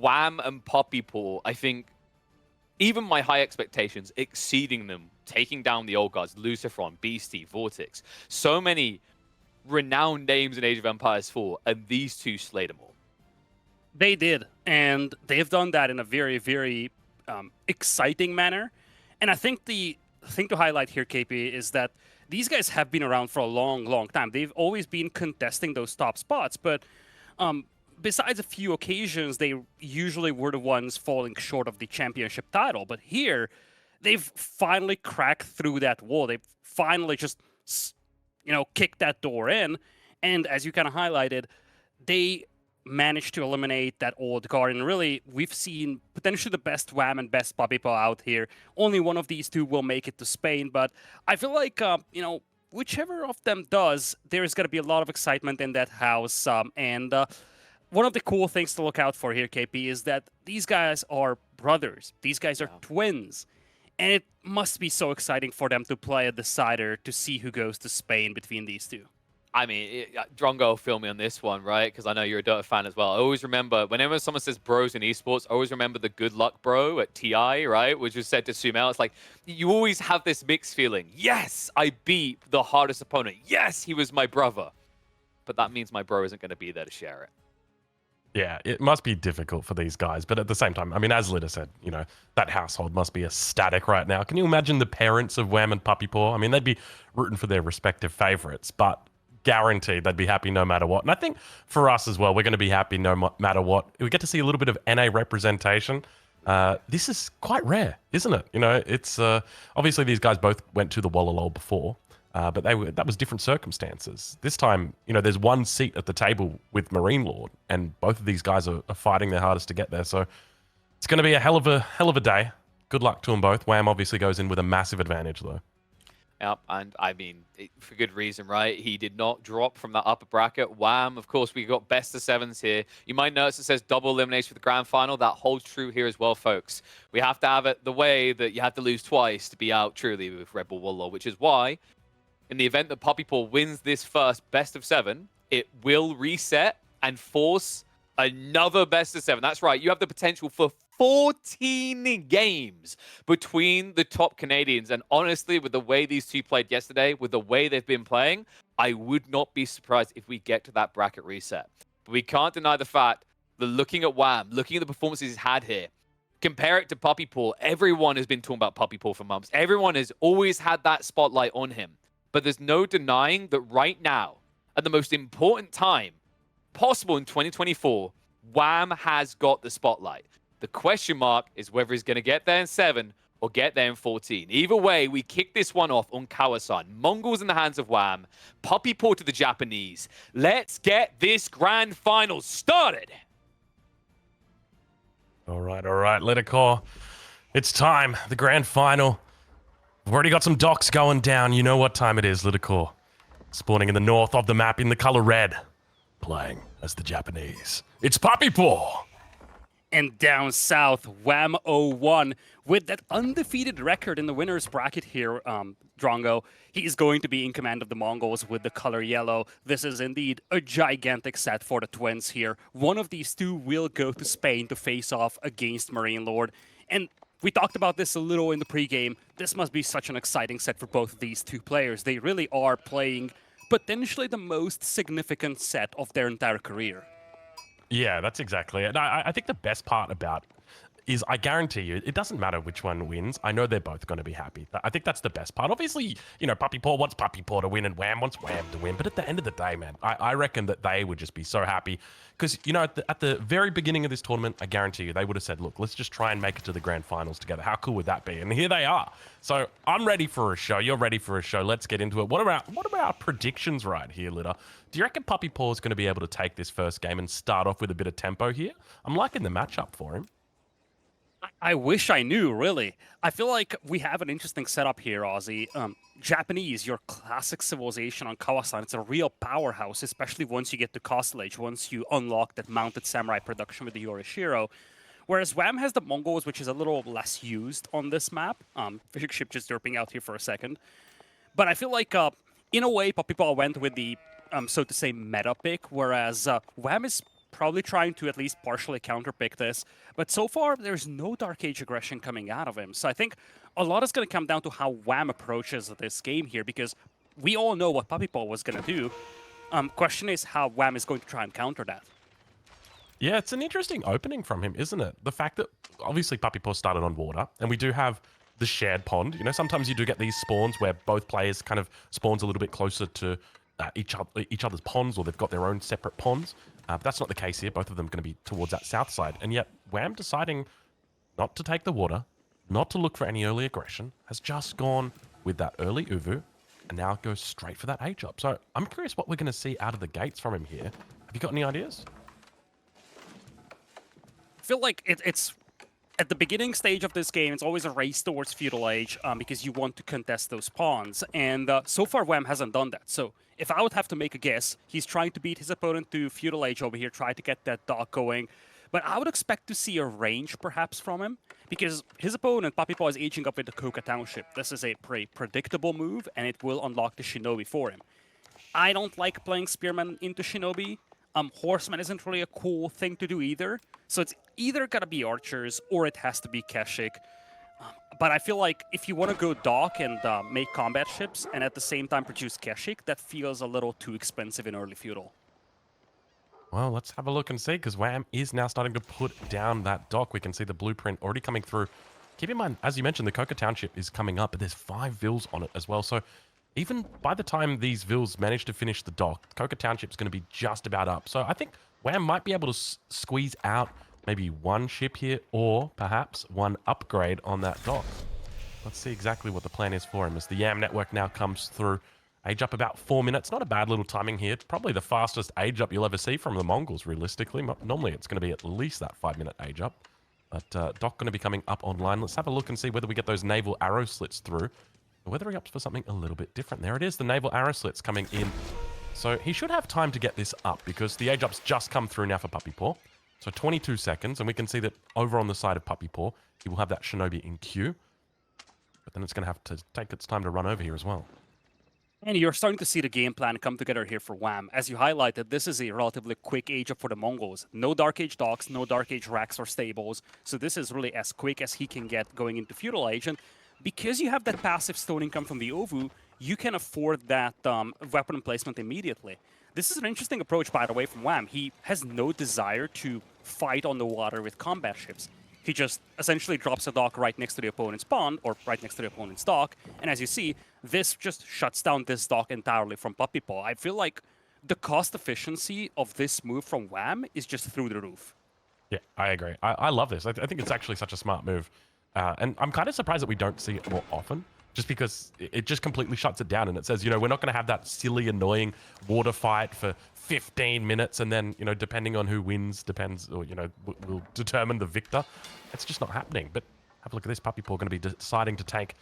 Wham and PuppyPaw, I think, even my high expectations, exceeding them, taking down the old guards, Luciferon, Beastie, Vortex. So many renowned names in Age of Empires 4, and these two slayed them all. They did, and they've done that in a very, very exciting manner. And I think the thing to highlight here, KP, is that these guys have been around for a long, long time. They've always been contesting those top spots, but besides a few occasions, they usually were the ones falling short of the championship title. But here, they've finally cracked through that wall. They've finally just, kicked that door in. And as you kind of highlighted, they managed to eliminate that old guard. And really, we've seen potentially the best Wham and best PuppyPaw out here. Only one of these two will make it to Spain. But I feel like, whichever of them does, there's going to be a lot of excitement in that house. One of the cool things to look out for here, KP, is that these guys are brothers. These guys are twins. And it must be so exciting for them to play a decider to see who goes to Spain between these two. I mean, Drongo, feel me on this one, right? Because I know you're a Dota fan as well. I always remember, whenever someone says bros in esports, I always remember the good luck bro at TI, right? Which was said to Sumail. It's like, you always have this mixed feeling. Yes, I beat the hardest opponent. Yes, he was my brother. But that means my bro isn't going to be there to share it. Yeah, it must be difficult for these guys. But at the same time, I mean, as Litter said, that household must be ecstatic right now. Can you imagine the parents of Wham and PuppyPaw? I mean, they'd be rooting for their respective favorites, but guaranteed they'd be happy no matter what. And I think for us as well, we're going to be happy no matter what. We get to see a little bit of NA representation. This is quite rare, isn't it? It's obviously these guys both went to the Wololo before, but that was different circumstances. This time, there's one seat at the table with Marine Lord, and both of these guys are fighting their hardest to get there. So it's going to be a hell of a day. Good luck to them both. Wham obviously goes in with a massive advantage, though. Yep, and I mean, for good reason, right? He did not drop from that upper bracket. Wham, of course, we got best of sevens here. You might notice it says double elimination for the grand final. That holds true here as well, folks. We have to have it the way that you have to lose twice to be out truly with Red Bull Wololo, which is why, in the event that PuppyPaw wins this first best of 7, it will reset and force another best of 7. That's right, you have the potential for 14 games between the top Canadians. And honestly, with the way these two played yesterday, with the way they've been playing, I would not be surprised if we get to that bracket reset. But we can't deny the fact that looking at Wham, looking at the performances he's had here, compare it to PuppyPaw, everyone has been talking about PuppyPaw for months. Everyone has always had that spotlight on him. But there's no denying that right now, at the most important time possible in 2024, Wham has got the spotlight. The question mark is whether he's going to get there in 7 or get there in 14. Either way, we kick this one off on Kawasan. Mongols in the hands of Wham. PuppyPaw to the Japanese. Let's get this grand final started. All right, Litter. It's time. The grand final. We've already got some docks going down. You know what time it is, Litter. Spawning in the north of the map in the color red. Playing as the Japanese. It's PuppyPaw. And down south, Wham 01 with that undefeated record in the winner's bracket here, Drongo. He is going to be in command of the Mongols with the color yellow. This is indeed a gigantic set for the twins here. One of these two will go to Spain to face off against Marine Lord. And we talked about this a little in the pregame. This must be such an exciting set for both of these two players. They really are playing potentially the most significant set of their entire career. Yeah, that's exactly it. I think the best part about is I guarantee you, it doesn't matter which one wins. I know they're both going to be happy. I think that's the best part. Obviously, PuppyPaw wants PuppyPaw to win and Wham wants Wham to win. But at the end of the day, man, I reckon that they would just be so happy. Because, at the very beginning of this tournament, I guarantee you, they would have said, look, let's just try and make it to the grand finals together. How cool would that be? And here they are. So I'm ready for a show. You're ready for a show. Let's get into it. What about our predictions right here, Litter? Do you reckon PuppyPaw is going to be able to take this first game and start off with a bit of tempo here? I'm liking the matchup for him. I wish I knew, really. I feel like we have an interesting setup here, Ozzy. Japanese, your classic civilization on Kawasan, it's a real powerhouse, especially once you get to Castle Age, once you unlock that mounted samurai production with the Yorishiro. Whereas Wham has the Mongols, which is a little less used on this map. Fishing ship just derping out here for a second. But I feel like, in a way, PuppyPaw went with the, so to say, meta pick, whereas Wham is probably trying to at least partially counterpick this. But so far, there's no Dark Age aggression coming out of him. So I think a lot is going to come down to how Wham approaches this game here, because we all know what PuppyPaw was going to do. Question is how Wham is going to try and counter that. Yeah, it's an interesting opening from him, isn't it? The fact that obviously PuppyPaw started on water, and we do have the shared pond. You know, sometimes you do get these spawns where both players kind of spawns a little bit closer to each other's ponds, or they've got their own separate ponds. That's not the case here. Both of them going to be towards that south side, and yet Wham deciding not to take the water, not to look for any early aggression, has just gone with that early Uvu, and now goes straight for that A-job. So I'm curious what we're going to see out of the gates from him here. Have you got any ideas? I feel like it's at the beginning stage of this game, it's always a race towards Feudal Age because you want to contest those pawns. And so far, Wham hasn't done that. So if I would have to make a guess, he's trying to beat his opponent to Feudal Age over here, try to get that dock going. But I would expect to see a range perhaps from him, because his opponent, PuppyPaw, is aging up with the Coca Township. This is a pretty predictable move, and it will unlock the Shinobi for him. I don't like playing Spearman into Shinobi. Horseman isn't really a cool thing to do either. So it's either gotta be Archers or it has to be Keshik. But I feel like if you want to go dock and make combat ships and at the same time produce Keshik, that feels a little too expensive in early Feudal. Well, let's have a look and see, because Wham is now starting to put down that dock. We can see the blueprint already coming through. Keep in mind, as you mentioned, the Coca Township is coming up, but there's 5 vills on it as well. So even by the time these vills manage to finish the dock, Coca Township's going to be just about up. So I think Wham might be able to squeeze out maybe one ship here, or perhaps one upgrade on that dock. Let's see exactly what the plan is for him as the YAM network now comes through. Age up about 4 minutes. Not a bad little timing here. It's probably the fastest age up you'll ever see from the Mongols, realistically. Normally it's going to be at least that 5-minute age up. But dock going to be coming up online. Let's have a look and see whether we get those naval arrow slits through, or whether he opts for something a little bit different. There it is, the naval arrow slits coming in. So he should have time to get this up, because the age up's just come through now for PuppyPaw. So 22 seconds, and we can see that over on the side of PuppyPaw, he will have that Shinobi in queue. But then it's going to have to take its time to run over here as well. And you're starting to see the game plan come together here for Wham. As you highlighted, this is a relatively quick age up for the Mongols. No Dark Age docks, no Dark Age racks or stables. So this is really as quick as he can get going into Feudal Age. And because you have that passive stone income from the Ovu, you can afford that weapon emplacement immediately. This is an interesting approach, by the way, from Wham. He has no desire to fight on the water with combat ships. He just essentially drops a dock right next to the opponent's pond, or right next to the opponent's dock. And as you see, this just shuts down this dock entirely from PuppyPaw. I feel like the cost efficiency of this move from Wham is just through the roof. Yeah, I agree. I love this. I think it's actually such a smart move. And I'm kind of surprised that we don't see it more often, just because it just completely shuts it down. And it says, you know, we're not going to have that silly, annoying water fight for 15 minutes. And then, you know, depending on who wins, depends, or, you know, will determine the victor. It's just not happening. But have a look at this. PuppyPaw going to be deciding to take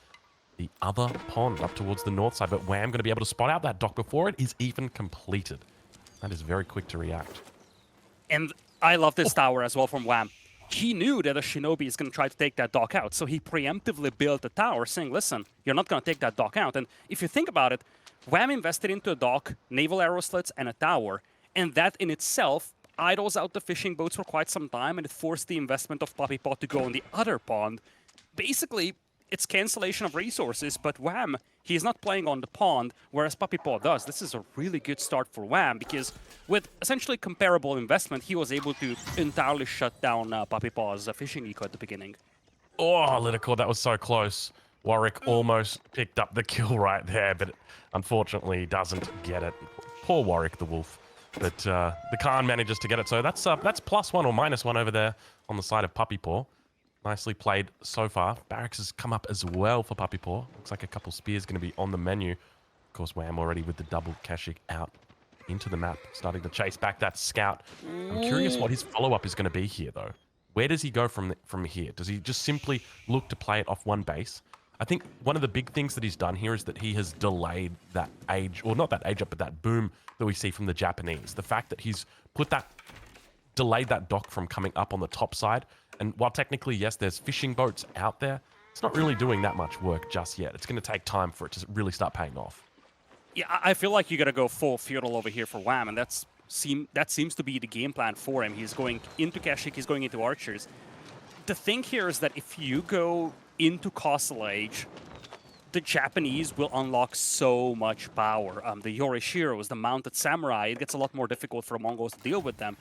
the other pond up towards the north side. But Wham going to be able to spot out that dock before it is even completed. That is very quick to react. And I love this tower as well from Wham. He knew that a Shinobi is going to try to take that dock out, so he preemptively built a tower saying, listen, you're not going to take that dock out. And if you think about it, Wham invested into a dock, naval arrow slits, and a tower, and that in itself idles out the fishing boats for quite some time, and it forced the investment of PuppyPaw to go on the other pond. Basically, it's cancellation of resources, but Wham, he's not playing on the pond, whereas PuppyPaw does. This is a really good start for Wham, because with essentially comparable investment, he was able to entirely shut down PuppyPaw's fishing eco at the beginning. Oh, Littlecore, that was so close. Warwick almost picked up the kill right there, but unfortunately doesn't get it. Poor Warwick the Wolf. But the Khan manages to get it, so that's +1 or -1 over there on the side of PuppyPaw. Nicely played so far. Barracks has come up as well for PuppyPaw. Looks like a couple spears going to be on the menu. Of course, Wham already with the double Keshik out into the map, starting to chase back that scout. I'm curious what his follow-up is going to be here, though. Where does he go from here? Does he just simply look to play it off one base? I think one of the big things that he's done here is that he has delayed that age, or not that age up, but that boom that we see from the Japanese. The fact that he's delayed that dock from coming up on the top side. And while technically, yes, there's fishing boats out there, it's not really doing that much work just yet. It's going to take time for it to really start paying off. Yeah, I feel like you got to go full feudal over here for Wham, and that's that seems to be the game plan for him. He's going into Kashyyyk, he's going into Archers. The thing here is that if you go into Castle Age, the Japanese will unlock so much power. The Yorishiros, the mounted samurai, it gets a lot more difficult for Mongols to deal with them.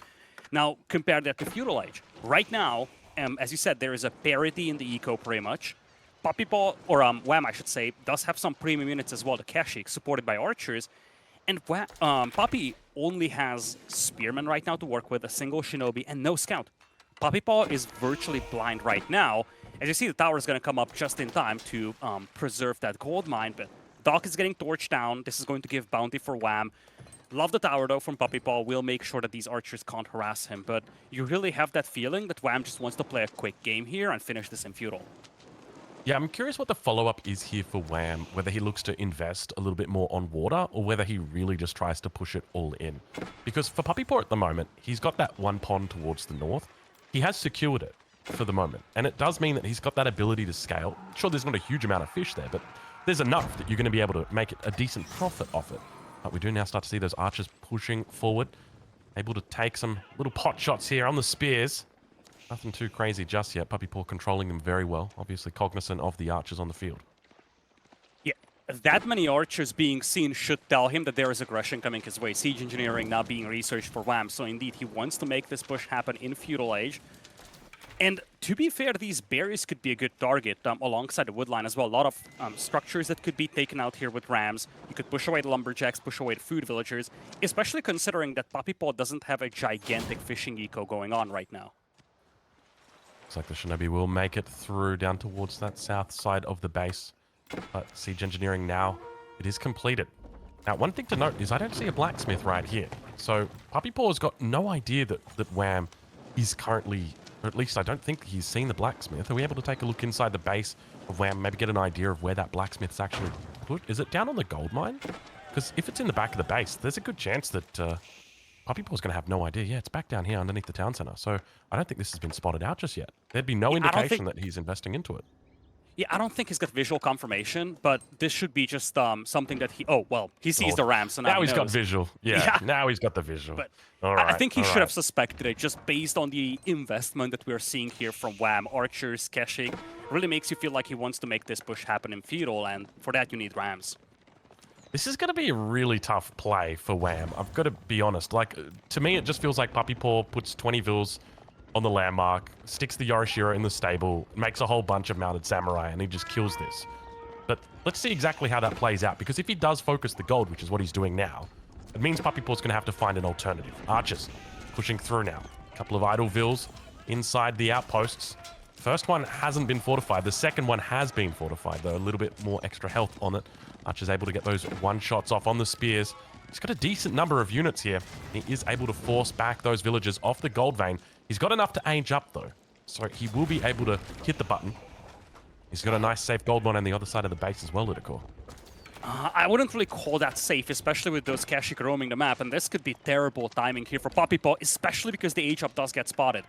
Now, compare that to Feudal Age. Right now, as you said, there is a parity in the eco pretty much. PuppyPaw, or Wham, I should say, does have some premium units as well, the Kashyyyk, supported by Archers. And Puppy only has Spearmen right now to work with, a single Shinobi, and no Scout. PuppyPaw is virtually blind right now. As you see, the tower is going to come up just in time to preserve that gold mine, but Doc is getting torched down. This is going to give bounty for Wham. Love the tower, though, from PuppyPaw. We'll make sure that these archers can't harass him, but you really have that feeling that Wham just wants to play a quick game here and finish this in Feudal. Yeah, I'm curious what the follow-up is here for Wham, whether he looks to invest a little bit more on water or whether he really just tries to push it all in. Because for PuppyPaw at the moment, he's got that one pond towards the north. He has secured it for the moment, and it does mean that he's got that ability to scale. Sure, there's not a huge amount of fish there, but there's enough that you're going to be able to make it a decent profit off it. But we do now start to see those archers pushing forward, able to take some little pot shots here on the spears. Nothing too crazy just yet. PuppyPaw controlling them very well, obviously cognizant of the archers on the field. Yeah, that many archers being seen should tell him that there is aggression coming his way. Siege engineering now being researched for Wham, so indeed he wants to make this push happen in Feudal Age. And to be fair, these berries could be a good target alongside the woodline as well. A lot of structures that could be taken out here with rams. You could push away the lumberjacks, push away the food villagers, especially considering that PuppyPaw doesn't have a gigantic fishing eco going on right now. Looks like the Shinobi will make it through down towards that south side of the base. But siege engineering now, it is completed. Now, one thing to note is I don't see a blacksmith right here. So PuppyPaw has got no idea that Wham is currently... Or at least I don't think he's seen the blacksmith. Are we able to take a look inside the base of Wham, maybe get an idea of where that blacksmith's actually put? Is it down on the gold mine? Because if it's in the back of the base, there's a good chance that PuppyPaw's going to have no idea. Yeah, it's back down here underneath the town center. So I don't think this has been spotted out just yet. There'd be no indication that he's investing into it. Yeah, I don't think he's got visual confirmation, but this should be just something that he... Oh, well, he sees the ram, so now he's got visual. Yeah, now he's got the visual. But all right, I think he should have suspected it, just based on the investment that we're seeing here from Wham. Archers, Kashyyyk, really makes you feel like he wants to make this push happen in Feudal, and for that you need rams. This is going to be a really tough play for Wham. I've got to be honest. Like, to me, it just feels like PuppyPaw puts 20 vills on the landmark, sticks the Yorishiro in the stable, makes a whole bunch of mounted samurai, and he just kills this. But let's see exactly how that plays out, because if he does focus the gold, which is what he's doing now, it means PuppyPaw's going to have to find an alternative. Archers pushing through now. A couple of idle vills inside the outposts. First one hasn't been fortified. The second one has been fortified, though. A little bit more extra health on it. Archer's able to get those one-shots off on the spears. He's got a decent number of units here. He is able to force back those villagers off the gold vein. He's got enough to age up, though. So he will be able to hit the button. He's got a nice safe gold mine on the other side of the base as well, Lidicor. I wouldn't really call that safe, especially with those Kashyyyk roaming the map, and this could be terrible timing here for PuppyPaw, especially because the age up does get spotted.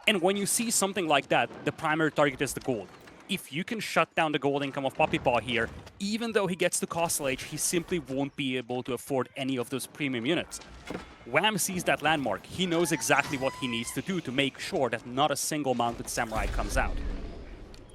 And when you see something like that, the primary target is the gold. If you can shut down the gold income of PuppyPaw here, even though he gets to Castle Age, he simply won't be able to afford any of those premium units. Wham sees that landmark. He knows exactly what he needs to do to make sure that not a single mounted samurai comes out.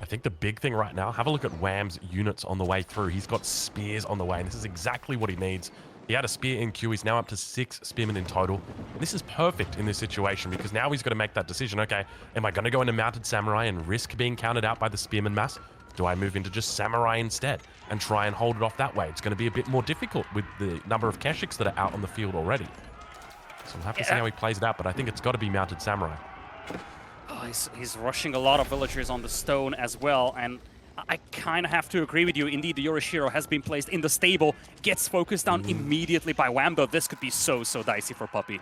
I think the big thing right now, have a look at Wham's units on the way through. He's got spears on the way, and this is exactly what he needs. He had a spear in queue. He's now up to 6 spearmen in total. And this is perfect in this situation because now he's got to make that decision. Okay, am I going to go into mounted samurai and risk being counted out by the spearman mass? Do I move into just samurai instead and try and hold it off that way? It's going to be a bit more difficult with the number of Kashyyks that are out on the field already. So we'll have to see how he plays it out, but I think it's got to be mounted samurai. Oh, he's rushing a lot of villagers on the stone as well, and I kind of have to agree with you. Indeed, the Yorishiro has been placed in the stable, gets focused on immediately by Wham, though this could be so dicey for Puppy.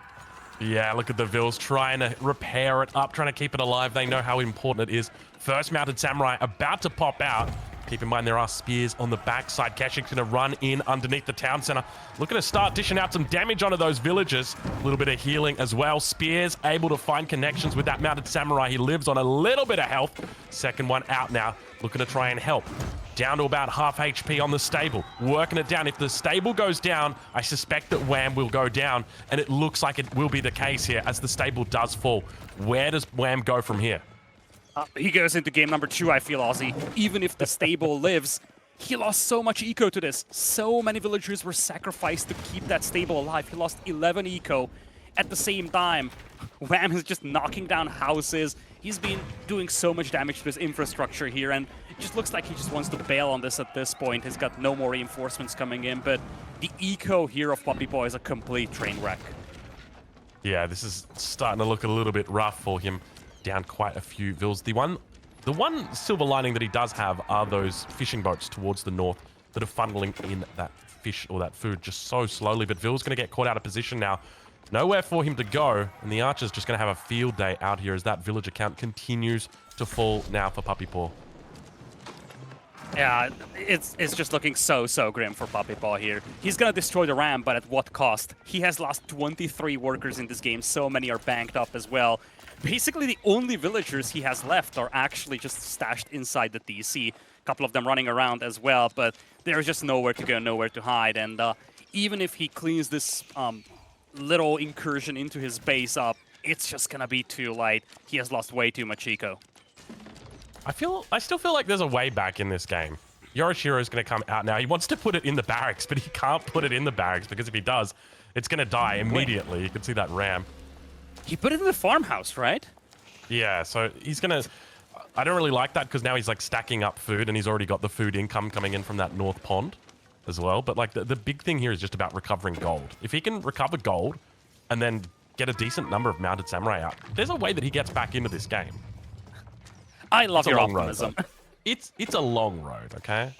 Yeah, look at the Vills trying to repair it up, trying to keep it alive. They know how important it is. First mounted samurai about to pop out. Keep in mind there are spears on the backside. Kashyyy's going to run in underneath the town center. Looking to start dishing out some damage onto those villagers. A little bit of healing as well. Spears able to find connections with that mounted samurai. He lives on a little bit of health. Second one out now. Looking to try and help. down to about half HP on the stable, working it down. If the stable goes down, I suspect that Wham will go down, and it looks like it will be the case here as the stable does fall. Where does Wham go from here? He goes into game number 2, I feel, Ozzy. Even if the stable lives, he lost so much eco to this. So many villagers were sacrificed to keep that stable alive. He lost 11 eco at the same time. Wham is just knocking down houses. He's been doing so much damage to his infrastructure here, and it just looks like he just wants to bail on this at this point. He's got no more reinforcements coming in, but the eco here of PuppyPaw is a complete train wreck. Yeah, this is starting to look a little bit rough for him. Down quite a few vills. The one silver lining that he does have are those fishing boats towards the north that are funneling in that fish or that food just so slowly. But Vill's going to get caught out of position now. Nowhere for him to go, and the Archer's just going to have a field day out here as that villager count continues to fall now for PuppyPaw. Yeah, it's just looking so grim for PuppyPaw here. He's gonna destroy the ram, but at what cost? He has lost 23 workers in this game. So many are banked up as well. Basically, the only villagers he has left are actually just stashed inside the DC. A couple of them running around as well, but there's just nowhere to go, nowhere to hide. And even if he cleans this little incursion into his base up, it's just gonna be too late. He has lost way too much eco. I still feel like there's a way back in this game. Yorishiro is going to come out now. He wants to put it in the barracks, but he can't put it in the barracks because if he does, it's going to die immediately. You can see that ram. He put it in the farmhouse, right? Yeah, so he's going to... I don't really like that because now he's like stacking up food and he's already got the food income coming in from that north pond as well. But like the big thing here is just about recovering gold. If he can recover gold and then get a decent number of mounted samurai out, there's a way that he gets back into this game. I love your optimism. It's a long road, okay?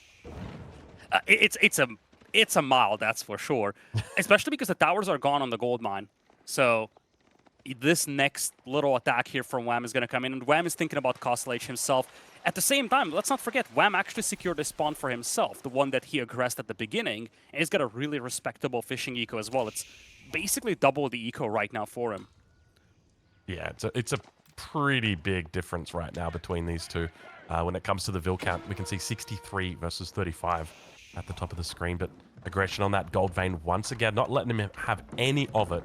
It's a mile, that's for sure. Especially because the towers are gone on the gold mine. So this next little attack here from Wham is going to come in, and Wham is thinking about Castle H himself. At the same time, let's not forget, Wham actually secured a spawn for himself, the one that he aggressed at the beginning, and he's got a really respectable fishing eco as well. It's basically double the eco right now for him. Yeah, it's a pretty big difference right now between these two. When it comes to the Vil count, we can see 63 versus 35 at the top of the screen, but aggression on that gold vein once again, not letting him have any of it.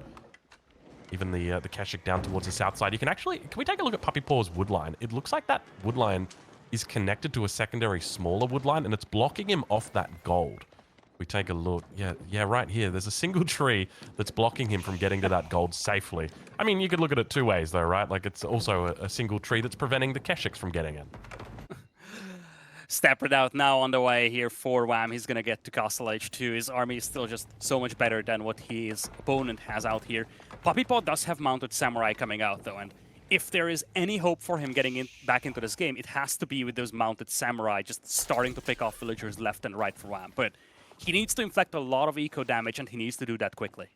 Even the Keshik down towards the south side. Can we take a look at PuppyPaw's wood line? It looks like that wood line is connected to a secondary smaller wood line, and it's blocking him off that gold. We take a look. Yeah, right here. There's a single tree that's blocking him from getting to that gold safely. I mean, you could look at it two ways, though, right? Like, it's also a single tree that's preventing the Keshiks from getting in. Steppered out now on the way here for Wham. He's going to get to Castle H2. His army is still just so much better than what his opponent has out here. PuppyPaw does have mounted samurai coming out, though, and if there is any hope for him getting back into this game, it has to be with those mounted samurai just starting to pick off villagers left and right for Wham. But he needs to inflict a lot of eco damage, and he needs to do that quickly.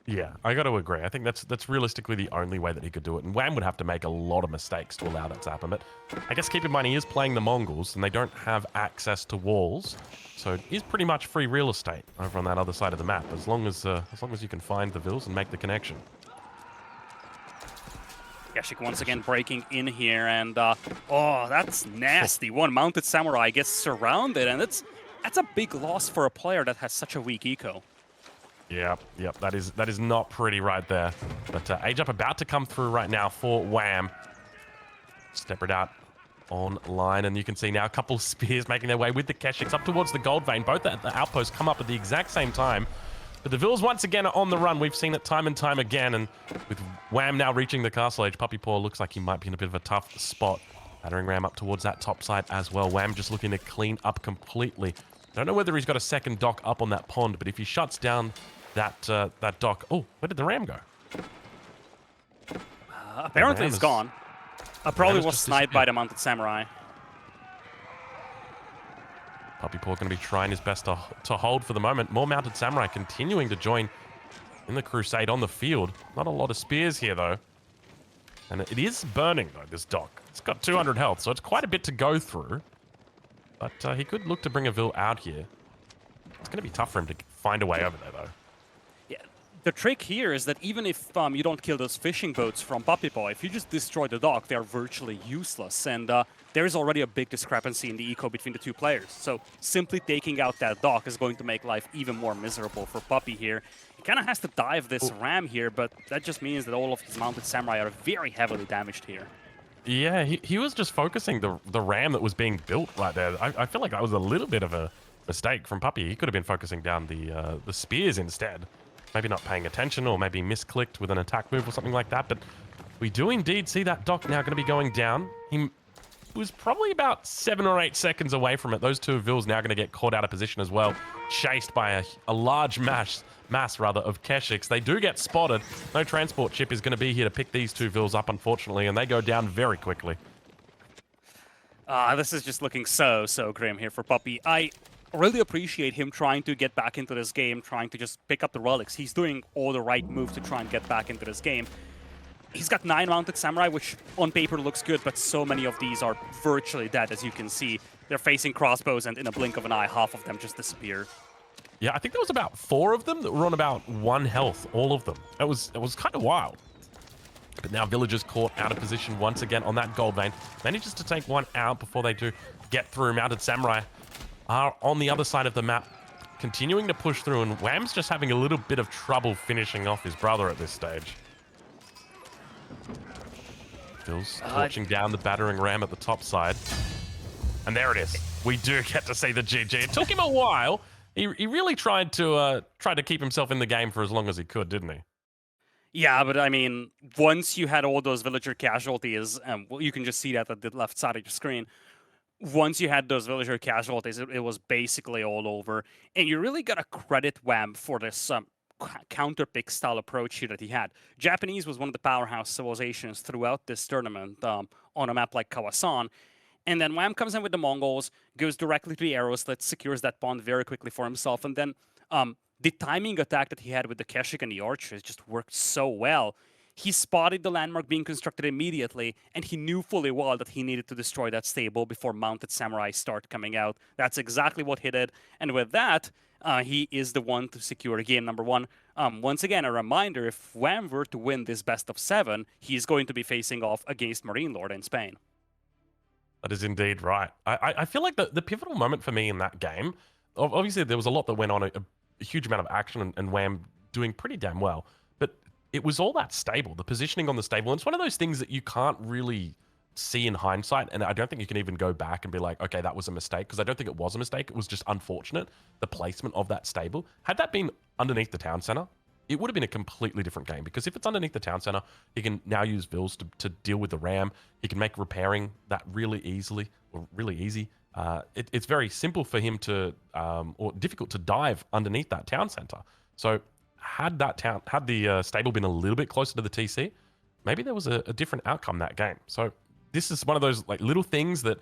Yeah, I got to agree. I think that's realistically the only way that he could do it. And Wham would have to make a lot of mistakes to allow that to happen. But I guess keep in mind, he is playing the Mongols, and they don't have access to walls. So it is pretty much free real estate over on that other side of the map, as long as you can find the Vils and make the connection. Keshik once again breaking in here, and oh, that's nasty. One mounted samurai gets surrounded, and that's a big loss for a player that has such a weak eco. Yep, that is not pretty right there. But Age Up about to come through right now for Wham. Step it out online, and you can see now a couple of spears making their way with the Keshiks up towards the gold vein. Both at the outposts come up at the exact same time. But the Vils once again are on the run. We've seen it time and time again, and with Wham now reaching the castle age, PuppyPaw looks like he might be in a bit of a tough spot. Battering ram up towards that top side as well. Wham just looking to clean up completely. Don't know whether he's got a second dock up on that pond, but if he shuts down that dock... Oh, where did the ram go? Apparently it's gone. Probably was sniped by the mounted samurai. PuppyPaw going to be trying his best to hold for the moment. More mounted samurai continuing to join in the crusade on the field. Not a lot of spears here, though. And it is burning, though, this dock. It's got 200 health, so it's quite a bit to go through. But he could look to bring a Vil out here. It's going to be tough for him to find a way over there, though. Yeah, The trick here is that even if you don't kill those fishing boats from PuppyPaw, if you just destroy the dock, they are virtually useless. And there is already a big discrepancy in the eco between the two players. So simply taking out that dock is going to make life even more miserable for Puppy here. He kind of has to dive this ram here, but that just means that all of his mounted samurai are very heavily damaged here. Yeah, he was just focusing the ram that was being built right there. I feel like that was a little bit of a mistake from Puppy. He could have been focusing down the spears instead. Maybe not paying attention, or maybe misclicked with an attack move or something like that. But we do indeed see that dock now going to be going down. He was probably about 7 or 8 seconds away from it. Those two Vils now going to get caught out of position as well, chased by a large mass of Keshiks. They do get spotted. No transport ship is going to be here to pick these two Vils up, unfortunately, and they go down very quickly. This is just looking so grim here for Puppy. I really appreciate him trying to get back into this game, trying to just pick up the relics. He's doing all the right moves to try and get back into this game. He's got 9 mounted samurai, which on paper looks good, but so many of these are virtually dead, as you can see. They're facing crossbows, and in a blink of an eye, half of them just disappear. Yeah, I think there was about 4 of them that were on about 1 health, all of them. It was kind of wild. But now Villagers caught out of position once again on that gold vein. Manages to take 1 out before they do get through. Mounted samurai are on the other side of the map, continuing to push through, and Wham's just having a little bit of trouble finishing off his brother at this stage. Phil's torching down the battering ram at the top side. And there it is. We do get to see the GG. It took him a while. He really tried to keep himself in the game for as long as he could, didn't he? Yeah, but I mean, once you had all those villager casualties, well, you can just see that at the left side of your screen. Once you had those villager casualties, it was basically all over. And you really got to credit Wham for this counter-pick style approach here that he had. Japanese was one of the powerhouse civilizations throughout this tournament on a map like Kawasan. And then Wham comes in with the Mongols, goes directly to the arrow slit, secures that pond very quickly for himself. And then the timing attack that he had with the Keshik and the archers just worked so well. He spotted the landmark being constructed immediately, and he knew fully well that he needed to destroy that stable before mounted samurai start coming out. That's exactly what he did. And with that, he is the one to secure game number 1. Once again, a reminder, if Wham were to win this best of 7, he's going to be facing off against Marine Lord in Spain. That is indeed right. I feel like the pivotal moment for me in that game, obviously there was a lot that went on, a huge amount of action, and Wham doing pretty damn well. But it was all that stable, the positioning on the stable. And it's one of those things that you can't really see in hindsight. And I don't think you can even go back and be like, okay, that was a mistake. Because I don't think it was a mistake. It was just unfortunate, the placement of that stable. Had that been underneath the town center, it would have been a completely different game. Because if it's underneath the town center, he can now use Vils to deal with the ram. He can make repairing that really easy. It's very simple for him to, or difficult to dive underneath that town center. So had the stable been a little bit closer to the TC, maybe there was a different outcome that game. So this is one of those like little things that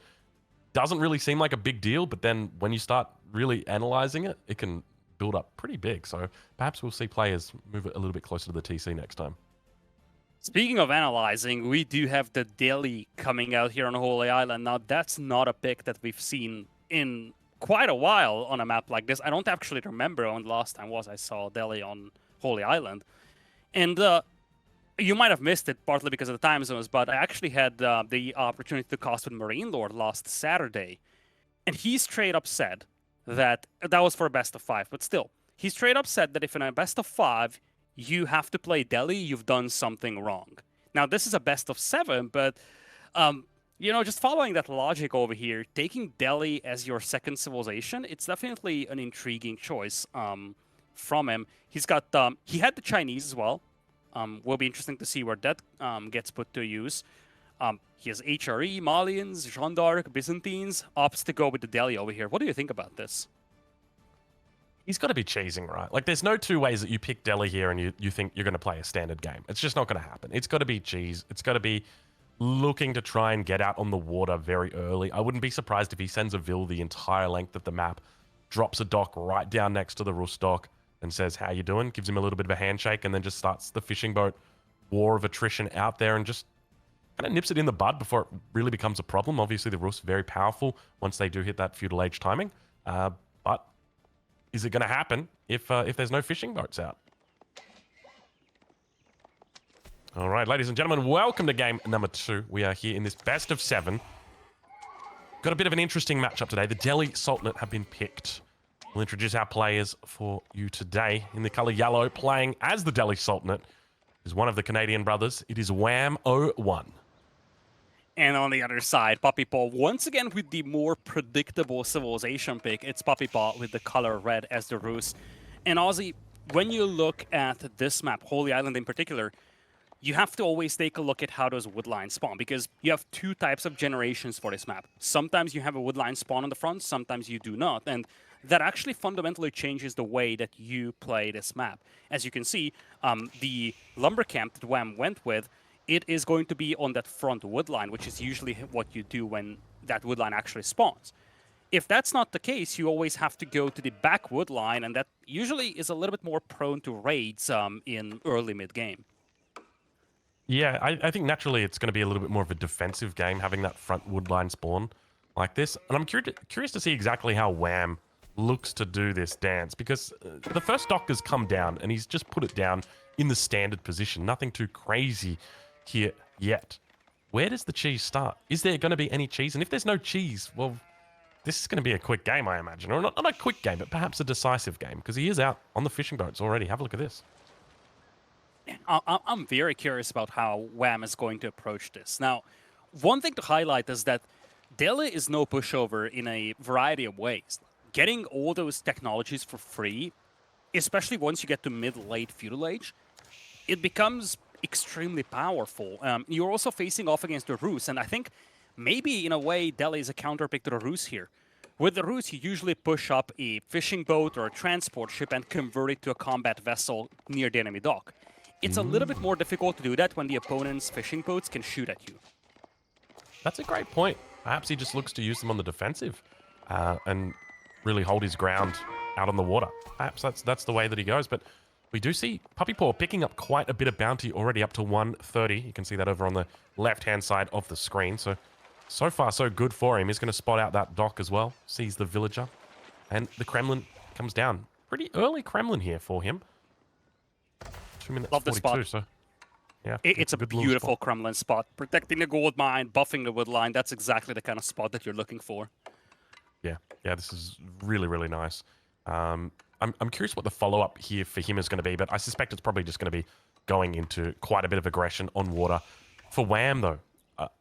doesn't really seem like a big deal, but then when you start really analyzing it, it can build up pretty big. So perhaps we'll see players move it a little bit closer to the TC next time. Speaking of analyzing, we do have the Delhi coming out here on Holy Island. Now, that's not a pick that we've seen in quite a while on a map like this. I don't actually remember when the last time I saw Delhi on Holy Island. And you might have missed it partly because of the time zones, but I actually had the opportunity to cast with Marine Lord last Saturday. And he straight up said that was for a best of 5, but still, he straight up said that if in a best of 5, you have to play Delhi, you've done something wrong. Now, this is a best of 7, but, you know, just following that logic over here, taking Delhi as your second civilization, it's definitely an intriguing choice from him. He's got, he had the Chinese as well. Will be interesting to see where that gets put to use. He has HRE, Malians, Jeanne d'Arc, Byzantines, opts to go with the Delhi over here. What do you think about this? He's got to be cheesing, right? Like, there's no 2 ways that you pick Delhi here and you think you're going to play a standard game. It's just not going to happen. It's got to be cheese. It's got to be looking to try and get out on the water very early. I wouldn't be surprised if he sends a Vil the entire length of the map, drops a dock right down next to the Rus dock, and says, how you doing? Gives him a little bit of a handshake, and then just starts the fishing boat war of attrition out there and just kind of nips it in the bud before it really becomes a problem. Obviously, the Rus very powerful once they do hit that feudal age timing. But is it going to happen if there's no fishing boats out? All right, ladies and gentlemen, welcome to game number 2. We are here in this best of 7. Got a bit of an interesting matchup today. The Delhi Sultanate have been picked. We'll introduce our players for you today. In the color yellow, playing as the Delhi Sultanate, is one of the Canadian brothers. It is Wham01. And on the other side, PuppyPaw, once again with the more predictable civilization pick. It's PuppyPaw with the color red as the Rus. And Ozzy, when you look at this map, Holy Island in particular, you have to always take a look at how those wood lines spawn, because you have 2 types of generations for this map. Sometimes you have a wood line spawn on the front, sometimes you do not. And that actually fundamentally changes the way that you play this map. As you can see, the lumber camp that Wham went with, it is going to be on that front wood line, which is usually what you do when that wood line actually spawns. If that's not the case, you always have to go to the back wood line, and that usually is a little bit more prone to raids in early mid-game. Yeah, I think naturally it's going to be a little bit more of a defensive game, having that front wood line spawn like this. And I'm curious to see exactly how Wham looks to do this dance, because the first dock has come down, and he's just put it down in the standard position. Nothing too crazy here yet. Where does the cheese start? Is there going to be any cheese? And if there's no cheese, well, this is going to be a quick game, I imagine. Or not a quick game, but perhaps a decisive game, because he is out on the fishing boats already. Have a look at this. I'm very curious about how Wham is going to approach this. Now, one thing to highlight is that Delhi is no pushover in a variety of ways. Getting all those technologies for free, especially once you get to mid-late feudal age, it becomes extremely powerful. You're also facing off against the Rus, and I think maybe in a way Delhi is a counterpick to the Rus here. With the Rus, you usually push up a fishing boat or a transport ship and convert it to a combat vessel near the enemy dock. It's a little bit more difficult to do that when the opponent's fishing boats can shoot at you. That's a great point. Perhaps he just looks to use them on the defensive and really hold his ground out on the water. Perhaps that's the way that he goes. But we do see PuppyPaw picking up quite a bit of bounty already, up to 130. You can see that over on the left-hand side of the screen. So far, so good for him. He's going to spot out that dock as well, sees the villager, and the Kremlin comes down. Pretty early Kremlin here for him. 2 minutes Love the 42, spot. so yeah, It's a good little beautiful spot. Kremlin spot. Protecting the gold mine, buffing the wood line, that's exactly the kind of spot that you're looking for. Yeah, this is really, really nice. I'm curious what the follow-up here for him is going to be, but I suspect it's probably just going to be going into quite a bit of aggression on water. For Wham, though,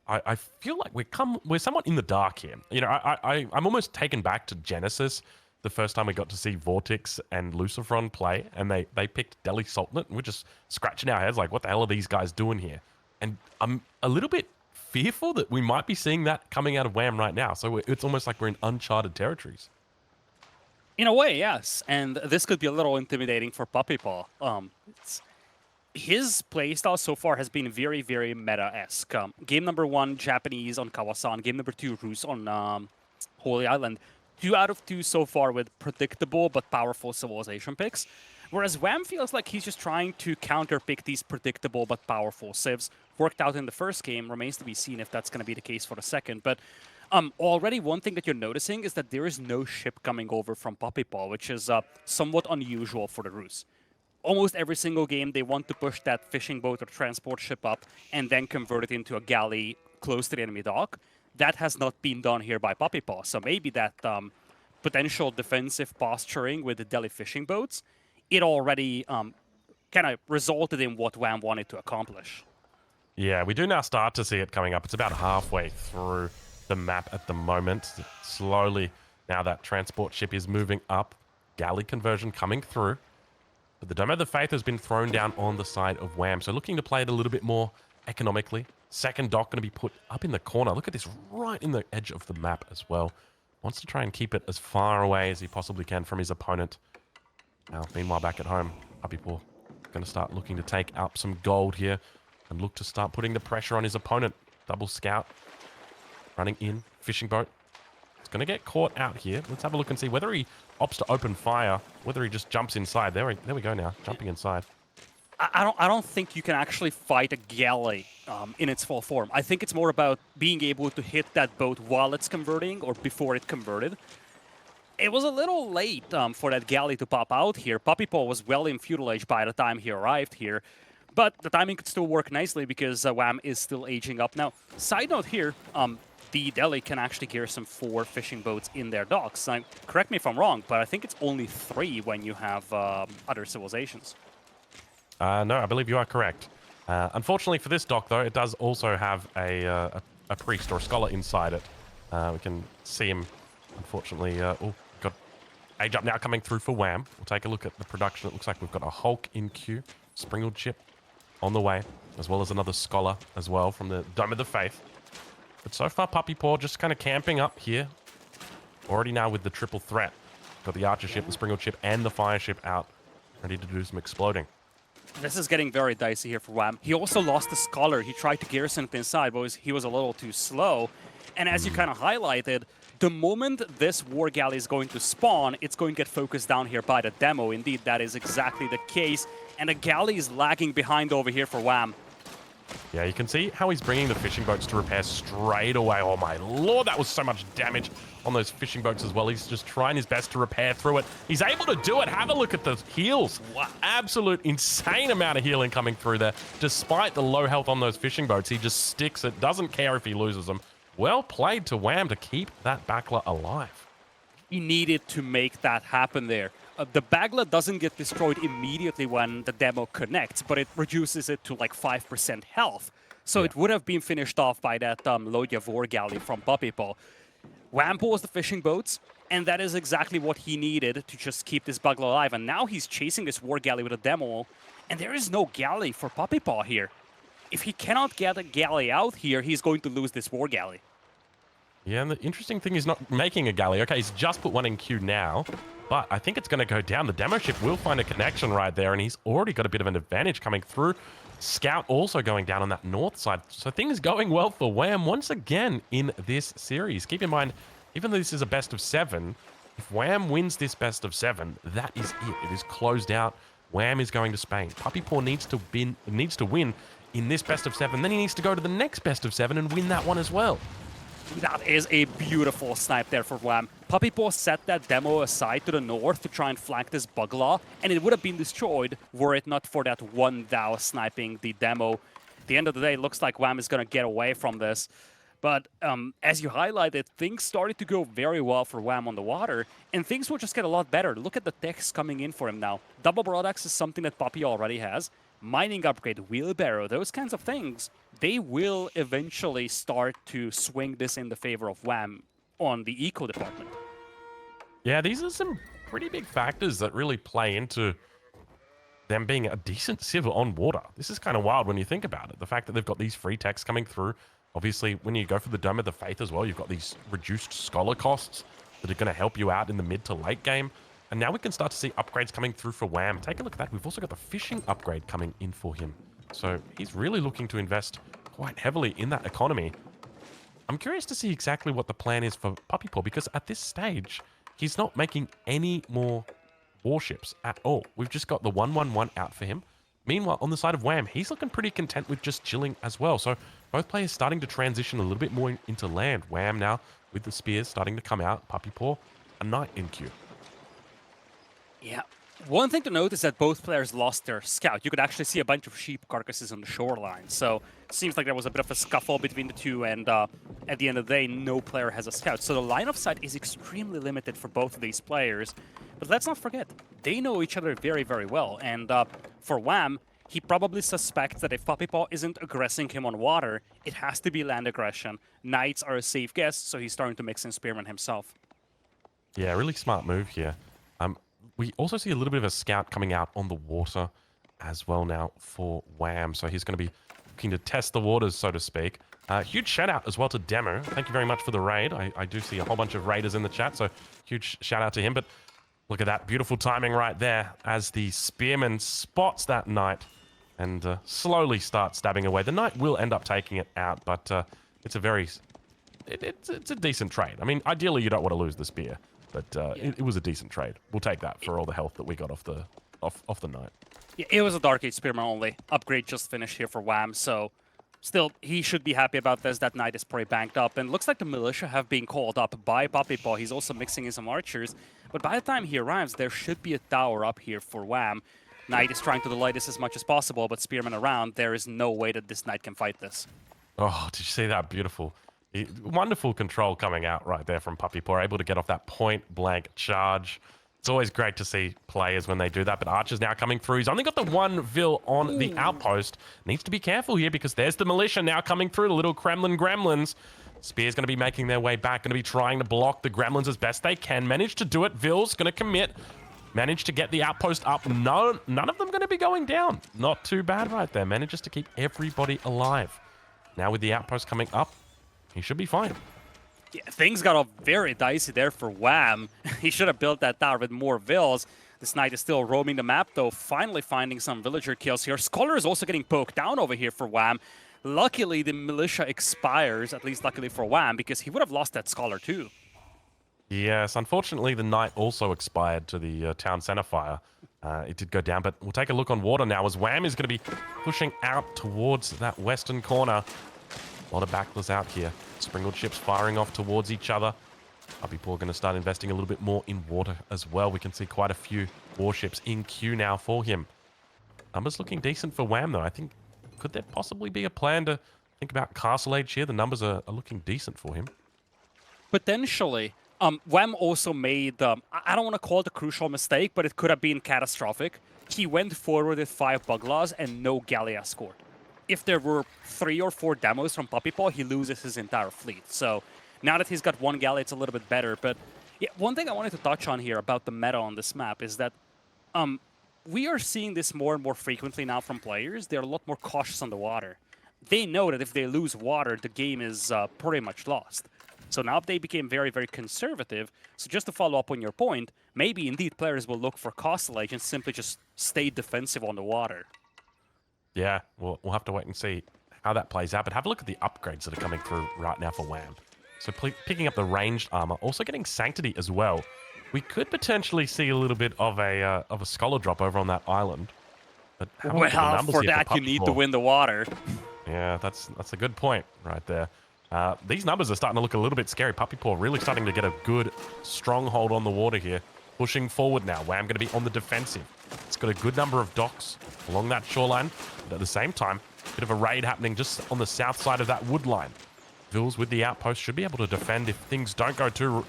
I feel like we're somewhat in the dark here. You know, I'm almost taken back to Genesis, the first time we got to see Vortex and Lucifron play, and they picked Delhi Sultanate, and we're just scratching our heads like, what the hell are these guys doing here? And I'm a little bit fearful that we might be seeing that coming out of Wham right now. So it's almost like we're in uncharted territories. In a way, yes. And this could be a little intimidating for PuppyPaw. His playstyle so far has been very, very meta-esque. Game number 1, Japanese on Kawasan. Game number 2, Rus on Holy Island. 2 out of 2 so far with predictable but powerful civilization picks. Whereas Wham feels like he's just trying to counterpick these predictable but powerful civs. Worked out in the first game, remains to be seen if that's going to be the case for the second. But already one thing that you're noticing is that there is no ship coming over from PuppyPaw, which is somewhat unusual for the Rus. Almost every single game, they want to push that fishing boat or transport ship up and then convert it into a galley close to the enemy dock. That has not been done here by PuppyPaw. So maybe that potential defensive posturing with the Delhi fishing boats, it already kind of resulted in what Wham wanted to accomplish. Yeah, we do now start to see it coming up. It's about halfway through the map at the moment. Slowly, now that transport ship is moving up. Galley conversion coming through. But the Dome of the Faith has been thrown down on the side of Wham. So looking to play it a little bit more economically. Second dock going to be put up in the corner. Look at this, right in the edge of the map as well. Wants to try and keep it as far away as he possibly can from his opponent. Now, meanwhile, back at home, PuppyPaw going to start looking to take up some gold here and look to start putting the pressure on his opponent. Double scout. Running in. Fishing boat. It's going to get caught out here. Let's have a look and see whether he opts to open fire, whether he just jumps inside. There we go now, jumping inside. I don't think you can actually fight a galley in its full form. I think it's more about being able to hit that boat while it's converting or before it converted. It was a little late for that galley to pop out here. PuppyPaw was well in feudal age by the time he arrived here. But the timing could still work nicely because Wham is still aging up. Now, side note here, the Delhi can actually garrison 4 fishing boats in their docks. Now, correct me if I'm wrong, but I think it's only 3 when you have other civilizations. No, I believe you are correct. Unfortunately for this dock, though, it does also have a priest or a scholar inside it. We can see him, unfortunately. Oh, got age up now coming through for Wham. We'll take a look at the production. It looks like we've got a Hulk in queue, Springled Chip on the way, as well as another scholar as well from the Dome of the Faith. But so far, PuppyPaw just kind of camping up here. Already now with the triple threat. Got the Archer ship, the Springled ship, and the Fire ship out, ready to do some exploding. This is getting very dicey here for Wham. He also lost the Scholar. He tried to garrison it inside, but he was a little too slow. And as you kind of highlighted, the moment this War Galley is going to spawn, it's going to get focused down here by the demo. Indeed, that is exactly the case. And the galley is lagging behind over here for Wham. Yeah, you can see how he's bringing the fishing boats to repair straight away. Oh my lord, that was so much damage on those fishing boats as well. He's just trying his best to repair through it. He's able to do it. Have a look at the heals. Wow. Absolute insane amount of healing coming through there. Despite the low health on those fishing boats, he just sticks it. Doesn't care if he loses them. Well played to Wham to keep that Backler alive. He needed to make that happen there. The Bagla doesn't get destroyed immediately when the demo connects, but it reduces it to like 5% health. So it would have been finished off by that Lodya War Galley from PuppyPaw. Wham pulls the fishing boats, and that is exactly what he needed to just keep this Bagla alive. And now he's chasing this War Galley with a demo, and there is no galley for PuppyPaw here. If he cannot get a galley out here, he's going to lose this War Galley. Yeah, and the interesting thing is not making a galley. Okay, he's just put one in queue now, but I think it's going to go down. The demo ship will find a connection right there, and he's already got a bit of an advantage coming through. Scout also going down on that north side. So things going well for Wham once again in this series. Keep in mind, even though this is a best of 7, if Wham wins this best of 7, that is it. It is closed out. Wham is going to Spain. PuppyPaw needs to win in this best of 7. Then he needs to go to the next best of 7 and win that one as well. That is a beautiful snipe there for Wham. PuppyPaw set that demo aside to the north to try and flank this Buglaw, and it would have been destroyed were it not for that one Thou sniping the demo. At the end of the day, it looks like Wham is going to get away from this. But as you highlighted, things started to go very well for Wham on the water, and things will just get a lot better. Look at the techs coming in for him now. Double Broadaxe is something that Puppy already has. Mining upgrade, wheelbarrow, those kinds of things, they will eventually start to swing this in the favor of Wham on the eco department. Yeah, these are some pretty big factors that really play into them being a decent civil on water. This is kind of wild when you think about it. The fact that they've got these free techs coming through. Obviously, when you go for the Dome of the Faith as well, you've got these reduced scholar costs that are going to help you out in the mid to late game. And now we can start to see upgrades coming through for Wham. Take a look at that. We've also got the fishing upgrade coming in for him. So he's really looking to invest quite heavily in that economy. I'm curious to see exactly what the plan is for PuppyPaw, because at this stage, he's not making any more warships at all. We've just got the 111 out for him. Meanwhile, on the side of Wham, he's looking pretty content with just chilling as well. So both players starting to transition a little bit more into land. Wham now with the spears starting to come out. PuppyPaw, a knight in queue. Yeah. One thing to note is that both players lost their scout. You could actually see a bunch of sheep carcasses on the shoreline. So it seems like there was a bit of a scuffle between the two, and at the end of the day, no player has a scout. So the line of sight is extremely limited for both of these players. But let's not forget, they know each other very, very well. And for Wham, he probably suspects that if PuppyPaw isn't aggressing him on water, it has to be land aggression. Knights are a safe guess, so he's starting to mix in Spearman himself. Yeah, really smart move here. We also see a little bit of a scout coming out on the water as well now for Wham. So he's going to be looking to test the waters, so to speak. Huge shout out as well to Demo. Thank you very much for the raid. I do see a whole bunch of raiders in the chat, so huge shout out to him. But look at that beautiful timing right there as the spearman spots that knight and slowly starts stabbing away. The knight will end up taking it out, but it's a very... It's a decent trade. I mean, ideally you don't want to lose the spear. But it was a decent trade. We'll take that for all the health that we got off the knight. Yeah, it was a Dark Age Spearman only. Upgrade just finished here for Wham, so still, he should be happy about this. That knight is pretty banked up, and looks like the militia have been called up by PuppyPaw. He's also mixing in some archers, but by the time he arrives, there should be a tower up here for Wham. Knight is trying to delay this as much as possible, but Spearman around, there is no way that this Knight can fight this. Oh, did you see that? Beautiful. Wonderful control coming out right there from PuppyPaw, able to get off that point-blank charge. It's always great to see players when they do that, but Archer's now coming through. He's only got the one Vil on the outpost. Needs to be careful here because there's the militia now coming through, the little Kremlin gremlins. Spear's going to be making their way back, going to be trying to block the gremlins as best they can. Managed to do it. Vil's going to commit. Managed to get the outpost up. No, none of them going to be going down. Not too bad right there. Manages to keep everybody alive. Now with the outpost coming up, he should be fine. Yeah, things got off very dicey there for Wham. He should have built that tower with more Vils. This Knight is still roaming the map, though, finally finding some villager kills here. Scholar is also getting poked down over here for Wham. Luckily, the militia expires, at least luckily for Wham, because he would have lost that Scholar too. Yes, unfortunately, the Knight also expired to the town center fire. It did go down, but we'll take a look on water now as Wham is going to be pushing out towards that western corner. A lot of backlers out here. Sprinkled ships firing off towards each other. PuppyPaw going to start investing a little bit more in water as well. We can see quite a few warships in queue now for him. Numbers looking decent for Wham, though. I think, could there possibly be a plan to think about Castle Age here? The numbers are looking decent for him. Potentially. Wham also made, I don't want to call it a crucial mistake, but it could have been catastrophic. He went forward with 5 Buglaws and no galley escort. If there were 3 or 4 demos from PuppyPaw, he loses his entire fleet. So now that he's got 1 galley, it's a little bit better. But yeah, one thing I wanted to touch on here about the meta on this map is that we are seeing this more and more frequently now from players. They're a lot more cautious on the water. They know that if they lose water, the game is pretty much lost. So now they became very, very conservative. So just to follow up on your point, maybe indeed players will look for Castle Age and simply just stay defensive on the water. Yeah, we'll have to wait and see how that plays out. But have a look at the upgrades that are coming through right now for Wham. So picking up the ranged armor, also getting Sanctity as well. We could potentially see a little bit of a scholar drop over on that island. But well, for that you need to win the water. Yeah, that's a good point right there. These numbers are starting to look a little bit scary. PuppyPaw really starting to get a good stronghold on the water here. Pushing forward now. Wham going to be on the defensive. It's got a good number of docks along that shoreline. But at the same time, a bit of a raid happening just on the south side of that wood line. Vils with the outpost should be able to defend if things don't go too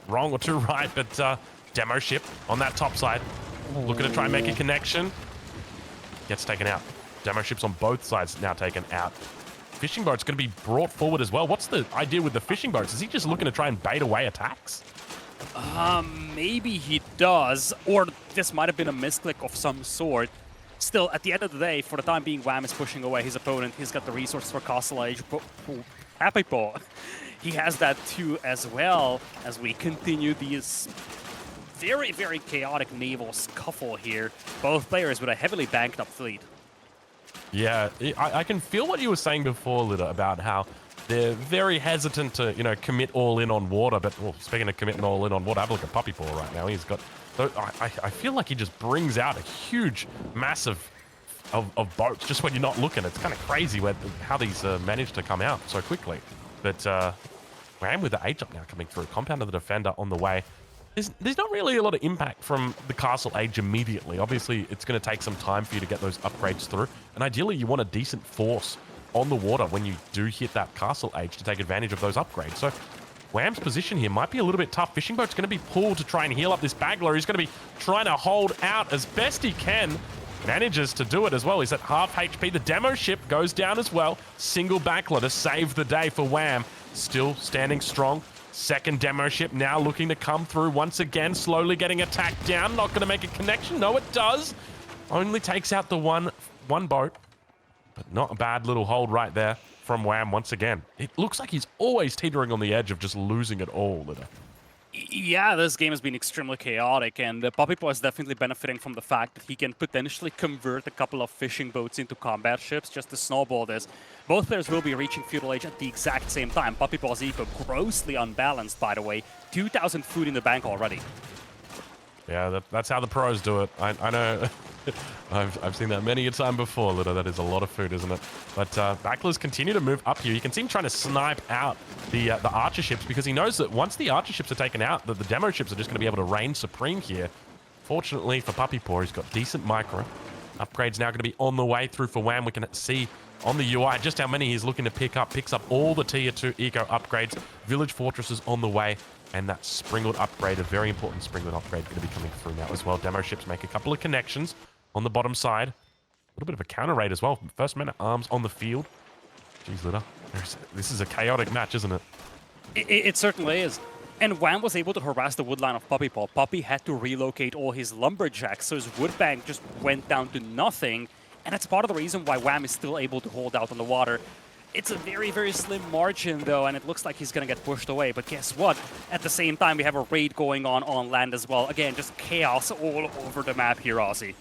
wrong or too right. But demo ship on that top side. Looking to try and make a connection. Gets taken out. Demo ships on both sides now taken out. Fishing boat's going to be brought forward as well. What's the idea with the fishing boats? Is he just looking to try and bait away attacks? Maybe he does, or this might have been a misclick of some sort. Still, at the end of the day, for the time being, Wham is pushing away his opponent. He's got the resources for Castle Age. PuppyPaw, he has that too as well as we continue these very, very chaotic naval scuffle here. Both players with a heavily banked up fleet. Yeah, I can feel what you were saying before, Lida, about how they're very hesitant to, commit all in on water. But, well, speaking of committing all in on water, have a look at PuppyPaw right now. He's got... I feel like he just brings out a huge, massive of boats just when you're not looking. It's kind of crazy how these manage to come out so quickly. But Wham with the H up now coming through. Compound of the Defender on the way. There's not really a lot of impact from the Castle Age immediately. Obviously, it's going to take some time for you to get those upgrades through. And ideally, you want a decent force on the water when you do hit that Castle Age to take advantage of those upgrades. So Wham's position here might be a little bit tough. Fishing boat's going to be pulled to try and heal up this Bagler. He's going to be trying to hold out as best he can. Manages to do it as well. He's at half HP. The demo ship goes down as well. Single Bagler to save the day for Wham. Still standing strong. Second demo ship now looking to come through once again. Slowly getting attacked down. Not going to make a connection. No, it does. Only takes out the one boat. But not a bad little hold right there from Wham once again. It looks like he's always teetering on the edge of just losing it all, Lida. Yeah, this game has been extremely chaotic, and PuppyPaw is definitely benefiting from the fact that he can potentially convert a couple of fishing boats into combat ships just to snowball this. Both players will be reaching Feudal Age at the exact same time. PuppyPaw's eco grossly unbalanced, by the way. 2,000 food in the bank already. Yeah, that's how the pros do it. I know. I've seen that many a time before, Lida. That is a lot of food, isn't it? But Backlers continue to move up here. You can see him trying to snipe out the archer ships because he knows that once the archer ships are taken out, that the demo ships are just going to be able to reign supreme here Fortunately for PuppyPaw, he's got decent micro. Upgrades now going to be on the way through for Wham. We can see on the UI just how many he's looking to pick up. Picks up all the tier 2 eco upgrades. Village Fortresses on the way. And that Springwood upgrade, a very important Springwood upgrade, going to be coming through now as well. Demo ships make a couple of connections on the bottom side. A little bit of a counter raid as well. First man at arms on the field. Jeez, Litter. This is a chaotic match, isn't it? It certainly is. And Wham was able to harass the wood line of PuppyPaw. Puppy had to relocate all his lumberjacks, so his wood bank just went down to nothing. And that's part of the reason why Wham is still able to hold out on the water. It's a very, very slim margin, though, and it looks like he's going to get pushed away. But guess what? At the same time, we have a raid going on land as well. Again, just chaos all over the map here, Aussie.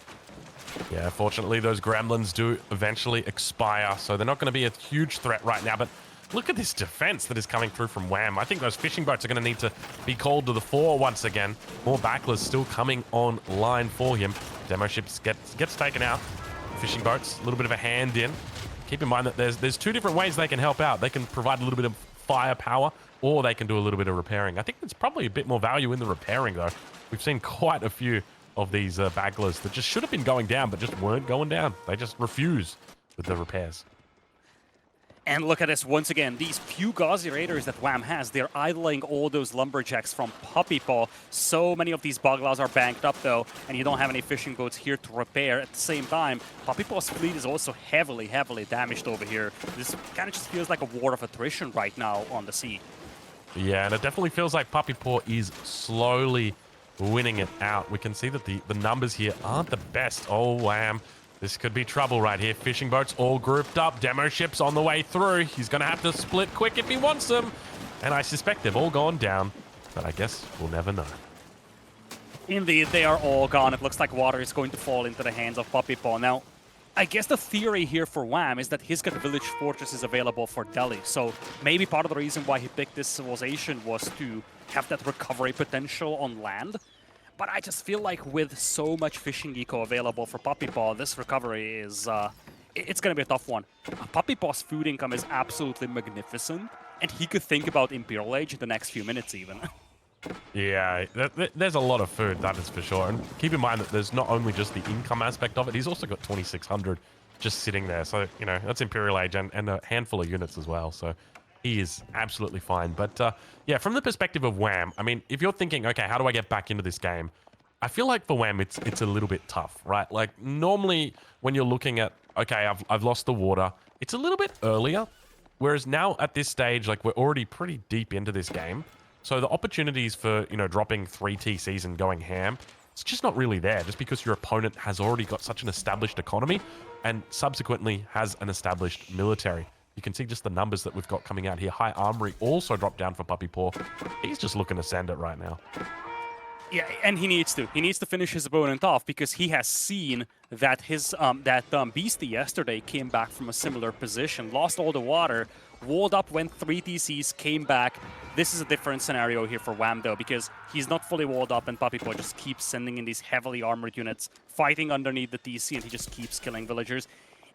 Yeah, fortunately, those gremlins do eventually expire, so they're not going to be a huge threat right now. But look at this defense that is coming through from Wham. I think those fishing boats are going to need to be called to the fore once again. More backlers still coming online for him. Demo ships gets taken out. Fishing boats, a little bit of a hand in. Keep in mind that there's two different ways they can help out. They can provide a little bit of firepower, or they can do a little bit of repairing. I think there's probably a bit more value in the repairing, though. We've seen quite a few of these baglers that just should have been going down, but just weren't going down. They just refuse with the repairs. And look at this once again. These few Gauzy Raiders that Wham has, they're idling all those lumberjacks from PuppyPaw. So many of these Boglaws are banked up, though, and you don't have any fishing boats here to repair. At the same time, PuppyPaw's fleet is also heavily, heavily damaged over here. This kind of just feels like a war of attrition right now on the sea. Yeah, and it definitely feels like PuppyPaw is slowly winning it out. We can see that the numbers here aren't the best. Oh, Wham. This could be trouble right here. Fishing boats all grouped up. Demo ships on the way through. He's going to have to split quick if he wants them. And I suspect they've all gone down. But I guess we'll never know. Indeed, they are all gone. It looks like water is going to fall into the hands of PuppyPaw. Now, I guess the theory here for Wham is that he's got Village Fortresses available for Delhi. So maybe part of the reason why he picked this civilization was to have that recovery potential on land. But I just feel like with so much fishing eco available for PuppyPaw, this recovery is, it's going to be a tough one. PuppyPaw's food income is absolutely magnificent, and he could think about Imperial Age in the next few minutes even. Yeah, there's a lot of food, that is for sure. And keep in mind that there's not only just the income aspect of it, he's also got 2,600 just sitting there. So, you know, that's Imperial Age and a handful of units as well. So he is absolutely fine. But yeah, from the perspective of Wham, I mean, if you're thinking, okay, how do I get back into this game? I feel like for Wham, it's a little bit tough, right? Like normally when you're looking at, okay, I've lost the water, it's a little bit earlier. Whereas now at this stage, like we're already pretty deep into this game. So the opportunities for, you know, dropping 3 TCs and going ham, it's just not really there just because your opponent has already got such an established economy and subsequently has an established military. You can see just the numbers that we've got coming out here. High Armory also dropped down for PuppyPaw. He's just looking to send it right now. Yeah, and he needs to. He needs to finish his opponent off because he has seen that his Beastie yesterday came back from a similar position, lost all the water, walled up, went 3 TCs, came back. This is a different scenario here for Wham, though, because he's not fully walled up, and PuppyPaw just keeps sending in these heavily armored units, fighting underneath the TC, and he just keeps killing villagers.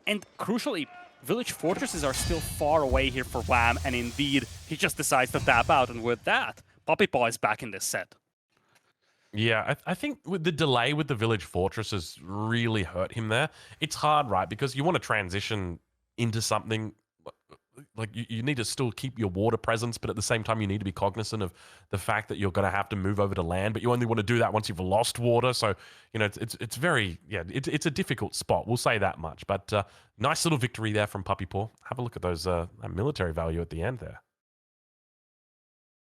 And crucially, Village Fortresses are still far away here for Wham, and indeed, he just decides to tap out, and with that, PuppyPaw is back in this set. Yeah, I think with the delay with the Village Fortresses really hurt him there. It's hard, right? Because you want to transition into something like you need to still keep your water presence, but at the same time, you need to be cognizant of the fact that you're going to have to move over to land, but you only want to do that once you've lost water. So, you know, it's very, yeah, it's a difficult spot. We'll say that much. But nice little victory there from PuppyPaw. Have a look at those military value at the end there.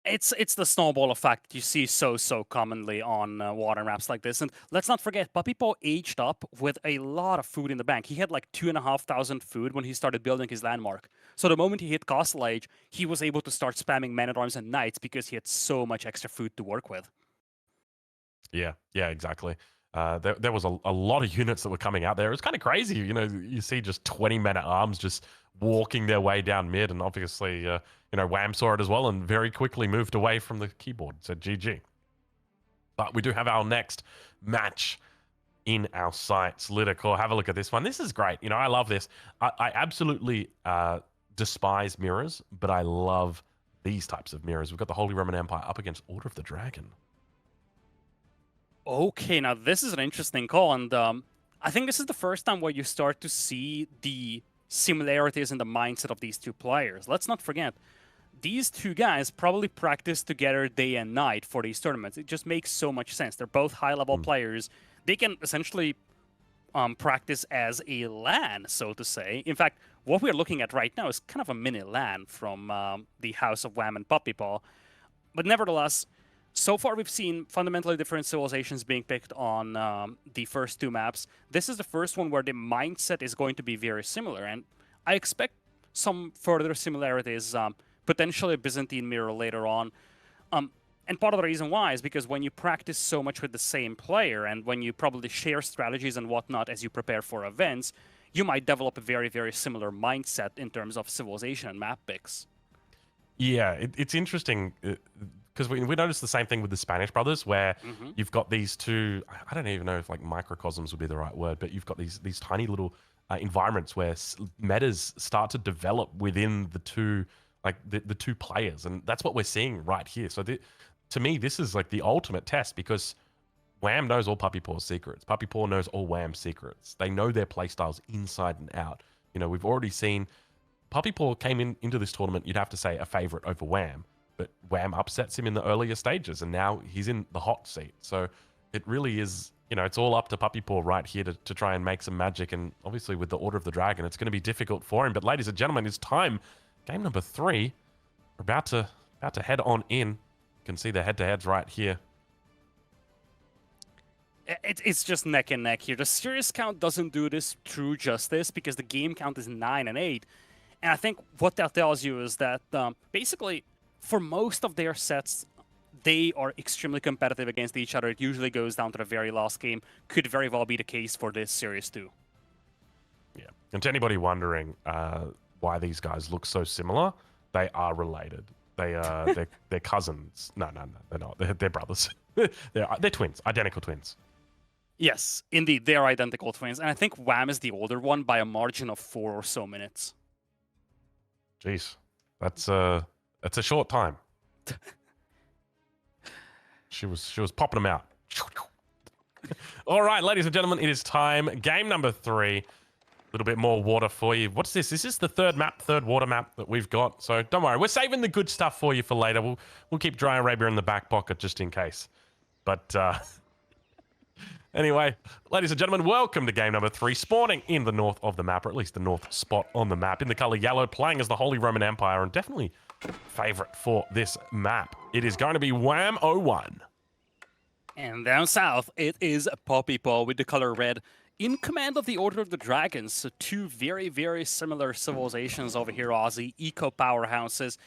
It's the snowball effect you see so commonly on water maps like this. And let's not forget, PuppyPaw aged up with a lot of food in the bank. He had like 2,500 food when he started building his landmark. So the moment he hit Castle Age, he was able to start spamming Man-at-Arms and Knights because he had so much extra food to work with. Yeah, exactly. There was a lot of units that were coming out there. It was kind of crazy. You know, you see just 20 Men-at-Arms just walking their way down mid, and obviously, you know, Wham saw it as well and very quickly moved away from the keyboard, said GG. But we do have our next match in our sights. Lidicore, have a look at this one. This is great. You know, I love this. I absolutely despise mirrors, but I love these types of mirrors. We've got the Holy Roman Empire up against Order of the Dragon. Okay, now this is an interesting call, and I think this is the first time where you start to see the similarities in the mindset of these two players. Let's not forget, these two guys probably practice together day and night for these tournaments. It just makes so much sense. They're both high-level players. They can essentially practice as a LAN, so to say. In fact, what we're looking at right now is kind of a mini LAN from the House of Wham and PuppyPaw. But nevertheless, so far we've seen fundamentally different civilizations being picked on the first two maps. This is the first one where the mindset is going to be very similar, and I expect some further similarities, potentially a Byzantine mirror later on. And part of the reason why is because when you practice so much with the same player and when you probably share strategies and whatnot as you prepare for events, you might develop a very, very similar mindset in terms of civilization and map picks. Yeah, it's interesting because we noticed the same thing with the Spanish brothers, where you've got these two. I don't even know if like microcosms would be the right word, but you've got these tiny little environments where metas start to develop within the two, like the two players, and that's what we're seeing right here. So to me, this is like the ultimate test because Wham knows all PuppyPaw's secrets. PuppyPaw knows all Wham's secrets. They know their playstyles inside and out. You know, we've already seen PuppyPaw came into this tournament, you'd have to say, a favorite over Wham, but Wham upsets him in the earlier stages, and now he's in the hot seat. So it really is, you know, it's all up to PuppyPaw right here to try and make some magic, and obviously with the Order of the Dragon, it's going to be difficult for him. But ladies and gentlemen, it's time. Game number 3. We're about to head on in. You can see the head-to-heads right here. It's just neck and neck here. The serious count doesn't do this true justice because the game count is 9 and 8. And I think what that tells you is that basically, for most of their sets, they are extremely competitive against each other. It usually goes down to the very last game. Could very well be the case for this series too. Yeah. And to anybody wondering why these guys look so similar, they are related. They're cousins. No, they're not. They're brothers. they're twins, identical twins. Yes, indeed, they are identical twins. And I think Wham is the older one by a margin of 4 or so minutes. Jeez, that's a short time. She was popping them out. All right, ladies and gentlemen, it is time. Game number 3. A little bit more water for you. What's this? This is the third water map that we've got. So don't worry, we're saving the good stuff for you for later. We'll keep Dry Arabia in the back pocket just in case. But anyway, ladies and gentlemen, welcome to game number 3, spawning in the north of the map, or at least the north spot on the map, in the color yellow, playing as the Holy Roman Empire, and definitely favorite for this map. It is going to be Wham 01. And down south, it is PuppyPaw with the color red, in command of the Order of the Dragons. So 2 very, very similar civilizations over here, Aussie, eco powerhouses.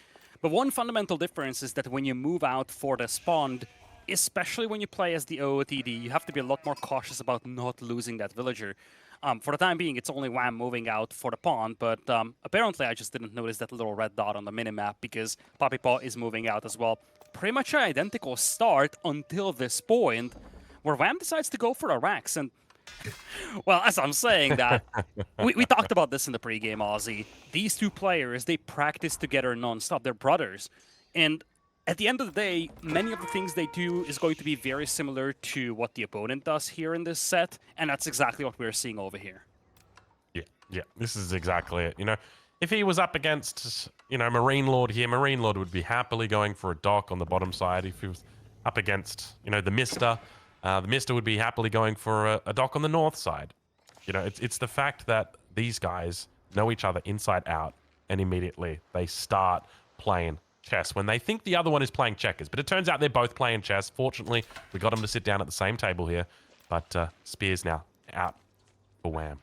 But one fundamental difference is that when you move out for the spawn, especially when you play as the OOTD, you have to be a lot more cautious about not losing that villager. For the time being, it's only Wham moving out for the pond, but apparently I just didn't notice that little red dot on the minimap because PuppyPaw is moving out as well. Pretty much an identical start until this point, where Wham decides to go for a Rax. And, well, as I'm saying that, we talked about this in the pregame, Aussie. These two players, they practice together non-stop. They're brothers. And at the end of the day, many of the things they do is going to be very similar to what the opponent does here in this set, and that's exactly what we're seeing over here. Yeah, this is exactly it. You know, if he was up against, you know, Marine Lord here, Marine Lord would be happily going for a dock on the bottom side. If he was up against, you know, the Mister would be happily going for a dock on the north side. You know, it's the fact that these guys know each other inside out, and immediately they start playing chess when they think the other one is playing checkers. But it turns out they're both playing chess. Fortunately, we got them to sit down at the same table here. But Spear's now out for Wham.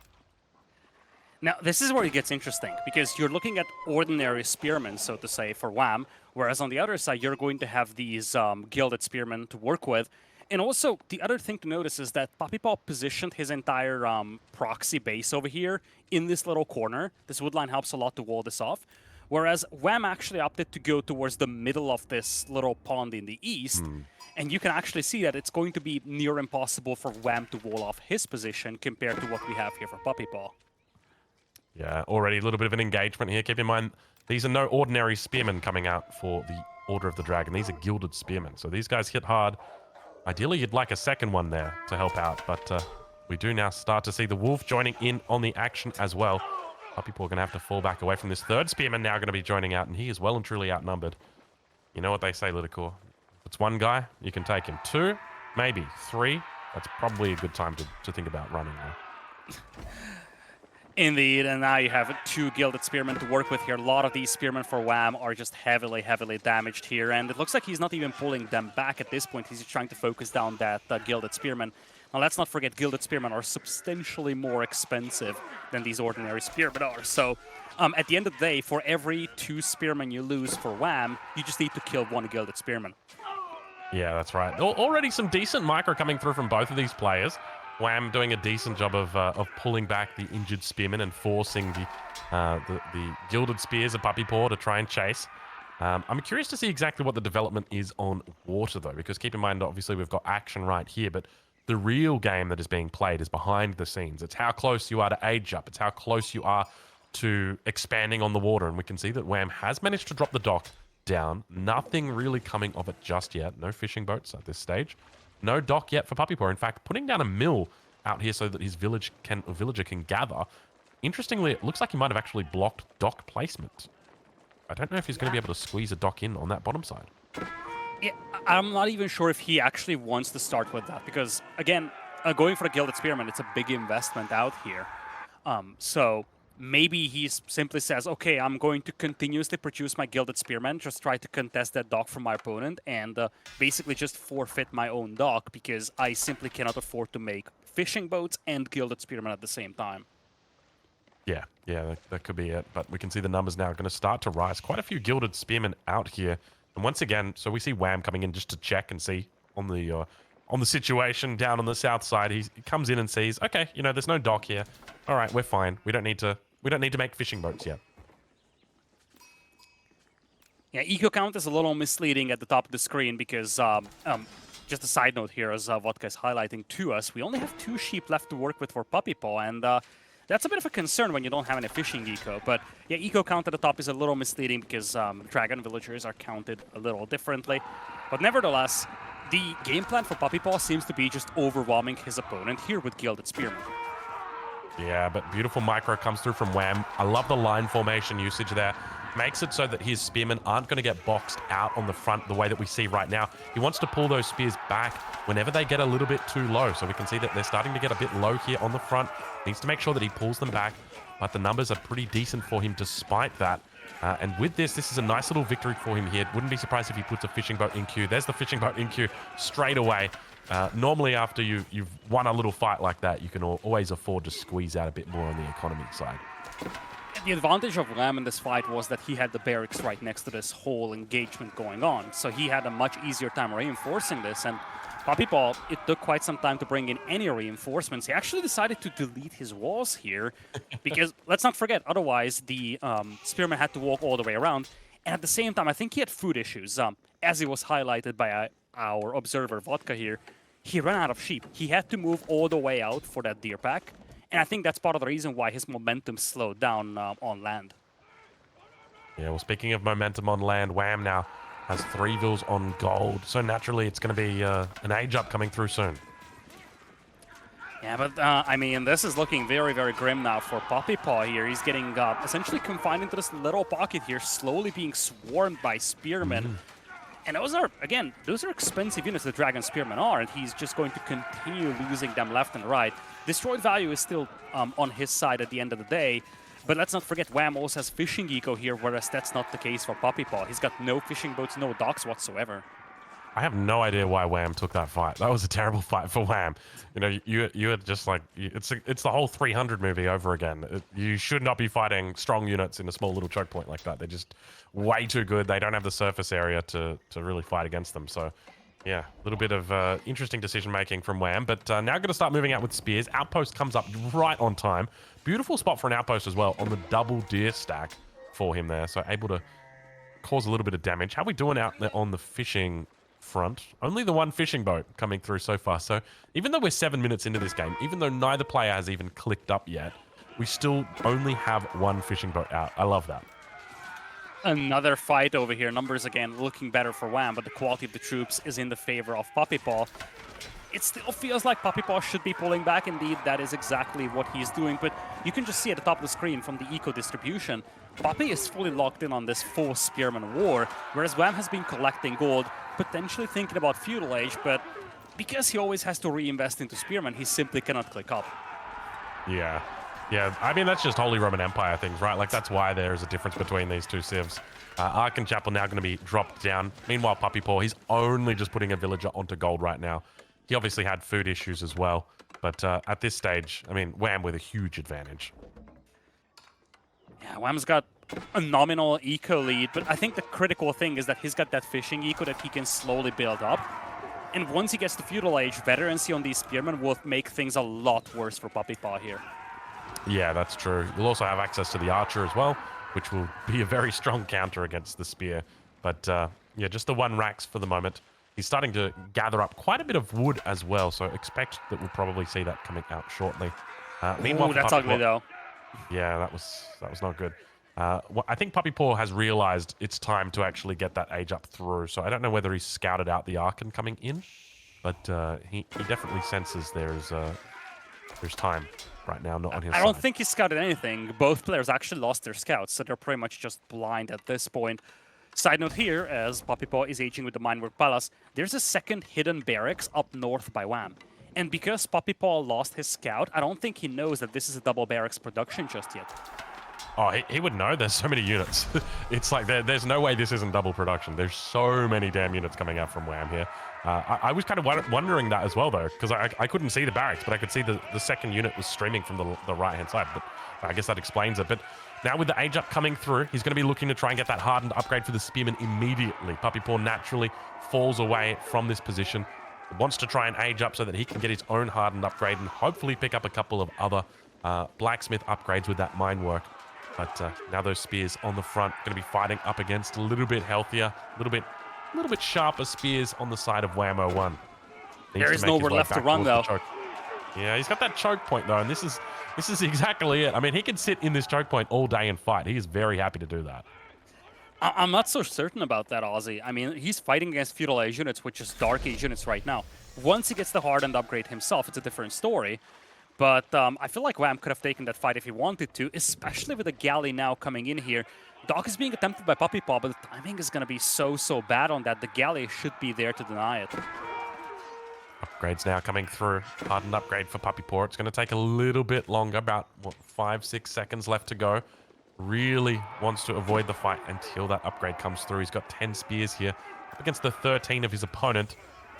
Now, this is where it gets interesting, because you're looking at ordinary spearmen, so to say, for Wham, whereas on the other side, you're going to have these gilded spearmen to work with. And also, the other thing to notice is that PuppyPaw positioned his entire proxy base over here in this little corner. This woodline helps a lot to wall this off. Whereas Wham actually opted to go towards the middle of this little pond in the east. And you can actually see that it's going to be near impossible for Wham to wall off his position compared to what we have here for PuppyPaw. Yeah, already a little bit of an engagement here. Keep in mind, these are no ordinary spearmen coming out for the Order of the Dragon. These are gilded spearmen. So these guys hit hard. Ideally, you'd like a second one there to help out, but we do now start to see the Wolf joining in on the action as well. PuppyPaw going to have to fall back away from this third Spearman now going to be joining out, and he is well and truly outnumbered. You know what they say, Lidicore. If it's one guy, you can take him. Two, maybe three. That's probably a good time to think about running now. Indeed, and now you have 2 Gilded Spearmen to work with here. A lot of these Spearmen for Wham are just heavily, heavily damaged here, and it looks like he's not even pulling them back at this point. He's just trying to focus down that Gilded Spearmen. Now, let's not forget, Gilded Spearmen are substantially more expensive than these ordinary Spearmen are. So, at the end of the day, for every 2 Spearmen you lose for Wham, you just need to kill 1 Gilded Spearman. Yeah, that's right. Already some decent micro coming through from both of these players. Wham doing a decent job of pulling back the injured Spearman and forcing the Gilded Spears of PuppyPaw to try and chase. I'm curious to see exactly what the development is on water, though, because keep in mind, obviously, we've got action right here, but the real game that is being played is behind the scenes. It's how close you are to age up. It's how close you are to expanding on the water, and we can see that Wham has managed to drop the dock down. Nothing really coming of it just yet. No fishing boats at this stage. No dock yet for PuppyPaw. In fact, putting down a mill out here so that his villager can gather. Interestingly, it looks like he might have actually blocked dock placement. I don't know if he's going to be able to squeeze a dock in on that bottom side. Yeah, I'm not even sure if he actually wants to start with that, because, again, going for a Gilded Spearman, it's a big investment out here. So maybe he simply says, okay, I'm going to continuously produce my Gilded Spearman, just try to contest that dock from my opponent, and basically just forfeit my own dock, because I simply cannot afford to make fishing boats and Gilded Spearman at the same time. Yeah, that could be it. But we can see the numbers now are going to start to rise. Quite a few Gilded Spearmen out here. And once again, so we see Wham coming in just to check and see on the situation down on the south side. He comes in and sees, okay, you know, there's no dock here. All right, we're fine. We don't need to make fishing boats yet. Yeah, eco count is a little misleading at the top of the screen because, just a side note here, as Vodka is highlighting to us, we only have 2 sheep left to work with for PuppyPaw, and that's a bit of a concern when you don't have any fishing eco. But yeah, eco count at the top is a little misleading because dragon villagers are counted a little differently. But nevertheless, the game plan for PuppyPaw seems to be just overwhelming his opponent here with Gilded Spearman. Yeah, but beautiful micro comes through from Wham. I love the line formation usage there. Makes it so that his spearmen aren't going to get boxed out on the front the way that we see right now. He wants to pull those spears back whenever they get a little bit too low. So we can see that they're starting to get a bit low here on the front. Needs to make sure that he pulls them back, but the numbers are pretty decent for him despite that. And with this is a nice little victory for him here. Wouldn't be surprised if he puts a fishing boat in queue. There's the fishing boat in queue straight away. Normally after you've won a little fight like that, you can always afford to squeeze out a bit more on the economy side. The advantage of Lamb in this fight was that he had the barracks right next to this whole engagement going on, so he had a much easier time reinforcing this, and PuppyPaw, it took quite some time to bring in any reinforcements. He actually decided to delete his walls here, because let's not forget, otherwise the Spearman had to walk all the way around, and at the same time, I think he had food issues. As it was highlighted by our observer, Vodka here, he ran out of sheep. He had to move all the way out for that deer pack. And I think that's part of the reason why his momentum slowed down on land. Yeah, well, speaking of momentum on land, Wham now has 3 vills on gold. So naturally, it's going to be an age up coming through soon. Yeah, but I mean, this is looking very, very grim now for PuppyPaw here. He's getting essentially confined into this little pocket here, slowly being swarmed by spearmen. And those are, again, those are expensive units, the Dragon Spearmen are, and he's just going to continue losing them left and right. Destroyed value is still on his side at the end of the day, but let's not forget Wham also has fishing eco here, whereas that's not the case for PuppyPaw. He's got no fishing boats, no docks whatsoever. I have no idea why Wham took that fight. That was a terrible fight for Wham. You know, you had just like, it's the whole 300 movie over again. You should not be fighting strong units in a small little choke point like that. They're just way too good. They don't have the surface area to really fight against them. So, yeah, a little bit of interesting decision-making from Wham. But now going to start moving out with spears. Outpost comes up right on time. Beautiful spot for an outpost as well on the double deer stack for him there. So able to cause a little bit of damage. How are we doing out there on the fishing front? Only the 1 fishing boat coming through so far. So even though we're 7 minutes into this game, even though neither player has even clicked up yet, we still only have 1 fishing boat out. I love that. Another fight over here. Numbers again looking better for Wham, but the quality of the troops is in the favor of PuppyPaw. It still feels like PuppyPaw should be pulling back. Indeed, that is exactly what he's doing. But you can just see at the top of the screen from the eco distribution, Puppy is fully locked in on this full Spearman war, whereas Wham has been collecting gold, potentially thinking about Feudal Age, but because he always has to reinvest into Spearman, he simply cannot click up. Yeah. Yeah, I mean, that's just Holy Roman Empire things, right? Like, that's why there's a difference between these two civs. Ark and Chapel now going to be dropped down. Meanwhile, PuppyPaw, he's only just putting a villager onto gold right now. He obviously had food issues as well. But at this stage, I mean, Wham with a huge advantage. Yeah, Wham's got a nominal eco lead, but I think the critical thing is that he's got that fishing eco that he can slowly build up. And once he gets to Feudal Age, veterancy on these Spearmen will make things a lot worse for PuppyPaw here. Yeah, that's true. You'll also have access to the Archer as well, which will be a very strong counter against the Spear. But yeah, just the one Rax for the moment. He's starting to gather up quite a bit of wood as well, so expect that we'll probably see that coming out shortly. Meanwhile, Ooh, that's ugly though. Yeah, that was not good. I think PuppyPaw has realized it's time to actually get that age up through, so I don't know whether he's scouted out the Archon coming in, but he definitely senses there's time right now, not on his side. I don't think he scouted anything. Both players actually lost their scouts, so they're pretty much just blind at this point. Side note here, as PuppyPaw is aging with the Minework Palace, there's a second hidden barracks up north by Wham. And because PuppyPaw lost his scout, I don't think he knows that this is a double barracks production just yet. Oh, he would know. There's so many units. It's like there's no way this isn't double production. There's so many damn units coming out from Wham here. I was kind of wondering that as well, though, because I couldn't see the barracks, but I could see the second unit was streaming from the right-hand side. But I guess that explains it. But now with the age up coming through, he's going to be looking to try and get that hardened upgrade for the Spearman immediately. PuppyPaw naturally falls away from this position. Wants to try and age up so that he can get his own hardened upgrade and hopefully pick up a couple of other blacksmith upgrades with that mine work. But now those spears on the front going to be fighting up against a little bit healthier, a little bit sharper spears on the side of Wham 01. There is nowhere left to run though. Yeah, he's got that choke point though, and this is exactly it. I mean, he can sit in this choke point all day and fight. He is very happy to do that. I'm not so certain about that, Ozzy. I mean, he's fighting against Feudal Age units, which is Dark Age units right now. Once he gets the hardened upgrade himself, it's a different story. But I feel like Wham could have taken that fight if he wanted to, especially with the galley now coming in here. Doc is being attempted by PuppyPaw, but the timing is going to be so bad on that. The galley should be there to deny it. Upgrades now coming through. Hardened upgrade for PuppyPaw. It's going to take a little bit longer, about, what, 5-6 seconds left to go. Really wants to avoid the fight until that upgrade comes through. He's got 10 spears here up against the 13 of his opponent.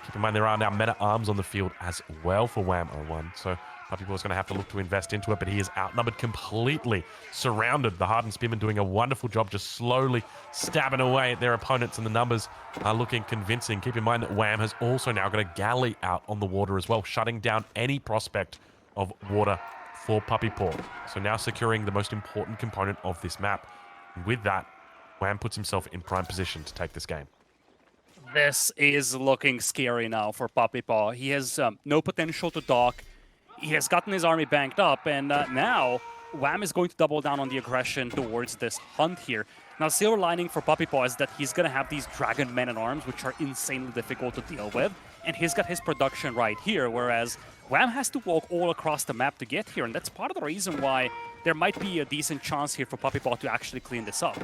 Keep in mind there are now meta-arms on the field as well for Wham 01, so PuppyPaw's going to have to look to invest into it, but he is outnumbered completely, surrounded. The hardened spearmen doing a wonderful job just slowly stabbing away at their opponents, and the numbers are looking convincing. Keep in mind that Wham has also now got a galley out on the water as well, shutting down any prospect of water for PuppyPaw. So now securing the most important component of this map. And with that, Wham puts himself in prime position to take this game. This is looking scary now for PuppyPaw. He has no potential to dock. He has gotten his army banked up, and now Wham is going to double down on the aggression towards this hunt here. Now, silver lining for PuppyPaw is that he's going to have these dragon men-at-arms, which are insanely difficult to deal with, and he's got his production right here, whereas Wham has to walk all across the map to get here, and that's part of the reason why there might be a decent chance here for PuppyPaw to actually clean this up.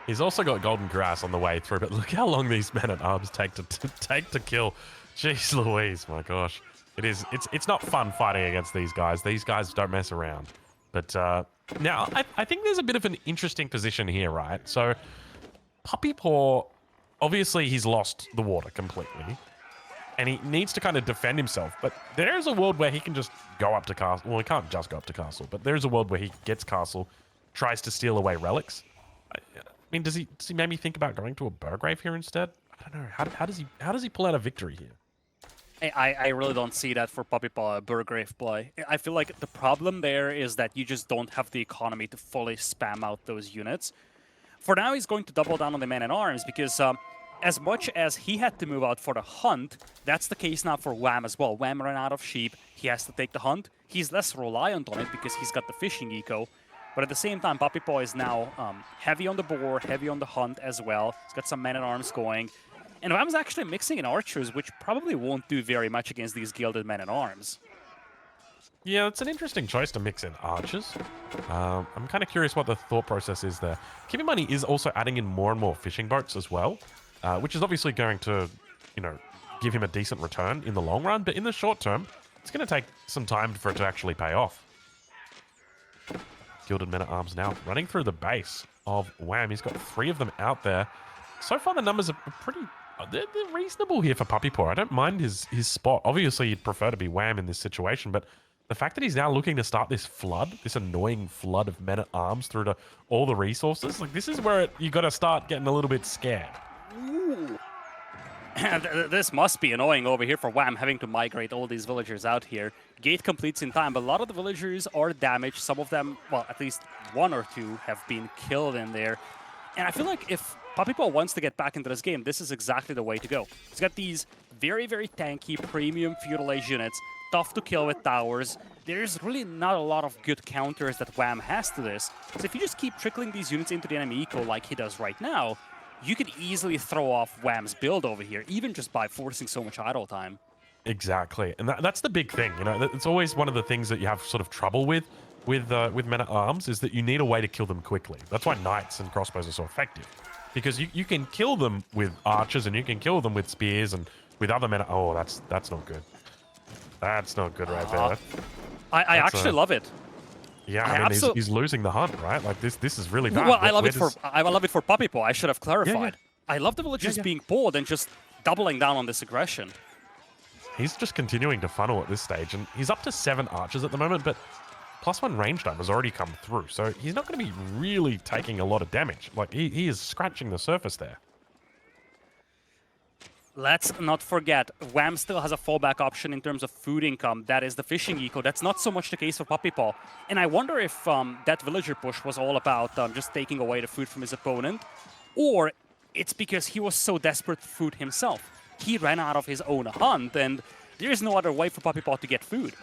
He's also got golden grass on the way through, but look how long these men-at-arms take to kill. Jeez Louise, my gosh. It's not fun fighting against these guys. These guys don't mess around. But now, I think there's a bit of an interesting position here, right? So, PuppyPaw, obviously he's lost the water completely. And he needs to kind of defend himself. But there's a world where he can just go up to castle. Well, he can't just go up to castle. But there's a world where he gets castle, tries to steal away relics. I mean, does he maybe think about going to a Burgrave here instead? I don't know. How does he pull out a victory here? I really don't see that for PuppyPaw Burgrave play. I feel like the problem there is that you just don't have the economy to fully spam out those units. For now, he's going to double down on the man-at-arms because as much as he had to move out for the hunt, that's the case now for Wham as well. Wham ran out of sheep. He has to take the hunt. He's less reliant on it because he's got the fishing eco. But at the same time, PuppyPaw is now heavy on the board, heavy on the hunt as well. He's got some men-at-arms going. And Wham's actually mixing in archers, which probably won't do very much against these gilded men-at-arms. Yeah, it's an interesting choice to mix in archers. I'm kind of curious what the thought process is there. Keep in mind, he is also adding in more and more fishing boats as well, which is obviously going to, you know, give him a decent return in the long run. But in the short term, it's going to take some time for it to actually pay off. Gilded men-at-arms now running through the base of Wham. He's got 3 of them out there. So far, the numbers are pretty... They're reasonable here for PuppyPaw. I don't mind his spot. Obviously, you'd prefer to be Wham in this situation, but the fact that he's now looking to start this flood, this annoying flood of men-at-arms through to all the resources, like this is where you got to start getting a little bit scared. Ooh. This must be annoying over here for Wham, having to migrate all these villagers out here. Gate completes in time, but a lot of the villagers are damaged. Some of them, well, at least 1 or 2 have been killed in there. And I feel like if PuppyPaw wants to get back into this game, this is exactly the way to go. He's got these very, very tanky premium feudal age units, tough to kill with towers. There's really not a lot of good counters that Wham has to this. So if you just keep trickling these units into the enemy eco like he does right now, you could easily throw off Wham's build over here, even just by forcing so much idle time. Exactly, and that's the big thing. You know, it's always one of the things that you have sort of trouble with men-at-arms is that you need a way to kill them quickly. That's why knights and crossbows are so effective, because you can kill them with archers and you can kill them with spears and with other men. Oh, that's not good. That's not good right there. I actually love it. Yeah, I mean, he's losing the hunt, right? Like this is really bad. Well, I love it for PuppyPaw. I should have clarified. Yeah. I love the villagers being pulled and just doubling down on this aggression. He's just continuing to funnel at this stage, and he's up to 7 archers at the moment, but +1 range time has already come through, so he's not going to be really taking a lot of damage. Like, he is scratching the surface there. Let's not forget, Wham still has a fallback option in terms of food income. That is the fishing eco. That's not so much the case for PuppyPaw. And I wonder if that villager push was all about just taking away the food from his opponent, or it's because he was so desperate for food himself. He ran out of his own hunt, and there's no other way for PuppyPaw to get food.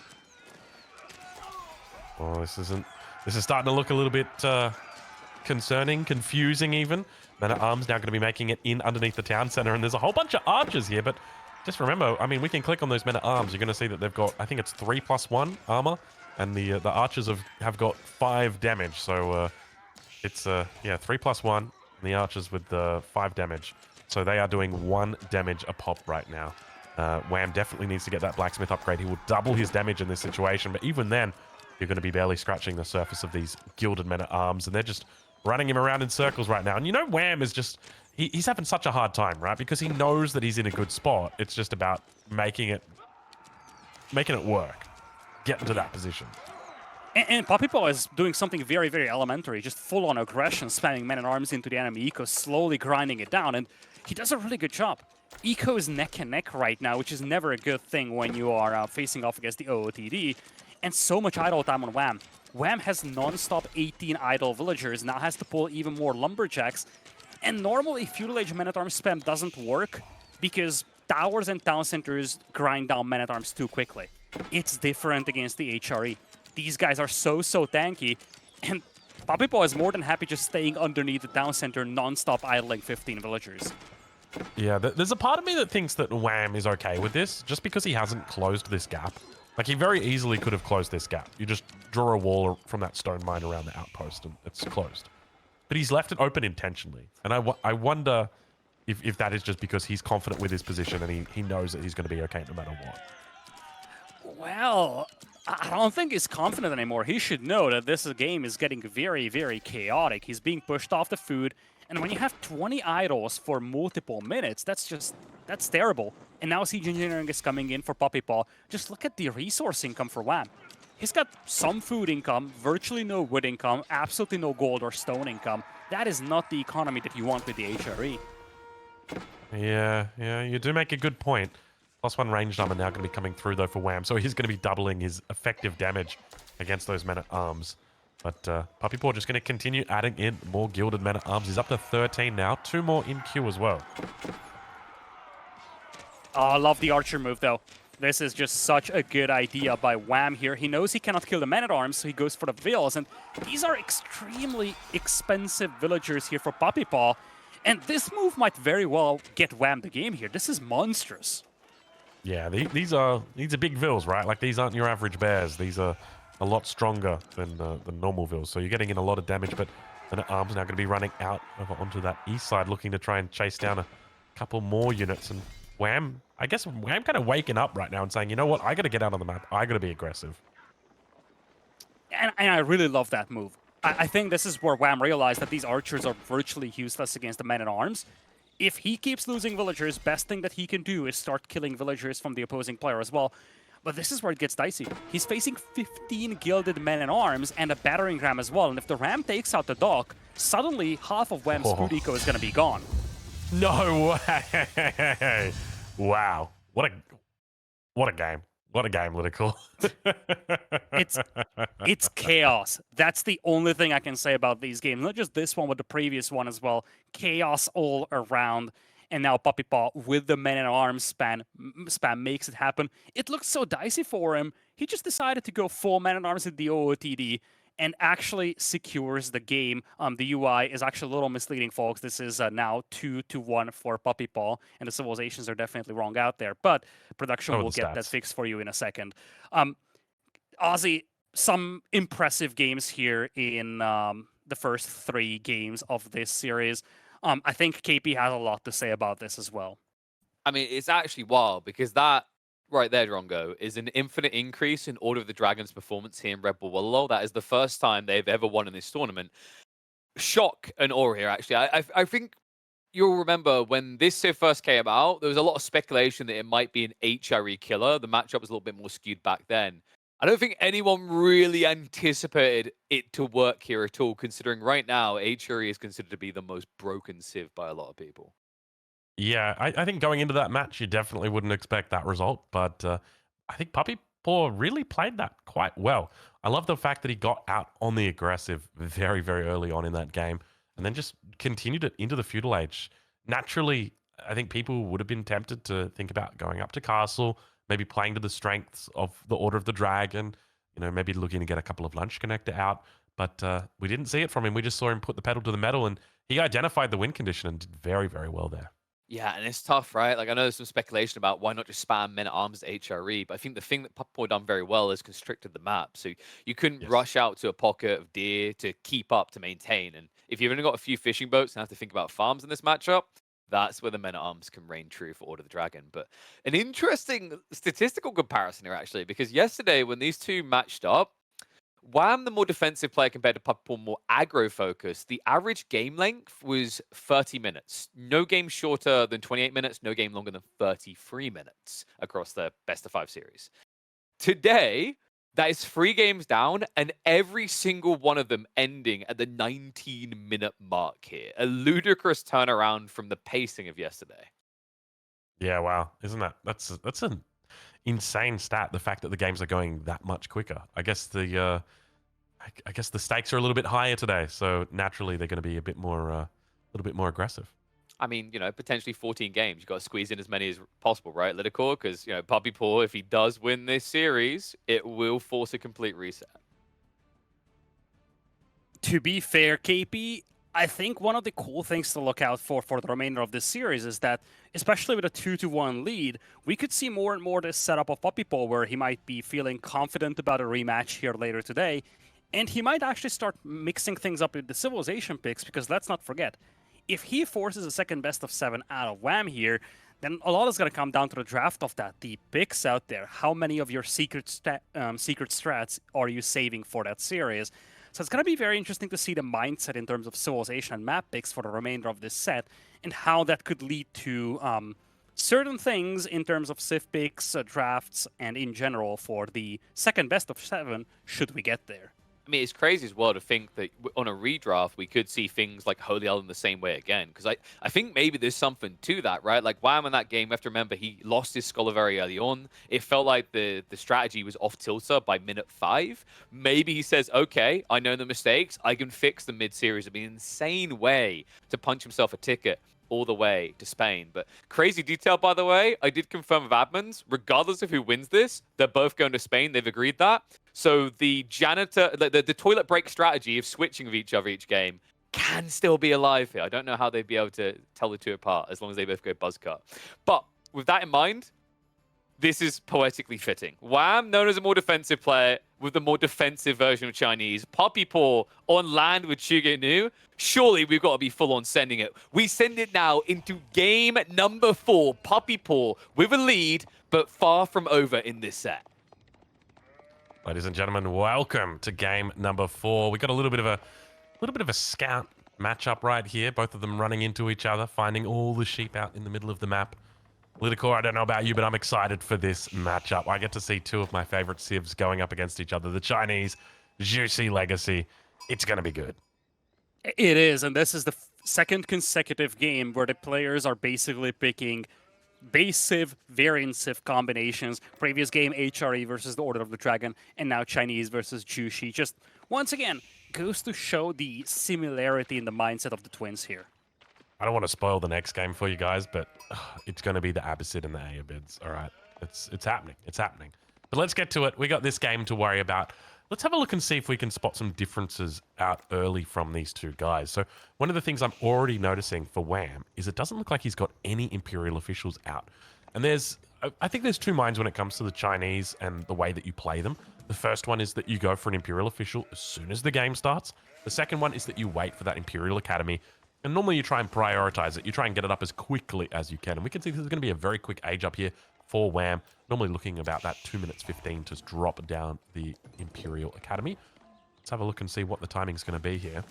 Oh, this is starting to look a little bit concerning, confusing even. Men-at-arms now going to be making it in underneath the town center, and there's a whole bunch of archers here, but just remember, I mean, we can click on those men-at-arms. You're going to see that they've got, I think it's 3+1 armor, and the archers have got 5 damage, so it's, yeah, 3+1, and the archers with the 5 damage. So they are doing 1 damage a pop right now. Wham definitely needs to get that blacksmith upgrade. He will double his damage in this situation, but even then, you're going to be barely scratching the surface of these gilded men-at-arms, and they're just running him around in circles right now. And you know, Wham is just... He's having such a hard time, right? Because he knows that he's in a good spot. It's just about making it work. Getting to that position. And PuppyPaw is doing something very, very elementary. Just full-on aggression, spamming men-at-arms into the enemy eco, slowly grinding it down. And he does a really good job. Eco is neck and neck right now, which is never a good thing when you are facing off against the OOTD. And so much idle time on Wham. Wham has non-stop 18 idle villagers, now has to pull even more lumberjacks. And normally, Feudal Age Men-at-Arms spam doesn't work because towers and town centers grind down Men-at-Arms too quickly. It's different against the HRE. These guys are so tanky, and PuppyPaw is more than happy just staying underneath the town center, non-stop idling 15 villagers. Yeah, there's a part of me that thinks that Wham is okay with this, just because he hasn't closed this gap. Like, he very easily could have closed this gap. You just draw a wall from that stone mine around the outpost, and it's closed. But he's left it open intentionally. And I wonder if that is just because he's confident with his position and he knows that he's going to be okay no matter what. Well, I don't think he's confident anymore. He should know that this game is getting very, very chaotic. He's being pushed off the food. And when you have 20 idols for multiple minutes, that's terrible. And now Siege Engineering is coming in for PuppyPaw. Just look at the resource income for Wham. He's got some food income, virtually no wood income, absolutely no gold or stone income. That is not the economy that you want with the HRE. Yeah, you do make a good point. +1 range number now going to be coming through, though, for Wham. So he's going to be doubling his effective damage against those men-at-arms. But PuppyPaw just going to continue adding in more gilded men-at-arms. He's up to 13 now. 2 more in queue as well. Oh, I love the archer move, though. This is just such a good idea by Wham here. He knows he cannot kill the man-at-arms, so he goes for the vills. And these are extremely expensive villagers here for PuppyPaw. And this move might very well get Wham the game here. This is monstrous. Yeah, these are big vills, right? Like, these aren't your average bears. These are a lot stronger than normal vills. So you're getting in a lot of damage, but Man-at-Arms now going to be running out onto that east side, looking to try and chase down a couple more units. And Wham, I guess Wham kind of waking up right now and saying, you know what, I got to get out on the map. I got to be aggressive. And I really love that move. I think this is where Wham realized that these archers are virtually useless against the men-at-arms. If he keeps losing villagers, best thing that he can do is start killing villagers from the opposing player as well. But this is where it gets dicey. He's facing 15 gilded men-at-arms and a battering ram as well. And if the ram takes out the dock, suddenly half of Wham's food eco is going to be gone. No way! Wow. What a game. What a game, Lytical. It's chaos. That's the only thing I can say about these games. Not just this one, but the previous one as well. Chaos all around. And now PuppyPaw with the men-at-arms spam makes it happen. It looks so dicey for him. He just decided to go full men-at-arms at the OOTD and actually secures the game. The UI is actually a little misleading, folks. This is now 2-1 for PuppyPaw, and the civilizations are definitely wrong out there. But production will get that fixed for you in a second. Ozzy, some impressive games here in the first 3 games of this series. I think KP has a lot to say about this as well. I mean, it's actually wild because that right there, Drongo, is an infinite increase in Order of the Dragon's performance here in Red Bull Wololo. That is the first time they've ever won in this tournament. Shock and awe here, actually. I think you'll remember when this Civ first came out, there was a lot of speculation that it might be an HRE killer. The matchup was a little bit more skewed back then. I don't think anyone really anticipated it to work here at all, considering right now HRE is considered to be the most broken Civ by a lot of people. Yeah, I think going into that match, you definitely wouldn't expect that result, but I think PuppyPaw really played that quite well. I love the fact that he got out on the aggressive very, very early on in that game, and then just continued it into the feudal age. Naturally, I think people would have been tempted to think about going up to castle, maybe playing to the strengths of the Order of the Dragon, you know, maybe looking to get a couple of lunch connector out. But we didn't see it from him. We just saw him put the pedal to the metal, and he identified the win condition and did very, very well there. Yeah, and it's tough, right? Like, I know there's some speculation about why not just spam men-at-arms at HRE, but I think the thing that PuppyPaw done very well is constricted the map. So you couldn't rush out to a pocket of deer to keep up, to maintain. And if you've only got a few fishing boats and have to think about farms in this matchup, that's where the men-at-arms can reign true for Order of the Dragon. But an interesting statistical comparison here, actually, because yesterday when these two matched up, Wham, the more defensive player compared to PuppyPaw, more aggro-focused, the average game length was 30 minutes. No game shorter than 28 minutes, no game longer than 33 minutes across the best-of-5 series. Today, that is 3 games down, and every single one of them ending at the 19-minute mark here. A ludicrous turnaround from the pacing of yesterday. Yeah, wow. Isn't that's an insane stat, the fact that the games are going that much quicker. I guess the stakes are a little bit higher today, so naturally they're going to be a little bit more aggressive. I mean, you know, potentially 14 games. You've got to squeeze in as many as possible, right, Lidicor? Because, you know, PuppyPaw, if he does win this series, it will force a complete reset. To be fair, KP, I think one of the cool things to look out for the remainder of this series is that, especially with a 2-1 lead, we could see more and more this setup of PuppyPaw where he might be feeling confident about a rematch here later today, and he might actually start mixing things up with the civilization picks, because let's not forget, if he forces a second best of 7 out of Wham here, then a lot is going to come down to the draft of that. The picks out there, how many of your secret strats are you saving for that series? So it's going to be very interesting to see the mindset in terms of civilization and map picks for the remainder of this set, and how that could lead to certain things in terms of civ picks, drafts, and in general for the second best of 7, should we get there. I mean, it's crazy as well to think that on a redraft, we could see things like Holy Island the same way again. Because I think maybe there's something to that, right? Like, Wham in that game, we have to remember, he lost his Scholar very early on. It felt like the strategy was off-tilter by minute 5. Maybe he says, okay, I know the mistakes. I can fix the mid-series in an insane way to punch himself a ticket. all the way to Spain. But crazy detail, by the way, I did confirm with admins, regardless of who wins this, they're both going to Spain. They've agreed that. So the janitor, the toilet break strategy of switching with each other each game can still be alive here. I don't know how they'd be able to tell the two apart as long as they both go buzz cut. But with that in mind, this is poetically fitting. Wham, known as a more defensive player with the more defensive version of Chinese. PuppyPaw on land with Chuge Nu. Surely we've got to be full on sending it. We send it now into game number 4. PuppyPaw with a lead, but far from over in this set. Ladies and gentlemen, welcome to game number 4. We got a little bit of a scout matchup right here. Both of them running into each other, finding all the sheep out in the middle of the map. Lidicor, I don't know about you, but I'm excited for this matchup. I get to see two of my favorite civs going up against each other. The Chinese, Juicy Legacy. It's going to be good. It is, and this is the second consecutive game where the players are basically picking base civ, variant civ combinations. Previous game, HRE versus the Order of the Dragon, and now Chinese versus Juicy. Just, once again, goes to show the similarity in the mindset of the twins here. I don't want to spoil the next game for you guys, but it's going to be the Abbasid and the Ayyubids. All right, it's happening. It's happening. But let's get to it. We got this game to worry about. Let's have a look and see if we can spot some differences out early from these two guys. So one of the things I'm already noticing for Wham is it doesn't look like he's got any Imperial officials out. And I think there's two minds when it comes to the Chinese and the way that you play them. The first one is that you go for an Imperial official as soon as the game starts. The second one is that you wait for that Imperial Academy. And normally you try and prioritize it. You try and get it up as quickly as you can. And we can see this is going to be a very quick age up here for Wham. Normally looking about that 2 minutes 15 to drop down the Imperial Academy. Let's have a look and see what the timing's going to be here.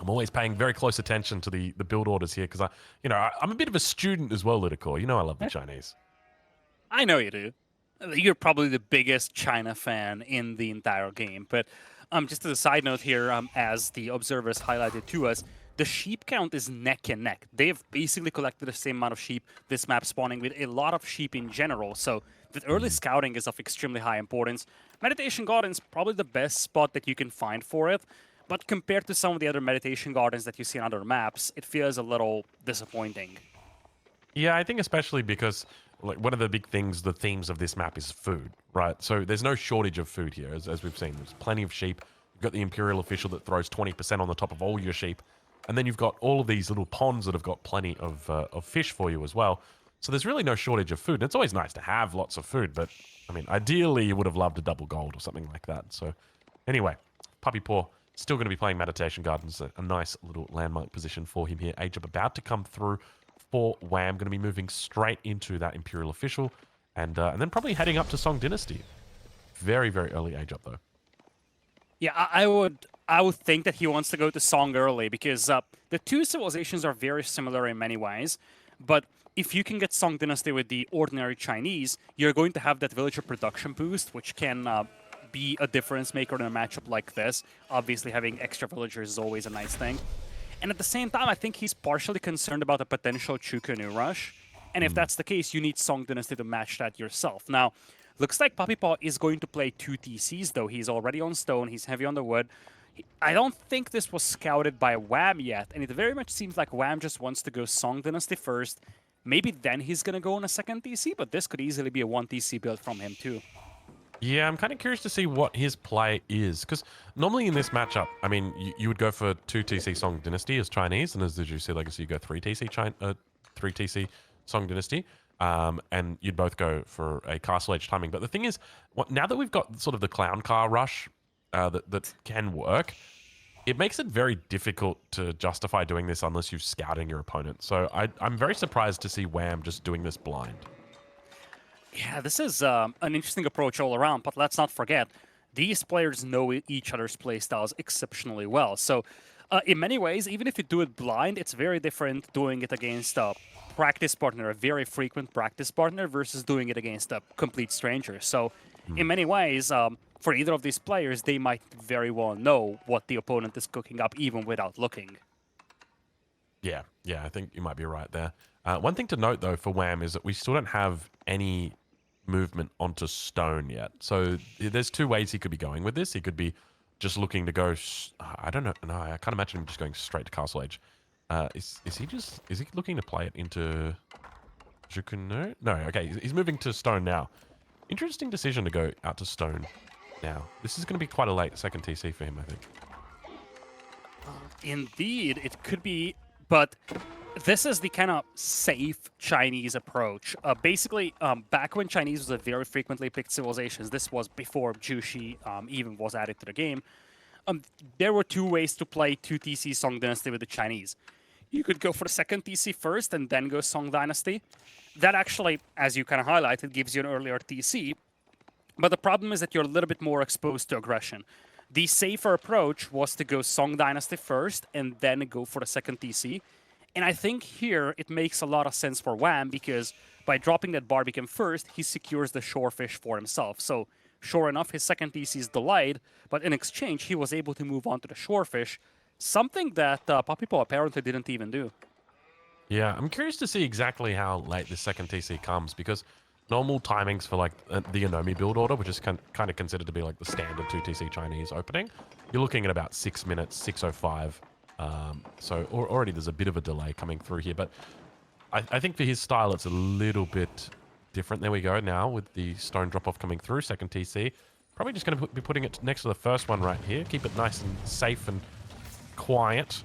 I'm always paying very close attention to the build orders here because I'm a bit of a student as well, Lidicor. You know I love the Chinese. I know you do. You're probably the biggest China fan in the entire game. But just as a side note here, as the observers highlighted to us, the sheep count is neck and neck. They've basically collected the same amount of sheep this map spawning with a lot of sheep in general. So the early scouting is of extremely high importance. Meditation Garden's probably the best spot that you can find for it. But compared to some of the other meditation gardens that you see on other maps, it feels a little disappointing. Yeah, I think especially because like one of the big things, the themes of this map is food, right? So there's no shortage of food here, as we've seen. There's plenty of sheep. You've got the Imperial official that throws 20% on the top of all your sheep. And then you've got all of these little ponds that have got plenty of fish for you as well. So there's really no shortage of food. And it's always nice to have lots of food, but I mean, ideally you would have loved a double gold or something like that. So anyway, PuppyPaw still going to be playing Meditation Gardens, a nice little landmark position for him here. Age up about to come through for Wham. Going to be moving straight into that Imperial official and then probably heading up to Song Dynasty. Very, very early age up though. Yeah, I would think that he wants to go to Song early because the two civilizations are very similar in many ways. But if you can get Song Dynasty with the ordinary Chinese, you're going to have that villager production boost, which can be a difference maker in a matchup like this. Obviously, having extra villagers is always a nice thing. And at the same time, I think he's partially concerned about a potential Chukunu rush. And if that's the case, you need Song Dynasty to match that yourself. Now, looks like PuppyPaw is going to play 2 TCs, though. He's already on stone. He's heavy on the wood. I don't think this was scouted by Wham yet, and it very much seems like Wham just wants to go Song Dynasty first. Maybe then he's going to go on a second TC, but this could easily be a 1 TC build from him, too. Yeah, I'm kind of curious to see what his play is, because normally in this matchup, I mean, you would go for 2 TC Song Dynasty as Chinese, and as the Juicy Legacy, you go 3 TC Song Dynasty. And you'd both go for a castle age timing. But the thing is, now that we've got sort of the clown car rush that can work, it makes it very difficult to justify doing this unless you're scouting your opponent. So I'm very surprised to see Wham just doing this blind. Yeah, this is an interesting approach all around, but let's not forget, these players know each other's playstyles exceptionally well. So in many ways, even if you do it blind, it's very different doing it against a practice partner, a very frequent practice partner, versus doing it against a complete stranger. So in many ways, for either of these players, they might very well know what the opponent is cooking up even without looking. Yeah, I think you might be right there. One thing to note, though, for Wham is that we still don't have any movement onto stone yet. So there's 2 ways he could be going with this. He could be just looking to go... I don't know. No, I can't imagine him just going straight to Castle Age. Is he looking to play it into Jukuno? No, okay, he's moving to Stone now. Interesting decision to go out to Stone now. This is going to be quite a late second TC for him, I think. Indeed, it could be, but this is the kind of safe Chinese approach. Basically, back when Chinese was a very frequently picked civilization, this was before Jushi even was added to the game, there were two ways to play 2 TC Song Dynasty with the Chinese. You could go for the second TC first and then go Song Dynasty. That actually, as you kind of highlighted, gives you an earlier TC. But the problem is that you're a little bit more exposed to aggression. The safer approach was to go Song Dynasty first and then go for the second TC. And I think here it makes a lot of sense for Wham because by dropping that Barbican first, he secures the Shorefish for himself. So sure enough, his second TC is delayed, but in exchange, he was able to move on to the Shorefish, something that PuppyPaw apparently didn't even do. Yeah, I'm curious to see exactly how late the second TC comes because normal timings for like the Anomi build order, which is kind of considered to be like the standard 2 TC Chinese opening, you're looking at about 6 minutes, 6:05. So already there's a bit of a delay coming through here, but I think for his style, it's a little bit different. There we go now with the Stone drop-off coming through, second TC. Probably just going to be putting it next to the first one right here. Keep it nice and safe and quiet.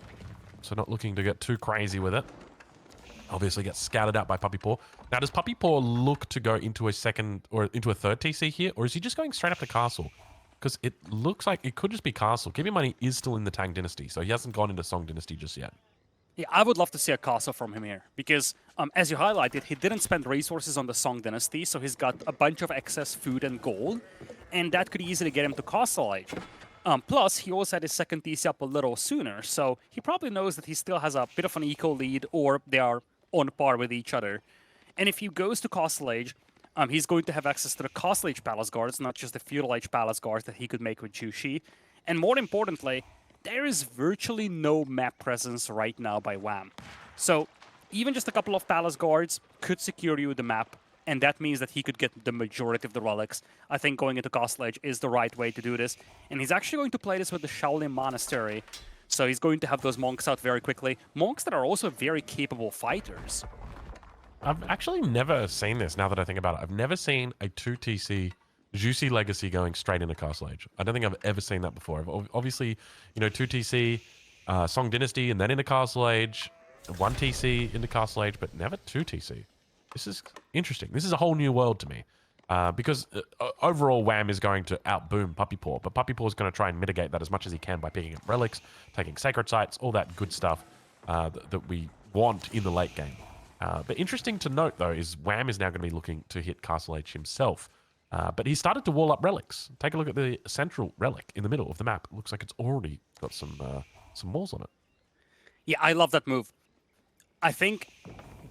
So not looking to get too crazy with it. Obviously gets scouted out by PuppyPaw. Now, does PuppyPaw look to go into a second or into a third TC here? Or is he just going straight up to Castle? Because it looks like it could just be Castle. Keep in mind, he is still in the Tang Dynasty. So he hasn't gone into Song Dynasty just yet. Yeah, I would love to see a Castle from him here. Because, as you highlighted, he didn't spend resources on the Song Dynasty. So he's got a bunch of excess food and gold. And that could easily get him to Castle Age. Plus, he also had his second TC up a little sooner. So he probably knows that he still has a bit of an eco lead or they are on par with each other. And if he goes to Castle Age, he's going to have access to the Castle Age Palace Guards, not just the Feudal Age Palace Guards that he could make with Jushi. And more importantly, there is virtually no map presence right now by Wham. So even just a couple of Palace Guards could secure you the map, and that means that he could get the majority of the relics. I think going into Castle Age is the right way to do this. And he's actually going to play this with the Shaolin Monastery. So he's going to have those monks out very quickly. Monks that are also very capable fighters. I've actually never seen this, now that I think about it. I've never seen a 2 TC Juicy Legacy going straight into Castle Age. I don't think I've ever seen that before. Obviously, you know, 2 TC, Song Dynasty, and then into Castle Age, 1 TC into Castle Age, but never 2 TC. This is interesting. This is a whole new world to me. Because overall, Wham is going to outboom PuppyPaw, but PuppyPaw is going to try and mitigate that as much as he can by picking up relics, taking sacred sites, all that good stuff that we want in the late game. But interesting to note, though, is Wham is now going to be looking to hit Castle Age himself. But he started to wall up relics. Take a look at the central relic in the middle of the map. It looks like it's already got some walls on it. Yeah, I love that move. I think,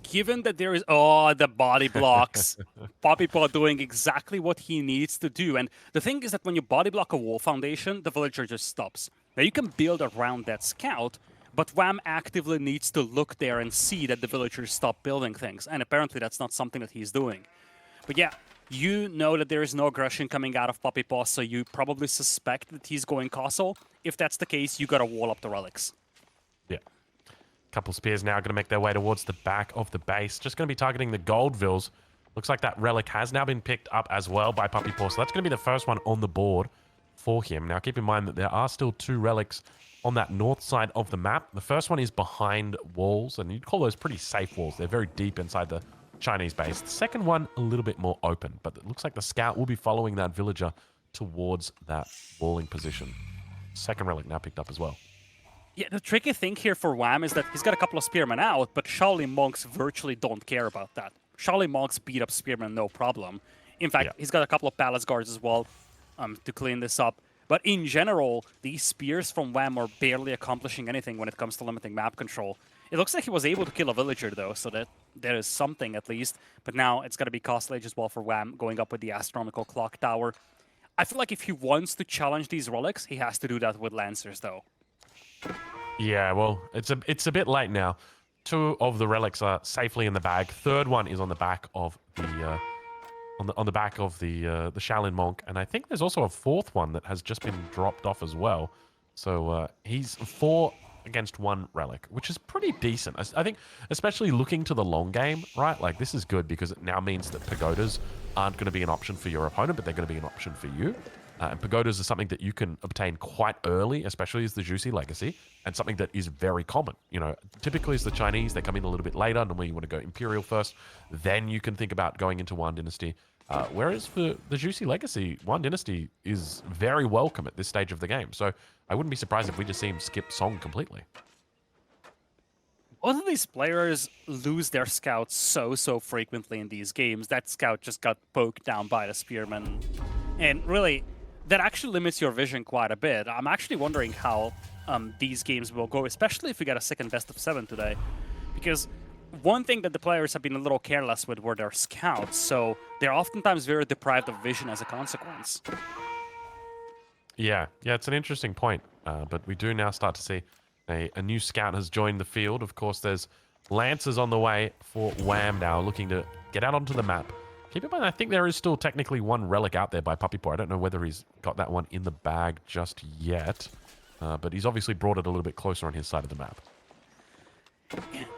given that there is... Oh, the body blocks. PuppyPaw doing exactly what he needs to do. And the thing is that when you body block a wall foundation, the villager just stops. Now, you can build around that scout, but Wham actively needs to look there and see that the villagers stop building things. And apparently that's not something that he's doing. But yeah, you know that there is no aggression coming out of PuppyPaw, so you probably suspect that he's going Castle. If that's the case, you gotta wall up the relics. Yeah. Couple spears now going to make their way towards the back of the base. Just going to be targeting the Goldvilles. Looks like that relic has now been picked up as well by PuppyPaw, so that's going to be the first one on the board for him. Now, keep in mind that there are still 2 relics on that north side of the map. The first one is behind walls, and you'd call those pretty safe walls. They're very deep inside the Chinese base. The second one, a little bit more open, but it looks like the scout will be following that villager towards that walling position. Second relic now picked up as well. Yeah, the tricky thing here for Wham is that he's got a couple of spearmen out, but Shaolin monks virtually don't care about that. Shaolin monks beat up spearmen no problem. In fact, he's got a couple of palace guards as well to clean this up. But in general, these spears from Wham are barely accomplishing anything when it comes to limiting map control. It looks like he was able to kill a villager, though, so that there is something at least. But now it's got to be Castle Age as well for Wham, going up with the astronomical clock tower. I feel like if he wants to challenge these relics, he has to do that with Lancers, though. Yeah, well, it's a bit late now. 2 of the relics are safely in the bag. Third one is on the back of the on the back of the Shaolin monk, and I think there's also a 4th one that has just been dropped off as well. So he's 4 against 1 relic, which is pretty decent. I think, especially looking to the long game, right? Like, this is good because it now means that pagodas aren't going to be an option for your opponent, but they're going to be an option for you. And pagodas are something that you can obtain quite early, especially as the Juicy Legacy, and something that is very common. You know, typically as the Chinese, they come in a little bit later. Normally you want to go Imperial first, then you can think about going into 1 Dynasty. Whereas for the Juicy Legacy, 1 Dynasty is very welcome at this stage of the game. So I wouldn't be surprised if we just see him skip Song completely. Both of these players lose their scouts so frequently in these games. That scout just got poked down by the Spearman. And really, that actually limits your vision quite a bit. I'm actually wondering how these games will go, especially if we get a second best of 7 today. Because one thing that the players have been a little careless with were their scouts, so they're oftentimes very deprived of vision as a consequence. Yeah, it's an interesting point. But we do now start to see a new scout has joined the field. Of course, there's Lancers on the way for Wham now, looking to get out onto the map. Keep in mind, I think there is still technically 1 relic out there by PuppyPaw. I don't know whether he's got that one in the bag just yet, but he's obviously brought it a little bit closer on his side of the map.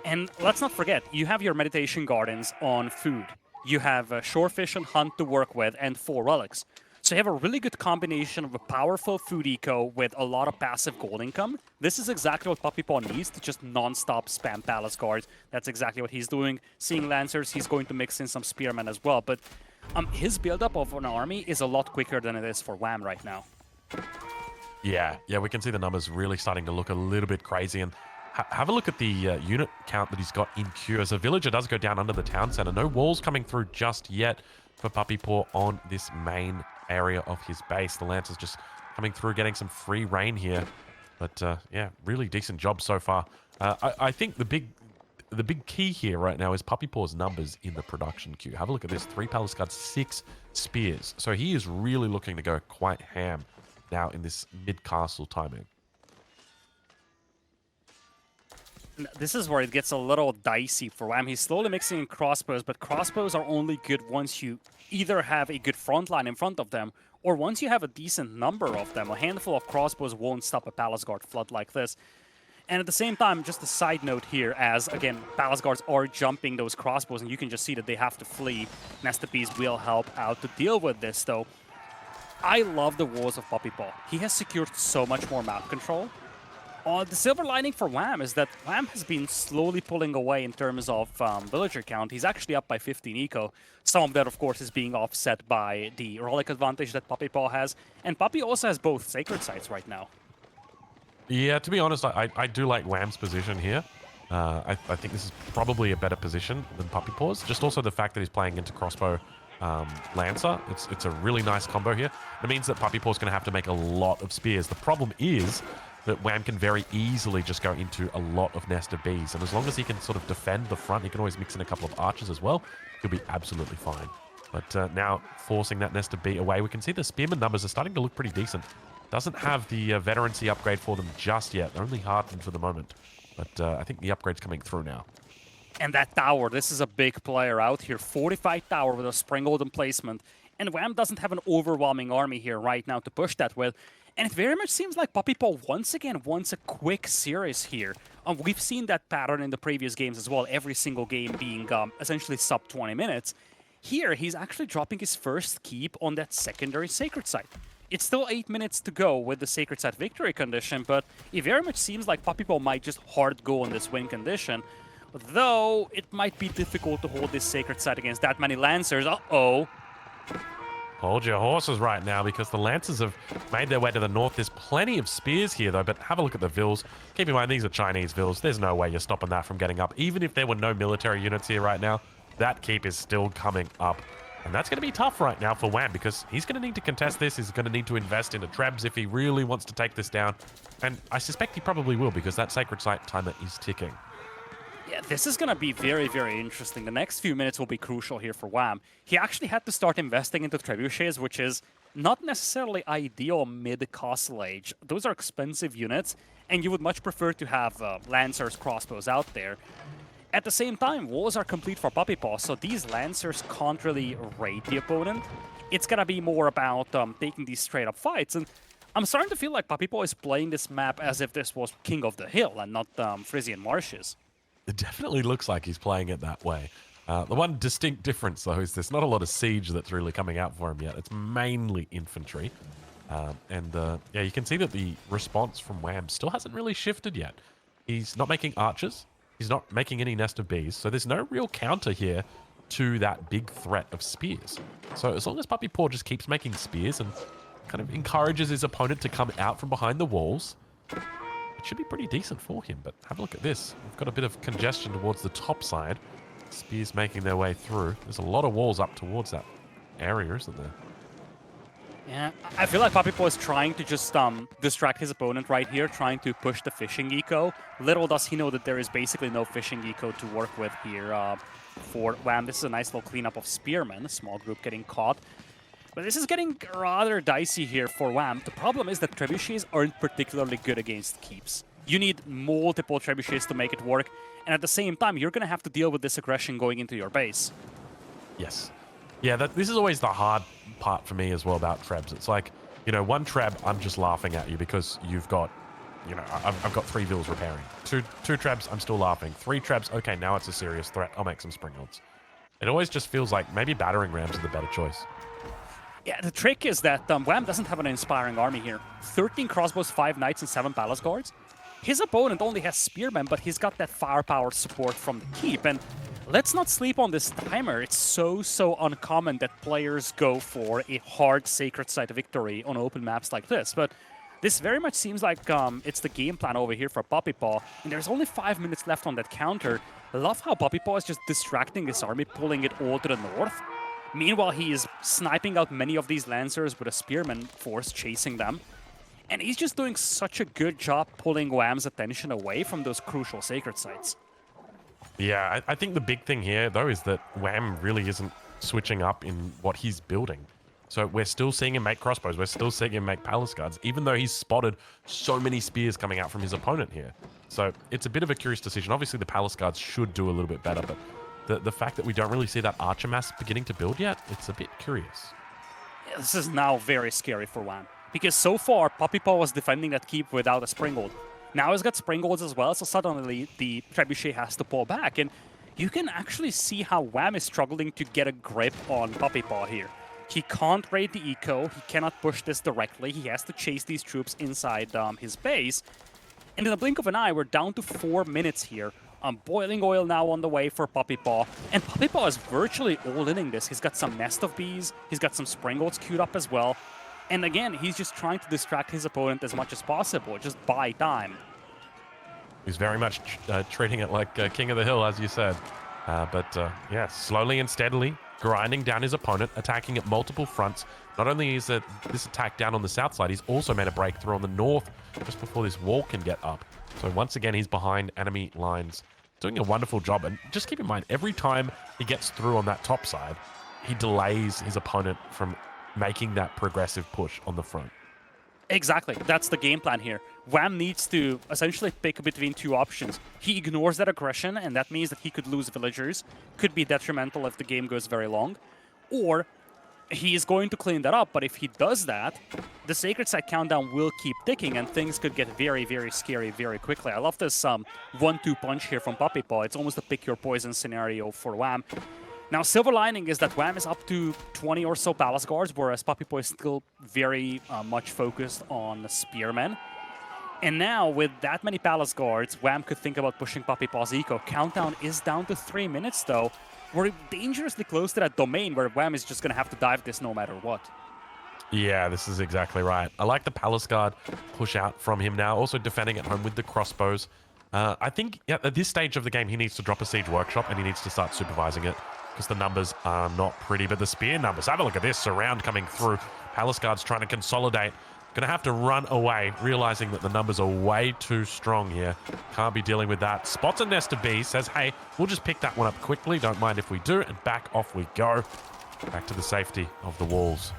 And let's not forget, you have your Meditation Gardens on food. You have Shorefish and Hunt to work with, and 4 relics. So you have a really good combination of a powerful food eco with a lot of passive gold income. This is exactly what PuppyPaw needs to just non-stop spam Palace Guards. That's exactly what he's doing. Seeing Lancers, he's going to mix in some Spearmen as well. But his buildup of an army is a lot quicker than it is for Wham right now. Yeah, we can see the numbers really starting to look a little bit crazy. And have a look at the unit count that he's got in queue. As a villager does go down under the town center. No walls coming through just yet for PuppyPaw on this main area of his base. The Lancers just coming through, getting some free reign here. But yeah, really decent job so far. I think the big key here right now is PuppyPaw's numbers in the production queue. Have a look at this: 3 Palace Guards, 6 Spears. So he is really looking to go quite ham now in this mid-castle timing. This is where it gets a little dicey for Wham. He's slowly mixing in crossbows, but crossbows are only good once you either have a good front line in front of them, or once you have a decent number of them. A handful of crossbows won't stop a Palace Guard flood like this. And at the same time, just a side note here, as, again, Palace Guards are jumping those crossbows, and you can just see that they have to flee. Nesta Bees will help out to deal with this, though. I love the walls of PuppyPaw. He has secured so much more map control. The silver lining for Wham is that Wham has been slowly pulling away in terms of villager count. He's actually up by 15 eco. Some of that, of course, is being offset by the relic advantage that PuppyPaw has. And Puppy also has both sacred sites right now. Yeah, to be honest, I do like Wham's position here. I think this is probably a better position than PuppyPaw's. Just also the fact that he's playing into crossbow Lancer. It's a really nice combo here. It means that PuppyPaw's going to have to make a lot of spears. The problem is that Wham can very easily just go into a lot of Nesta Bees. And as long as he can sort of defend the front, he can always mix in a couple of archers as well. He'll be absolutely fine. But now forcing that Nesta Bee away, we can see the Spearman numbers are starting to look pretty decent. Doesn't have the veterancy upgrade for them just yet. Only hardened for the moment. But I think the upgrade's coming through now. And that tower, this is a big player out here. Fortified tower with a Spring Golden placement. And Wham doesn't have an overwhelming army here right now to push that with. And it very much seems like PuppyPaw once again wants a quick series here. We've seen that pattern in the previous games as well, every single game being essentially sub 20 minutes. Here, he's actually dropping his first keep on that secondary sacred site. It's still 8 minutes to go with the sacred site victory condition, but it very much seems like PuppyPaw might just hard go on this win condition. Though, it might be difficult to hold this sacred site against that many Lancers. Uh-oh. Hold your horses right now, because the Lancers have made their way to the north. There's plenty of spears here, though, but have a look at the vills. Keep in mind, these are Chinese vills. There's no way you're stopping that from getting up. Even if there were no military units here right now, that keep is still coming up. And that's going to be tough right now for Wham, because he's going to need to contest this. He's going to need to invest into Trebs if he really wants to take this down. And I suspect he probably will, because that sacred site timer is ticking. Yeah, this is going to be very, very interesting. The next few minutes will be crucial here for Wham. He actually had to start investing into trebuchets, which is not necessarily ideal mid-castle age. Those are expensive units, and you would much prefer to have Lancers, crossbows out there. At the same time, walls are complete for PuppyPaw, so these Lancers can't really raid the opponent. It's going to be more about taking these straight-up fights, and I'm starting to feel like PuppyPaw is playing this map as if this was King of the Hill and not Frisian Marshes. It definitely looks like he's playing it that way. The one distinct difference, though, is there's not a lot of siege that's really coming out for him yet. It's mainly infantry. Yeah, you can see that the response from Wham still hasn't really shifted yet. He's not making archers. He's not making any nest of bees. So there's no real counter here to that big threat of spears. So as long as PuppyPaw just keeps making spears and kind of encourages his opponent to come out from behind the walls, it should be pretty decent for him. But have a look at this. We've got a bit of congestion towards the top side. Spears making their way through. There's a lot of walls up towards that area, isn't there? Yeah, I feel like PuppyPaw is trying to just distract his opponent right here, trying to push the fishing eco. Little does he know that there is basically no fishing eco to work with here for Wham. This is a nice little cleanup of spearmen, a small group getting caught. But this is getting rather dicey here for Wham. The problem is that trebuchets aren't particularly good against keeps. You need multiple trebuchets to make it work, and at the same time, you're going to have to deal with this aggression going into your base. Yes. Yeah, this is always the hard part for me as well about trebs. It's like, you know, one treb, I'm just laughing at you because you've got, you know, I've got 3 vills repairing. Two trebs, I'm still laughing. 3 trebs, okay, now it's a serious threat. I'll make some springholds. It always just feels like maybe battering rams are the better choice. Yeah, the trick is that Wham doesn't have an inspiring army here. 13 crossbows, 5 knights, and 7 palace guards. His opponent only has spearmen, but he's got that firepower support from the keep. And let's not sleep on this timer. It's so uncommon that players go for a hard sacred site victory on open maps like this. But this very much seems like it's the game plan over here for PuppyPaw. And there's only 5 minutes left on that counter. I love how PuppyPaw is just distracting his army, pulling it all to the north. Meanwhile, he is sniping out many of these lancers with a spearman force chasing them. And he's just doing such a good job pulling Wham's attention away from those crucial sacred sites. Yeah, I think the big thing here, though, is that Wham really isn't switching up in what he's building. So we're still seeing him make crossbows. We're still seeing him make palace guards, even though he's spotted so many spears coming out from his opponent here. So it's a bit of a curious decision. Obviously, the palace guards should do a little bit better, but the fact that we don't really see that archer mass beginning to build yet, it's a bit curious. Yeah, this is now very scary for Wham. Because so far, PuppyPaw was defending that keep without a springhold. Now he's got springholds as well, so suddenly the trebuchet has to pull back. And you can actually see how Wham is struggling to get a grip on PuppyPaw here. He can't raid the eco, he cannot push this directly, he has to chase these troops inside his base. And in the blink of an eye, we're down to 4 minutes here. Boiling oil now on the way for PuppyPaw. And PuppyPaw is virtually all-inning this. He's got some nest of bees, he's got some springholds queued up as well. And again, he's just trying to distract his opponent as much as possible, just buy time. He's very much treating it like King of the Hill, as you said. Yeah, slowly and steadily grinding down his opponent, attacking at multiple fronts. Not only is this attack down on the south side, he's also made a breakthrough on the north just before this wall can get up. So once again, he's behind enemy lines, doing a wonderful job. And just keep in mind, every time he gets through on that top side, he delays his opponent from making that progressive push on the front. Exactly. That's the game plan here. Wham needs to essentially pick between 2 options. He ignores that aggression, and that means that he could lose villagers. Could be detrimental if the game goes very long. Or he is going to clean that up, but if he does that, the Sacred Site countdown will keep ticking, and things could get very scary very quickly. I love this 1-2 punch here from PuppyPaw. It's almost a pick your poison scenario for Wham. Now, silver lining is that Wham is up to 20 or so palace guards, whereas PuppyPaw is still very much focused on spearmen. And now, with that many palace guards, Wham could think about pushing PuppyPaw's eco. Countdown is down to 3 minutes, though. We're dangerously close to that domain where Wham is just going to have to dive this no matter what. Yeah, this is exactly right. I like the palace guard push out from him now, also defending at home with the crossbows. I think at this stage of the game, he needs to drop a siege workshop and he needs to start supervising it, because the numbers are not pretty. But the spear numbers, have a look at this, surround coming through. Palace guards trying to consolidate. Going to have to run away, realizing that the numbers are way too strong here. Can't be dealing with that. Spots a nest of bees, says, hey, we'll just pick that one up quickly. Don't mind if we do. And back off we go. Back to the safety of the walls.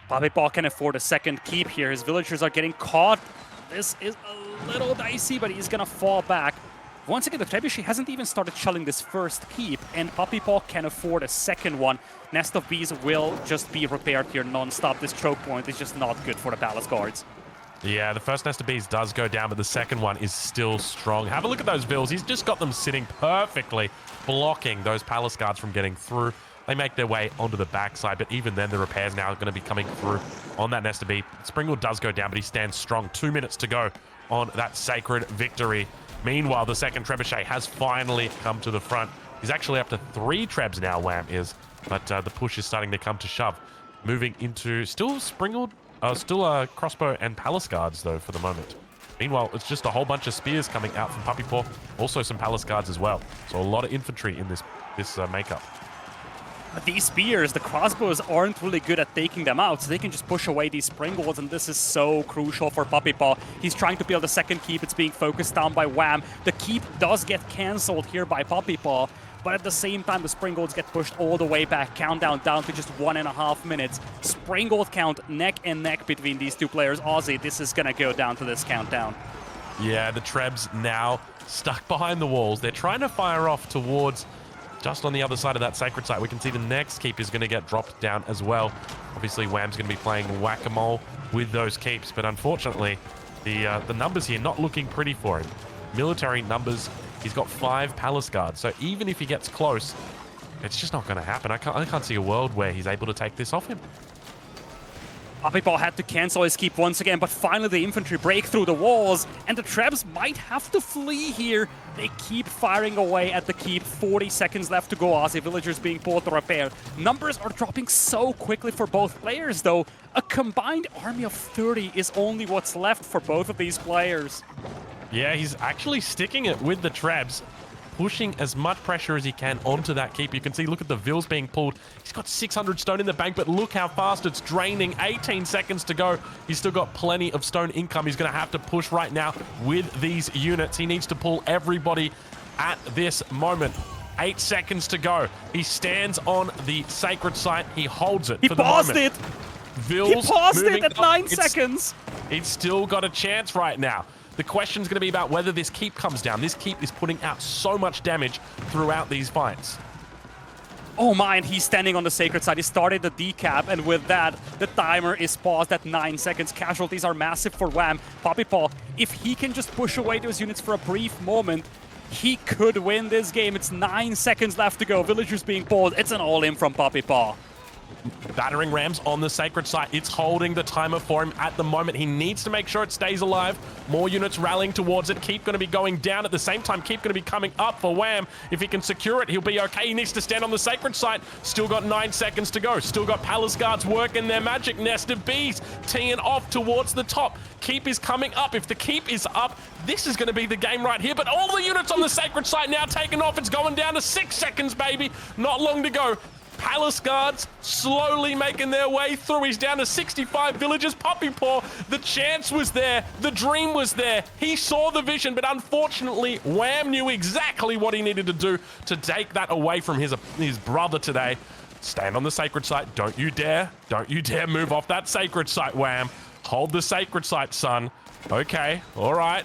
PuppyPaw can afford a second keep here. His villagers are getting caught. This is a little dicey, but he's going to fall back. once again, the Trebuchet hasn't even started shelling this first keep, and PuppyPaw can afford a second one. Nest of Bees will just be repaired here non-stop. This choke point is just not good for the Palace Guards. Yeah, the first Nest of Bees does go down, but the second one is still strong. Have a look at those Vills. He's just got them sitting perfectly, blocking those Palace Guards from getting through. They make their way onto the backside, but even then the repairs now are going to be coming through on that Nest of Bee. Springald does go down, but he stands strong. 2 minutes to go on that sacred victory. Meanwhile, the second Trebuchet has finally come to the front. He's actually up to 3 Trebs now, Wham is, but the push is starting to come to shove. Moving into still Springald, still Crossbow and Palace Guards, though, for the moment. Meanwhile, it's just a whole bunch of spears coming out from PuppyPaw, also some Palace Guards as well. So a lot of infantry in this makeup. These spears, the crossbows aren't really good at taking them out, so they can just push away these Springolds, and this is so crucial for PuppyPaw. He's trying to build a second keep. It's being focused down by Wham. The keep does get cancelled here by PuppyPaw, but at the same time, the Springolds get pushed all the way back. Countdown down to just 1.5 minutes. Springold count neck and neck between these two players. Aussie, this is going to go down to this countdown. Yeah, the Trebs now stuck behind the walls. They're trying to fire off towards just on the other side of that sacred site. We can see the next keep is going to get dropped down as well. Obviously, Wham's going to be playing whack-a-mole with those keeps, but unfortunately, the numbers here not looking pretty for him. Military numbers, he's got 5 Palace Guards, so even if he gets close, it's just not going to happen. I can't see a world where he's able to take this off him. PuppyPaw had to cancel his keep once again, but finally the infantry break through the walls, and the Trebs might have to flee here. They keep firing away at the keep. 40 seconds left to go. Aussie villagers being pulled to repair. Numbers are dropping so quickly for both players, though. A combined army of 30 is only what's left for both of these players. Yeah, he's actually sticking it with the Trebs, pushing as much pressure as he can onto that keep. You can see, look at the Vills being pulled. He's got 600 stone in the bank, but look how fast it's draining. 18 seconds to go. He's still got plenty of stone income. He's going to have to push right now with these units. He needs to pull everybody at this moment. 8 seconds to go. He stands on the sacred site. He holds it for the moment. He paused it! Vills He paused it moving at up. 9 seconds! It's still got a chance right now. The question's going to be about whether this keep comes down. This keep is putting out so much damage throughout these fights. Oh my, and he's standing on the sacred side. He started the decap, and with that, the timer is paused at 9 seconds. Casualties are massive for Wham. PuppyPaw, if he can just push away those units for a brief moment, he could win this game. It's 9 seconds left to go. Villagers being pulled. It's an all-in from PuppyPaw. Battering rams on the sacred site. It's holding the timer for him at the moment. He needs to make sure it stays alive. More units rallying towards it. Keep going to be going down at the same time. Keep going to be coming up for Wham. If he can secure it, he'll be okay. He needs to stand on the sacred site. Still got 9 seconds to go. Still got Palace Guards working their magic. Nest of Bees teeing off towards the top. Keep is coming up. If the keep is up, this is going to be the game right here. But all the units on the sacred site now taking off. It's going down to 6 seconds, baby. Not long to go. Palace Guards slowly making their way through. He's down to 65 villagers. PuppyPaw, the chance was there. The dream was there. He saw the vision, but unfortunately, Wham knew exactly what he needed to do to take that away from his brother today. Stand on the sacred site. Don't you dare move off that sacred site, Wham. Hold the sacred site, son. Okay, all right.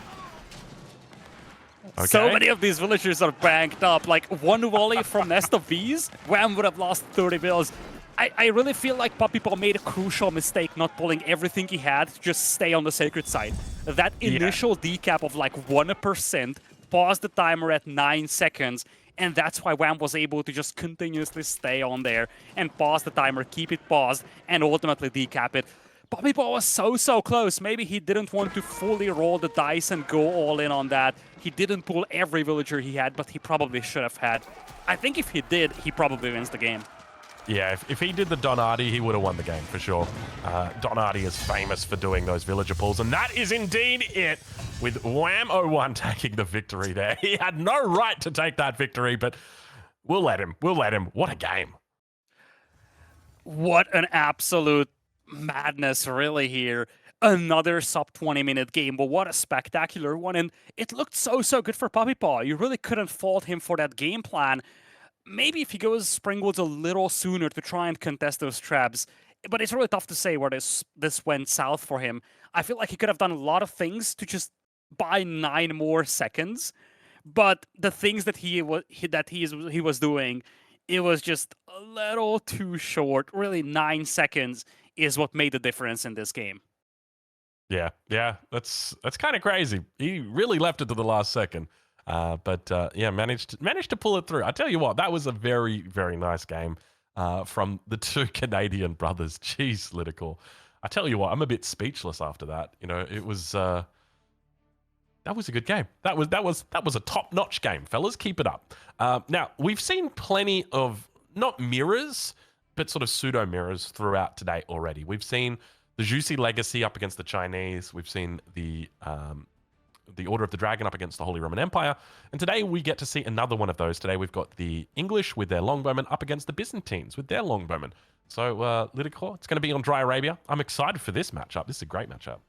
Okay. So many of these villagers are banked up. Like, one volley from Nest of Bees, Wham would have lost 30 bills. I really feel like PuppyPaw made a crucial mistake not pulling everything he had to just stay on the sacred site. That initial decap of like 1% paused the timer at 9 seconds, and that's why Wham was able to just continuously stay on there and pause the timer, keep it paused, and ultimately decap it. PuppyPaw was so close. Maybe he didn't want to fully roll the dice and go all in on that. He didn't pull every villager he had, but he probably should have had. I think if he did, he probably wins the game. Yeah, if he did the Donati, he would have won the game for sure. Donati is famous for doing those villager pulls, and that is indeed it, with Wham01 taking the victory there. He had no right to take that victory, but we'll let him. What a game. What an absolute madness really here. Another sub 20-minute game, but what a spectacular one, and it looked so good for PuppyPaw. You really couldn't fault him for that game plan. Maybe if he goes Springwoods a little sooner to try and contest those traps, but it's really tough to say where this went south for him. I feel like he could have done a lot of things to just buy 9 more seconds, But the things that he was doing, it was just a little too short. Really, 9 seconds is what made the difference in this game. Yeah, that's kind of crazy. He really left it to the last second, but yeah, managed to pull it through. I tell you what, that was a very very nice game from the two Canadian brothers. Jeez, Lidical. I tell you what, I'm a bit speechless after that. You know, it was that was a good game. That was a top notch game, fellas. Keep it up. Now we've seen plenty of not mirrors, but sort of pseudo mirrors throughout today already. We've seen the Juicy Legacy up against the Chinese. We've seen the Order of the Dragon up against the Holy Roman Empire. And today we get to see another one of those. Today we've got the English with their longbowmen up against the Byzantines with their longbowmen. So, Lidical, it's going to be on Dry Arabia. I'm excited for this matchup. This is a great matchup.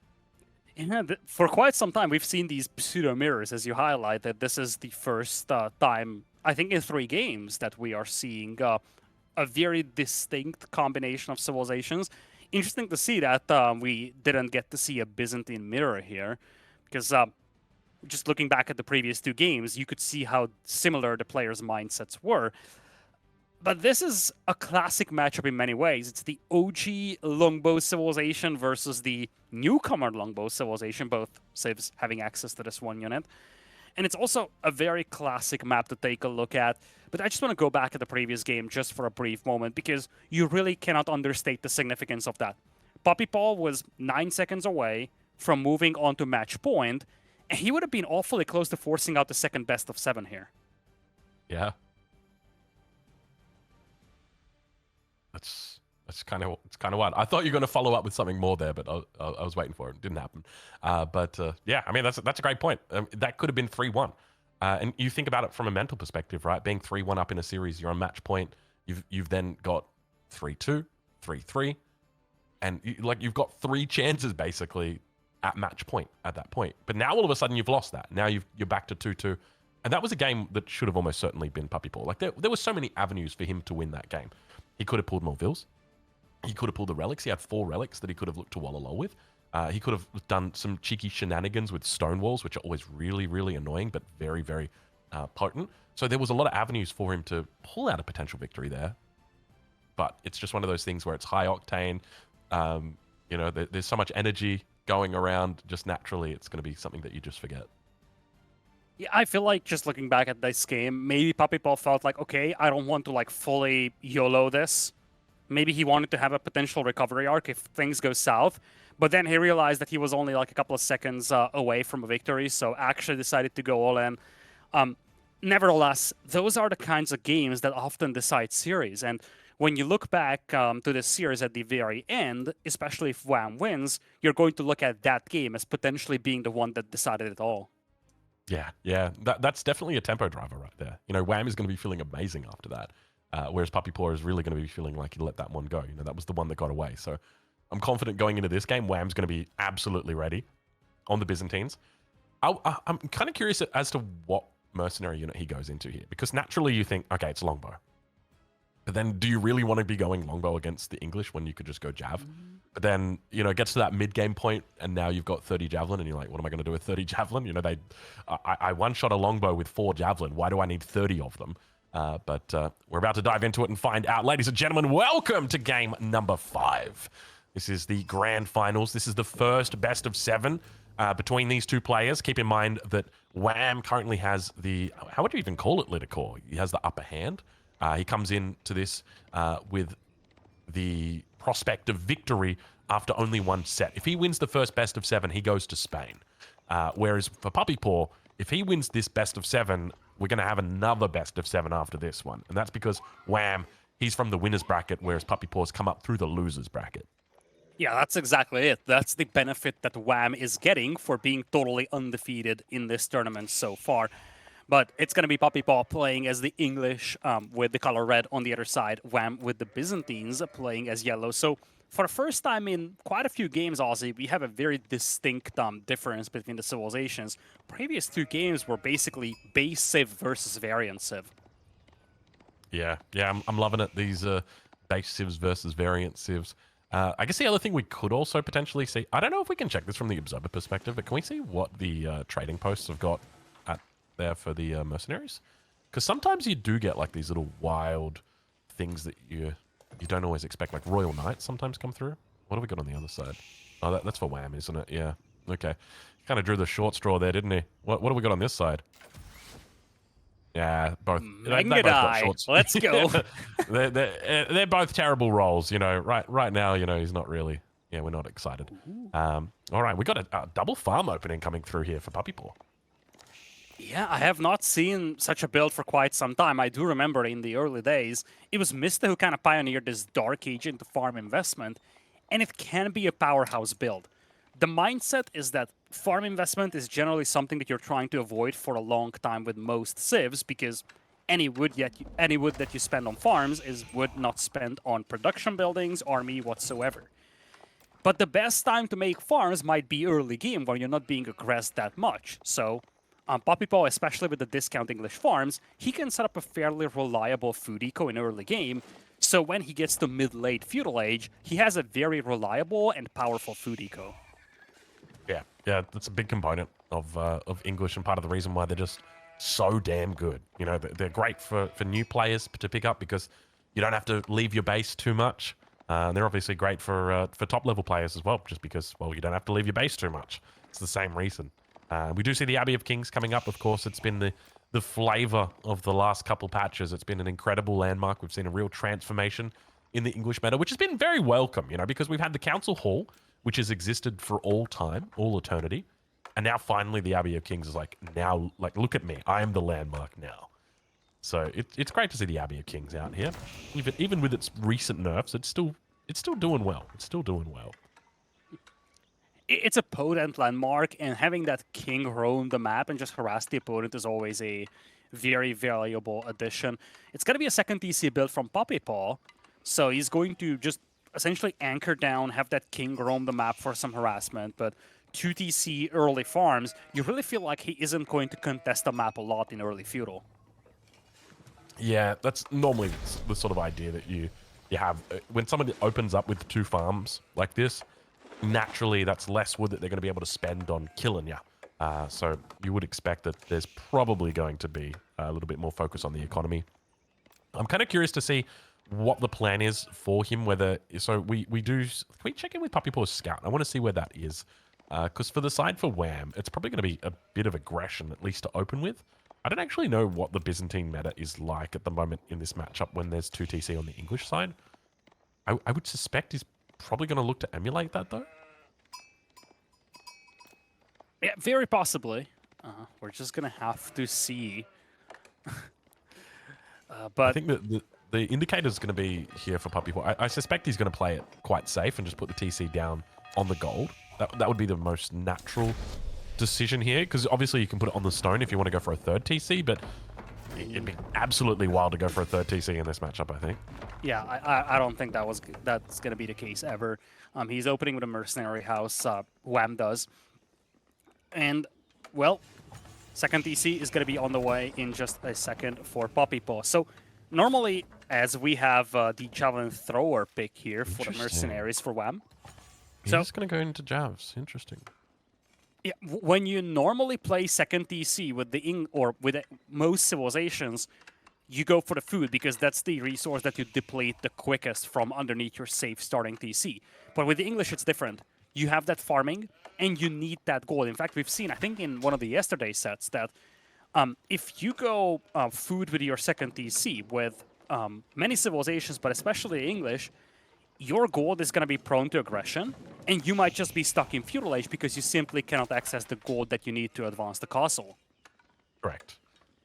Yeah, for quite some time, we've seen these pseudo mirrors, as you highlighted. This is the first time, I think, in 3 games that we are seeing a very distinct combination of civilizations. Interesting to see that we didn't get to see a Byzantine mirror here, because just looking back at the previous 2 games, you could see how similar the players' mindsets were. But this is a classic matchup in many ways. It's the OG longbow civilization versus the newcomer longbow civilization, both civs having access to this one unit. And it's also a very classic map to take a look at. But I just want to go back at the previous game just for a brief moment, because you really cannot understate the significance of that. PuppyPaw was 9 seconds away from moving on to match point, and he would have been awfully close to forcing out the second best of 7 here. Yeah. It's kind of wild. I thought you were going to follow up with something more there, but I was waiting for it. It didn't happen. But yeah, I mean that's a great point. That could have been 3-1. And you think about it from a mental perspective, right? Being 3-1 up in a series, you're on match point. You've then got 3-2, 3-3, and you've got 3 chances basically at match point at that point. But now all of a sudden you've lost that. Now you're back to 2-2. And that was a game that should have almost certainly been PuppyPaw. Like there were so many avenues for him to win that game. He could have pulled more vills. He could have pulled the relics. He had 4 relics that he could have looked to Wololo with. He could have done some cheeky shenanigans with stone walls, which are always really, really annoying, but very, very potent. So there was a lot of avenues for him to pull out a potential victory there. But it's just one of those things where it's high octane. You know, there's so much energy going around. Just naturally, it's going to be something that you just forget. Yeah, I feel like just looking back at this game, maybe PuppyPaw felt like, okay, I don't want to like fully YOLO this. Maybe he wanted to have a potential recovery arc if things go south. But then he realized that he was only like a couple of seconds away from a victory, so actually decided to go all in. Nevertheless, those are the kinds of games that often decide series. And when you look back to this series at the very end, especially if Wham wins, you're going to look at that game as potentially being the one that decided it all. Yeah. That's definitely a tempo driver right there. You know, Wham is going to be feeling amazing after that, whereas PuppyPaw is really going to be feeling like he let that one go. You know, that was the one that got away. So I'm confident going into this game, Wham's going to be absolutely ready on the Byzantines. I'm kind of curious as to what mercenary unit he goes into here, because naturally you think, okay, it's longbow. But then do you really want to be going longbow against the English when you could just go jav? But then, you know, it gets to that mid-game point and now you've got 30 javelin and you're like, what am I going to do with 30 javelin? You know, I one-shot a longbow with 4 javelin. Why do I need 30 of them? But we're about to dive into it and find out. Ladies and gentlemen, welcome to game number 5. This is the grand finals. This is the first best of 7 between these two players. Keep in mind that Wham currently has the, how would you even call it, Lidicore? He has the upper hand. He comes into this with the prospect of victory after only 1 set. If he wins the first best of 7, he goes to Spain. Whereas for PuppyPaw, if he wins this best of 7, we're going to have another best of 7 after this one. And that's because Wham, he's from the winner's bracket, whereas PuppyPaw's come up through the loser's bracket. Yeah, that's exactly it. That's the benefit that Wham is getting for being totally undefeated in this tournament so far. But it's going to be PuppyPaw playing as the English with the color red on the other side, Wham with the Byzantines playing as yellow. So for the first time in quite a few games, Aussie, we have a very distinct difference between the civilizations. Previous 2 games were basically base civ versus variant civ. Yeah, I'm loving it. These base civs versus variant civs. I guess the other thing we could also potentially see, I don't know if we can check this from the observer perspective, but can we see what the trading posts have got at there for the mercenaries. Because sometimes you do get like these little wild things that you don't always expect. Like Royal Knights sometimes come through. What have we got on the other side? Oh, that's for Wham, isn't it? Yeah. Okay. Kind of drew the short straw there, didn't he? What have we got on this side? Yeah, both. They both got shorts. Let's go. they're both terrible rolls. You know, right now, you know, he's not really. Yeah, we're not excited. All right, we got a double farm opening coming through here for PuppyPaw. Yeah, I have not seen such a build for quite some time. I do remember in the early days, it was Mista who kind of pioneered this Dark Age into farm investment, and it can be a powerhouse build. The mindset is that farm investment is generally something that you're trying to avoid for a long time with most civs, because any wood that you spend on farms is wood not spent on production buildings, army, whatsoever. But the best time to make farms might be early game when you're not being aggressed that much. So PuppyPaw, especially with the discount English farms, he can set up a fairly reliable food eco in early game. So when he gets to mid-late feudal age, he has a very reliable and powerful food eco. Yeah, that's a big component of English, and part of the reason why they're just so damn good. You know, they're great for new players to pick up because you don't have to leave your base too much. They're obviously great for top level players as well, just because, well, you don't have to leave your base too much. It's the same reason. We do see the Abbey of Kings coming up. Of course, it's been the flavor of the last couple patches. It's been an incredible landmark. We've seen a real transformation in the English meta, which has been very welcome, you know, because we've had the Council Hall, which has existed for all time, all eternity. And now finally the Abbey of Kings is like, now, like, look at me. I am the landmark now. So it's great to see the Abbey of Kings out here. Even with its recent nerfs, it's still doing well. It's still doing well. It's a potent landmark, and having that king roam the map and just harass the opponent is always a very valuable addition. It's going to be a second TC build from PuppyPaw, so he's going to just essentially anchor down, have that king roam the map for some harassment, but 2 TC early farms, you really feel like he isn't going to contest the map a lot in early feudal. Yeah, that's normally the sort of idea that you have. When someone opens up with 2 farms like this, naturally that's less wood that they're going to be able to spend on killing you. So you would expect that there's probably going to be a little bit more focus on the economy. I'm kind of curious to see what the plan is for him, whether... So can we check in with PuppyPaw's scout? I want to see where that is. Because for the side for Wham, it's probably going to be a bit of aggression, at least to open with. I don't actually know what the Byzantine meta is like at the moment in this matchup when there's 2 TC on the English side. I would suspect he's probably going to look to emulate that, though. Yeah, very possibly. We're just going to have to see. But I think that the indicator is going to be here for PuppyPaw. I suspect he's going to play it quite safe and just put the TC down on the gold. That would be the most natural decision here, because obviously you can put it on the stone if you want to go for a 3rd TC, but it'd be absolutely wild to go for a 3rd TC in this matchup, I think. Yeah, I don't think that's going to be the case ever. He's opening with a mercenary house, Wham does. And, well, 2nd TC is going to be on the way in just a second for PuppyPaw. So, normally, as we have the Javelin Thrower pick here for the mercenaries for Wham. He's just going to go into Javs. Interesting. Yeah, when you normally play 2nd TC with most civilizations, you go for the food because that's the resource that you deplete the quickest from underneath your safe starting TC. But with the English, it's different. You have that farming, and you need that gold. In fact, we've seen, I think in one of the yesterday sets, that if you go food with your 2nd TC with many civilizations, but especially English, your gold is going to be prone to aggression, and you might just be stuck in feudal age because you simply cannot access the gold that you need to advance the castle. Correct.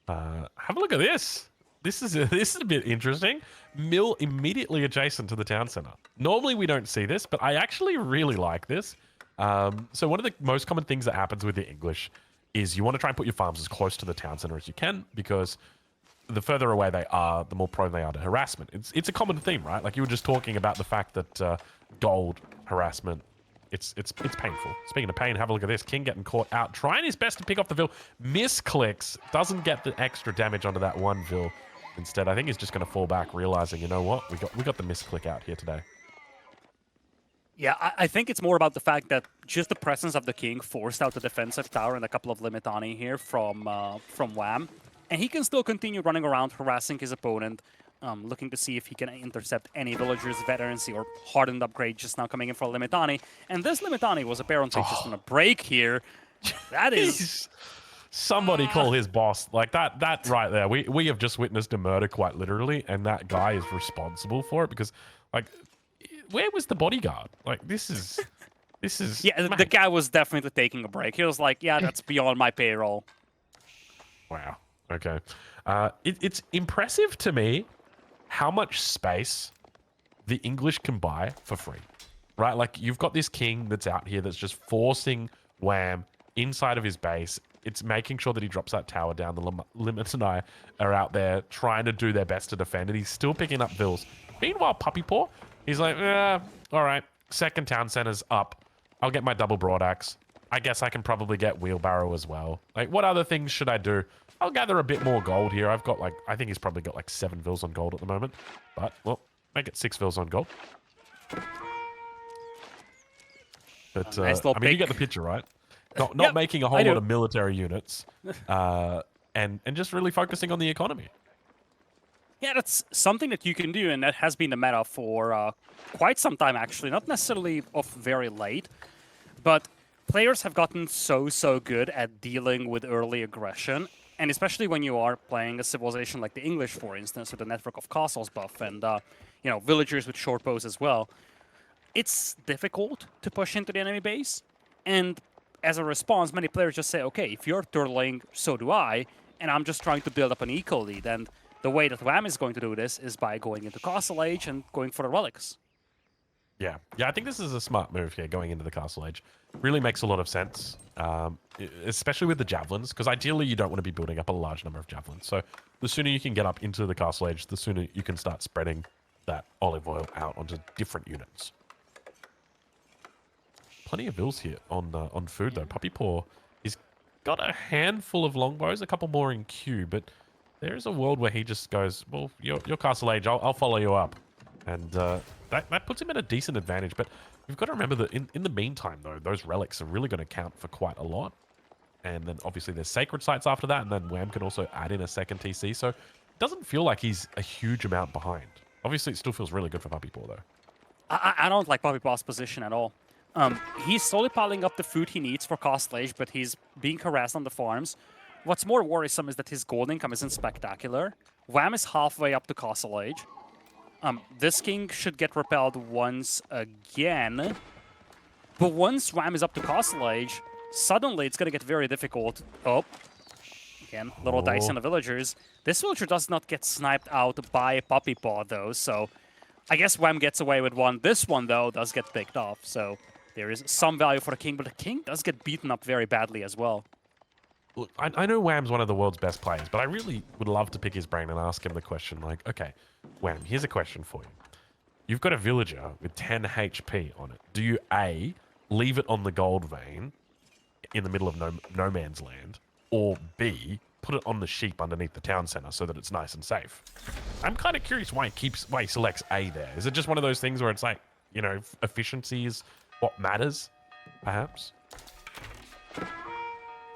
Have a look at this. This is a bit interesting. Mill immediately adjacent to the town center. Normally we don't see this, but I actually really like this. So one of the most common things that happens with the English is you want to try and put your farms as close to the town center as you can, because the further away they are, the more prone they are to harassment. It's a common theme, right? Like you were just talking about the fact that gold harassment, it's painful. Speaking of pain, have a look at this. King getting caught out, trying his best to pick off the Vil. Misclicks, doesn't get the extra damage onto that one Vil. Instead, I think he's just going to fall back, realizing, you know what, we got the misclick out here today. Yeah, I think it's more about the fact that just the presence of the king forced out the defensive tower and a couple of Limitani here from Wham. And he can still continue running around, harassing his opponent, looking to see if he can intercept any villagers, veterancy, or hardened upgrade just now coming in for Limitani. And this Limitani was apparently just on a break here. That is... Somebody call his boss. Like that right there. We have just witnessed a murder quite literally, and that guy is responsible for it because, like, where was the bodyguard? Like, this is Yeah, the guy was definitely taking a break. He was like, yeah, that's beyond my payroll. Wow. Okay. It's impressive to me how much space the English can buy for free, right? Like, you've got this king that's out here that's just forcing Wham inside of his base. It's making sure that he drops that tower down. The Limits and I are out there trying to do their best to defend, and he's still picking up vills. Meanwhile, PuppyPaw, he's like, all right, second town center's up. I'll get my double broadaxe. I guess I can probably get wheelbarrow as well. Like, what other things should I do? I'll gather a bit more gold here. I've got, like, I think he's probably got, like, 7 vills on gold at the moment. But, well, make it 6 vills on gold. But, nice I mean, you get the picture, right? Not making a whole lot of military units. And just really focusing on the economy. Yeah, that's something that you can do, and that has been the meta for quite some time, actually. Not necessarily of very late, but players have gotten so good at dealing with early aggression, and especially when you are playing a civilization like the English, for instance, with the network of castles buff and you know, villagers with short bows as well. It's difficult to push into the enemy base, and as a response, many players just say, okay, if you're turtling, so do I, and I'm just trying to build up an eco lead. And the way that Wham is going to do this is by going into Castle Age and going for the relics. Yeah, I think this is a smart move here, going into the Castle Age. Really makes a lot of sense, especially with the javelins, because ideally you don't want to be building up a large number of javelins. So the sooner you can get up into the Castle Age, the sooner you can start spreading that olive oil out onto different units. Plenty of vills here on food, though. PuppyPaw, he's got a handful of longbows, a couple more in queue, but there is a world where he just goes, well, your Castle Age, I'll follow you up. And that puts him at a decent advantage. But we've got to remember that in the meantime, though, those relics are really going to count for quite a lot. And then obviously there's sacred sites after that, and then Wham can also add in a second TC. So it doesn't feel like he's a huge amount behind. Obviously, it still feels really good for PuppyPaw, though. I don't like PuppyPaw's position at all. He's slowly piling up the food he needs for Castle Age, but he's being harassed on the farms. What's more worrisome is that his gold income isn't spectacular. Wham is halfway up to Castle Age. This king should get repelled once again. But once Wham is up to Castle Age, suddenly it's going to get very difficult. Oh, again, little dice on the villagers. This villager does not get sniped out by PuppyPaw, though, so I guess Wham gets away with one. This one, though, does get picked off, so there is some value for the king, but the king does get beaten up very badly as well. Look, I know Wham's one of the world's best players, but I really would love to pick his brain and ask him the question, like, okay, Wham, here's a question for you. You've got a villager with 10 HP on it. Do you, A, leave it on the gold vein in the middle of no man's land, or B, put it on the sheep underneath the town center so that it's nice and safe? I'm kind of curious why he selects A there. Is it just one of those things where it's like, you know, efficiency is what matters, perhaps?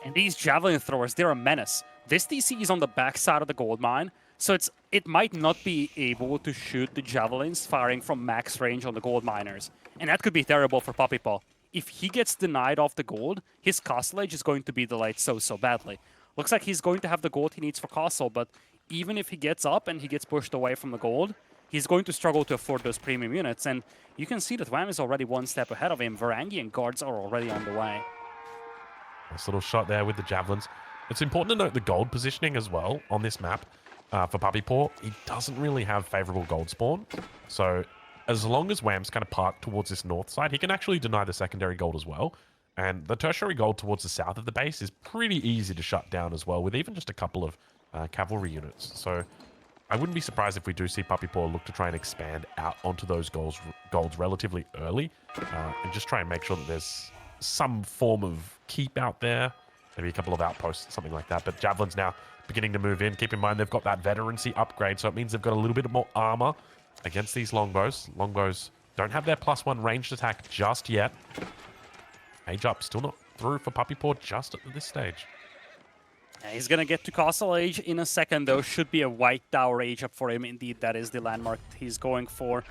And these javelin throwers, they're a menace. This TC is on the backside of the gold mine, so it might not be able to shoot the javelins firing from max range on the gold miners. And that could be terrible for PuppyPaw. If he gets denied off the gold, his Castle Age is going to be delayed so badly. Looks like he's going to have the gold he needs for Castle, but even if he gets up and he gets pushed away from the gold, he's going to struggle to afford those premium units. And you can see that Wham is already one step ahead of him. Varangi and guards are already on the way. Nice little shot there with the javelins. It's important to note the gold positioning as well on this map for PuppyPaw. He doesn't really have favorable gold spawn. So as long as Wham's kind of parked towards this north side, he can actually deny the secondary gold as well. And the tertiary gold towards the south of the base is pretty easy to shut down as well, with even just a couple of cavalry units. So I wouldn't be surprised if we do see PuppyPaw look to try and expand out onto those golds relatively early, and just try and make sure that there's some form of keep out there, maybe a couple of outposts, something like that. But javelins now beginning to move in. Keep in mind they've got that veterancy upgrade, so it means they've got a little bit more armor against these longbows. Longbows Don't have their +1 ranged attack just yet. Age up, still not through for PuppyPaw just at this stage. Yeah, he's gonna get to Castle Age in a second, though. Should be a white tower age up for him. Indeed, that is the landmark he's going for.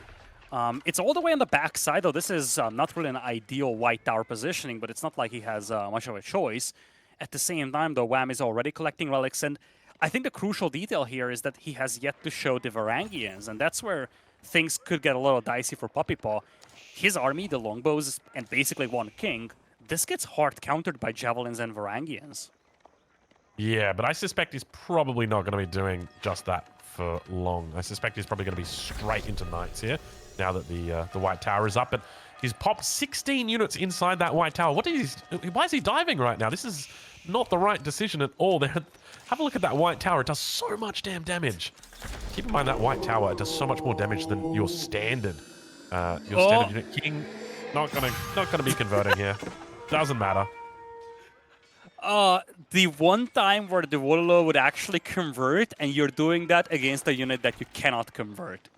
It's all the way on the back side, though. This is not really an ideal white tower positioning, but it's not like he has much of a choice. At the same time, though, Wham is already collecting relics, and I think the crucial detail here is that he has yet to show the Varangians, and that's where things could get a little dicey for PuppyPaw. His army, the longbows, and basically one king, this gets hard countered by javelins and Varangians. Yeah, but I suspect he's probably not going to be doing just that for long. I suspect he's probably going to be straight into knights here now that the white tower is up. But he's popped 16 units inside that white tower. Why is he diving right now? This is not the right decision at all. Have a look at that white tower. It does so much damn damage. Keep in mind that white tower does so much more damage than your standard unit. King not gonna be converting here. Doesn't matter. The one time where the Wololo would actually convert, and you're doing that against a unit that you cannot convert.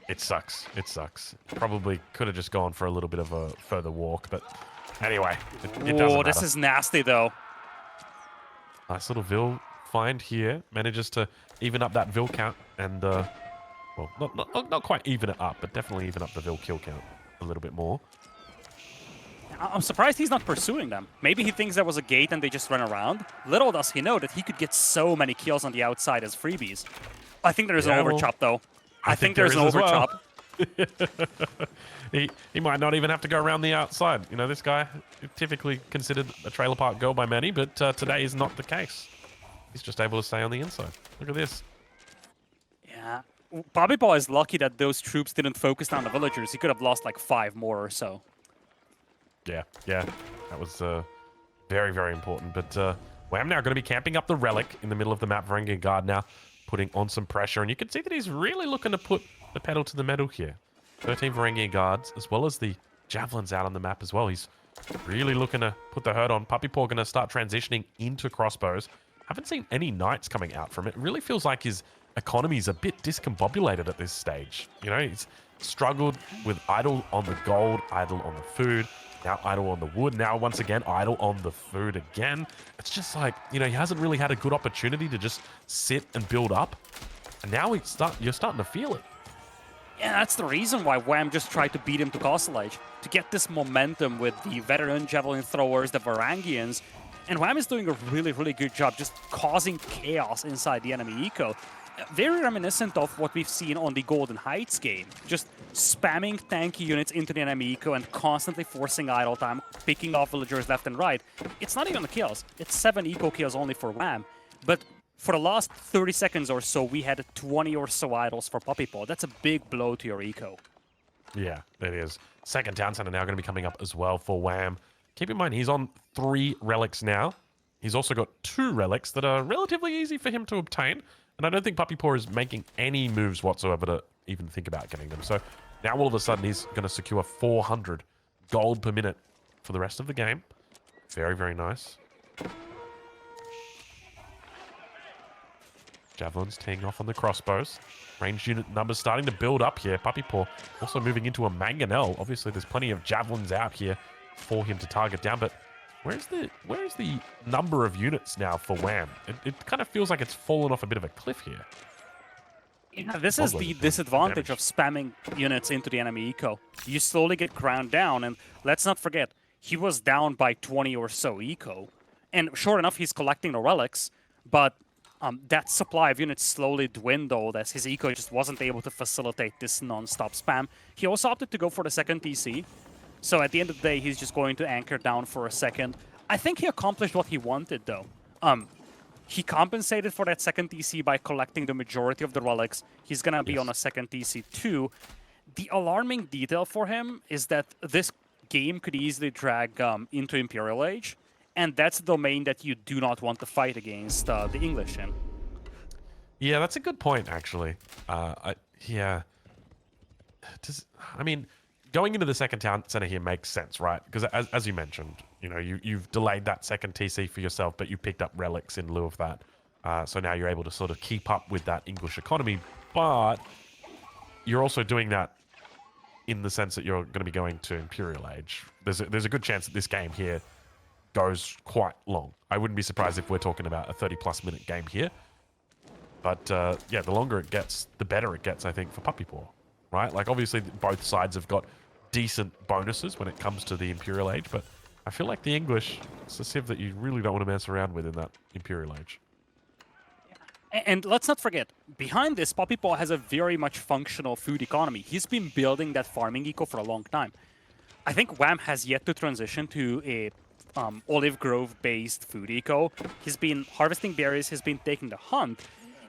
It sucks. It sucks. Probably could have just gone for a little bit of a further walk, but anyway, it doesn't matter. This is nasty, though. Nice little Vil find here. Manages to even up that Vil count and, well, not quite even it up, but definitely even up the Vil kill count a little bit more. I'm surprised he's not pursuing them. Maybe he thinks there was a gate and they just run around. Little does he know that he could get so many kills on the outside as freebies. I think there's an overchop, though. I think there's an overchop. Well. He might not even have to go around the outside. You know, this guy typically considered a trailer park girl by many, but today is not the case. He's just able to stay on the inside. Look at this. Yeah. PuppyPaw is lucky that those troops didn't focus down the villagers. He could have lost like 5 more or so. Yeah. That was very, very important. But Wham now going to be camping up the relic in the middle of the map. Varangian Guard now putting on some pressure. And you can see that he's really looking to put the pedal to the metal here. 13 Varangian Guards, as well as the javelins out on the map as well. He's really looking to put the hurt on. PuppyPaw going to start transitioning into crossbows. Haven't seen any knights coming out from it. It really feels like his economy is a bit discombobulated at this stage. You know, he's struggled with idle on the gold, idle on the food, now idle on the wood, now once again idle on the food again. It's just like, you know, he hasn't really had a good opportunity to just sit and build up. And now you're starting to feel it. Yeah, that's the reason why Wham just tried to beat him to Castle Age, to get this momentum with the veteran javelin throwers, the Varangians. And Wham is doing a really, really good job just causing chaos inside the enemy eco. Very reminiscent of what we've seen on the Golden Heights game. Just spamming tanky units into the enemy eco and constantly forcing idle time, picking off villagers left and right. It's not even the kills. It's 7 eco kills only for Wham. But for the last 30 seconds or so, we had 20 or so idols for PuppyPaw. That's a big blow to your eco. Yeah, it is. Second town center now going to be coming up as well for Wham. Keep in mind, he's on 3 relics now. He's also got 2 relics that are relatively easy for him to obtain. And I don't think PuppyPaw is making any moves whatsoever to even think about getting them. So now all of a sudden he's going to secure 400 gold per minute for the rest of the game. Very, very nice. Javelins teeing off on the crossbows. Ranged unit numbers starting to build up here. PuppyPaw also moving into a mangonel. Obviously, there's plenty of javelins out here for him to target down. But where's the number of units now for Wham? It kind of feels like it's fallen off a bit of a cliff here. Yeah, this is the disadvantage of spamming units into the enemy eco. You slowly get ground down, and let's not forget, he was down by 20 or so eco. And sure enough, he's collecting the relics, but that supply of units slowly dwindled as his eco just wasn't able to facilitate this non-stop spam. He also opted to go for the second TC. So at the end of the day, he's just going to anchor down for a second. I think he accomplished what he wanted, though. He compensated for that second TC by collecting the majority of the relics. He's going to be on a second TC too. The alarming detail for him is that this game could easily drag into Imperial Age. And that's a domain that you do not want to fight against the English in. Yeah, that's a good point, actually. I mean, going into the second town center here makes sense, right? Because as you mentioned, you know, you've delayed that second TC for yourself, but you picked up relics in lieu of that. So now you're able to sort of keep up with that English economy. But you're also doing that in the sense that you're going to be going to Imperial Age. There's a good chance that this game here goes quite long. I wouldn't be surprised if we're talking about a 30-plus minute game here. But yeah, the longer it gets, the better it gets, I think, for PuppyPaw, right? Like, obviously, both sides have got decent bonuses when it comes to the Imperial Age, but I feel like the English, it's a civ that you really don't want to mess around with in that Imperial Age. And let's not forget, behind this, PuppyPaw has a very much functional food economy. He's been building that farming eco for a long time. I think Wham has yet to transition to a olive grove-based food eco. He's been harvesting berries, he's been taking the hunt,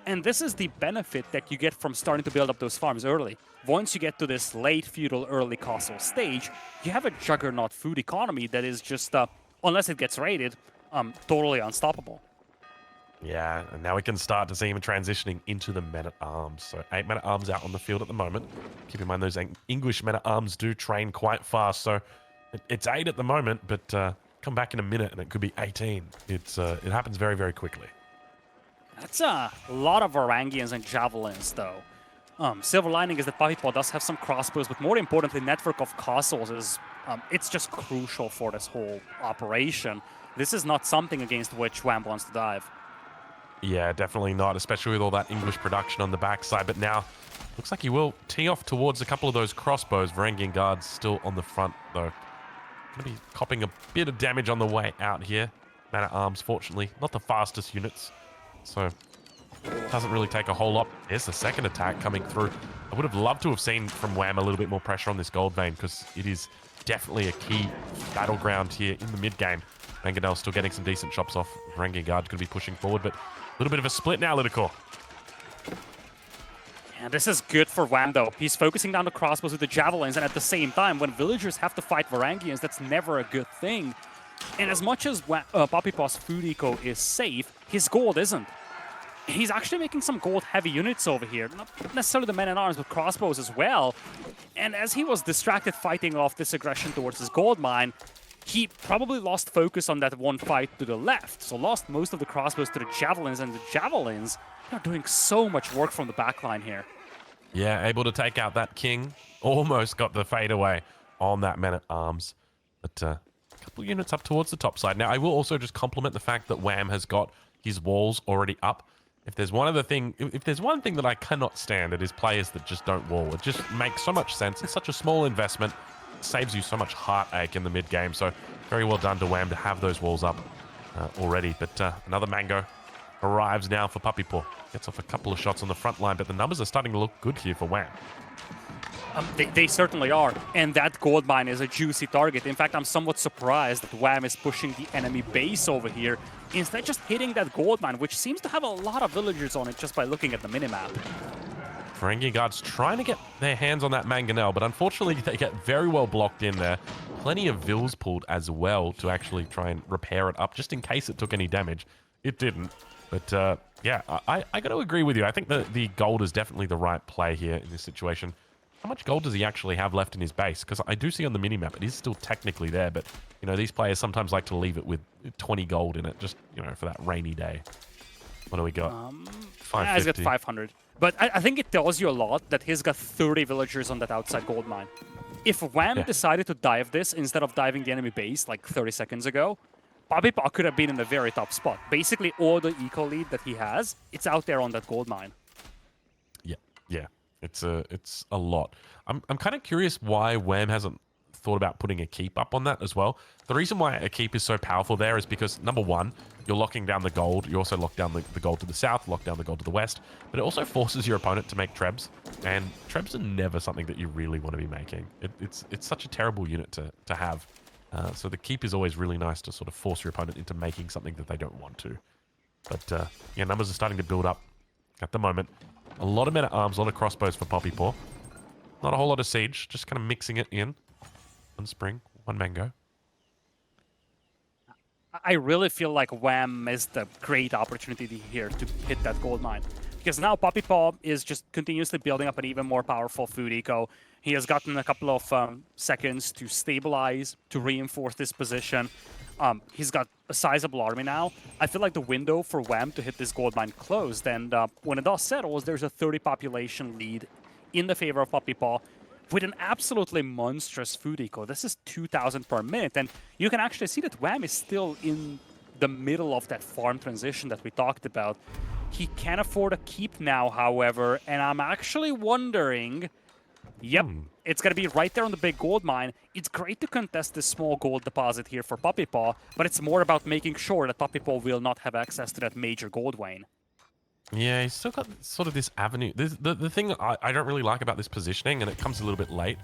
and this is the benefit that you get from starting to build up those farms early. Once you get to this late feudal, early castle stage, you have a juggernaut food economy that is just, unless it gets raided, totally unstoppable. Yeah, and now we can start to see him transitioning into the men-at-arms. So 8 men-at-arms out on the field at the moment. Keep in mind those English men-at-arms do train quite fast, so it's 8 at the moment, but come back in a minute and it could be 18. It happens very, very quickly. That's a lot of Varangians and Javelins, though. Silver lining is that PuppyPaw does have some crossbows, but more importantly, network of castles is it's just crucial for this whole operation. This is not something against which Wham wants to dive. Yeah, definitely not, especially with all that English production on the backside. But now, looks like he will tee off towards a couple of those crossbows. Varangian guards still on the front, though. Going to be copping a bit of damage on the way out here. Man-at-arms, fortunately, not the fastest units. So, doesn't really take a whole lot. There's the second attack coming through. I would have loved to have seen from Wham a little bit more pressure on this gold vein, because it is definitely a key battleground here in the mid-game. Manganel's still getting some decent chops off. Varangian guard going to be pushing forward, but a little bit of a split now, Lidical. Yeah, this is good for Wham, though. He's focusing down the crossbows with the javelins, and at the same time, when villagers have to fight Varangians, that's never a good thing. And as much as PuppyPaw's food eco is safe, his gold isn't. He's actually making some gold-heavy units over here. Not necessarily the men-at-arms, but crossbows as well. And as he was distracted fighting off this aggression towards his gold mine, he probably lost focus on that one fight to the left. So lost most of the crossbows to the javelins, and the javelins are doing so much work from the backline here. Yeah, able to take out that king. Almost got the fadeaway on that man-at-arms. But a couple units up towards the top side. Now, I will also just compliment the fact that Wham has got his walls already up. If there's one thing that I cannot stand, it is players that just don't wall. It just makes so much sense. It's such a small investment. It saves you so much heartache in the mid game. So very well done to Wham to have those walls up already. But another mango arrives now for PuppyPaw. Gets off a couple of shots on the front line, but the numbers are starting to look good here for Wham. They certainly are, and that gold mine is a juicy target. In fact, I'm somewhat surprised that Wham is pushing the enemy base over here, instead just hitting that gold mine, which seems to have a lot of villagers on it just by looking at the minimap. Varangian guards trying to get their hands on that mangonel, but unfortunately they get very well blocked in there. Plenty of vills pulled as well to actually try and repair it up, just in case it took any damage. It didn't, but yeah, I got to agree with you. I think that the gold is definitely the right play here in this situation. How much gold does he actually have left in his base? Because I do see on the minimap it is still technically there, but, you know, these players sometimes like to leave it with 20 gold in it, just, you know, for that rainy day. What do we got? 550. He's got 500. But I think it tells you a lot that he's got 30 villagers on that outside gold mine. If Wham decided to dive this instead of diving the enemy base like 30 seconds ago, PuppyPaw could have been in a very top spot. Basically, all the eco lead that he has, it's out there on that gold mine. Yeah. It's a lot. I'm kind of curious why Wham hasn't thought about putting a keep up on that as well. The reason why a keep is so powerful there is because, number one, you're locking down the gold. You also lock down the gold to the south, lock down the gold to the west. But it also forces your opponent to make trebs. And trebs are never something that you really want to be making. It's such a terrible unit to have. So the keep is always really nice to sort of force your opponent into making something that they don't want to. But yeah, numbers are starting to build up at the moment. A lot of men-at-arms, a lot of crossbows for PuppyPaw. Not a whole lot of siege, just kind of mixing it in. One spring, one mango. I really feel like Wham missed a great opportunity here to hit that gold mine. Because now PuppyPaw is just continuously building up an even more powerful food eco. He has gotten a couple of seconds to stabilize, to reinforce this position. He's got a sizable army now. I feel like the window for Wham to hit this gold mine closed, and when it all settles, there's a 30 population lead in the favor of PuppyPaw. with an absolutely monstrous food eco. This is 2,000 per minute, and you can actually see that Wham is still in the middle of that farm transition that we talked about. He can afford a keep now, however, and I'm actually wondering... Yep, it's going to be right there on the big gold mine. It's great to contest this small gold deposit here for PuppyPaw, but it's more about making sure that PuppyPaw will not have access to that major gold vein. Yeah, he's still got sort of this avenue. The thing I don't really like about this positioning, and it comes a little bit late,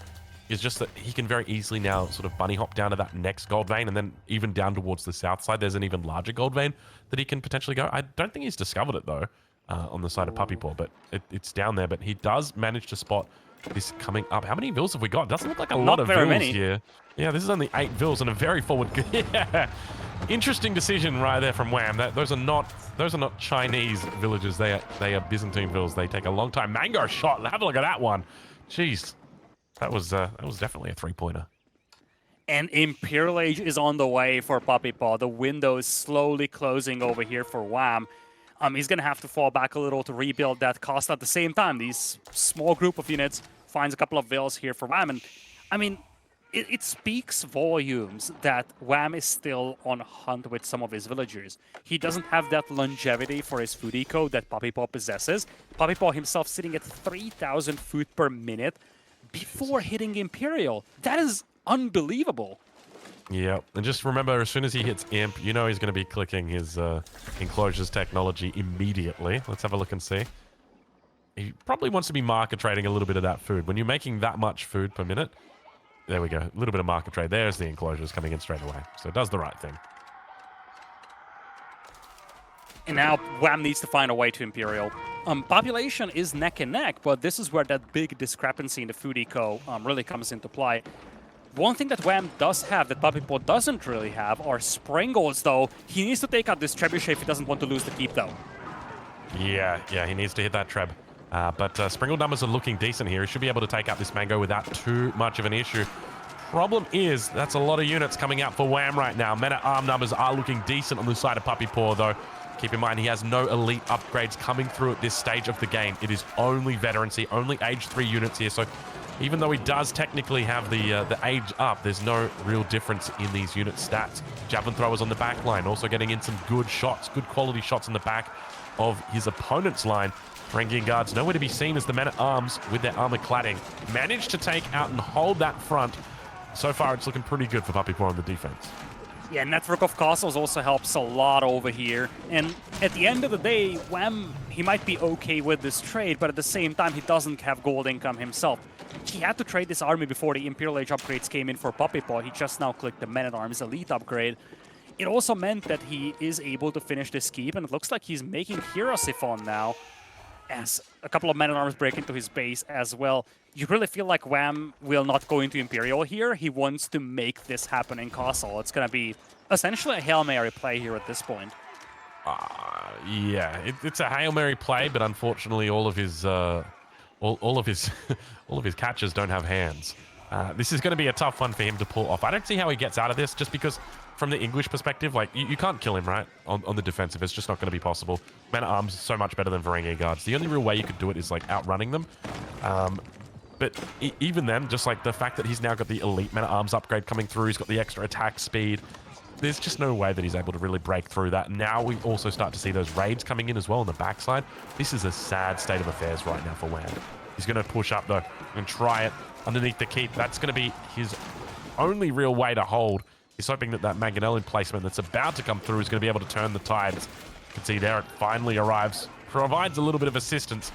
is just that he can very easily now sort of bunny hop down to that next gold vein, and then even down towards the south side, there's an even larger gold vein that he can potentially go. I don't think he's discovered it, though, on the side of PuppyPaw, but it's down there. But he does manage to spot this coming up. How many vills have we got? Doesn't look like a lot of vills here. Yeah, this is only 8 vills and a very forward... Yeah. Interesting decision right there from Wham. Those are not Chinese villages. They are Byzantine vills. They take a long time. Mango shot. Have a look at that one. Jeez. That was definitely a 3-pointer. And Imperial Age is on the way for PuppyPaw. The window is slowly closing over here for Wham. He's going to have to fall back a little to rebuild that cost. At the same time, these small group of units finds a couple of vills here for Wham. And, I mean, it speaks volumes that Wham is still on hunt with some of his villagers. He doesn't have that longevity for his food eco that PuppyPaw possesses. PuppyPaw himself sitting at 3,000 food per minute before hitting Imperial. That is unbelievable. Yeah, and just remember, as soon as he hits Imp, you know he's going to be clicking his enclosures technology immediately. Let's have a look and see. He probably wants to be market trading a little bit of that food. When you're making that much food per minute, there we go. A little bit of market trade. There's the enclosures coming in straight away. So it does the right thing. And now Wham needs to find a way to Imperial. Population is neck and neck, but this is where that big discrepancy in the food eco really comes into play. One thing that Wham does have that PuppyPaw doesn't really have are Springles, though. He needs to take out this trebuchet if he doesn't want to lose the keep, though. Yeah, he needs to hit that treb. But Springle numbers are looking decent here. He should be able to take out this Mango without too much of an issue. Problem is, that's a lot of units coming out for Wham right now. Men-at-arm numbers are looking decent on the side of PuppyPaw, though. Keep in mind, he has no elite upgrades coming through at this stage of the game. It is only veterancy, only age 3 units here. So even though he does technically have the age up, there's no real difference in these unit stats. Javelin throwers on the back line, also getting in some good shots, good quality shots on the back of his opponent's line. Rengian guards nowhere to be seen as the men-at-arms with their armor cladding managed to take out and hold that front. So far, it's looking pretty good for PuppyPaw on the defense. Yeah, network of castles also helps a lot over here. And at the end of the day, Wham, he might be okay with this trade, but at the same time, he doesn't have gold income himself. He had to trade this army before the Imperial Age upgrades came in for PuppyPaw. He just now clicked the Men-at-Arms Elite upgrade. It also meant that he is able to finish this keep, and it looks like he's making Hero Siphon now, as a couple of Men-at-Arms break into his base as well. You really feel like Wham will not go into Imperial here. He wants to make this happen in Castle. It's going to be essentially a Hail Mary play here at this point. Yeah, it's a Hail Mary play, but unfortunately all of his all of his catchers don't have hands. This is going to be a tough one for him to pull off. I don't see how he gets out of this, just because from the English perspective, like, you can't kill him, right? On the defensive, it's just not going to be possible. Men-at-Arms is so much better than Varangian guards. The only real way you could do it is, like, outrunning them. But even then, just like the fact that he's now got the elite Men-at-Arms upgrade coming through, he's got the extra attack speed, there's just no way that he's able to really break through that. Now we also start to see those raids coming in as well on the backside. This is a sad state of affairs right now for Wham. He's going to push up, though, and try it underneath the keep. That's going to be his only real way to hold. He's hoping that that Mangonel placement that's about to come through is going to be able to turn the tides. You can see there it finally arrives. Provides a little bit of assistance.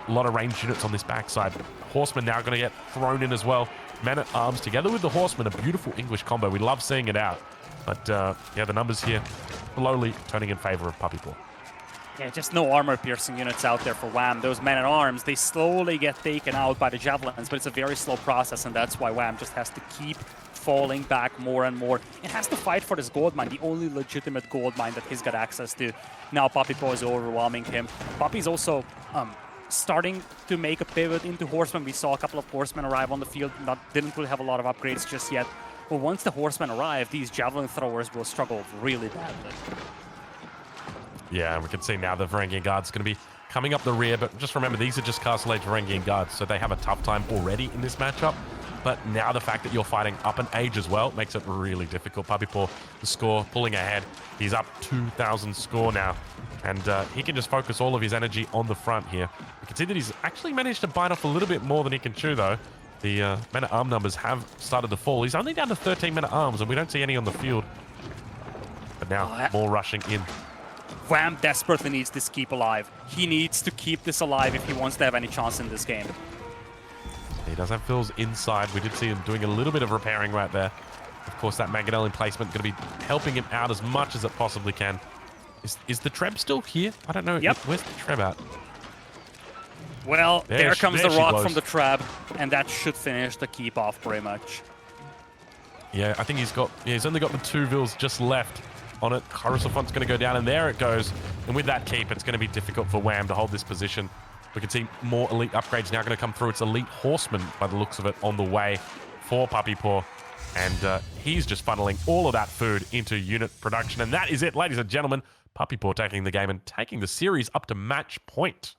A lot of ranged units on this backside. Horsemen now going to get thrown in as well. Men-at-Arms together with the Horsemen, a beautiful English combo. We love seeing it out. But, yeah, the numbers here slowly turning in favor of PuppyPaw. Yeah, just no armor-piercing units out there for Wham. Those Men-at-Arms, they slowly get taken out by the Javelins, but it's a very slow process, and that's why Wham just has to keep falling back more and more. It has to fight for this gold mine, the only legitimate gold mine that he's got access to. Now PuppyPaw is overwhelming him. Puppy's also starting to make a pivot into Horsemen. We saw a couple of Horsemen arrive on the field, didn't really have a lot of upgrades just yet. But once the Horsemen arrive, these Javelin throwers will struggle really badly. Yeah, and we can see now the Varangian Guard's going to be coming up the rear, but just remember, these are just Castle Age Varangian guards, so they have a tough time already in this matchup. But now the fact that you're fighting up an age as well makes it really difficult. PuppyPaw, the score, pulling ahead. He's up 2,000 score now, and he can just focus all of his energy on the front here. You can see that he's actually managed to bite off a little bit more than he can chew, though. The men-at-arm numbers have started to fall. He's only down to 13 men-at-arms, and we don't see any on the field. But now, more rushing in. Wham desperately needs this keep alive. He needs to keep this alive if he wants to have any chance in this game. He does have fills inside. We did see him doing a little bit of repairing right there. Of course, that Mangonel placement going to be helping him out as much as it possibly can. Is the Treb still here? I don't know. Yep. Where's the Treb at? Well, there comes the rock glows. from the Treb, and that should finish the keep off pretty much. Yeah, I think he's only got the 2 vills just left on it. Harusafont's going to go down, and there it goes. And with that keep, it's going to be difficult for Wham to hold this position. We can see more elite upgrades now going to come through. It's Elite Horseman, by the looks of it, on the way for PuppyPaw. And he's just funneling all of that food into unit production. And that is it, ladies and gentlemen. PuppyPaw taking the game and taking the series up to match point.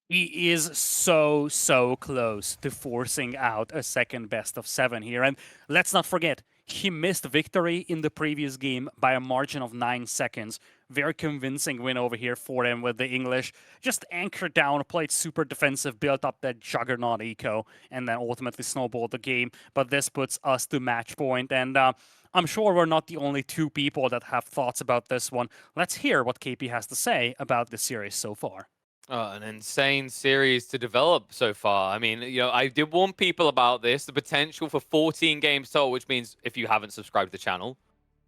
He is so close to forcing out a second best of 7 here. And let's not forget, he missed victory in the previous game by a margin of 9 seconds. Very convincing win over here for him with the English. Just anchored down, played super defensive, built up that juggernaut eco, and then ultimately snowballed the game. But this puts us to match point. And I'm sure we're not the only 2 people that have thoughts about this one. Let's hear what KP has to say about the series so far. An insane series to develop so far. I mean, I did warn people about this, the potential for 14 games total, which means if you haven't subscribed to the channel,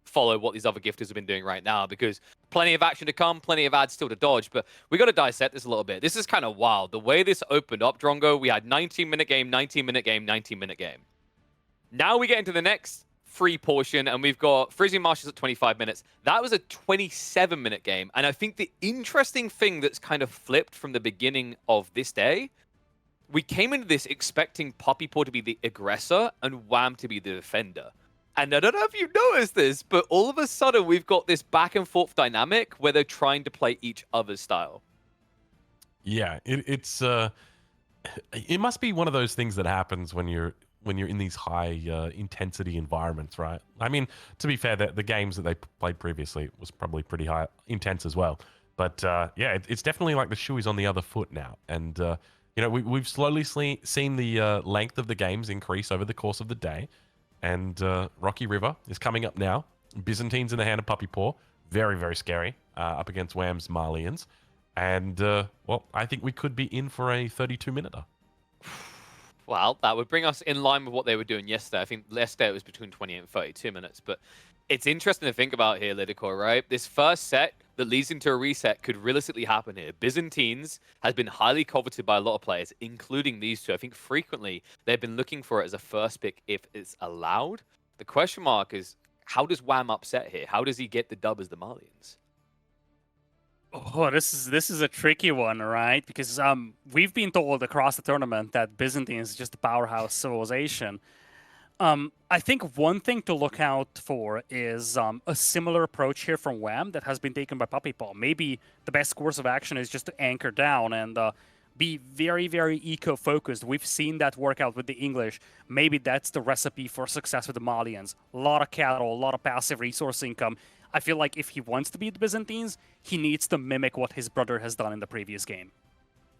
follow what these other gifters have been doing right now, because plenty of action to come, plenty of ads still to dodge, but we got to dissect this a little bit. This is kind of wild. The way this opened up, Drongo, we had 19-minute game, 19-minute game, 19-minute game. Now we get into the next free portion, and we've got Frisian Marshes at 25 minutes. That was a 27-minute game, and I think the interesting thing that's kind of flipped from the beginning of this day, we came into this expecting PuppyPaw to be the aggressor and Wham to be the defender. And I don't know if you noticed this, but all of a sudden we've got this back and forth dynamic where they're trying to play each other's style. Yeah, it must be one of those things that happens when you're in these high intensity environments, right? I mean, to be fair, the games that they played previously was probably pretty high intense as well. But yeah, it's definitely like the shoe is on the other foot now. And we've slowly seen the length of the games increase over the course of the day. And Rocky River is coming up now. Byzantines in the hand of PuppyPaw. Very, very scary up against Wham's Malians. And, well, I think we could be in for a 32-minute. Well, that would bring us in line with what they were doing yesterday. I think yesterday it was between 28 and 32 minutes. But it's interesting to think about here, Lidicor, right? This first set that leads into a reset could realistically happen here. Byzantines has been highly coveted by a lot of players, including these 2. I think frequently they've been looking for it as a first pick if it's allowed. The question mark is, how does Wham upset here? How does he get the dub as the Malians? Oh, this is a tricky one, right? Because we've been told across the tournament that Byzantine is just a powerhouse civilization. I think one thing to look out for is a similar approach here from Wham that has been taken by PuppyPaw. Maybe the best course of action is just to anchor down and be very, very eco-focused. We've seen that work out with the English. Maybe that's the recipe for success with the Malians. A lot of cattle, a lot of passive resource income. I feel like if he wants to beat the Byzantines, he needs to mimic what his brother has done in the previous game.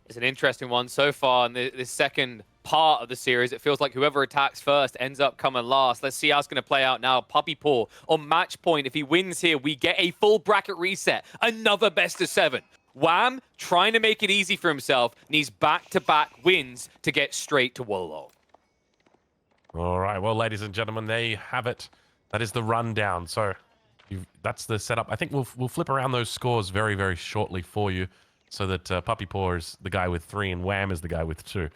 It's an interesting one so far in the second part of the series. It feels like whoever attacks first ends up coming last. Let's see how it's going to play out now. PuppyPaw on match point. If he wins here, we get a full bracket reset. Another best of 7. Wham, trying to make it easy for himself, needs back-to-back wins to get straight to Wololo. All right, well, ladies and gentlemen, there you have it. That is the rundown. So that's the setup. I think we'll flip around those scores very, very shortly for you so that PuppyPaw is the guy with 3 and Wham is the guy with 2,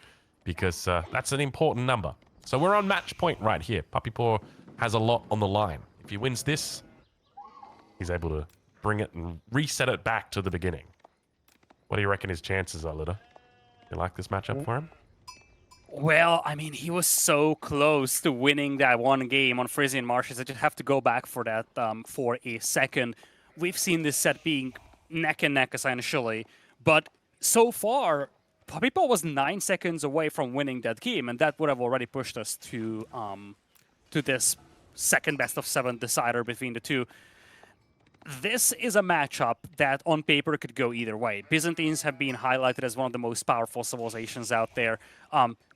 because that's an important number. So we're on match point right here. PuppyPaw has a lot on the line. If he wins this, he's able to bring it and reset it back to the beginning. What do you reckon his chances are, Lida? You like this matchup for him? Well, I mean, he was so close to winning that one game on Frisian Marshes. I just have to go back for that for a second. We've seen this set being neck and neck, essentially, But so far, PuppyPaw was 9 seconds away from winning that game, and that would have already pushed us to this second best of 7 decider between the two. This is a matchup that on paper could go either way. Byzantines have been highlighted as one of the most powerful civilizations out there,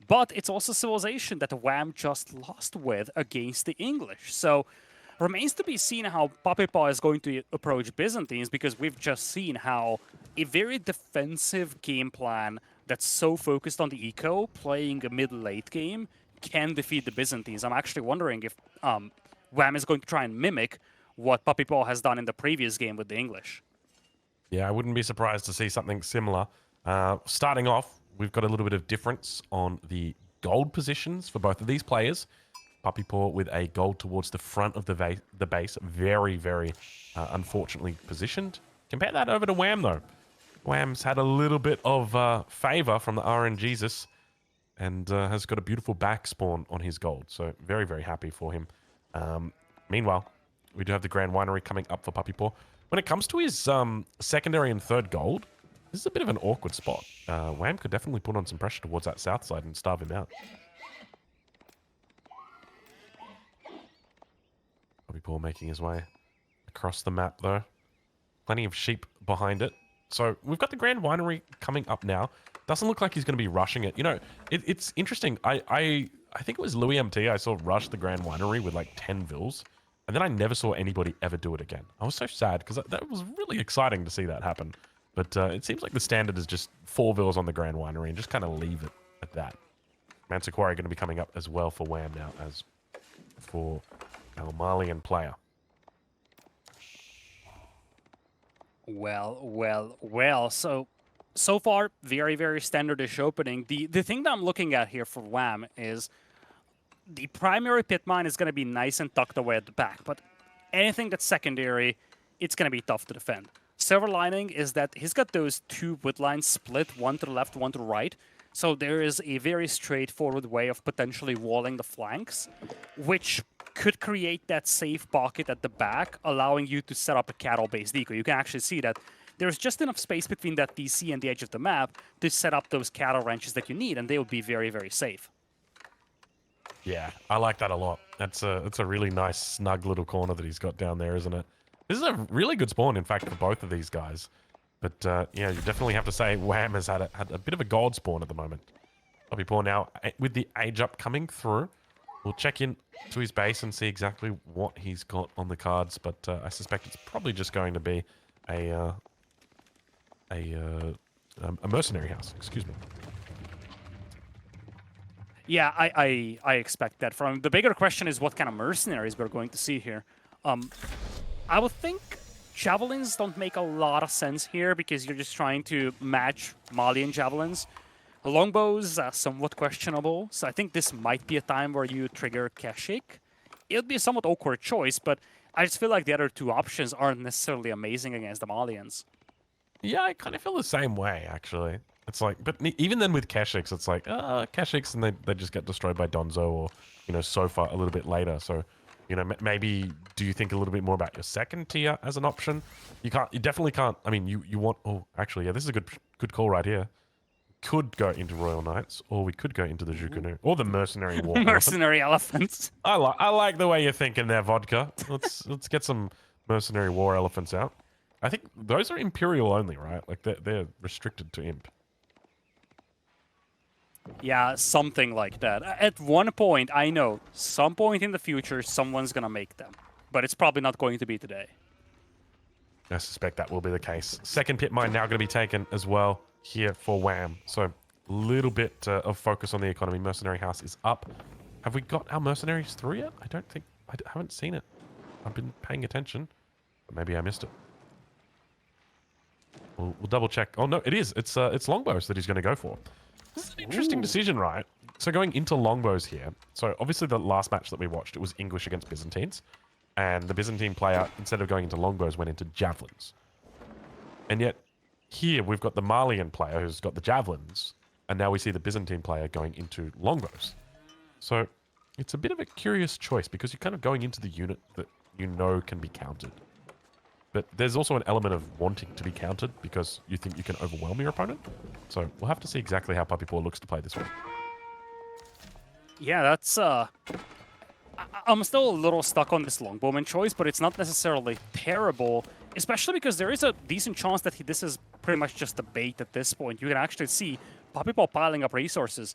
but it's also a civilization that Wham just lost with against the English. So remains to be seen how PuppyPaw is going to approach Byzantines, because we've just seen how a very defensive game plan that's so focused on the eco, playing a mid-late game, can defeat the Byzantines. I'm actually wondering if Wham is going to try and mimic what PuppyPaw has done in the previous game with the English. Yeah, I wouldn't be surprised to see something similar. Starting off, we've got a little bit of difference on the gold positions for both of these players. PuppyPaw with a gold towards the front of the base. Very, very unfortunately positioned. Compare that over to Wham, though. Wham's had a little bit of favor from the RNGesus and has got a beautiful back spawn on his gold. So very, very happy for him. Meanwhile, we do have the Grand Winery coming up for PuppyPaw. When it comes to his secondary and third gold, this is a bit of an awkward spot. Wham could definitely put on some pressure towards that south side and starve him out. PuppyPaw making his way across the map, though. Plenty of sheep behind it. So we've got the Grand Winery coming up now. Doesn't look like he's going to be rushing it. You know, it's interesting. I think it was Louis MT I saw rush the Grand Winery with like 10 vills. And then I never saw anybody ever do it again. I was so sad because that was really exciting to see that happen. But it seems like the standard is just 4 vills on the Grand Winery and just kind of leave it at that. Manticore going to be coming up as well for Wham now as for our Malian player. Well. So far, very, very standardish opening. The thing that I'm looking at here for Wham is the primary pit mine is going to be nice and tucked away at the back, but anything that's secondary, it's going to be tough to defend. Silver lining is that he's got those 2 wood lines split, one to the left, one to the right. So there is a very straightforward way of potentially walling the flanks, which could create that safe pocket at the back, allowing you to set up a cattle-based decoy. You can actually see that there's just enough space between that DC and the edge of the map to set up those cattle ranches that you need, and they will be very, very safe. Yeah, I like that a lot. That's a really nice, snug little corner that he's got down there, isn't it? This is a really good spawn, in fact, for both of these guys. But, yeah, you definitely have to say Wham has had a bit of a gold spawn at the moment. PuppyPaw now, with the age up coming through, we'll check in to his base and see exactly what he's got on the cards. But I suspect it's probably just going to be a mercenary house. Excuse me. Yeah, I expect that from him. The bigger question is what kind of mercenaries we're going to see here. I would think javelins don't make a lot of sense here because you're just trying to match Malian javelins. Longbows are somewhat questionable, so I think this might be a time where you trigger Keshik. It would be a somewhat awkward choice, but I just feel like the other 2 options aren't necessarily amazing against the Malians. Yeah, I kind of feel the same way, actually. It's like, but even then with Keshiks, it's like, Keshiks, and they just get destroyed by Donzo or, you know, Sofa a little bit later. So, you know, maybe do you think a little bit more about your second tier as an option? You definitely can't. I mean, you want, oh, actually, yeah, this is a good call right here. Could go into Royal Knights, or we could go into the Jukunu, or the Mercenary War. Mercenary Elephants. I like the way you're thinking there, Vodka. Let's get some Mercenary War Elephants out. I think those are Imperial only, right? Like they're restricted to Imp. Yeah, something like that. At one point, I know, some point in the future, someone's gonna make them. But it's probably not going to be today. I suspect that will be the case. Second pit mine now going to be taken as well here for Wham. So a little bit of focus on the economy. Mercenary house is up. Have we got our mercenaries through yet? I don't think, I haven't seen it. I've been paying attention, but maybe I missed it. We'll double check. Oh no, it is. It's longbows that he's going to go for. This is an interesting decision, right? So going into longbows here. So obviously the last match that we watched, it was English against Byzantines. And the Byzantine player, instead of going into longbows, went into javelins. And yet, here we've got the Malian player who's got the javelins. And now we see the Byzantine player going into longbows. So it's a bit of a curious choice because you're kind of going into the unit that you know can be countered. but there's also an element of wanting to be countered because you think you can overwhelm your opponent. So we'll have to see exactly how PuppyPaw looks to play this one. Yeah, that's I'm still a little stuck on this longbowman choice, but it's not necessarily terrible, especially because there is a decent chance that this is pretty much just a bait at this point. You can actually see PuppyPaw piling up resources.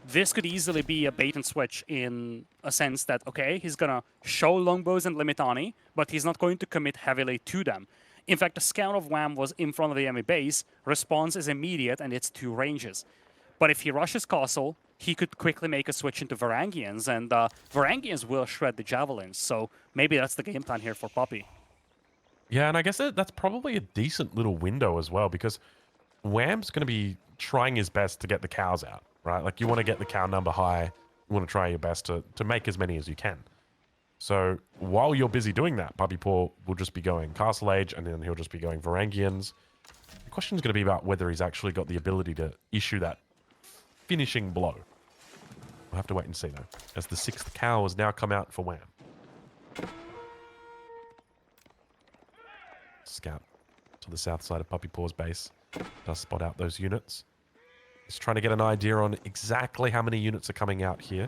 This could easily be a bait and switch in a sense that, okay, he's gonna show longbows and Limitani, but he's not going to commit heavily to them. In fact, the scout of Wham was in front of the enemy base, response is immediate, and it's 2 ranges. But if he rushes Castle, he could quickly make a switch into Varangians, and Varangians will shred the javelins, so maybe that's the game plan here for Puppy. Yeah, and I guess that's probably a decent little window as well, because Wham's going to be trying his best to get the cows out, right? Like, you want to get the cow number high, you want to try your best to make as many as you can. So while you're busy doing that, PuppyPaw will just be going Castle Age, and then he'll just be going Varangians. The question is going to be about whether he's actually got the ability to issue that finishing blow. We'll have to wait and see, though, as the 6th cow has now come out for Wham. Scout to the south side of PuppyPaw's base. Does spot out those units. He's trying to get an idea on exactly how many units are coming out here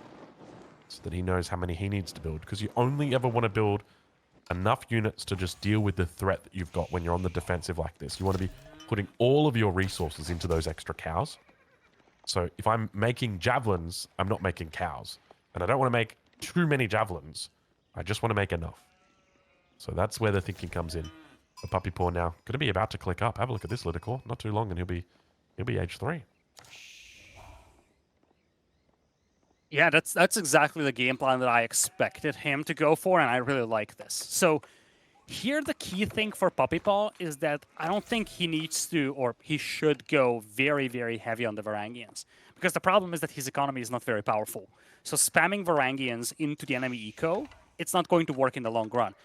so that he knows how many he needs to build, because you only ever want to build enough units to just deal with the threat that you've got when you're on the defensive like this. You want to be putting all of your resources into those extra cows. So if I'm making javelins, I'm not making cows. And I don't want to make too many javelins. I just want to make enough. So that's where the thinking comes in. The PuppyPaw now going to be about to click up. Have a look at this Lidicore. Not too long and he'll be age 3. Yeah, that's exactly the game plan that I expected him to go for, and I really like this. So here the key thing for PuppyPaw is that I don't think he needs to, or he should go very, very heavy on the Varangians. Because the problem is that his economy is not very powerful. So spamming Varangians into the enemy eco, it's not going to work in the long run.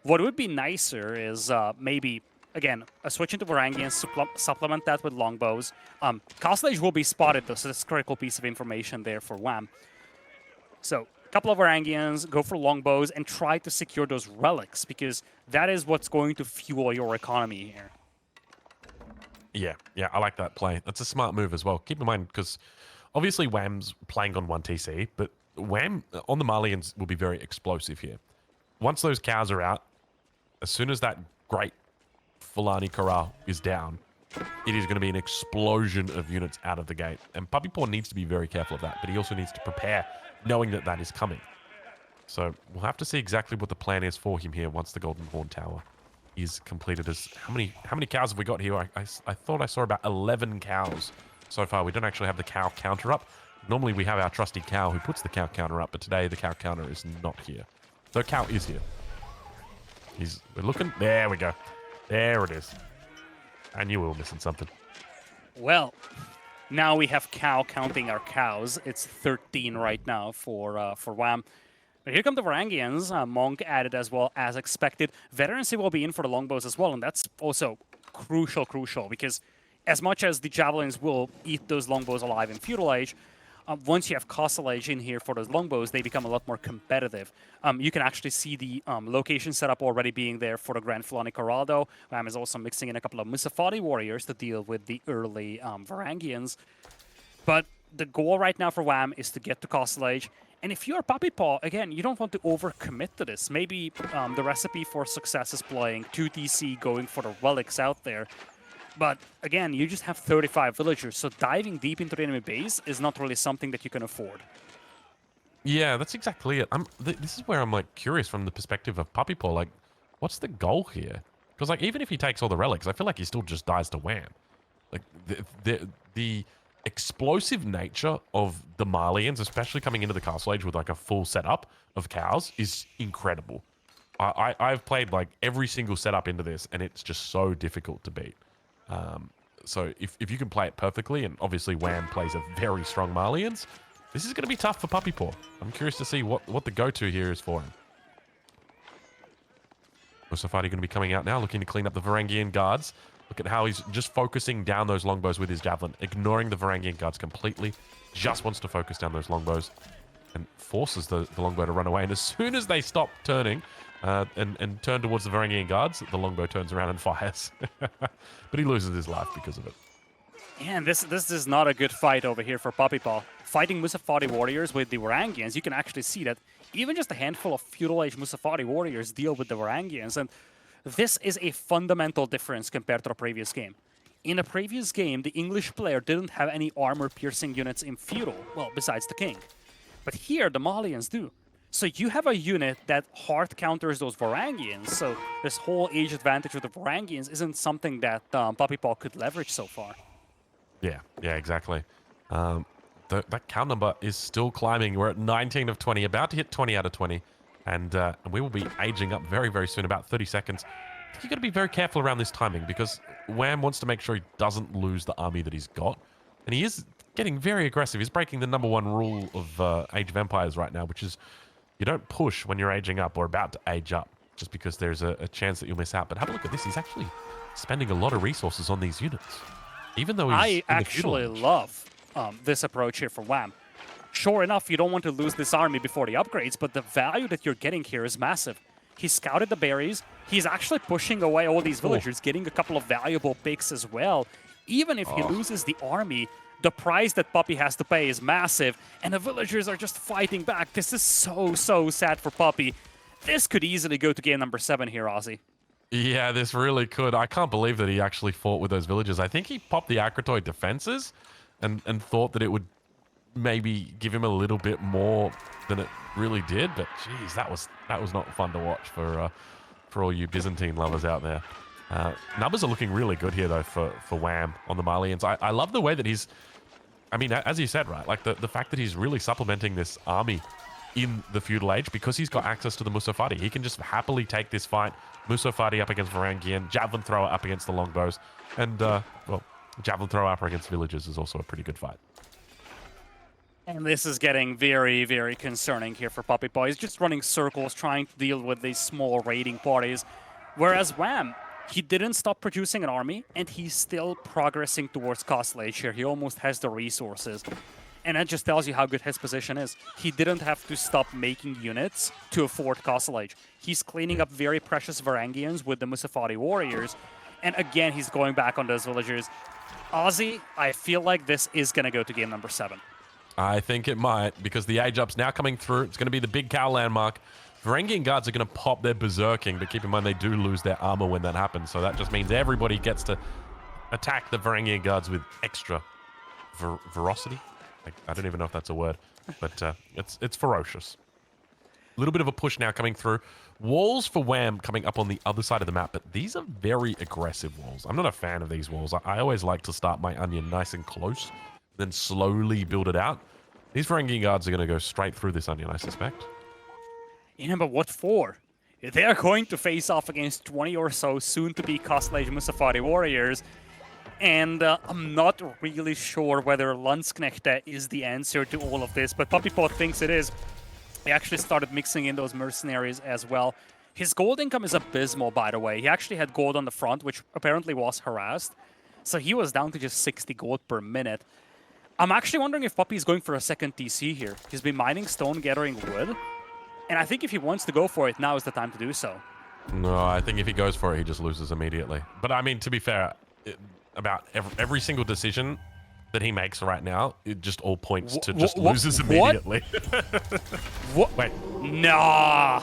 What would be nicer is maybe, again, a switch into Varangians, supplement that with longbows. Castle Age will be spotted, though, so that's a critical piece of information there for Wham. So a couple of Varangians, go for longbows, and try to secure those relics, because that is what's going to fuel your economy here. Yeah, I like that play. That's a smart move as well. Keep in mind, because obviously Wham's playing on 1 TC, but Wham on the Malians will be very explosive here. Once those cows are out, as soon as that great Fulani Corral is down, it is going to be an explosion of units out of the gate. And PuppyPaw needs to be very careful of that, but he also needs to prepare knowing that that is coming. So we'll have to see exactly what the plan is for him here once the Golden Horn Tower is completed. How many cows have we got here? I thought I saw about 11 cows so far. We don't actually have the cow counter up. Normally we have our trusty cow who puts the cow counter up, but today the cow counter is not here. So cow is here. We're looking. There we go. There it is. I knew we were missing something. Well, now we have cow counting our cows. It's 13 right now for Wham. But here come the Varangians. Monk added as well as expected. Veterancy will be in for the longbows as well, and that's also crucial, because as much as the javelins will eat those longbows alive in Feudal Age, once you have Castle Age in here for those longbows, they become a lot more competitive. You can actually see the location setup already being there for the Grand Fulani Corrado. Wham is also mixing in a couple of Musafati warriors to deal with the early Varangians. But the goal right now for Wham is to get to Castle Age. And if you're PuppyPaw, again, you don't want to overcommit to this. Maybe the recipe for success is playing 2 TC, going for the relics out there. But again, you just have 35 villagers, so diving deep into the enemy base is not really something that you can afford. Yeah, that's exactly it. This is where I'm like curious from the perspective of PuppyPaw. Like, what's the goal here? Because like even if he takes all the relics, I feel like he still just dies to Wham. Like the explosive nature of the Malians, especially coming into the Castle Age with like a full setup of cows, is incredible. I've played like every single setup into this, and it's just so difficult to beat. So if you can play it perfectly, and obviously Wham plays a very strong Malians, this is going to be tough for PuppyPaw. I'm curious to see what the go-to here is for him. Musafati going to be coming out now, looking to clean up the Varangian guards. Look at how he's just focusing down those longbows with his javelin, ignoring the Varangian guards completely. Just wants to focus down those longbows and forces the longbow to run away. And as soon as they stop turning, and turn towards the Varangian guards. The longbow turns around and fires. But he loses his life because of it. And this is not a good fight over here for PuppyPaw. Fighting Musafati warriors with the Varangians, you can actually see that even just a handful of feudal age Musafati warriors deal with the Varangians, and this is a fundamental difference compared to the previous game. In the previous game, the English player didn't have any armor-piercing units in feudal, well, besides the king. But here, the Malians do. So you have a unit that hard counters those Varangians, so this whole age advantage with the Varangians isn't something that PuppyPaw could leverage so far. Yeah, exactly. That count number is still climbing. We're at 19 of 20, about to hit 20 out of 20. And we will be aging up very, very soon, about 30 seconds. You've got to be very careful around this timing because Wham wants to make sure he doesn't lose the army that he's got. And he is getting very aggressive. He's breaking the #1 rule of Age of Empires right now, which is you don't push when you're aging up or about to age up just because there's a chance that you'll miss out. But have a look at this. He's actually spending a lot of resources on these units. Even though he's I actually love this approach here for Wham. Sure enough, you don't want to lose this army before the upgrades, but the value that you're getting here is massive. He scouted the berries. He's actually pushing away all these villagers, getting a couple of valuable picks as well. Even if he loses the army, the price that Puppy has to pay is massive, and the villagers are just fighting back. This is so sad for Puppy. This could easily go to game number 7 here, Ozzy. Yeah, this really could. I can't believe that he actually fought with those villagers. I think he popped the Akratoid defenses and thought that it would maybe give him a little bit more than it really did. But geez, that was not fun to watch for all you Byzantine lovers out there. Numbers are looking really good here though for Wham on the Malians. I love the way that he's. I mean, as you said, right? Like the fact that he's really supplementing this army in the feudal age because he's got access to the Musafati. He can just happily take this fight. Musafati up against Varangian, javelin thrower up against the longbows, and well, javelin thrower up against villagers is also a pretty good fight. And this is getting very concerning here for PuppyPaw. He's just running circles trying to deal with these small raiding parties. Whereas Wham, he didn't stop producing an army, and he's still progressing towards Castle Age here. He almost has the resources. And that just tells you how good his position is. He didn't have to stop making units to afford Castle Age. He's cleaning up very precious Varangians with the Musafati warriors. And again, he's going back on those villagers. Ozzy, I feel like this is going to go to game number 7. I think it might, because the age up's now coming through. It's going to be the big cow landmark. Varangian guards are going to pop their berserking, but keep in mind they do lose their armor when that happens. So that just means everybody gets to attack the Varangian guards with extra ferocity. I don't even know if that's a word, but it's ferocious. A little bit of a push now coming through. Walls for Wham coming up on the other side of the map, but these are very aggressive walls. I'm not a fan of these walls. I always like to start my onion nice and close, then slowly build it out. These Varangian guards are going to go straight through this onion, I suspect. Yeah, but what for? They are going to face off against 20 or so soon-to-be Castle Age Musafati warriors. And I'm not really sure whether Landsknechte is the answer to all of this, but PuppyPaw thinks it is. He actually started mixing in those mercenaries as well. His gold income is abysmal, by the way. He actually had gold on the front, which apparently was harassed. So he was down to just 60 gold per minute. I'm actually wondering if Puppy is going for a second TC here. He's been mining stone, gathering wood. And I think if he wants to go for it, now is the time to do so. No, I think if he goes for it, he just loses immediately. But I mean, to be fair, about every single decision that he makes right now, it just all points to just loses immediately. What? Wait. Nah.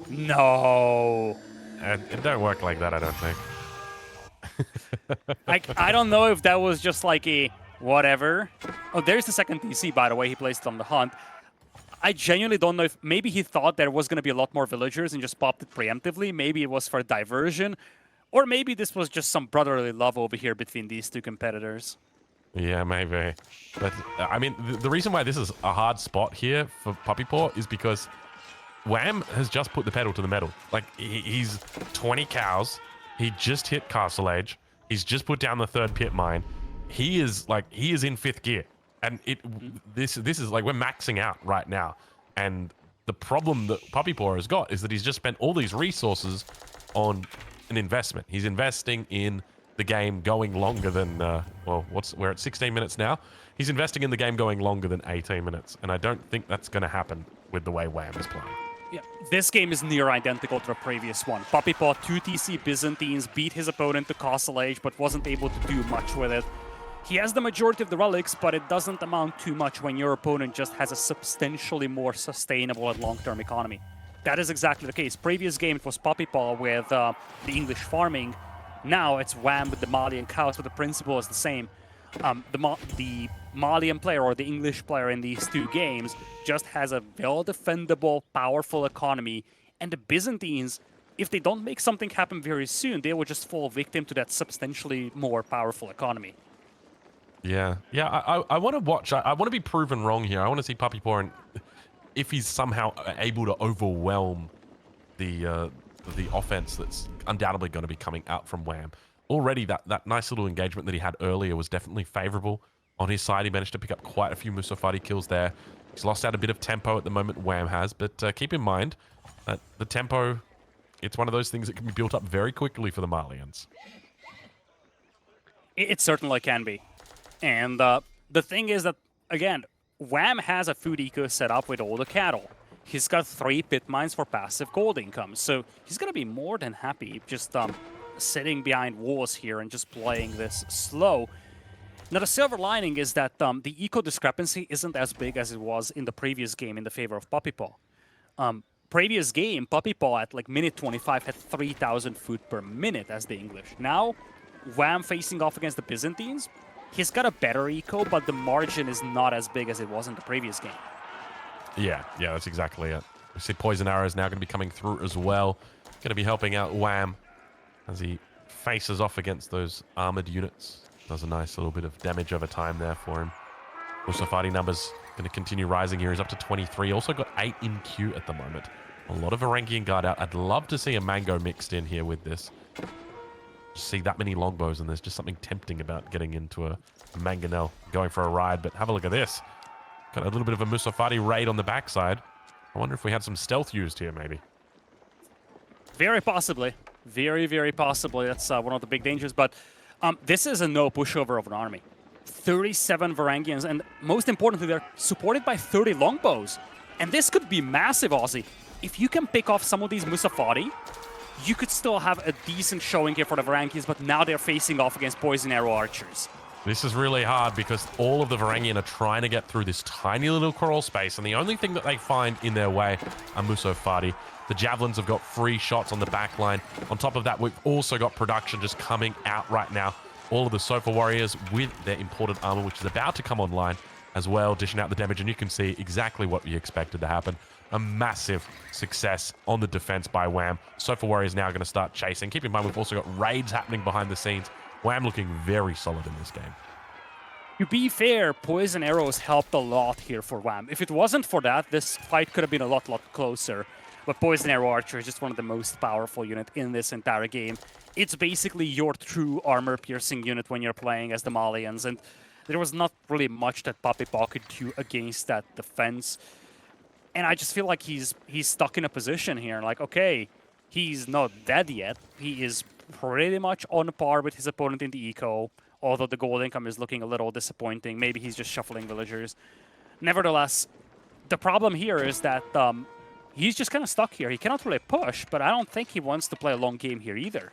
No. It don't work like that, I don't think. I don't know if that was just like a whatever. Oh, there's the second DC, by the way. He placed it on the hunt. I genuinely don't know if maybe he thought there was going to be a lot more villagers and just popped it preemptively. Maybe it was for diversion. Or maybe this was just some brotherly love over here between these two competitors. Yeah, maybe. But, I mean, the reason why this is a hard spot here for PuppyPaw is because Wham has just put the pedal to the metal. Like, he's 20 cows. He just hit Castle Age. He's just put down the 3rd pit mine. He is in 5th gear. And this is like, we're maxing out right now. And the problem that PuppyPaw has got is that he's just spent all these resources on an investment. He's investing in the game going longer than, well, we're at 16 minutes now. He's investing in the game going longer than 18 minutes. And I don't think that's going to happen with the way Wham is playing. Yeah, this game is near identical to the previous one. PuppyPaw 2TC Byzantines beat his opponent to Castle Age, but wasn't able to do much with it. He has the majority of the relics, but it doesn't amount too much when your opponent just has a substantially more sustainable and long-term economy. That is exactly the case. Previous game it was PuppyPaw with the English farming. Now it's Wham with the Malian cows, but the principle is the same. The Malian player or the English player in these two games just has a well-defendable, powerful economy, and the Byzantines, if they don't make something happen very soon, they will just fall victim to that substantially more powerful economy. Yeah, I want to watch. I want to be proven wrong here. I want to see PuppyPaw, and if he's somehow able to overwhelm the offense that's undoubtedly going to be coming out from Wham. Already, that nice little engagement that he had earlier was definitely favorable on his side. He managed to pick up quite a few Musafati kills there. He's lost out a bit of tempo at the moment, Wham has, but keep in mind that the tempo, it's one of those things that can be built up very quickly for the Malians. It certainly can be. And the thing is that, again, Wham has a food eco set up with all the cattle. He's got 3 pit mines for passive gold income, so he's going to be more than happy just sitting behind walls here and just playing this slow. Now, the silver lining is that the eco discrepancy isn't as big as it was in the previous game in the favor of PuppyPaw. Previous game, PuppyPaw at like minute 25 had 3,000 food per minute as the English. Now, Wham facing off against the Byzantines, he's got a better eco, but the margin is not as big as it was in the previous game. Yeah, that's exactly it. We see Poison Arrows now going to be coming through as well. Going to be helping out Wham as he faces off against those armored units. Does a nice little bit of damage over time there for him. Musafati numbers going to continue rising here. He's up to 23. Also got 8 in queue at the moment. A lot of Varangian Guard out. I'd love to see a Mango mixed in here with this. See that many longbows, and there's just something tempting about getting into a Mangonel, going for a ride. But have a look at this. Got a little bit of a Musafati raid on the backside. I wonder if we had some stealth used here, maybe. Very possibly. Very, very possibly. That's one of the big dangers. But this is a no pushover of an army. 37 Varangians, and most importantly, they're supported by 30 longbows. And this could be massive, Aussie. If you can pick off some of these Musafati, you could still have a decent showing here for the Varangians, but now they're facing off against poison arrow archers. This is really hard because all of the Varangian are trying to get through this tiny little crawl space, and the only thing that they find in their way are Musafati. The Javelins have got free shots on the back line. On top of that, we've also got production just coming out right now. All of the Sofa Warriors with their imported armor, which is about to come online as well, dishing out the damage, and you can see exactly what we expected to happen. A massive success on the defense by Wham. Sofa Warriors now going to start chasing. Keep in mind, we've also got raids happening behind the scenes. Wham looking very solid in this game. To be fair, poison arrows helped a lot here for Wham. If it wasn't for that, this fight could have been a lot closer. But poison arrow archer is just one of the most powerful units in this entire game. It's basically your true armor-piercing unit when you're playing as the Malians, and there was not really much that PuppyPaw could do against that defense. And I just feel like he's stuck in a position here. Like, okay, he's not dead yet. He is pretty much on par with his opponent in the eco, although the gold income is looking a little disappointing. Maybe he's just shuffling villagers. Nevertheless, the problem here is that he's just kind of stuck here. He cannot really push, but I don't think he wants to play a long game here either.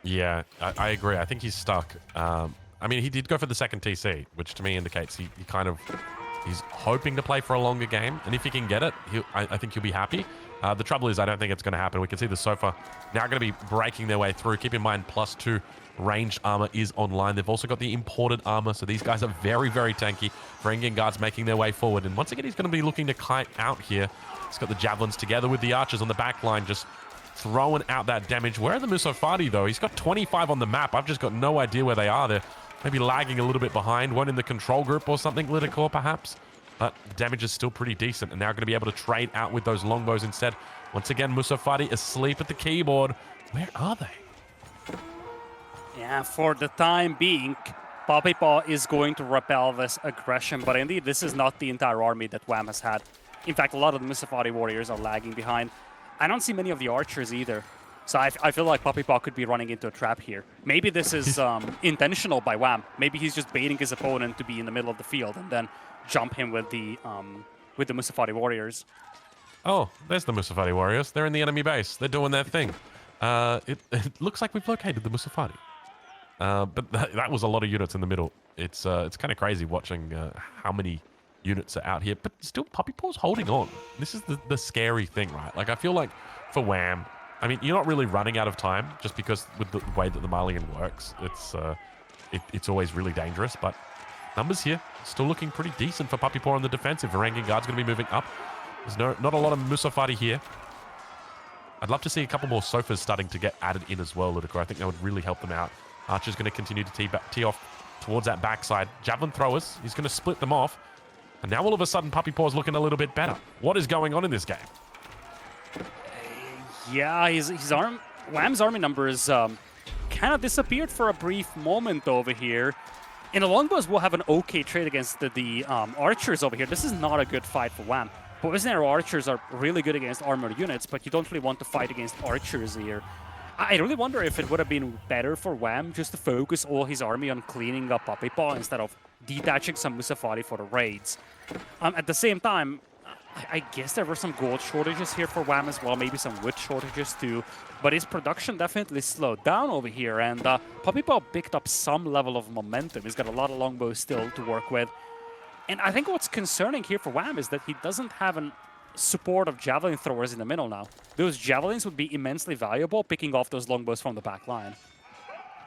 Yeah, I agree. I think he's stuck. I mean, he did go for the second TC, which to me indicates he's hoping to play for a longer game, and if he can get it, I think he'll be happy. The trouble is, I don't think it's going to happen. We can see the Sofa now going to be breaking their way through. Keep in mind, +2 ranged armor is online. They've also got the imported armor, so these guys are very, very tanky. Varangian Guards making their way forward, and once again, he's going to be looking to kite out here. He's got the Javelins together with the Archers on the back line, just throwing out that damage. Where are the Musafati, though? He's got 25 on the map. I've just got no idea where they are. They're maybe lagging a little bit behind. One in the control group or something, Littlecore, perhaps. But the damage is still pretty decent, and now going to be able to trade out with those longbows instead. Once again, Musafati asleep at the keyboard. Where are they? Yeah, for the time being, PuppyPaw is going to repel this aggression, but indeed, this is not the entire army that Wham has had. In fact, a lot of the Musafati warriors are lagging behind. I don't see many of the archers either. So I feel like PuppyPaw could be running into a trap here. Maybe this is intentional by Wham. Maybe he's just baiting his opponent to be in the middle of the field and then jump him with the Musafati warriors. Oh, there's the Musafati warriors. They're in the enemy base. They're doing their thing. It looks like we've located the Musafati. But that was a lot of units in the middle. It's kind of crazy watching how many units are out here. But still, PuppyPaw's holding on. This is the scary thing, right? Like, I feel like for Wham, I mean, you're not really running out of time just because with the way that the Marlian works, it's always really dangerous. But numbers here still looking pretty decent for PuppyPaw on the defensive. Varangian Guard's going to be moving up. There's not a lot of Musafati here. I'd love to see a couple more sofas starting to get added in as well, Ludicrous. I think that would really help them out. Archer's going to continue to tee off towards that backside. Javelin throwers, he's going to split them off. And now all of a sudden, PuppyPaw's looking a little bit better. What is going on in this game? Yeah, Wham's army numbers kind of disappeared for a brief moment over here. And the longbows will have an okay trade against the archers over here. This is not a good fight for Wham. Poison arrow archers are really good against armored units, but you don't really want to fight against archers here. I really wonder if it would have been better for Wham just to focus all his army on cleaning up PuppyPaw instead of detaching some Musafati for the raids. At the same time, I guess there were some gold shortages here for Wham as well, maybe some wood shortages too. But his production definitely slowed down over here, and PuppyPaw picked up some level of momentum. He's got a lot of longbows still to work with. And I think what's concerning here for Wham is that he doesn't have a support of javelin throwers in the middle now. Those javelins would be immensely valuable picking off those longbows from the back line.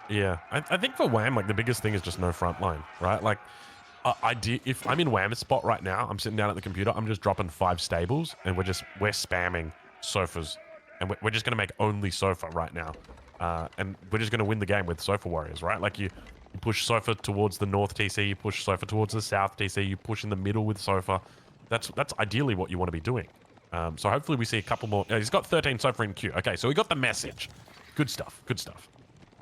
Yeah, I think for Wham, like, the biggest thing is just no front line, right? Like, if I'm in Wham's spot right now, I'm sitting down at the computer, I'm just dropping 5 stables, and we're spamming sofas. And we're just going to make only sofa right now. And we're just going to win the game with sofa warriors, right? Like, you push sofa towards the north TC, you push sofa towards the south TC, you push in the middle with sofa. That's ideally what you want to be doing. So hopefully we see a couple more. He's got 13 sofa in queue. Okay, so we got the message. Good stuff, good stuff.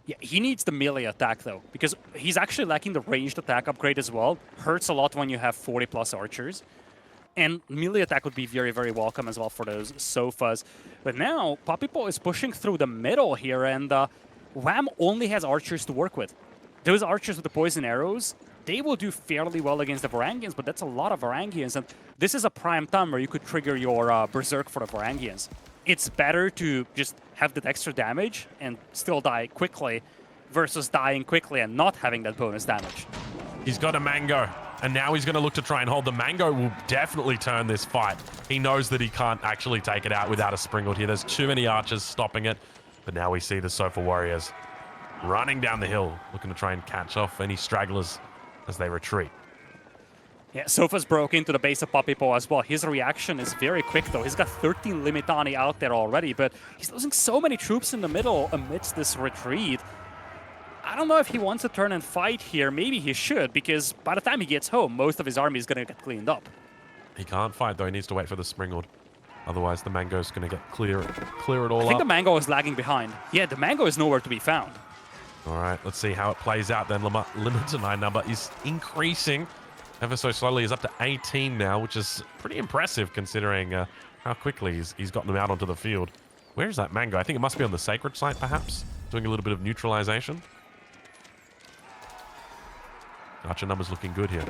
Yeah, he needs the melee attack though, because he's actually lacking the ranged attack upgrade as well. Hurts a lot when you have 40 plus archers. And melee attack would be very, very welcome as well for those sofas. But now, PuppyPaw is pushing through the middle here, and Wham only has archers to work with. Those archers with the poison arrows, they will do fairly well against the Varangians, but that's a lot of Varangians, and this is a prime time where you could trigger your Berserk for the Varangians. It's better to just have that extra damage and still die quickly versus dying quickly and not having that bonus damage. He's got a mango, and now he's going to look to try and hold. The mango will definitely turn this fight. He knows that he can't actually take it out without a Springald here. There's too many archers stopping it, but now we see the Sofa Warriors running down the hill, looking to try and catch off any stragglers as they retreat. Yeah, Sofa's broke into the base of PuppyPaw as well. His reaction is very quick, though. He's got 13 Limitani out there already, but he's losing so many troops in the middle amidst this retreat. I don't know if he wants to turn and fight here. Maybe he should, because by the time he gets home, most of his army is going to get cleaned up. He can't fight, though. He needs to wait for the Springald. Otherwise, the Mango's going to get clear it all up. I think the Mango is lagging behind. Yeah, the Mango is nowhere to be found. All right, let's see how it plays out then. Limited 9 number is increasing ever so slowly. He's up to 18 now, which is pretty impressive considering how quickly he's gotten them out onto the field. Where's that Mango? I think it must be on the Sacred site, perhaps, doing a little bit of neutralization. Archer numbers looking good here.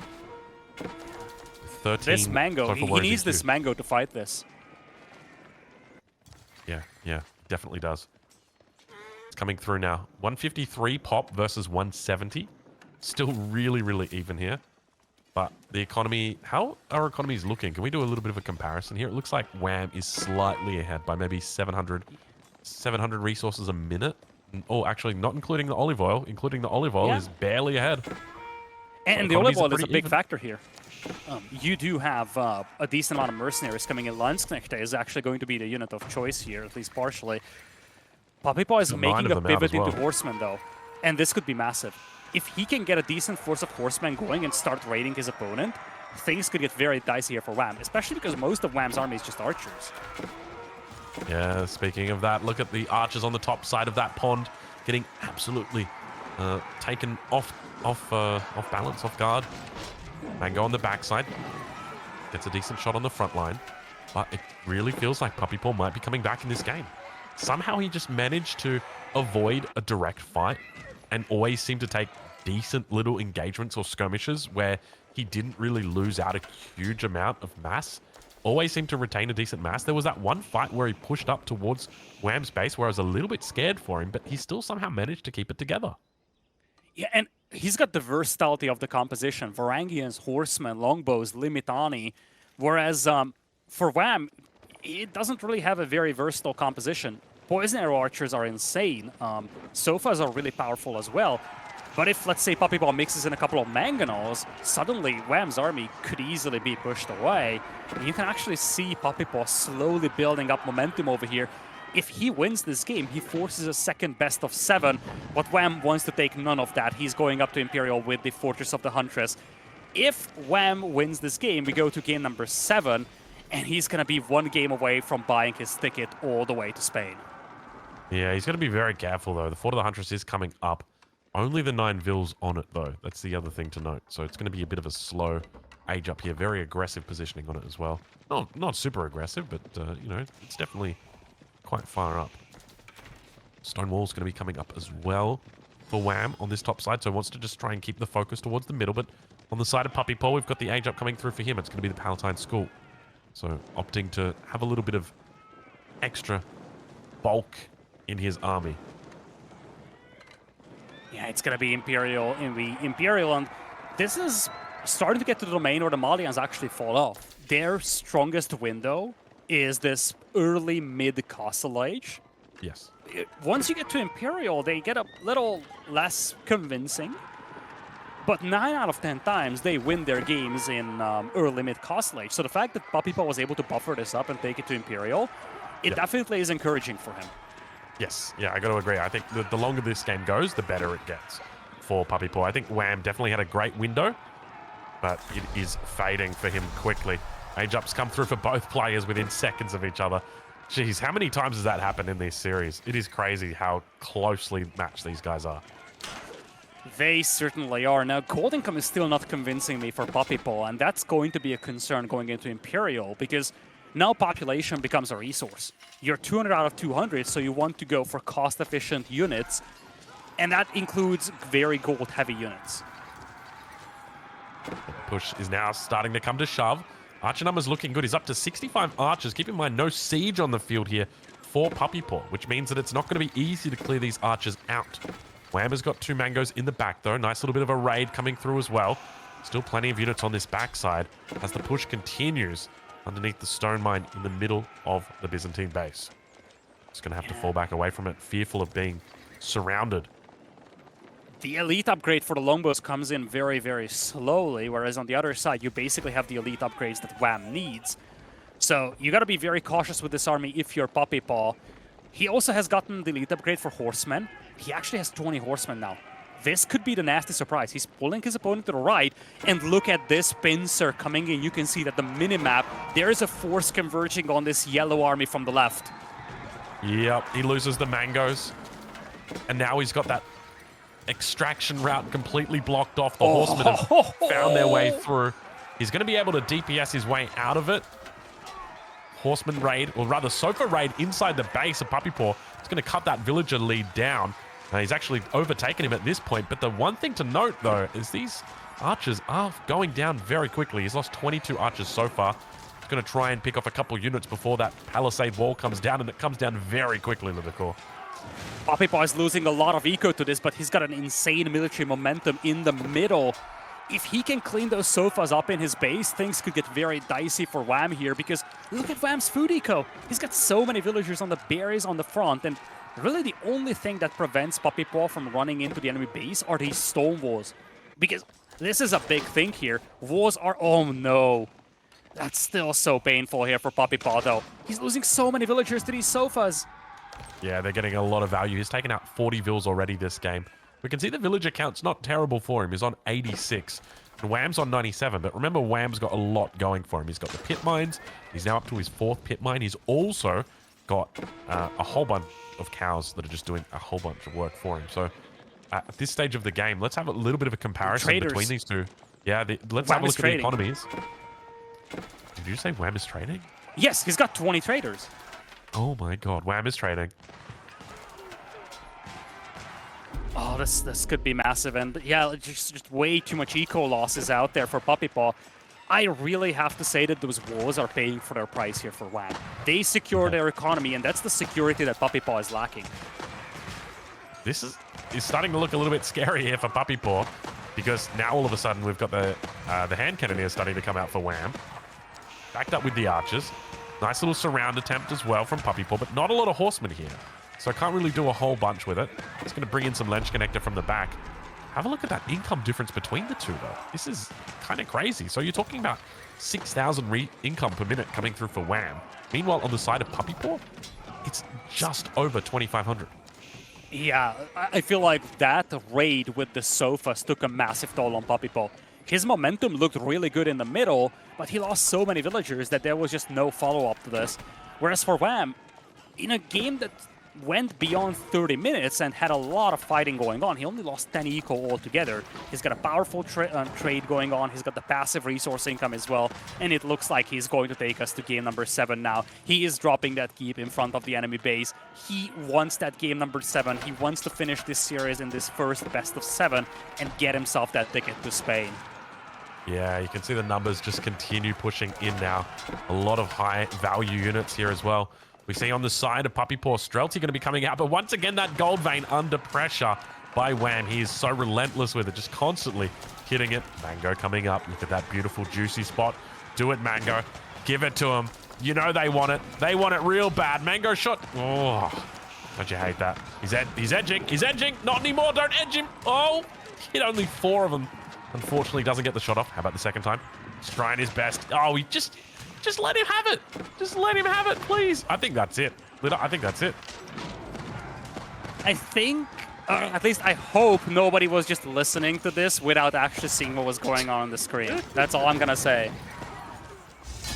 13. This Mango, he needs this Mango to fight this. Yeah, definitely does. It's coming through now. 153 pop versus 170. Still really, really even here. But the economy, how are economies looking? Can we do a little bit of a comparison here? It looks like Wham is slightly ahead by maybe 700 resources a minute. Oh, actually, not including the olive oil. Including the olive oil is barely ahead. And the olive oil is a big factor here. You do have a decent amount of mercenaries coming in. Landsknecht is actually going to be the unit of choice here, at least partially. PuppyPaw is making a pivot into horsemen, though. And this could be massive. If he can get a decent force of horsemen going and start raiding his opponent, things could get very dicey here for Wham, especially because most of Wham's army is just archers. Yeah, speaking of that, look at the archers on the top side of that pond getting absolutely taken off balance, off guard. Mango on the backside gets a decent shot on the front line, but it really feels like PuppyPaw might be coming back in this game. Somehow he just managed to avoid a direct fight and always seemed to take decent little engagements or skirmishes where he didn't really lose out a huge amount of mass. always seem to retain a decent mass. There was that one fight where he pushed up towards Wham's base where I was a little bit scared for him, but he still somehow managed to keep it together. Yeah, and he's got the versatility of the composition. Varangians, Horsemen, Longbows, Limitani. Whereas for Wham, it doesn't really have a very versatile composition. Poison Arrow Archers are insane. Sofas are really powerful as well. But if, let's say, PuppyPaw mixes in a couple of Mangonels, suddenly Wham's army could easily be pushed away. And you can actually see PuppyPaw slowly building up momentum over here. If he wins this game, he forces a second best of 7, but Wham wants to take none of that. He's going up to Imperial with the Fortress of the Huntress. If Wham wins this game, we go to game number 7, and he's going to be one game away from buying his ticket all the way to Spain. Yeah, he's going to be very careful, though. The Fort of the Huntress is coming up. Only the 9 Vils on it, though. That's the other thing to note. So it's going to be a bit of a slow age up here. Very aggressive positioning on it as well. Not super aggressive, but, you know, it's definitely quite far up. Stone Wall's going to be coming up as well for Wham on this top side. So wants to just try and keep the focus towards the middle. But on the side of PuppyPaw, we've got the age up coming through for him. It's going to be the Palatine School. So opting to have a little bit of extra bulk in his army. Yeah, it's going to be Imperial in the Imperial, and this is starting to get to the domain where the Malians actually fall off. Their strongest window is this early mid-Castle Age. Yes. Once you get to Imperial, they get a little less convincing, but 9 out of 10 times they win their games in early mid-Castle Age. So the fact that PuppyPaw was able to buffer this up and take it to Imperial, it definitely is encouraging for him. Yes, yeah, I got to agree. I think the longer this game goes, the better it gets for PuppyPaw. I think Wham definitely had a great window, but it is fading for him quickly. Age ups come through for both players within seconds of each other. Jeez, how many times has that happened in this series? It is crazy how closely matched these guys are. They certainly are. Now, Cold Income is still not convincing me for PuppyPaw, and that's going to be a concern going into Imperial, because now population becomes a resource. You're 200 out of 200, so you want to go for cost-efficient units, and that includes very gold-heavy units. The push is now starting to come to shove. Archer numbers looking good. He's up to 65 archers. Keep in mind, no siege on the field here for PuppyPaw, which means that it's not going to be easy to clear these archers out. Wham has got 2 mangoes in the back, though. Nice little bit of a raid coming through as well. Still plenty of units on this backside as the push continues underneath the stone mine in the middle of the Byzantine base. Just going to have to fall back away from it, fearful of being surrounded. The elite upgrade for the longbows comes in very, very slowly, whereas on the other side, you basically have the elite upgrades that Wham needs. So you got to be very cautious with this army if you're PuppyPaw. He also has gotten the elite upgrade for horsemen. He actually has 20 horsemen now. This could be the nasty surprise. He's pulling his opponent to the right, and look at this pincer coming in. You can see that the minimap, there is a force converging on this yellow army from the left. Yep, he loses the mangoes. And now he's got that extraction route completely blocked off. The horsemen have found their way through. He's going to be able to DPS his way out of it. Horseman raid, or rather Sofa raid inside the base of PuppyPaw. It's going to cut that villager lead down. He's actually overtaken him at this point, but the one thing to note, though, is these archers are going down very quickly. He's lost 22 archers so far. He's going to try and pick off a couple units before that palisade wall comes down, and it comes down very quickly, Lidicor. PuppyPaw is losing a lot of eco to this, but he's got an insane military momentum in the middle. If he can clean those sofas up in his base, things could get very dicey for Wham here, because look at Wham's food eco. He's got so many villagers on the berries on the front, and really the only thing that prevents PuppyPaw from running into the enemy base are these stone walls. Because this is a big thing here. Walls are... Oh no. That's still so painful here for PuppyPaw, though. He's losing so many villagers to these sofas. Yeah, they're getting a lot of value. He's taken out 40 vills already this game. We can see the villager count's not terrible for him. He's on 86. And Wham's on 97. But remember, Wham's got a lot going for him. He's got the pit mines. He's now up to his 4th pit mine. He's also got a whole bunch of cows that are just doing a whole bunch of work for him. So at this stage of the game, let's have a little bit of a comparison between these two. Yeah, let's have a look at the economies. Did you say Wham is trading? Yes, he's got 20 traders. Oh my god, Wham is trading. Oh, this could be massive. And yeah, just way too much eco losses out there for PuppyPaw. I really have to say that those walls are paying for their price here for WAM. They secure their economy, and that's the security that PuppyPaw is lacking. This is starting to look a little bit scary here for PuppyPaw, because now all of a sudden we've got the hand cannoneers starting to come out for WAM. Backed up with the archers. Nice little surround attempt as well from PuppyPaw, but not a lot of horsemen here. So I can't really do a whole bunch with it. Just going to bring in some Lench Connector from the back. Have a look at that income difference between the two, though. This is kind of crazy. So you're talking about 6,000 income per minute coming through for WAM. Meanwhile, on the side of PuppyPaw, it's just over 2,500. Yeah, I feel like that raid with the sofas took a massive toll on PuppyPaw. His momentum looked really good in the middle, but he lost so many villagers that there was just no follow-up to this. Whereas for WAM, in a game that went beyond 30 minutes and had a lot of fighting going on, he only lost 10 eco altogether. He's got a powerful trade going on, he's got the passive resource income as well, and it looks like he's going to take us to game number 7 now. He is dropping that keep in front of the enemy base. He wants that game number 7. He wants to finish this series in this first best of 7 and get himself that ticket to Spain. Yeah, you can see the numbers just continue pushing in now. A lot of high value units here as well. We see on the side of PuppyPaw, Streltsy going to be coming out, but once again, that gold vein under pressure by WAM. He is so relentless with it, just constantly hitting it. Mango coming up. Look at that beautiful, juicy spot. Do it, Mango. Give it to him. You know they want it. They want it real bad. Mango shot. Oh, don't you hate that? He's edging. He's edging. Not anymore. Don't edge him. Oh, hit only 4 of them. Unfortunately, doesn't get the shot off. How about the second time? He's trying his best. Oh, he just let him have it. Just let him have it, please. I think that's it. I think that's it. I think, at least I hope nobody was just listening to this without actually seeing what was going on the screen. That's all I'm going to say.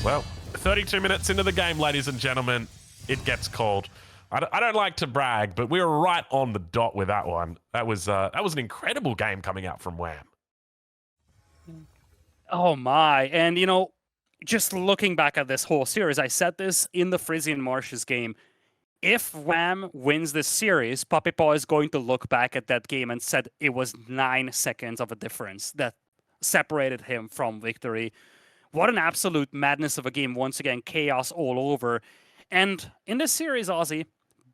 Well, 32 minutes into the game, ladies and gentlemen, it gets called. I don't like to brag, but we were right on the dot with that one. That was an incredible game coming out from WAM. Oh my, and you know, just looking back at this whole series, I said this in the Frisian Marshes game. If WAM wins this series, PuppyPaw is going to look back at that game and said it was 9 seconds of a difference that separated him from victory. What an absolute madness of a game. Once again, chaos all over. And in this series, Ozzy,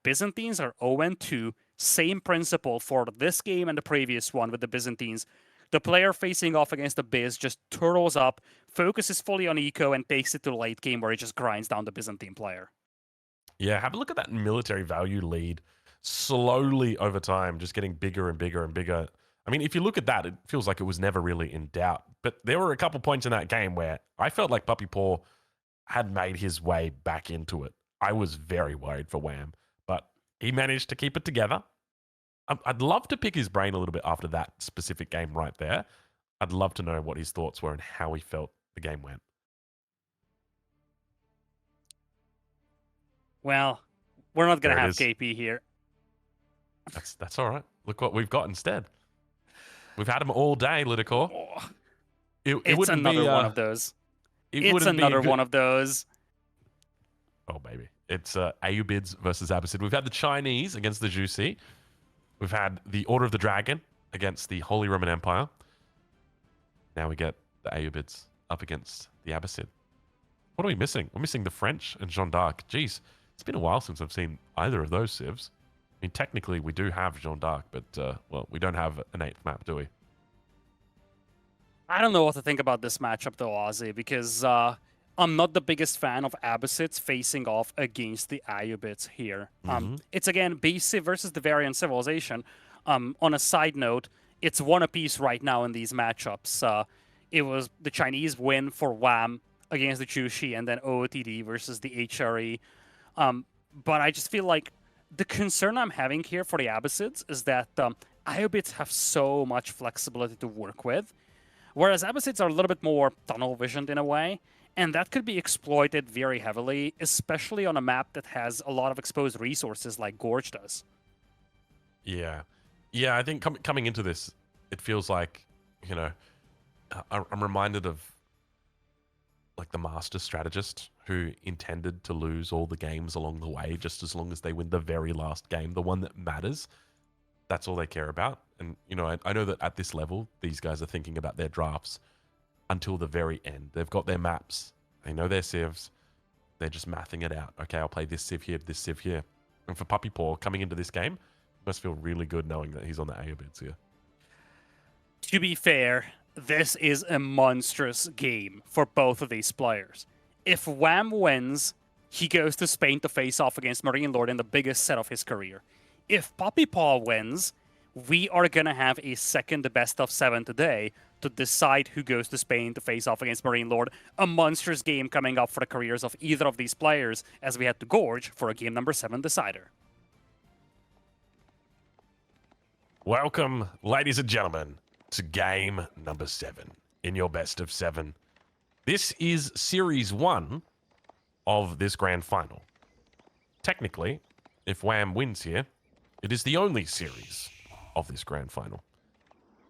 Byzantines are 0-2. Same principle for this game and the previous one with the Byzantines. The player facing off against the Biz just turtles up, focuses fully on eco, and takes it to the late game where he just grinds down the Byzantine player. Yeah, have a look at that military value lead. Slowly over time, just getting bigger and bigger and bigger. I mean, if you look at that, it feels like it was never really in doubt. But there were a couple points in that game where I felt like PuppyPaw had made his way back into it. I was very worried for WAM, but he managed to keep it together. I'd love to pick his brain a little bit after that specific game right there. I'd love to know what his thoughts were and how he felt the game went. Well, we're not going to have KP here. That's all right. Look what we've got instead. We've had him all day, Lidicor. Oh, it's another one of those. It's another one of those. Oh, baby. It's Ayubids versus Abbasid. We've had the Chinese against the Juicy. We've had the Order of the Dragon against the Holy Roman Empire. Now we get the Ayubids up against the Abbasid. What are we missing? We're missing the French and Jeanne d'Arc. Jeez, it's been a while since I've seen either of those civs. I mean, technically, we do have Jeanne d'Arc, but, well, we don't have an 8th map, do we? I don't know what to think about this matchup, though, Ozzy, because I'm not the biggest fan of Abbasids facing off against the Ayubids here. It's, again, BC versus the Varian Civilization. On a side note, it's one apiece right now in these matchups. It was the Chinese win for WAM against the Chushi, and then OOTD versus the HRE. But I just feel like the concern I'm having here for the Abbasids is that Ayubids have so much flexibility to work with, whereas Abbasids are a little bit more tunnel-visioned in a way, and that could be exploited very heavily, especially on a map that has a lot of exposed resources like Gorge does. Yeah. Yeah, I think coming into this, it feels like, you know, I'm reminded of like the master strategist who intended to lose all the games along the way, just as long as they win the very last game, the one that matters. That's all they care about. And, you know, I know that at this level, these guys are thinking about their drafts. until the very end. They've got their maps. They know their civs. They're just mathing it out. Okay, I'll play this civ here, this civ here. And for PuppyPaw coming into this game, must feel really good knowing that he's on the A bids here. To be fair, this is a monstrous game for both of these players. If Wham wins, he goes to Spain to face off against Marine Lord in the biggest set of his career. If PuppyPaw wins, we are going to have a second best of 7 today to decide who goes to Spain to face off against Marine Lord. A monstrous game coming up for the careers of either of these players as we head to Gorge for a game number 7 decider. Welcome, ladies and gentlemen, to game number 7 in your best of 7. This is Series 1 of this grand final. Technically, if Wham wins here, it is the only series of this grand final.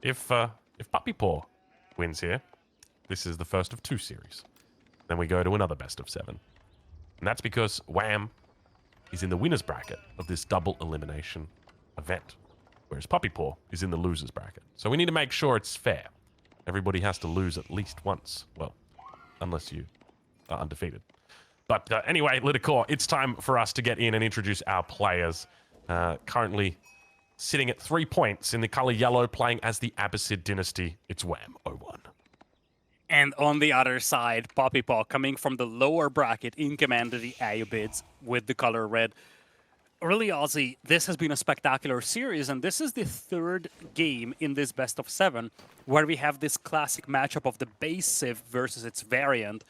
If PuppyPaw wins here, this is the first of 2 series. Then we go to another best of 7. And that's because Wham is in the winner's bracket of this double elimination event, whereas PuppyPaw is in the loser's bracket. So we need to make sure it's fair. Everybody has to lose at least once. Well, unless you are undefeated. But anyway, Liticor, it's time for us to get in and introduce our players. Currently sitting at 3 points in the color yellow, playing as the Abbasid dynasty. It's Wham 01. And on the other side, PuppyPaw coming from the lower bracket in command of the Ayobids with the color red. Really, Ozzy, this has been a spectacular series, and this is the 3rd game in this best of 7 where we have this classic matchup of the base civ versus its variant.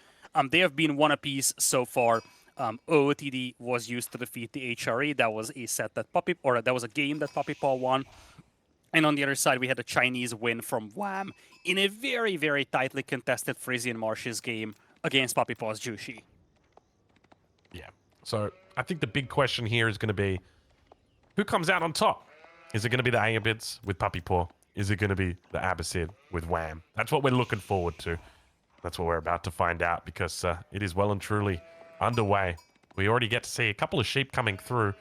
They have been one apiece so far. OOTD was used to defeat the HRE. That was a set that that was a game that PuppyPaw won. And on the other side, we had a Chinese win from Wham in a very, very tightly contested Frisian Marshes game against PuppyPaw's Jushi. Yeah. So I think the big question here is going to be, who comes out on top? Is it going to be the Ayobids with PuppyPaw? Is it going to be the Abbasid with Wham? That's what we're looking forward to. That's what we're about to find out, because it is well and truly underway. We already get to see a couple of sheep coming through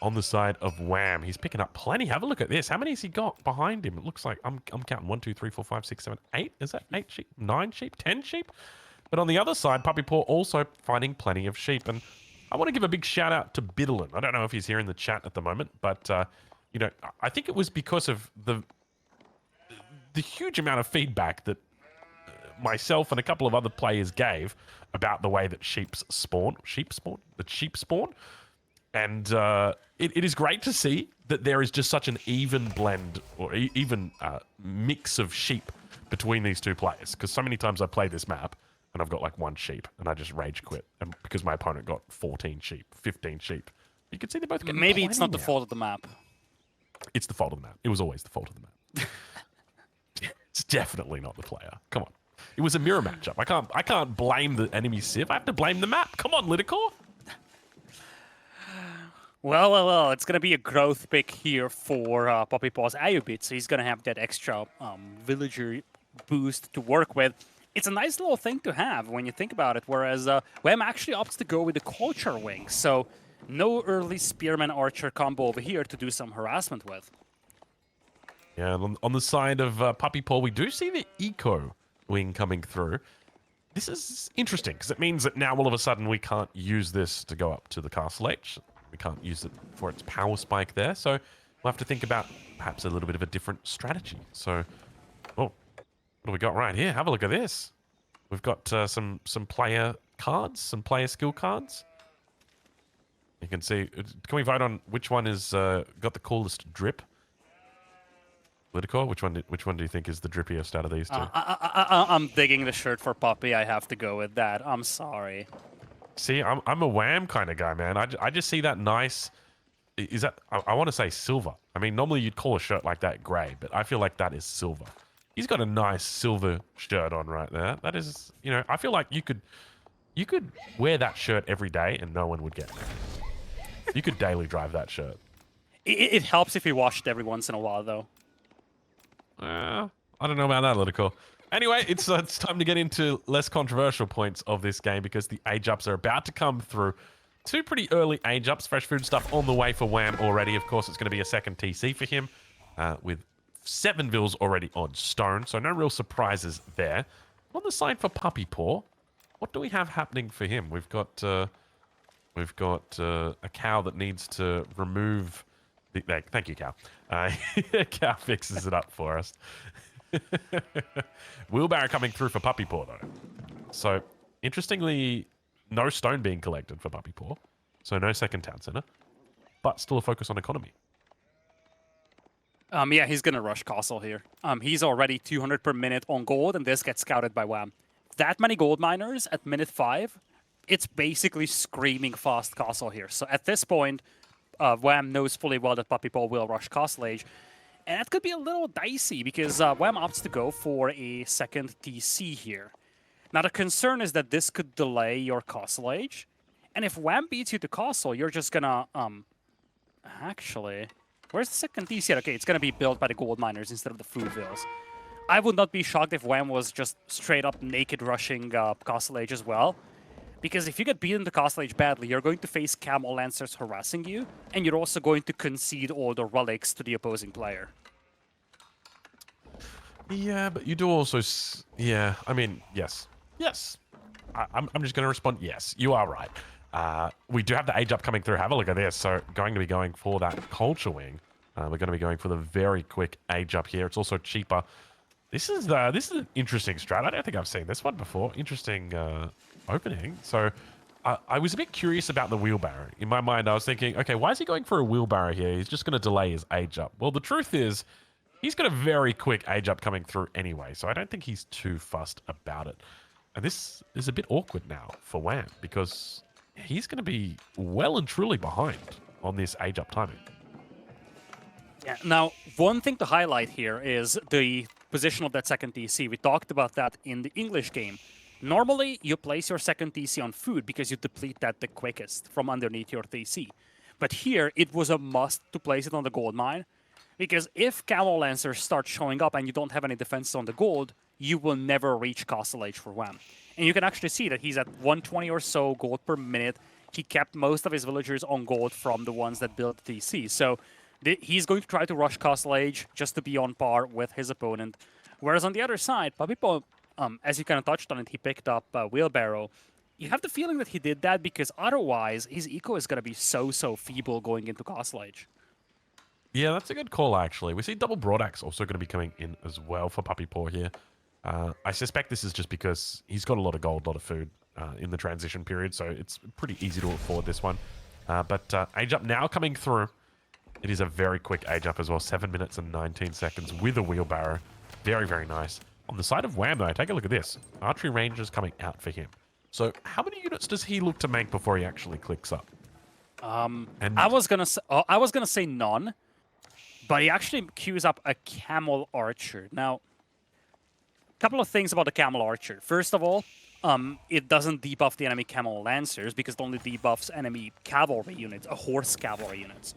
on the side of Wham. He's picking up plenty. Have a look at this. How many has he got behind him? It looks like I'm counting 1, 2, 3, 4, 5, 6, 7, 8. Is that 8 sheep? 9 sheep? 10 sheep? But on the other side, PuppyPaw also finding plenty of sheep. And I want to give a big shout out to Biddlin. I don't know if he's here in the chat at the moment, but you know, I think it was because of the huge amount of feedback that myself and a couple of other players gave about the way that sheep spawn. And it is great to see that there is just such an even blend or even mix of sheep between these two players. Because so many times I play this map and I've got like 1 sheep and I just rage quit, and because my opponent got 14 sheep, 15 sheep. You can see they both get Maybe it's not the now. fault of the map. It's the fault of the map. It was always the fault of the map. It's definitely not the player. Come on. It was a mirror matchup. I can't blame the enemy civ. I have to blame the map. Come on, Liticor. Well, it's going to be a growth pick here for PuppyPaw's Ayubit, so he's going to have that extra villager boost to work with. It's a nice little thing to have when you think about it, whereas Wham actually opts to go with the Culture Wing, so no early Spearman Archer combo over here to do some harassment with. Yeah, on the side of PuppyPaw, we do see the Eco Wing coming through. This is interesting, because it means that now all of a sudden we can't use this to go up to the Castle H. We can't use it for its power spike there, so we'll have to think about perhaps a little bit of a different strategy. So, oh, what do we got right here? Have a look at this. We've got some player cards, some player skill cards. You can see, can we vote on which one is got the coolest drip? Liticor, which one do you think is the drippiest out of these two? I'm digging the shirt for Puppy. I have to go with that. I'm sorry. See, I'm a Wham kind of guy, man. I just see that nice. Is that I want to say silver. I mean, normally you'd call a shirt like that gray, but I feel like that is silver. He's got a nice silver shirt on right there. That is, you know, I feel like you could wear that shirt every day and no one would get it. You could daily drive that shirt. It helps if you wash it every once in a while, though. I don't know about that, Liticor. Anyway, it's time to get into less controversial points of this game, because the age-ups are about to come through. 2 pretty early age-ups. Fresh food stuff on the way for Wham already. Of course, it's going to be a second TC for him, with 7 vills already on stone, so no real surprises there. On the side for PuppyPaw, what do we have happening for him? We've got a cow that needs to remove the... Thank you, cow. Cow fixes it up for us. Wheelbarrow coming through for PuppyPaw, though. So, interestingly, no stone being collected for PuppyPaw. So no second town center. But still a focus on economy. Yeah, he's gonna rush castle here. He's already 200 per minute on gold, and this gets scouted by Wham. That many gold miners at minute 5, it's basically screaming fast castle here. So at this point, Wham knows fully well that PuppyPaw will rush castle age. And that could be a little dicey, because Wham opts to go for a second TC here. Now the concern is that this could delay your castle age. And if Wham beats you to castle, you're just gonna, actually... Where's the second TC? Okay, it's going to be built by the gold miners instead of the food vills. I would not be shocked if Wham was just straight up naked rushing Castle Age as well. Because if you get beaten to Castle Age badly, you're going to face Camel Lancers harassing you, and you're also going to concede all the relics to the opposing player. Yeah, but you do also... Yeah, I mean, yes. Yes. I'm just going to respond, yes, you are right. We do have the age up coming through. Have a look at this. So going to be going for that culture wing. We're going to be going for the very quick age up here. It's also cheaper. This is an interesting strat. I don't think I've seen this one before. Interesting opening. So I was a bit curious about the wheelbarrow. In my mind, I was thinking, okay, why is he going for a wheelbarrow here? He's just going to delay his age up. Well, the truth is, he's got a very quick age up coming through anyway. So I don't think he's too fussed about it. And this is a bit awkward now for Wham, because he's going to be well and truly behind on this age up timing. Yeah. Now, one thing to highlight here is the position of that second TC. We talked about that in the English game. Normally, you place your second TC on food because you deplete that the quickest from underneath your TC. But here, it was a must to place it on the gold mine, because if Camel Lancers start showing up and you don't have any defenses on the gold, you will never reach Castle Age for Wham. And you can actually see that he's at 120 or so gold per minute. He kept most of his villagers on gold from the ones that built TC. So he's going to try to rush Castle Age just to be on par with his opponent. Whereas on the other side, PuppyPaw, as you kind of touched on it, he picked up Wheelbarrow. You have the feeling that he did that because otherwise his eco is going to be so feeble going into Castle Age. Yeah, that's a good call, actually. We see double Broadaxe also going to be coming in as well for PuppyPaw here. I suspect this is just because he's got a lot of gold, a lot of food in the transition period, so it's pretty easy to afford this one. But age up now coming through. It is a very quick age up as well, 7 minutes and 19 seconds with a wheelbarrow. Very, very nice. On the side of Wham, though, take a look at this. Archery ranges coming out for him. So how many units does he look to make before he actually clicks up? And I was gonna say none, but he actually queues up a Camel Archer. Now, couple of things about the Camel Archer. First of all, it doesn't debuff the enemy Camel Lancers because it only debuffs enemy cavalry units, horse cavalry units.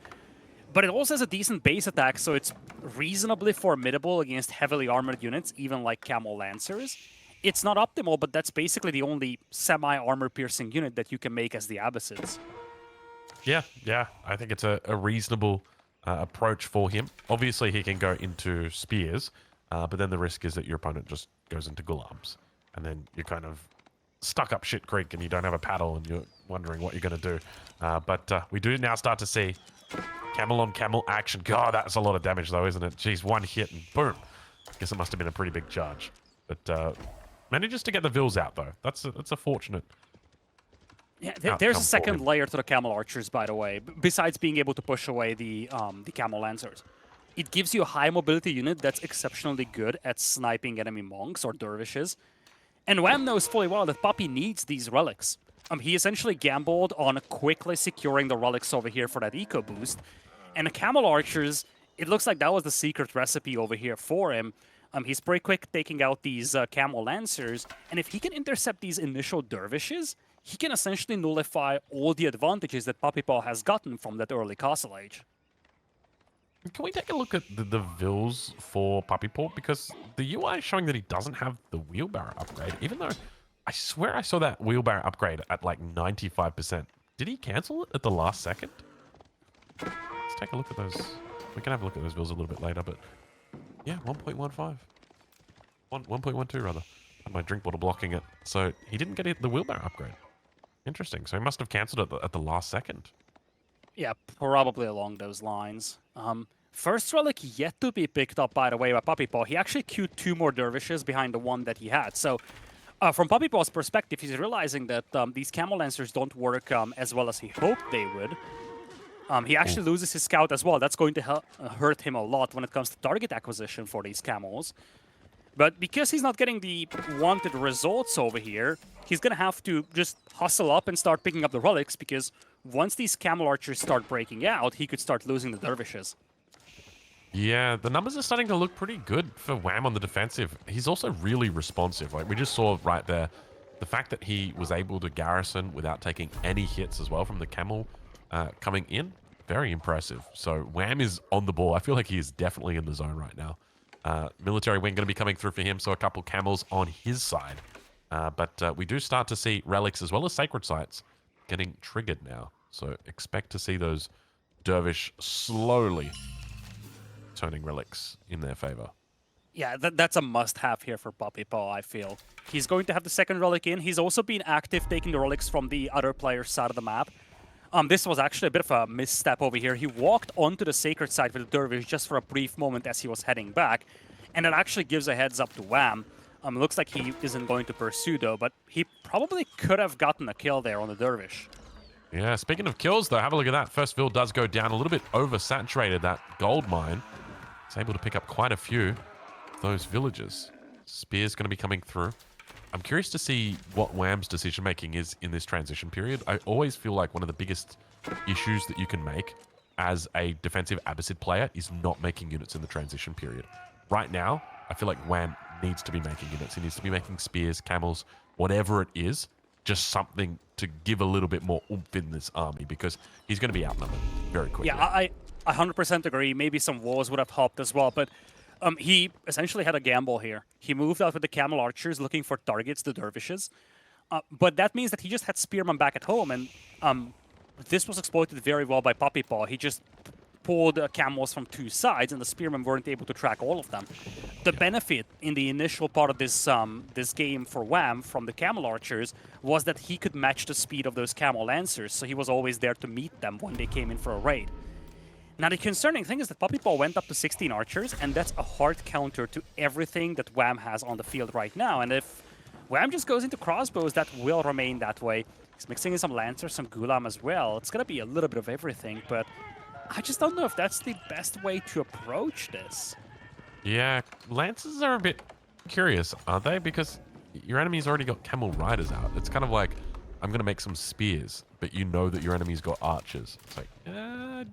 But it also has a decent base attack, so it's reasonably formidable against heavily armored units, even like Camel Lancers. It's not optimal, but that's basically the only semi-armor piercing unit that you can make as the Abbasids. Yeah, I think it's a reasonable approach for him. Obviously, he can go into spears, but then the risk is that your opponent just goes into gulams, and then you're kind of stuck up shit creek and you don't have a paddle and you're wondering what you're going to do. But we do now start to see camel on camel action. God, that's a lot of damage though, isn't it? Jeez, one hit and boom. Guess it must have been a pretty big charge. But manages to get the vills out though. That's a fortunate. Yeah, there's a second layer to the Camel Archers, by the way, besides being able to push away the Camel Lancers. It gives you a high mobility unit that's exceptionally good at sniping enemy monks or dervishes. And Wham knows fully well that Puppy needs these relics. He essentially gambled on quickly securing the relics over here for that eco boost. And the Camel Archers, it looks like that was the secret recipe over here for him. He's pretty quick taking out these Camel Lancers, and if he can intercept these initial dervishes, he can essentially nullify all the advantages that PuppyPaw has gotten from that early Castle Age. Can we take a look at the vills for PuppyPaw? Because the UI is showing that he doesn't have the wheelbarrow upgrade, even though I swear I saw that wheelbarrow upgrade at like 95%. Did he cancel it at the last second? Let's take a look at those. We can have a look at those vills a little bit later, but yeah, 1.15. 1.12 rather. Had my drink bottle blocking it. So he didn't get the wheelbarrow upgrade. Interesting. So he must have cancelled it at the last second. Yeah, probably along those lines. First relic yet to be picked up, by the way, by PuppyPaw. He actually queued 2 more dervishes behind the one that he had. So from PuppyPaw's perspective, he's realizing that these camel lancers don't work as well as he hoped they would. He actually loses his scout as well. That's going to hurt him a lot when it comes to target acquisition for these camels. But because he's not getting the wanted results over here, he's going to have to just hustle up and start picking up the relics, because once these camel archers start breaking out, he could start losing the dervishes. Yeah, the numbers are starting to look pretty good for Wham on the defensive. He's also really responsive. Like we just saw right there, the fact that he was able to garrison without taking any hits as well from the camel coming in, very impressive. So Wham is on the ball. I feel like he is definitely in the zone right now. Military wing going to be coming through for him, so a couple camels on his side. But we do start to see relics as well as sacred sites getting triggered now. So expect to see those dervish slowly turning relics in their favor. Yeah, that's a must-have here for PuppyPaw, I feel. He's going to have the second relic in. He's also been active taking the relics from the other player's side of the map. This was actually a bit of a misstep over here. He walked onto the sacred side with the dervish just for a brief moment as he was heading back, and it actually gives a heads up to Wham. Looks like he isn't going to pursue though, but he probably could have gotten a kill there on the dervish. Yeah, speaking of kills though, have a look at that. First Ville does go down a little bit oversaturated, that gold mine. It's able to pick up quite a few of those villages. Spear's going to be coming through. I'm curious to see what Wham's decision making is in this transition period. I always feel like one of the biggest issues that you can make as a defensive Abbasid player is not making units in the transition period. Right now, I feel like Wham needs to be making units. He needs to be making spears, camels, whatever it is, just something to give a little bit more oomph in this army, because he's going to be outnumbered very quickly. Yeah, I 100% agree. Maybe some walls would have helped as well, but he essentially had a gamble here. He moved out with the camel archers looking for targets, the dervishes. But that means that he just had spearmen back at home, and this was exploited very well by PuppyPaw. He just pulled camels from 2 sides, and the spearmen weren't able to track all of them. The benefit in the initial part of this this game for Wham from the camel archers was that he could match the speed of those camel lancers, so he was always there to meet them when they came in for a raid. Now, the concerning thing is that PuppyPaw went up to 16 archers, and that's a hard counter to everything that Wham has on the field right now. And if Wham just goes into crossbows, that will remain that way. He's mixing in some lancers, some gulam as well. It's going to be a little bit of everything, but I just don't know if that's the best way to approach this. Yeah, lances are a bit curious, aren't they? Because your enemy's already got camel riders out. It's kind of like, I'm going to make some spears, but you know that your enemy's got archers. It's like,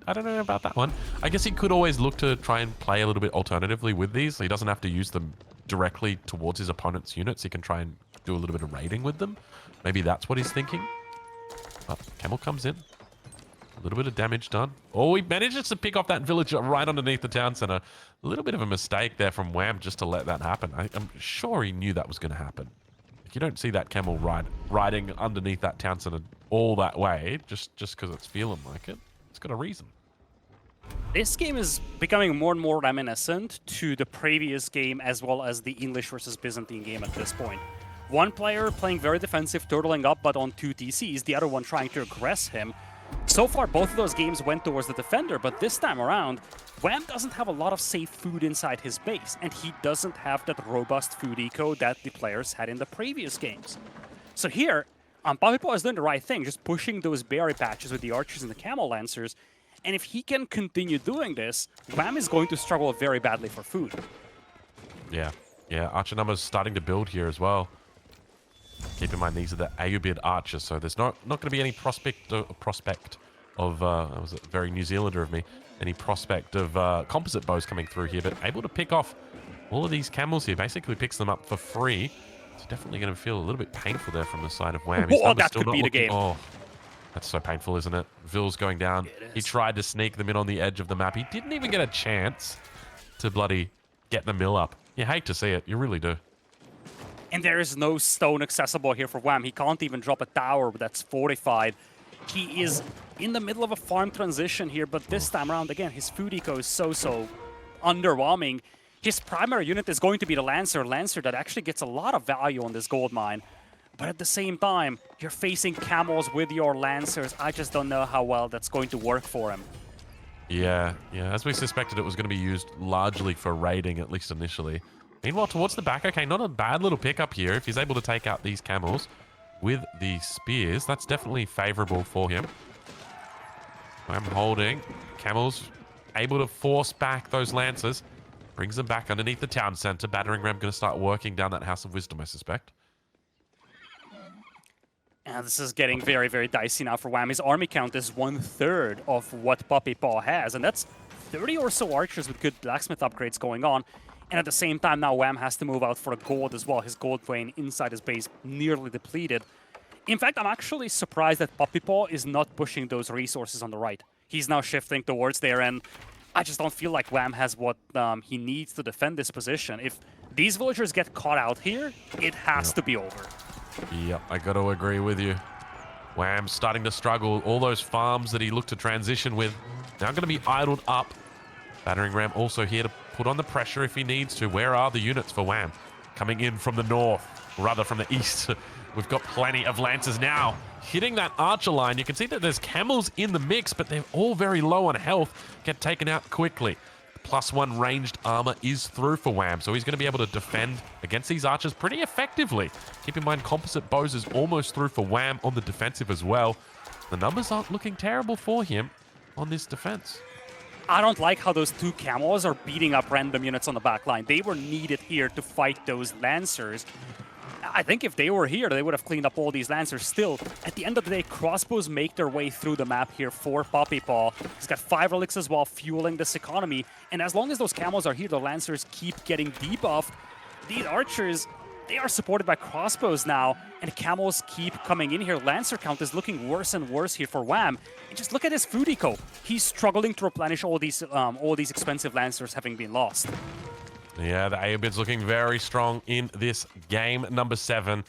I don't know about that one. I guess he could always look to try and play a little bit alternatively with these. So he doesn't have to use them directly towards his opponent's units. He can try and do a little bit of raiding with them. Maybe that's what he's thinking. But camel comes in. A little bit of damage done. Oh, he manages to pick off that village right underneath the town center. A little bit of a mistake there from Wham just to let that happen. I'm sure he knew that was going to happen. You don't see that camel riding underneath that town center all that way just because it's feeling like it. It's got a reason. This game is becoming more and more reminiscent to the previous game as well as the English versus Byzantine game at this point. One player playing very defensive, turtling up, but on 2 TCs, the other one trying to aggress him. So far, both of those games went towards the defender, but this time around, Wham doesn't have a lot of safe food inside his base, and he doesn't have that robust food eco that the players had in the previous games. So here, PuppyPaw is doing the right thing, just pushing those berry patches with the archers and the camel lancers, and if he can continue doing this, Wham is going to struggle very badly for food. Yeah, archer numbers starting to build here as well. Keep in mind, these are the Ayubid archers, so there's not going to be any prospect of that was a very New Zealander of me, any prospect of composite bows coming through here, but able to pick off all of these camels here, basically picks them up for free. It's definitely going to feel a little bit painful there from the side of Wham. Oh, that could be the game. Oh, that's so painful, isn't it? Ville's going down. He tried to sneak them in on the edge of the map. He didn't even get a chance to bloody get the mill up. You hate to see it. You really do. And there is no stone accessible here for Wham. He can't even drop a tower that's fortified. He is in the middle of a farm transition here, but this time around, again, his food eco is so underwhelming. His primary unit is going to be the Lancer. Lancer that actually gets a lot of value on this gold mine. But at the same time, you're facing camels with your Lancers. I just don't know how well that's going to work for him. Yeah, as we suspected, it was going to be used largely for raiding, at least initially. Meanwhile, towards the back, okay, not a bad little pickup here. If he's able to take out these camels with the spears, that's definitely favorable for him. I'm holding. Camels able to force back those Lancers. Brings them back underneath the town center. Battering ram going to start working down that House of Wisdom, I suspect. And this is getting very, very dicey now for Wham. His army count is 1/3 of what PuppyPaw has, and that's 30 or so archers with good blacksmith upgrades going on. And at the same time, now Wham has to move out for a gold as well. His gold vein inside his base nearly depleted. In fact, I'm actually surprised that PuppyPaw is not pushing those resources on the right. He's now shifting towards there, and I just don't feel like Wham has what he needs to defend this position. If these villagers get caught out here, it has to be over. Yep, I got to agree with you. Wham's starting to struggle. All those farms that he looked to transition with now going to be idled up. Battering ram also here to put on the pressure if he needs to. Where are the units for Wham? Coming in from the north, or rather from the east. We've got plenty of Lancers now. Hitting that archer line, you can see that there's camels in the mix, but they're all very low on health. Get taken out quickly. +1 ranged armor is through for Wham, so he's going to be able to defend against these archers pretty effectively. Keep in mind, composite bows is almost through for Wham on the defensive as well. The numbers aren't looking terrible for him on this defense. I don't like how those two camels are beating up random units on the back line. They were needed here to fight those Lancers. I think if they were here, they would have cleaned up all these Lancers. Still, at the end of the day, crossbows make their way through the map here for PuppyPaw. He's got 5 relics as well, fueling this economy. And as long as those camels are here, the Lancers keep getting debuffed. These archers, they are supported by crossbows now, and camels keep coming in here. Lancer count is looking worse and worse here for Wham. And just look at his food eco. He's struggling to replenish all these expensive Lancers having been lost. Yeah, the AOBid's looking very strong in this game. Number 7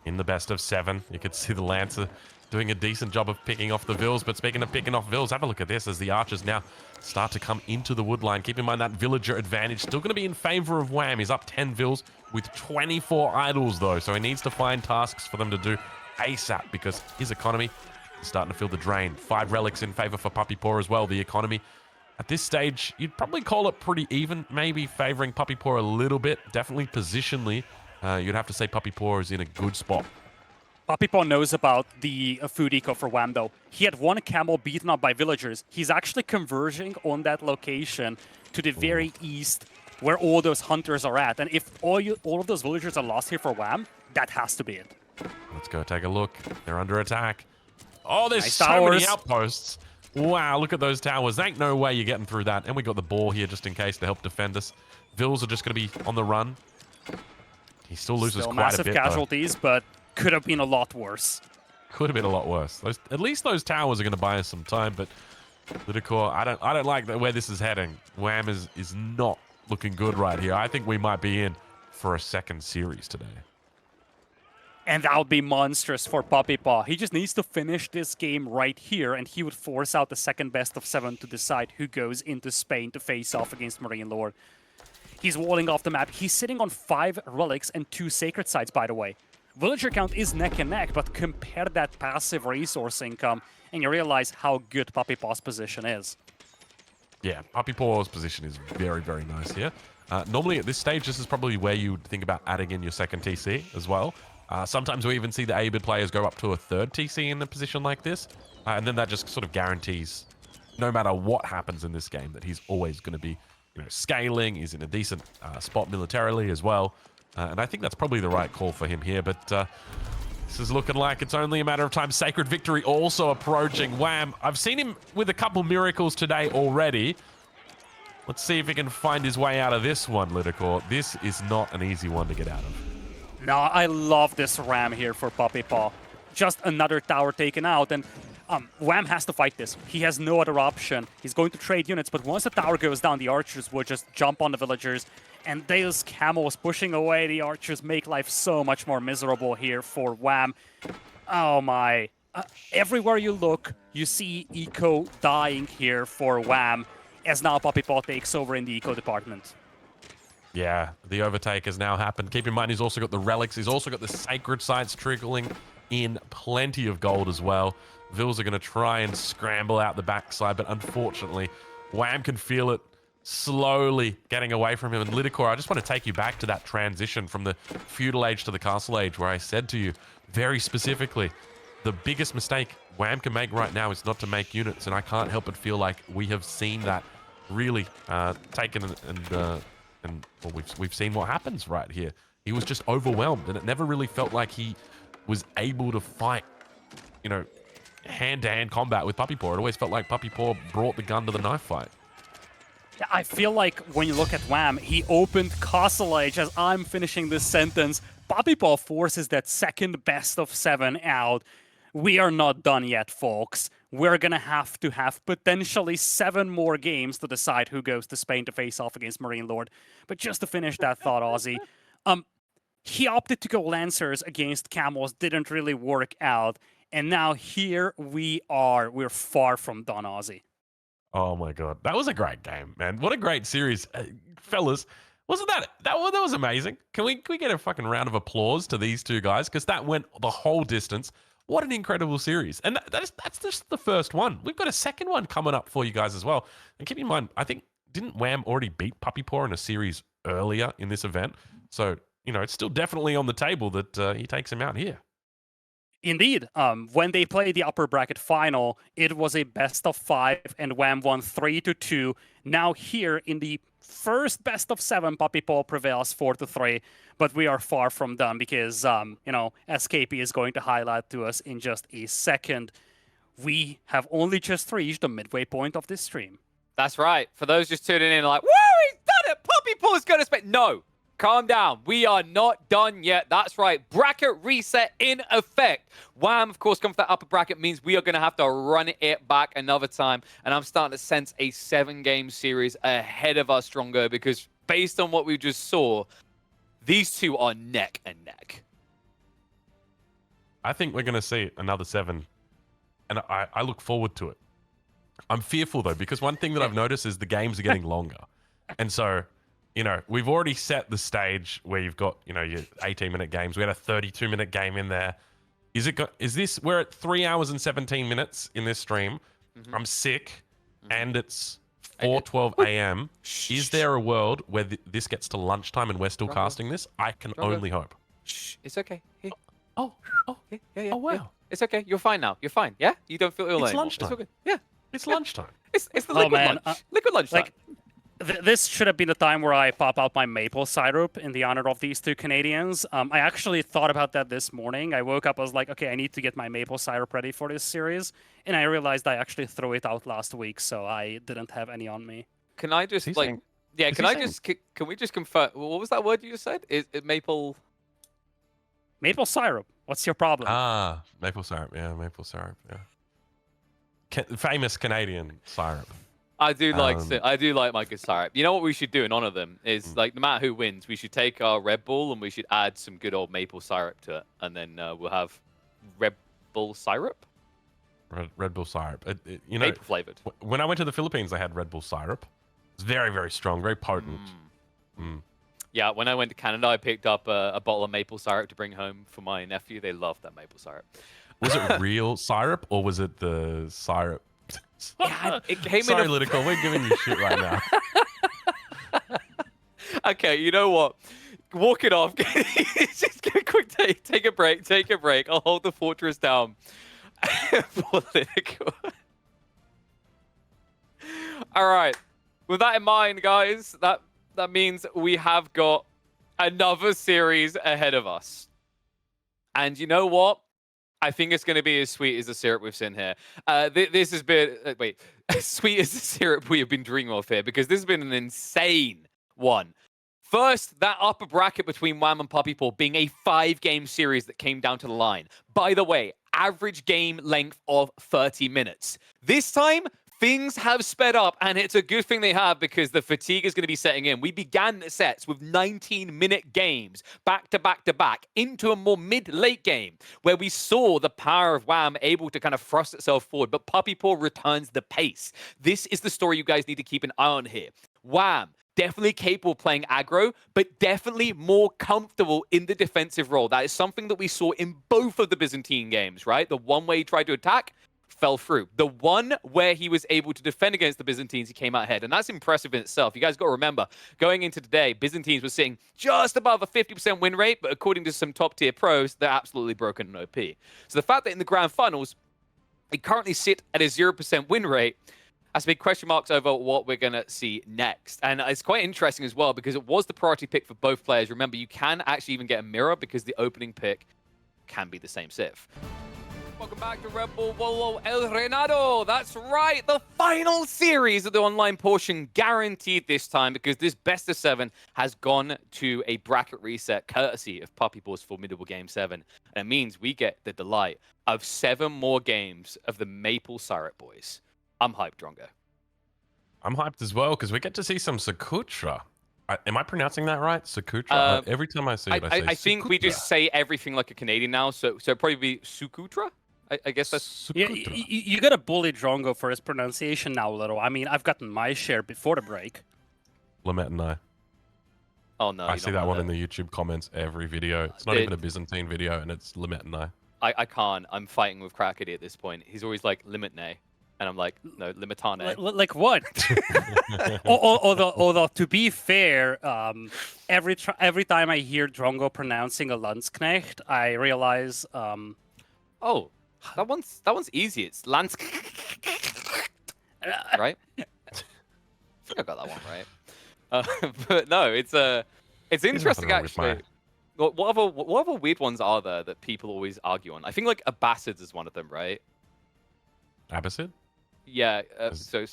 in the best of 7. You can see the Lancer doing a decent job of picking off the vills. But speaking of picking off vills, have a look at this as the archers now start to come into the wood line. Keep in mind that villager advantage still going to be in favor of Wham. He's up 10 vills with 24 idols, though. So he needs to find tasks for them to do ASAP because his economy is starting to feel the drain. 5 relics in favor for PuppyPaw as well. The economy at this stage, you'd probably call it pretty even, maybe favoring PuppyPaw a little bit. Definitely positionally, you'd have to say PuppyPaw is in a good spot. PuppyPaw knows about the food eco for Wham, though. He had 1 camel beaten up by villagers. He's actually converging on that location to the very east where all those hunters are at. And if all of those villagers are lost here for Wham, that has to be it. Let's go take a look. They're under attack. Oh, there's Nice so towers. many outposts. Wow, look at those towers. There ain't no way you're getting through that. And we got the ball here just in case to help defend us. Vills are just going to be on the run. He still loses Still quite a massive bit, casualties, but could have been a lot worse. Could have been a lot worse. At least those towers are going to buy us some time, but Lidicor, I don't like where this is heading. Wham is not looking good right here. I think we might be in for a second series today. And that would be monstrous for PuppyPaw. He just needs to finish this game right here, and he would force out the second best of 7 to decide who goes into Spain to face off against Marine Lord. He's walling off the map. He's sitting on 5 relics and 2 sacred sites, by the way. Villager count is neck and neck, but compare that passive resource income, and you realize how good PuppyPaw's position is. Yeah, PuppyPaw's position is very, very nice here. Normally at this stage, this is probably where you would think about adding in your second TC as well. Sometimes we even see the AOBid players go up to a 3rd TC in a position like this. And then that just sort of guarantees, no matter what happens in this game, that he's always going to be scaling. He's in a decent spot militarily as well. And I think that's probably the right call for him here. But this is looking like it's only a matter of time. Sacred Victory also approaching. Wham! I've seen him with a couple miracles today already. Let's see if he can find his way out of this one, Lidicor. This is not an easy one to get out of. No, I love this ram here for PuppyPaw. Just another tower taken out, and Wham has to fight this. He has no other option. He's going to trade units, but once the tower goes down, the archers will just jump on the villagers, and those camels pushing away the archers make life so much more miserable here for Wham. Oh my. Everywhere you look, you see eco dying here for Wham, as now PuppyPaw takes over in the eco department. Yeah, the overtake has now happened. Keep in mind, he's also got the relics. He's also got the sacred sites trickling in plenty of gold as well. Vils are going to try and scramble out the backside, but unfortunately, Wham can feel it slowly getting away from him. And Lidicor, I just want to take you back to that transition from the feudal age to the castle age, where I said to you very specifically, the biggest mistake Wham can make right now is not to make units, and I can't help but feel like we have seen that really taken and well, we've seen what happens right here. He was just overwhelmed, and it never really felt like he was able to fight, you know, hand-to-hand combat with PuppyPaw. It always felt like PuppyPaw brought the gun to the knife fight. Yeah, I feel like when you look at Wham, he opened Castle Age as I'm finishing this sentence. PuppyPaw forces that second best of 7 out. We are not done yet, folks. We're gonna have to have potentially 7 more games to decide who goes to Spain to face off against Marine Lord. But just to finish that thought, Ozzy, he opted to go Lancers against Camels, didn't really work out, and now here we are. We're far from done, Ozzy. Oh my god, that was a great game, man! What a great series, fellas! Wasn't that was amazing? Can we get a fucking round of applause to these two guys, because that went the whole distance. What an incredible series. And that's just the first one. We've got a second one coming up for you guys as well. And keep in mind, I think, didn't Wham already beat PuppyPaw in a series earlier in this event? So, you know, it's still definitely on the table that he takes him out here. Indeed. When they played the upper bracket final, it was a best of 5, and Wham won 3-2. Now here in the first best of 7, PuppyPaw prevails 4-3, but we are far from done because, you know, as KP is going to highlight to us in just a second, we have only just reached the midway point of this stream. That's right. For those just tuning in, like, woo, he's done it! PuppyPaw's going to spend... No! Calm down. We are not done yet. That's right. Bracket reset in effect. Wham, of course, come for that upper bracket means we are going to have to run it back another time. And I'm starting to sense a 7-game series ahead of us, Strongo, because based on what we just saw, these two are neck and neck. I think we're going to see another 7, and I look forward to it. I'm fearful, though, because one thing that I've noticed is the games are getting longer. And so... you know, we've already set the stage where you've got, you know, your 18-minute games. We had a 32-minute game in there. We're at 3 hours and 17 minutes in this stream. Mm-hmm. I'm sick, and it's 4:12 a.m. Is there a world where this gets to lunchtime and we're still casting this? I can only hope. Shh, it's okay. Here. Oh, Yeah. Oh, wow. Yeah. It's okay. You're fine now. You're fine. Yeah? You don't feel ill It's anymore. lunchtime. It's all good. Yeah. It's lunchtime. It's the liquid lunch. Liquid lunch time. Like, this should have been the time where I pop out my maple syrup in the honor of these two Canadians. I actually thought about that this morning. I woke up, I was like, okay, I need to get my maple syrup ready for this series. And I realized I actually threw it out last week, so I didn't have any on me. Can I just, like, yeah, can we just confirm, what was that word you just said? Is it maple? Maple syrup. What's your problem? Ah, maple syrup. Yeah, maple syrup. Yeah. Famous Canadian syrup. I do like my good syrup. You know what we should do in honor of them is, like, no matter who wins, we should take our Red Bull and we should add some good old maple syrup to it, and then we'll have Red Bull syrup. Red Bull syrup. You know, maple flavored. When I went to the Philippines, I had Red Bull syrup. It's very, very strong, very potent. Yeah, when I went to Canada, I picked up a bottle of maple syrup to bring home for my nephew. They love that maple syrup. Was it real syrup or was it the syrup? Yeah, it came Sorry, in a... Lidicor, we're giving you shit right now. Okay, you know what? Walk it off. Just get a quick take a break. Take a break. I'll hold the fortress down. Political. All right. With that in mind, guys, that means we have got another series ahead of us. And you know what? I think it's going to be as sweet as the syrup we've seen here. This has been... sweet as the syrup we have been dreaming of here, because this has been an insane one. First, that upper bracket between Wham and PuppyPaw being a 5-game series that came down to the line. By the way, average game length of 30 minutes. This time, things have sped up, and it's a good thing they have because the fatigue is going to be setting in. We began the sets with 19-minute games, back to back to back, into a more mid-late game, where we saw the power of Wham able to kind of thrust itself forward, but PuppyPaw returns the pace. This is the story you guys need to keep an eye on here. Wham definitely capable of playing aggro, but definitely more comfortable in the defensive role. That is something that we saw in both of the Byzantine games, right? The one where he tried to attack, fell through. The one where he was able to defend against the Byzantines, he came out ahead. And that's impressive in itself. You guys got to remember, going into today, Byzantines were sitting just above a 50% win rate, but according to some top-tier pros, they're absolutely broken and OP. So the fact that in the grand finals, they currently sit at a 0% win rate, that's big question marks over what we're going to see next. And it's quite interesting as well, because it was the priority pick for both players. Remember, you can actually even get a mirror because the opening pick can be the same Civ. Welcome back to Red Bull Wololo El Renado. That's right, the final series of the online portion, guaranteed this time, because this best of 7 has gone to a bracket reset courtesy of PuppyPaw's formidable Game 7. And it means we get the delight of 7 more games of the Maple Syrup Boys. I'm hyped, Drongo. I'm hyped as well because we get to see some Sacrota. Am I pronouncing that right? Sacrota? Every time I see it, I think we just say everything like a Canadian now, so it'd probably be Sacrota? I guess that's... Yeah, you gotta bully Drongo for his pronunciation now a little. I mean, I've gotten my share before the break. Lamette and I. Oh, no. I see that one in the YouTube comments every video. It's not even a Byzantine video, and it's Lamette and I. I can't. I'm fighting with Crackety at this point. He's always like, Limitne. And I'm like, no, Limitane. Like what? although, to be fair, every time I hear Drongo pronouncing a Landsknecht, I realize... Oh, that one's easy. It's Lance... right? I think I got that one right. But no, it's interesting actually. What other weird ones are there that people always argue on? I think like Abbasids is one of them, right? Abbasid? Yeah. So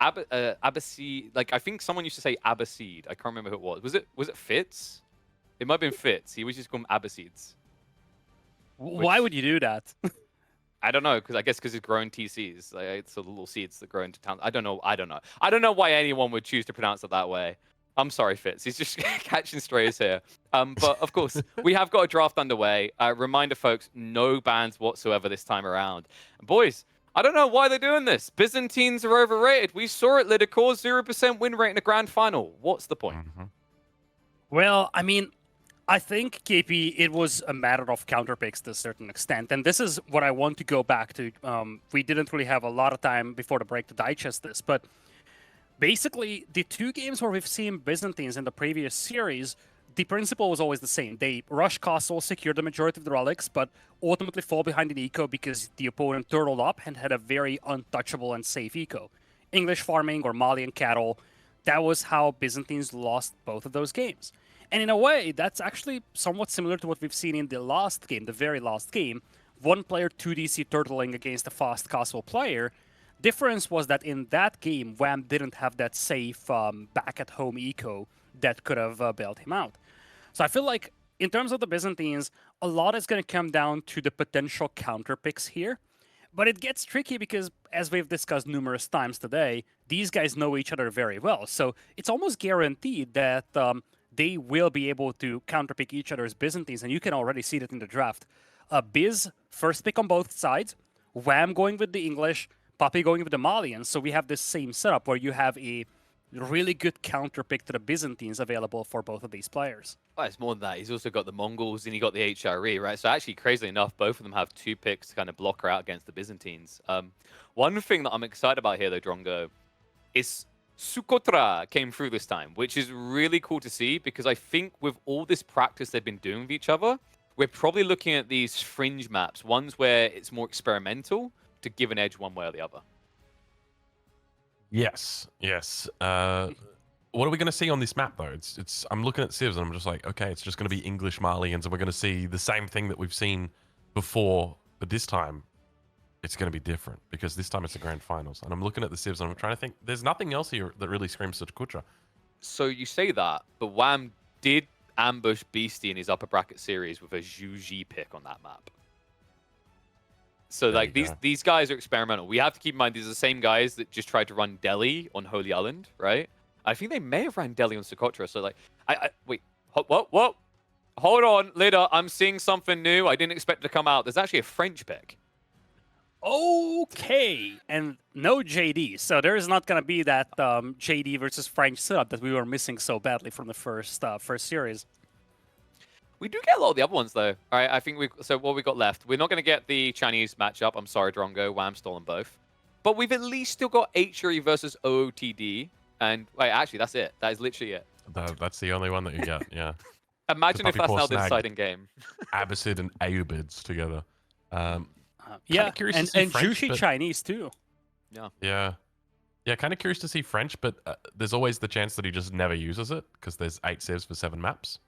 Abbasid. Like I think someone used to say Abbasid. I can't remember who it was. Was it Fitz? It might have been Fitz. He was just called Abbasids. Why would you do that? I don't know, because it's grown TCs. Like, it's the little seeds that grow into town. I don't know. I don't know why anyone would choose to pronounce it that way. I'm sorry, Fitz. He's just catching strays here. But of course, we have got a draft underway. Reminder, folks, no bans whatsoever this time around. And boys, I don't know why they're doing this. Byzantines are overrated. We saw it, Lidicor, 0% win rate in the grand final. What's the point? Well, I mean, I think, KP, it was a matter of counterpicks to a certain extent. And this is what I want to go back to. We didn't really have a lot of time before the break to digest this, but basically, the 2 games where we've seen Byzantines in the previous series, the principle was always the same. They rush castle, secure the majority of the relics, but ultimately fall behind in eco because the opponent turtled up and had a very untouchable and safe eco. English farming or Malian cattle, that was how Byzantines lost both of those games. And in a way, that's actually somewhat similar to what we've seen in the last game, the very last game. One player 2DC turtling against a fast castle player. Difference was that in that game, Wham didn't have that safe back-at-home eco that could have bailed him out. So I feel like, in terms of the Byzantines, a lot is going to come down to the potential counter picks here. But it gets tricky because, as we've discussed numerous times today, these guys know each other very well. So it's almost guaranteed that they will be able to counterpick each other's Byzantines, and you can already see that in the draft. Biz, first pick on both sides, Wham going with the English, Puppy going with the Malians, so we have this same setup where you have a really good counterpick to the Byzantines available for both of these players. Well, it's more than that. He's also got the Mongols and he got the HRE, right? So actually, crazily enough, both of them have 2 picks to kind of block her out against the Byzantines. One thing that I'm excited about here, though, Drongo, is Sacrota came through this time, which is really cool to see because I think with all this practice they've been doing with each other, we're probably looking at these fringe maps, ones where it's more experimental to give an edge one way or the other. Yes. What are we going to see on this map, though? I'm looking at Civs, and I'm just like, okay, it's just going to be English Malians, and we're going to see the same thing that we've seen before, but this time it's going to be different, because this time it's the grand finals. And I'm looking at the Civs, and I'm trying to think, there's nothing else here that really screams Sacrota. So you say that, but Wham did ambush Beastie in his upper bracket series with a Juji pick on that map. So like these guys are experimental. We have to keep in mind these are the same guys that just tried to run Delhi on Holy Island, right? I think they may have ran Delhi on Sacrota. So like, wait, what? Hold on, Lida. I'm seeing something new. I didn't expect it to come out. There's actually a French pick. Okay. okay, and no JD. So there is not going to be that JD versus French sub that we were missing so badly from the first series. We do get a lot of the other ones, though. All right, I think so what we got left, we're not going to get the Chinese matchup. I'm sorry, Drongo. Wham stolen both. But we've at least still got Huri versus OOTD. And, wait, actually, that's it. That is literally it. That's the only one that you get, yeah. Imagine if that's PuppyPaw now the snagged deciding game. Abbasid and Ayyubids together. Yeah, curious and to see French, Jushi but- Chinese, too. Yeah. Yeah, kind of curious to see French, but there's always the chance that he just never uses it because there's 8 civs for 7 maps.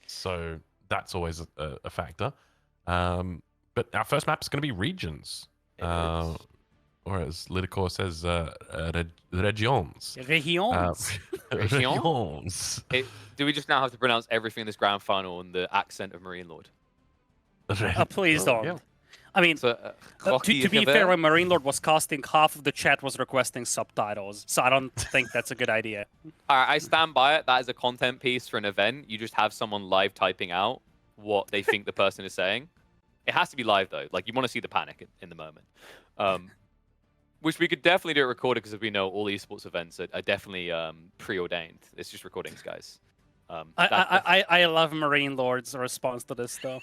So that's always a factor. But our first map is going to be regions. Or as Lidicor says, regions. Regions. Regions. Do we just now have to pronounce everything in this grand final in the accent of Marine Lord? Please don't. Yeah. I mean, So, to be fair, when Marine Lord was casting, half of the chat was requesting subtitles, so I don't think that's a good idea. All right, I stand by it. That is a content piece for an event. You just have someone live typing out what they think the person is saying. It has to be live, though. Like, you want to see the panic in the moment. Which we could definitely do it recorded, because as we know, all esports events are definitely preordained. It's just recordings, guys. I love Marine Lord's response to this, though.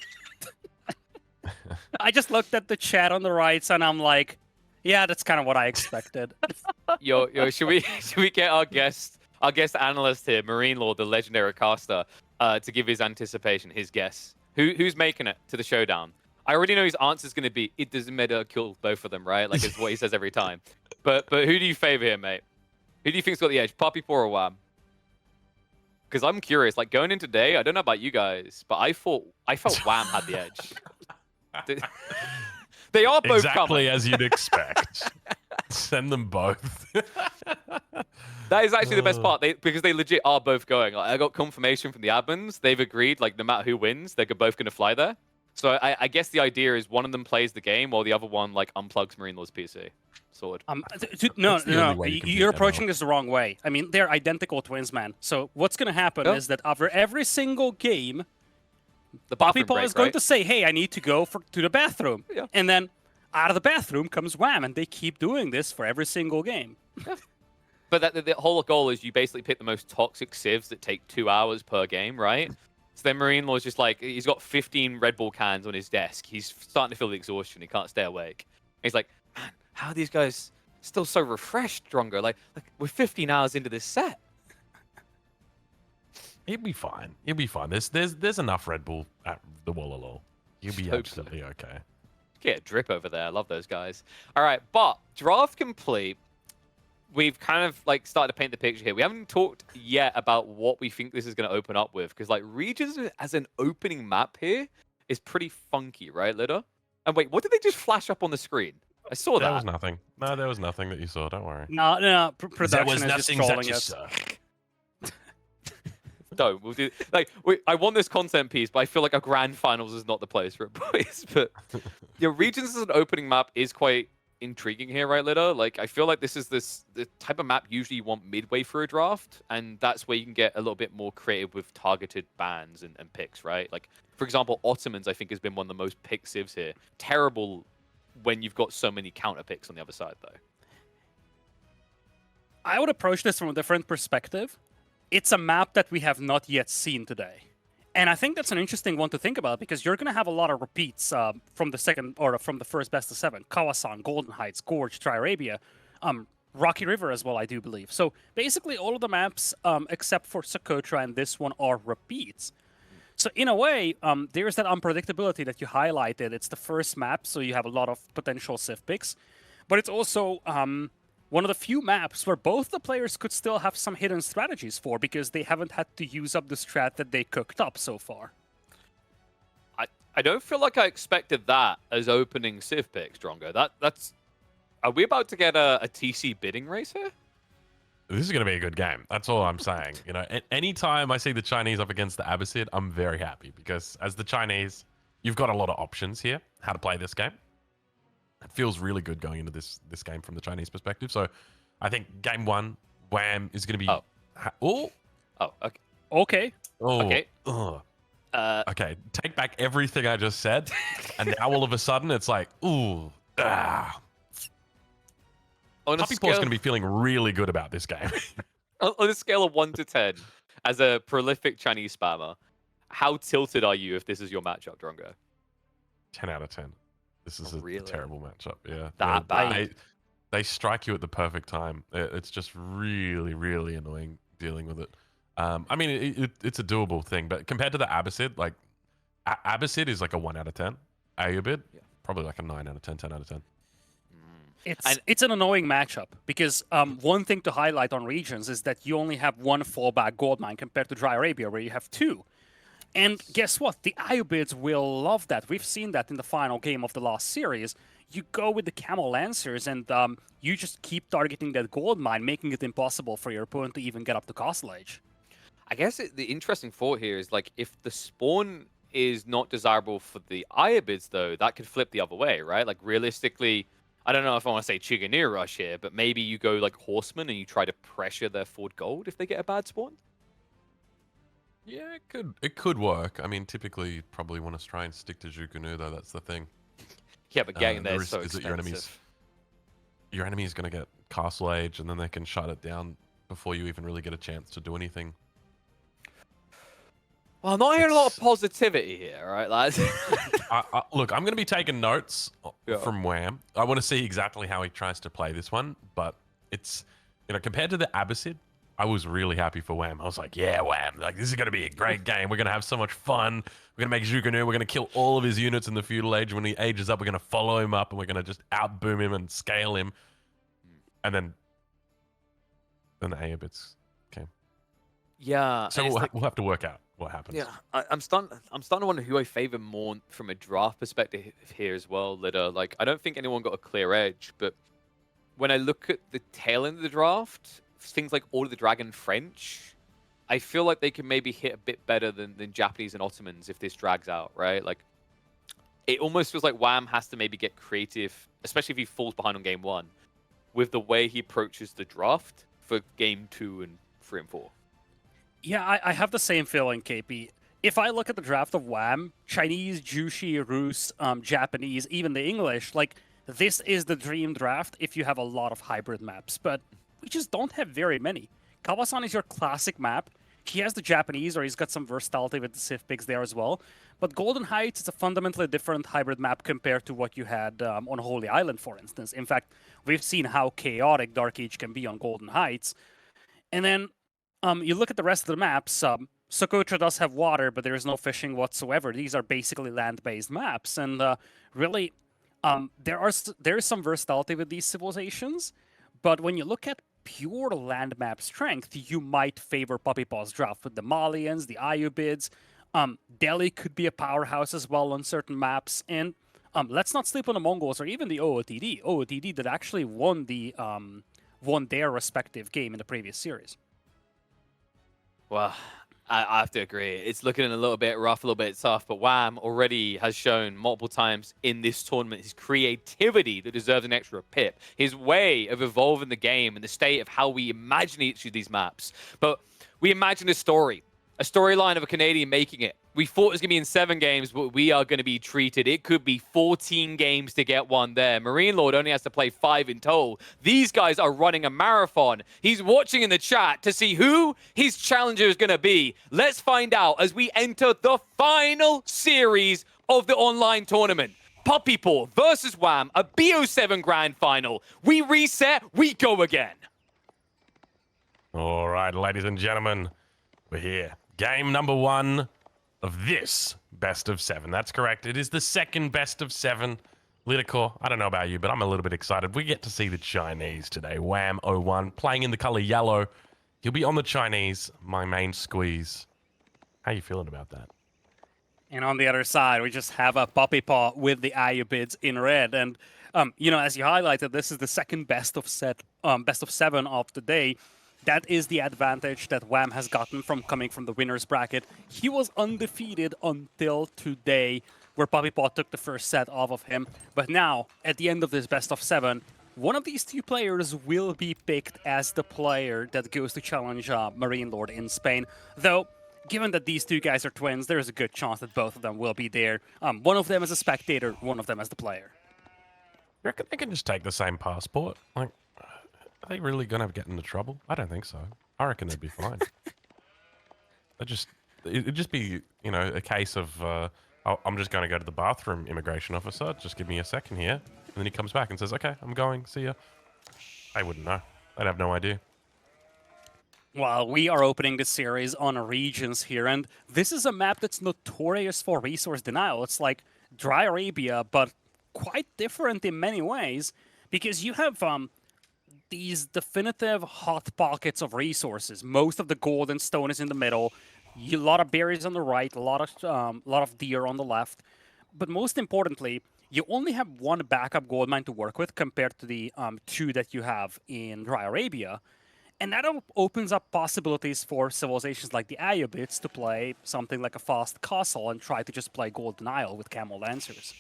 I just looked at the chat on the right, and I'm like, yeah, that's kind of what I expected. Yo, should we get our guest analyst here, Marine Lord, the legendary caster, to give his anticipation, his guess? Who's making it to the showdown? I already know his answer is going to be, it doesn't matter, kill both of them, right? Like, it's what he says every time. But who do you favor here, mate? Who do you think's got the edge, PuppyPaw or Wham? Because I'm curious. Like, going into today, I don't know about you guys, but I felt Wham had the edge. They are both exactly coming. as you'd expect. Send them both. That is actually the best part, because they legit are both going. Like, I got confirmation from the admins. They've agreed, like, no matter who wins, they're both going to fly there. So I guess the idea is one of them plays the game while the other one, like, unplugs Marine Lord's PC. Sorted. No, way you can beat you're that approaching out. this the wrong way. I mean, they're identical twins, man. So what's going to happen is that after every single game, The bathroom PuppyPaw break, is going right? to say, hey, I need to go to the bathroom. Yeah. And then out of the bathroom comes Wham, and they keep doing this for every single game. But the whole goal is you basically pick the most toxic civs that take 2 hours per game, right? So then Marine Lord's just like, he's got 15 Red Bull cans on his desk. He's starting to feel the exhaustion. He can't stay awake. And he's like, man, how are these guys still so refreshed, Drongo? Like we're 15 hours into this set. He'll be fine. He'll be fine. There's enough Red Bull at the Wololo. He'll be Hope so. absolutely okay. Get a drip over there. I love those guys. All right, but draft complete. We've kind of like started to paint the picture here. We haven't talked yet about what we think this is going to open up with, because like regions as an opening map here is pretty funky, right, Litter? And wait, what did they just flash up on the screen? I saw that. There was nothing. No, there was nothing that you saw. Don't worry. No, production There was is nothing just that trolling you us. saw. No, we'll do like I want this content piece, but I feel like a grand finals is not the place for it, boys. But your regions as an opening map is quite intriguing here, right, Litter? Like, I feel like this is the type of map usually you want midway through a draft, and that's where you can get a little bit more creative with targeted bans and picks, right? Like, for example, Ottomans, I think, has been one of the most picked civs here. Terrible when you've got so many counter picks on the other side, though. I would approach this from a different perspective. It's a map that we have not yet seen today. And I think that's an interesting one to think about, because you're going to have a lot of repeats from the second or from the first best of 7. Kawasan, Golden Heights, Gorge, Tri-Arabia, Rocky River as well, I do believe. So basically all of the maps, except for Sacrota and this one, are repeats. So in a way, there's that unpredictability that you highlighted. It's the first map, so you have a lot of potential civ picks. But it's also one of the few maps where both the players could still have some hidden strategies for, because they haven't had to use up the strat that they cooked up so far. I don't feel like I expected that as opening civ picks, Drongo. That's... Are we about to get a TC bidding race here? This is going to be a good game. That's all I'm saying. You know, anytime I see the Chinese up against the Abbasid, I'm very happy, because as the Chinese, you've got a lot of options here how to play this game. It feels really good going into this game from the Chinese perspective. So I think game 1, Wham is going to be... Oh, okay. Okay. Okay. Okay, take back everything I just said. And now all of a sudden it's like, ooh, Ah. On a PuppyPaw's scale, going to be feeling really good about this game. on a scale of 1 to 10, as a prolific Chinese spammer, how tilted are you if this is your matchup, Drongo? 10 out of 10. This is a Really? terrible matchup. Yeah. That bad? They strike you at the perfect time. It's just really, really annoying dealing with it. I mean, it's a doable thing, but compared to the Abbasid, like, Abbasid is like a 1 out of 10. Ayubid, probably like a 9 out of 10, 10 out of 10. It's an annoying matchup because one thing to highlight on regions is that you only have one fallback gold mine compared to Dry Arabia, where you have two. And guess what? The Ayubids will love that. We've seen that in the final game of the last series. You go with the Camel Lancers and you just keep targeting that gold mine, making it impossible for your opponent to even get up to Castle Age. I guess the interesting thought here is, like, if the spawn is not desirable for the Ayabids, though, that could flip the other way, right? Like, realistically, I don't know if I want to say Chiganeer Rush here, but maybe you go, like, Horseman and you try to pressure their forward gold if they get a bad spawn? Yeah, it could work. I mean, typically, you'd probably want to try and stick to Jukunu, though. That's the thing. Yeah, but getting there the is so risk is expensive. that your enemy is going to get Castle Age, and then they can shut it down before you even really get a chance to do anything. Well, I'm not hearing a lot of positivity here, right, lads? Look, I'm going to be taking notes Yeah. from Wham. I want to see exactly how he tries to play this one, but it's, compared to the Abbasid, I was really happy for Wham. I was like, yeah, Wham, like, this is going to be a great game. We're going to have so much fun. We're going to make Jukunu. We're going to kill all of his units in the feudal age. When he ages up, we're going to follow him up, and we're going to just outboom him and scale him. And then the Aeobids came. Yeah. So we'll have to work out what happens. Yeah, I'm starting to wonder who I favor more from a draft perspective here as well, Litter. Like, I don't think anyone got a clear edge, but when I look at the tail end of the draft, things like Order of the Dragon French, I feel like they can maybe hit a bit better than Japanese and Ottomans if this drags out, right? Like, it almost feels like Wham has to maybe get creative, especially if he falls behind on game 1, with the way he approaches the draft for game 2 and 3 and 4. Yeah, I have the same feeling, KP. If I look at the draft of Wham, Chinese, Jushi, Rus, Japanese, even the English, like, this is the dream draft if you have a lot of hybrid maps, but we just don't have very many. Kawasan is your classic map. He has the Japanese, or he's got some versatility with the Civ picks there as well. But Golden Heights is a fundamentally different hybrid map compared to what you had on Holy Island, for instance. In fact, we've seen how chaotic Dark Age can be on Golden Heights. And then you look at the rest of the maps. Sacrota does have water, but there is no fishing whatsoever. These are basically land-based maps, and really, there is some versatility with these civilizations. But when you look at pure land map strength, you might favor PuppyPaw's draft with the Malians, the Ayubids. Delhi could be a powerhouse as well on certain maps, and let's not sleep on the Mongols or even the OOTD. OOTD that actually won their respective game in the previous series. Well, I have to agree. It's looking a little bit rough, a little bit tough, but Wham already has shown multiple times in this tournament his creativity that deserves an extra pip, his way of evolving the game and the state of how we imagine each of these maps. But we imagine a storyline of a Canadian making it. We thought it was going to be in 7 games, but we are going to be treated. It could be 14 games to get one there. Marine Lord only has to play 5 in total. These guys are running a marathon. He's watching in the chat to see who his challenger is going to be. Let's find out as we enter the final series of the online tournament. PuppyPaw versus Wham, a BO7 Grand Final. We reset, we go again. All right, ladies and gentlemen, we're here. Game number 1 of this best of 7. That's correct. It is the second best of 7. Liticor, I don't know about you, but I'm a little bit excited. We get to see the Chinese today. Wham 01 playing in the color yellow. He'll be on the Chinese, my main squeeze. How you feeling about that? And on the other side, we just have a PuppyPaw with the Ayubids in red. And, as you highlighted, this is the second best of 7 of the day. That is the advantage that Wham has gotten from coming from the winner's bracket. He was undefeated until today, where PuppyPaw took the first set off of him. But now, at the end of this best of 7, one of these 2 players will be picked as the player that goes to challenge Marine Lord in Spain. Though, given that these 2 guys are twins, there is a good chance that both of them will be there. One of them as a spectator, one of them as the player. reckon they can just take the same passport? Like, are they really going to get into trouble? I don't think so. I reckon they'd be fine. It'd just be, you know, a case of, I'm just going to go to the bathroom, immigration officer. Just give me a second here. And then he comes back and says, okay, I'm going. See ya. They wouldn't know. They'd have no idea. Well, we are opening the series on regions here, and this is a map that's notorious for resource denial. It's like Dry Arabia, but quite different in many ways, because you have these definitive hot pockets of resources. Most of the gold and stone is in the middle, a lot of berries on the right, a lot of deer on the left, but most importantly, you only have one backup gold mine to work with compared to the two that you have in Dry Arabia. And that opens up possibilities for civilizations like the Ayyubids to play something like a fast castle and try to just play gold denial with camel lancers.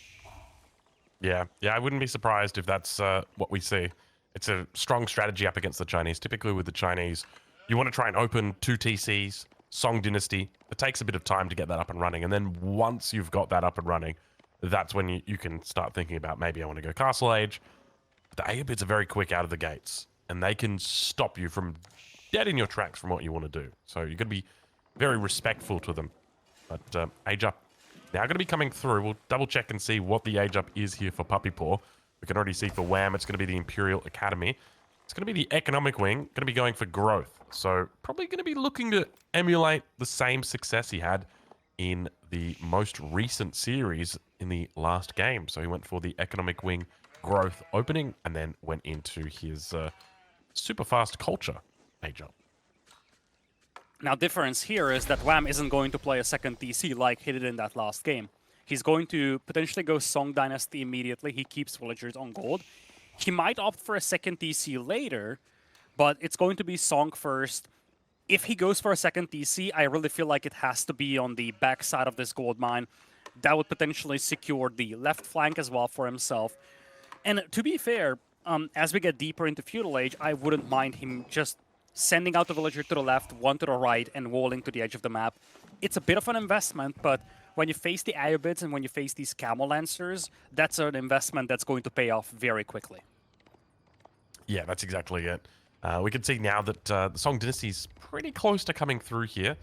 Yeah, I wouldn't be surprised if that's what we see. It's a strong strategy up against the Chinese. Typically with the Chinese, you want to try and open 2 TCs, Song Dynasty. It takes a bit of time to get that up and running. And then once you've got that up and running, that's when you can start thinking about maybe I want to go Castle Age. But the Ayyubids are very quick out of the gates, and they can stop you from dead in your tracks from what you want to do. So you've got to be very respectful to them. But Age Up now going to be coming through. We'll double check and see what the Age Up is here for PuppyPaw. We can already see for Wham, it's going to be the Imperial Academy. It's going to be the Economic Wing, going to be going for growth. So probably going to be looking to emulate the same success he had in the most recent series in the last game. So he went for the Economic Wing growth opening and then went into his super fast culture Age Up. Now, difference here is that Wham isn't going to play a second DC like he did in that last game. He's going to potentially go Song Dynasty immediately. He keeps villagers on gold. He might opt for a second DC later, but it's going to be Song first. If he goes for a second DC, I really feel like it has to be on the backside of this gold mine. That would potentially secure the left flank as well for himself. And to be fair, as we get deeper into Feudal Age, I wouldn't mind him just sending out the villager to the left, one to the right, and walling to the edge of the map. It's a bit of an investment, but when you face the Ayyubids and when you face these Camel Lancers, that's an investment that's going to pay off very quickly. Yeah, that's exactly it. We can see now that the Song Dynasty is pretty close to coming through here.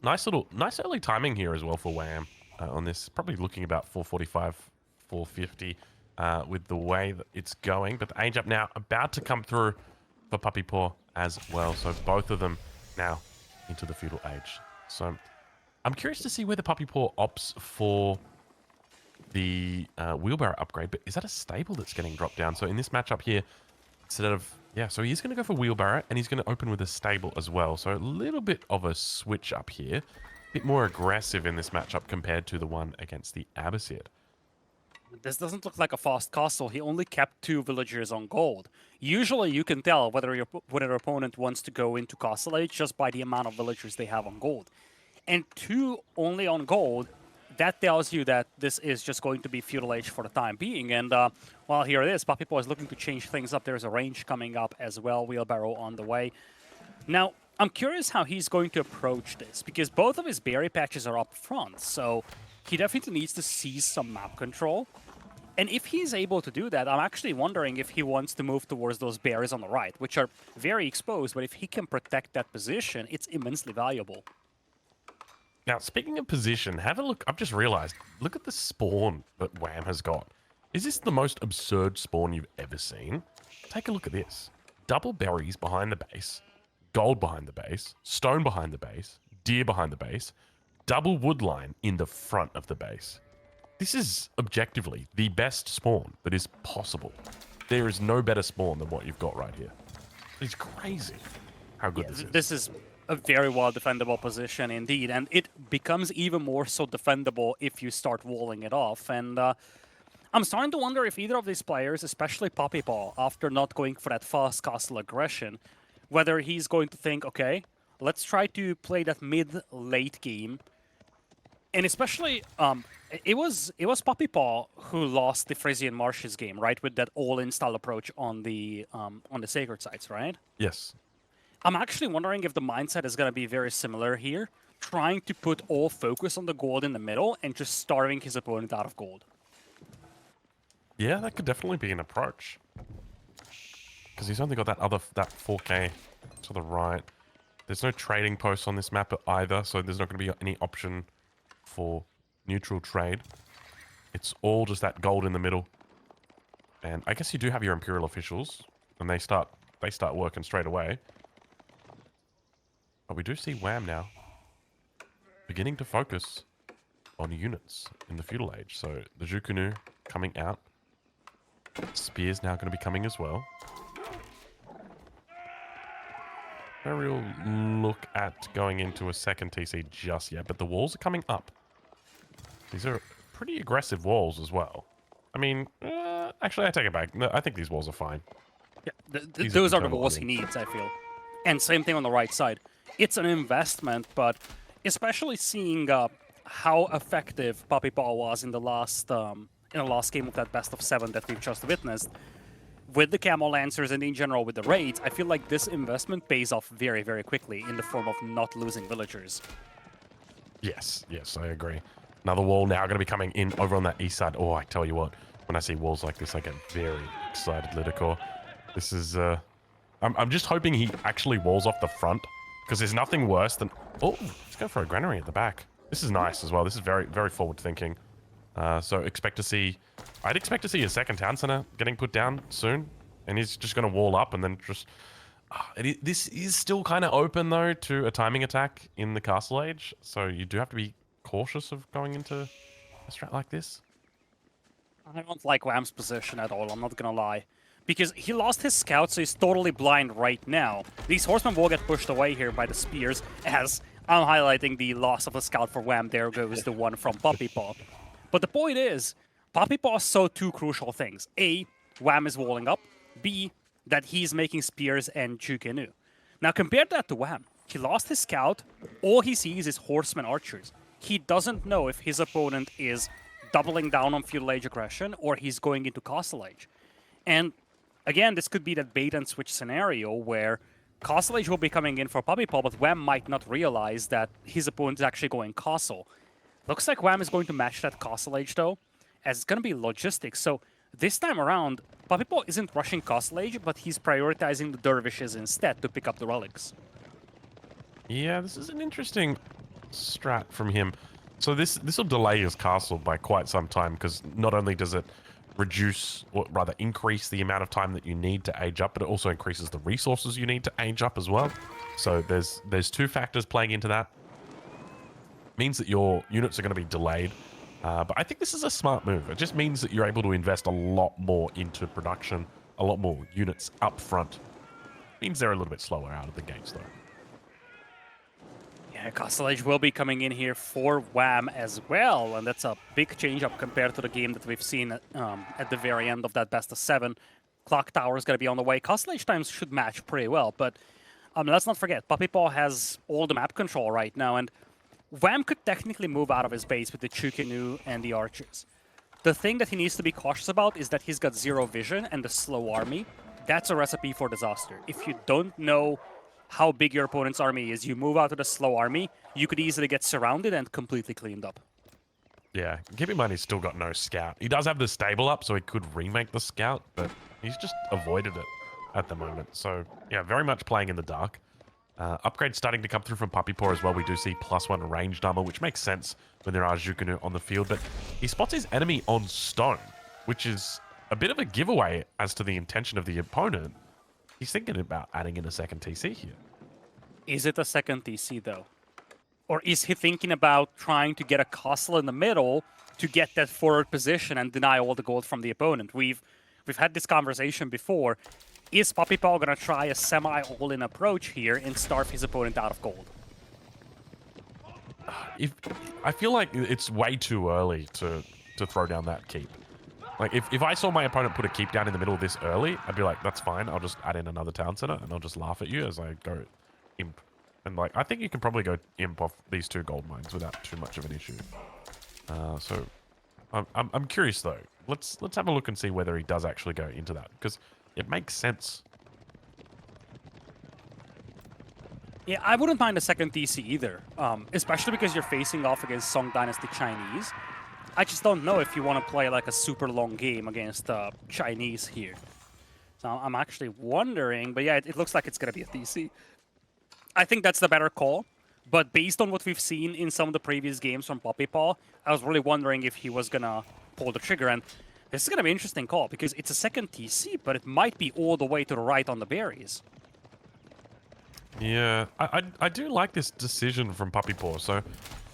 Nice early timing here as well for Wham on this. Probably looking about 445, 450 with the way that it's going. But the Age Up now about to come through for PuppyPaw as well. So both of them now into the Feudal Age. So I'm curious to see whether PuppyPaw opts for the wheelbarrow upgrade. But is that a stable that's getting dropped down? So in this matchup here, instead of... Yeah, so he's going to go for wheelbarrow, and he's going to open with a stable as well. So a little bit of a switch up here. A bit more aggressive in this matchup compared to the one against the Abbasid. This doesn't look like a fast castle. He only kept 2 villagers on gold. Usually you can tell whether your opponent wants to go into Castle Age just by the amount of villagers they have on gold. And 2 only on gold, that tells you that this is just going to be Feudal Age for the time being. And well, here it is. PuppyPaw is looking to change things up. There's a range coming up as well. Wheelbarrow on the way. Now, I'm curious how he's going to approach this, because both of his berry patches are up front. So he definitely needs to seize some map control. And if he's able to do that, I'm actually wondering if he wants to move towards those berries on the right, which are very exposed. But if he can protect that position, it's immensely valuable. Now, speaking of position, have a look. I've just realized, look at the spawn that Wham has got. Is this the most absurd spawn you've ever seen? Take a look at this. Double berries behind the base, gold behind the base, stone behind the base, deer behind the base, double wood line in the front of the base. This is objectively the best spawn that is possible. There is no better spawn than what you've got right here. It's crazy how good this is. This is a very well defendable position indeed, and it becomes even more so defendable if you start walling it off. And I'm starting to wonder if either of these players, especially PuppyPaw, after not going for that fast castle aggression, whether he's going to think, okay, let's try to play that mid-late game. And especially, it was PuppyPaw who lost the Frisian Marshes game, right, with that all-in style approach on the sacred sites, right? Yes. I'm actually wondering if the mindset is going to be very similar here, trying to put all focus on the gold in the middle and just starving his opponent out of gold. Yeah, that could definitely be an approach. Because he's only got that 4K to the right. There's no trading posts on this map either, so there's not going to be any option for neutral trade. It's all just that gold in the middle. And I guess you do have your Imperial officials, and they start working straight away. But we do see Wham now beginning to focus on units in the feudal age. So the Jukunu coming out. Spear's now going to be coming as well. No real look at going into a second TC just yet, but the walls are coming up. These are pretty aggressive walls as well. I mean, actually, I take it back. No, I think these walls are fine. Yeah, These those are the internal walls he needs, I feel. And same thing on the right side. It's an investment, but especially seeing how effective PuppyPaw was in the last game of that best of 7 that we've just witnessed, with the Camo Lancers and in general with the raids, I feel like this investment pays off very, very quickly in the form of not losing villagers. Yes, I agree. Another wall now going to be coming in over on that east side. Oh, I tell you what, when I see walls like this, I get very excited, Lidicor. This is, I'm just hoping he actually walls off the front, because there's nothing worse than... Oh, let's go for a granary at the back. This is nice as well. This is very, very forward thinking. So expect to see... I'd expect to see a second town center getting put down soon, and he's just going to wall up and then just... this is still kind of open, though, to a timing attack in the Castle Age, so you do have to be cautious of going into a strat like this. I don't like Wham's position at all, I'm not gonna lie. Because he lost his scout, so he's totally blind right now. These horsemen will get pushed away here by the spears, as I'm highlighting the loss of a scout for Wham. There goes the one from PuppyPaw. But the point is, PuppyPaw saw two crucial things. A, Wham is walling up. B, that he's making spears and Chukenu. Now compare that to Wham. He lost his scout, all he sees is horsemen archers. He doesn't know if his opponent is doubling down on feudal age aggression or he's going into Castle Age. And again, this could be that bait and switch scenario where Castle Age will be coming in for PuppyPaw, but Wham might not realize that his opponent is actually going Castle. Looks like Wham is going to match that Castle Age though, as it's going to be logistics. So this time around, PuppyPaw isn't rushing Castle Age, but he's prioritizing the dervishes instead to pick up the relics. Yeah, this is an interesting strat from him. So this will delay his castle by quite some time, because not only does it reduce, or rather increase the amount of time that you need to age up, but it also increases the resources you need to age up as well. So there's two factors playing into that. Means that your units are going to be delayed. But I think this is a smart move. It just means that you're able to invest a lot more into production, a lot more units up front. Means they're a little bit slower out of the gates though. Yeah, Castle Age will be coming in here for Wham as well, and that's a big change up compared to the game that we've seen at the very end of that best of 7. Clock Tower is going to be on the way. Castle Age times should match pretty well, but let's not forget, PuppyPaw has all the map control right now, and Wham could technically move out of his base with the Chukenu and the archers. The thing that he needs to be cautious about is that he's got zero vision and a slow army. That's a recipe for disaster. If you don't know how big your opponent's army is, you move out with a slow army, you could easily get surrounded and completely cleaned up. Yeah, keep in mind he's still got no scout. He does have the stable up, so he could remake the scout, but he's just avoided it at the moment. So, yeah, very much playing in the dark. Upgrades starting to come through from PuppyPaw as well. We do see +1 ranged armor, which makes sense when there are Jukunu on the field, but he spots his enemy on stone, which is a bit of a giveaway as to the intention of the opponent. He's thinking about adding in a second TC here. Is it a second TC, though? Or is he thinking about trying to get a castle in the middle to get that forward position and deny all the gold from the opponent? We've had this conversation before. Is PuppyPaw going to try a semi-all-in approach here and starve his opponent out of gold? I feel like it's way too early to throw down that keep. Like, if I saw my opponent put a keep down in the middle this early, I'd be like, that's fine. I'll just add in another town center, and I'll just laugh at you as I go imp. And, like, I think you can probably go imp off these 2 gold mines without too much of an issue. So, I'm curious, though. Let's have a look and see whether he does actually go into that, because it makes sense. Yeah, I wouldn't mind a second TC either, especially because you're facing off against Song Dynasty Chinese. I just don't know if you want to play like a super long game against Chinese here. So I'm actually wondering, but yeah, it looks like it's going to be a TC. I think that's the better call. But based on what we've seen in some of the previous games from PuppyPaw, I was really wondering if he was going to pull the trigger. And this is going to be an interesting call because it's a second TC, but it might be all the way to the right on the berries. Yeah, I do like this decision from PuppyPaw. So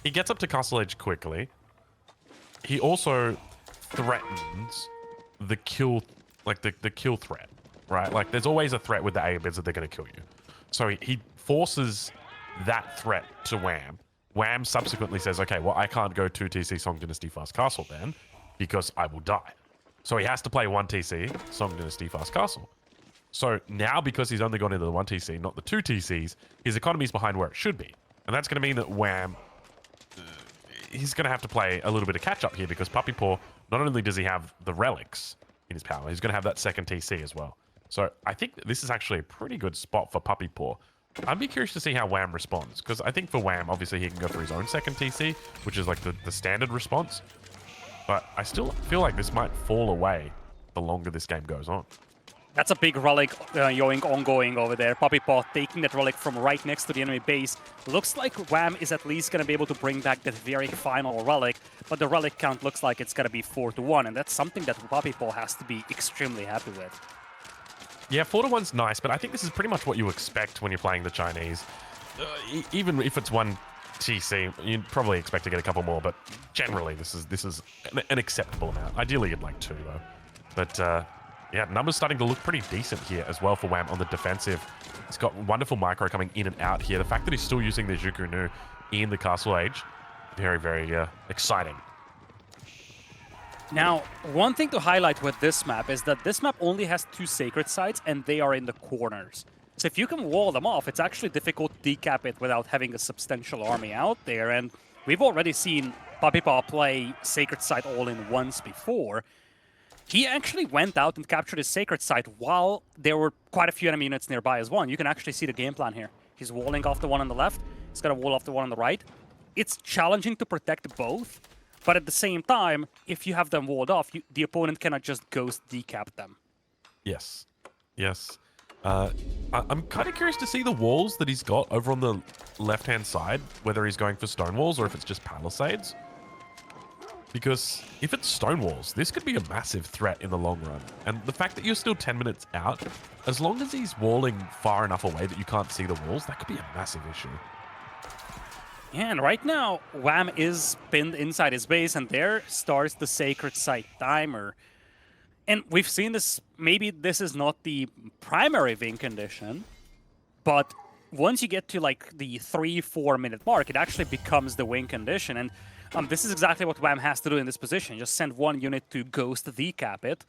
he gets up to Castle Edge quickly. He also threatens the kill, like the kill threat, right? Like there's always a threat with the A-bids that they're going to kill you. So he forces that threat to Wham. Wham subsequently says, okay, well, I can't go 2 TC Song Dynasty Fast Castle then because I will die. So he has to play 1 TC Song Dynasty Fast Castle. So now, because he's only gone into the 1 TC, not the 2 TCs, his economy's behind where it should be. And that's going to mean that Wham, he's going to have to play a little bit of catch-up here because PuppyPaw, not only does he have the relics in his power, he's going to have that second TC as well. So I think that this is actually a pretty good spot for PuppyPaw. I'd be curious to see how Wham responds, because I think for Wham, obviously he can go for his own second TC, which is like the standard response. But I still feel like this might fall away the longer this game goes on. That's a big relic yoink ongoing over there. PuppyPaw taking that relic from right next to the enemy base. Looks like Wham is at least going to be able to bring back that very final relic, but the relic count looks like it's going to be 4-1, and that's something that PuppyPaw has to be extremely happy with. Yeah, 4-1's nice, but I think this is pretty much what you expect when you're playing the Chinese. Even if it's 1 TC, you'd probably expect to get a couple more, but generally this is an acceptable amount. Ideally you'd like 2 though. But yeah, numbers starting to look pretty decent here as well for Wham on the defensive. He's got wonderful micro coming in and out here. The fact that he's still using the Juku Nu in the Castle Age, very, very exciting. Now, one thing to highlight with this map is that this map only has 2 sacred sites, and they are in the corners. So if you can wall them off, it's actually difficult to decap it without having a substantial army out there. And we've already seen PuppyPaw play sacred site all-in once before. He actually went out and captured his sacred site while there were quite a few enemy units nearby as well. And you can actually see the game plan here. He's walling off the one on the left. He's got to wall off the one on the right. It's challenging to protect both. But at the same time, if you have them walled off, the opponent cannot just ghost decap them. Yes. Yes. I'm kind of curious to see the walls that he's got over on the left-hand side, whether he's going for stone walls or if it's just palisades. Because if it's stone walls, this could be a massive threat in the long run. And the fact that you're still 10 minutes out, as long as he's walling far enough away that you can't see the walls, that could be a massive issue. Yeah, and right now, Wham is pinned inside his base, and there starts the Sacred Site timer. And we've seen this, maybe this is not the primary win condition, but once you get to like the 3-4 minute mark, it actually becomes the win condition. And this is exactly what Wham has to do in this position. Just send one unit to ghost decap it.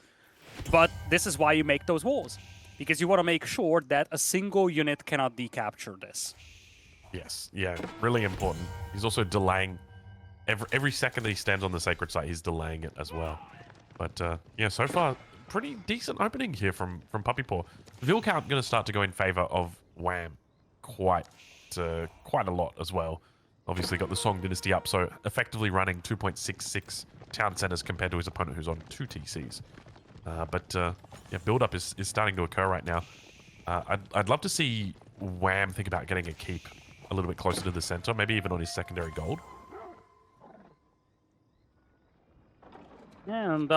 But this is why you make those walls, because you want to make sure that a single unit cannot decapture this. Yes, yeah, really important. He's also delaying every second that he stands on the sacred site, he's delaying it as well. But yeah, so far, pretty decent opening here from PuppyPaw. Vil count going to start to go in favor of Wham quite a lot as well. Obviously got the Song Dynasty up, so effectively running 2.66 town centers compared to his opponent who's on 2 TCs. But yeah, build-up is starting to occur right now. I'd love to see Wham think about getting a keep a little bit closer to the center, maybe even on his secondary gold. And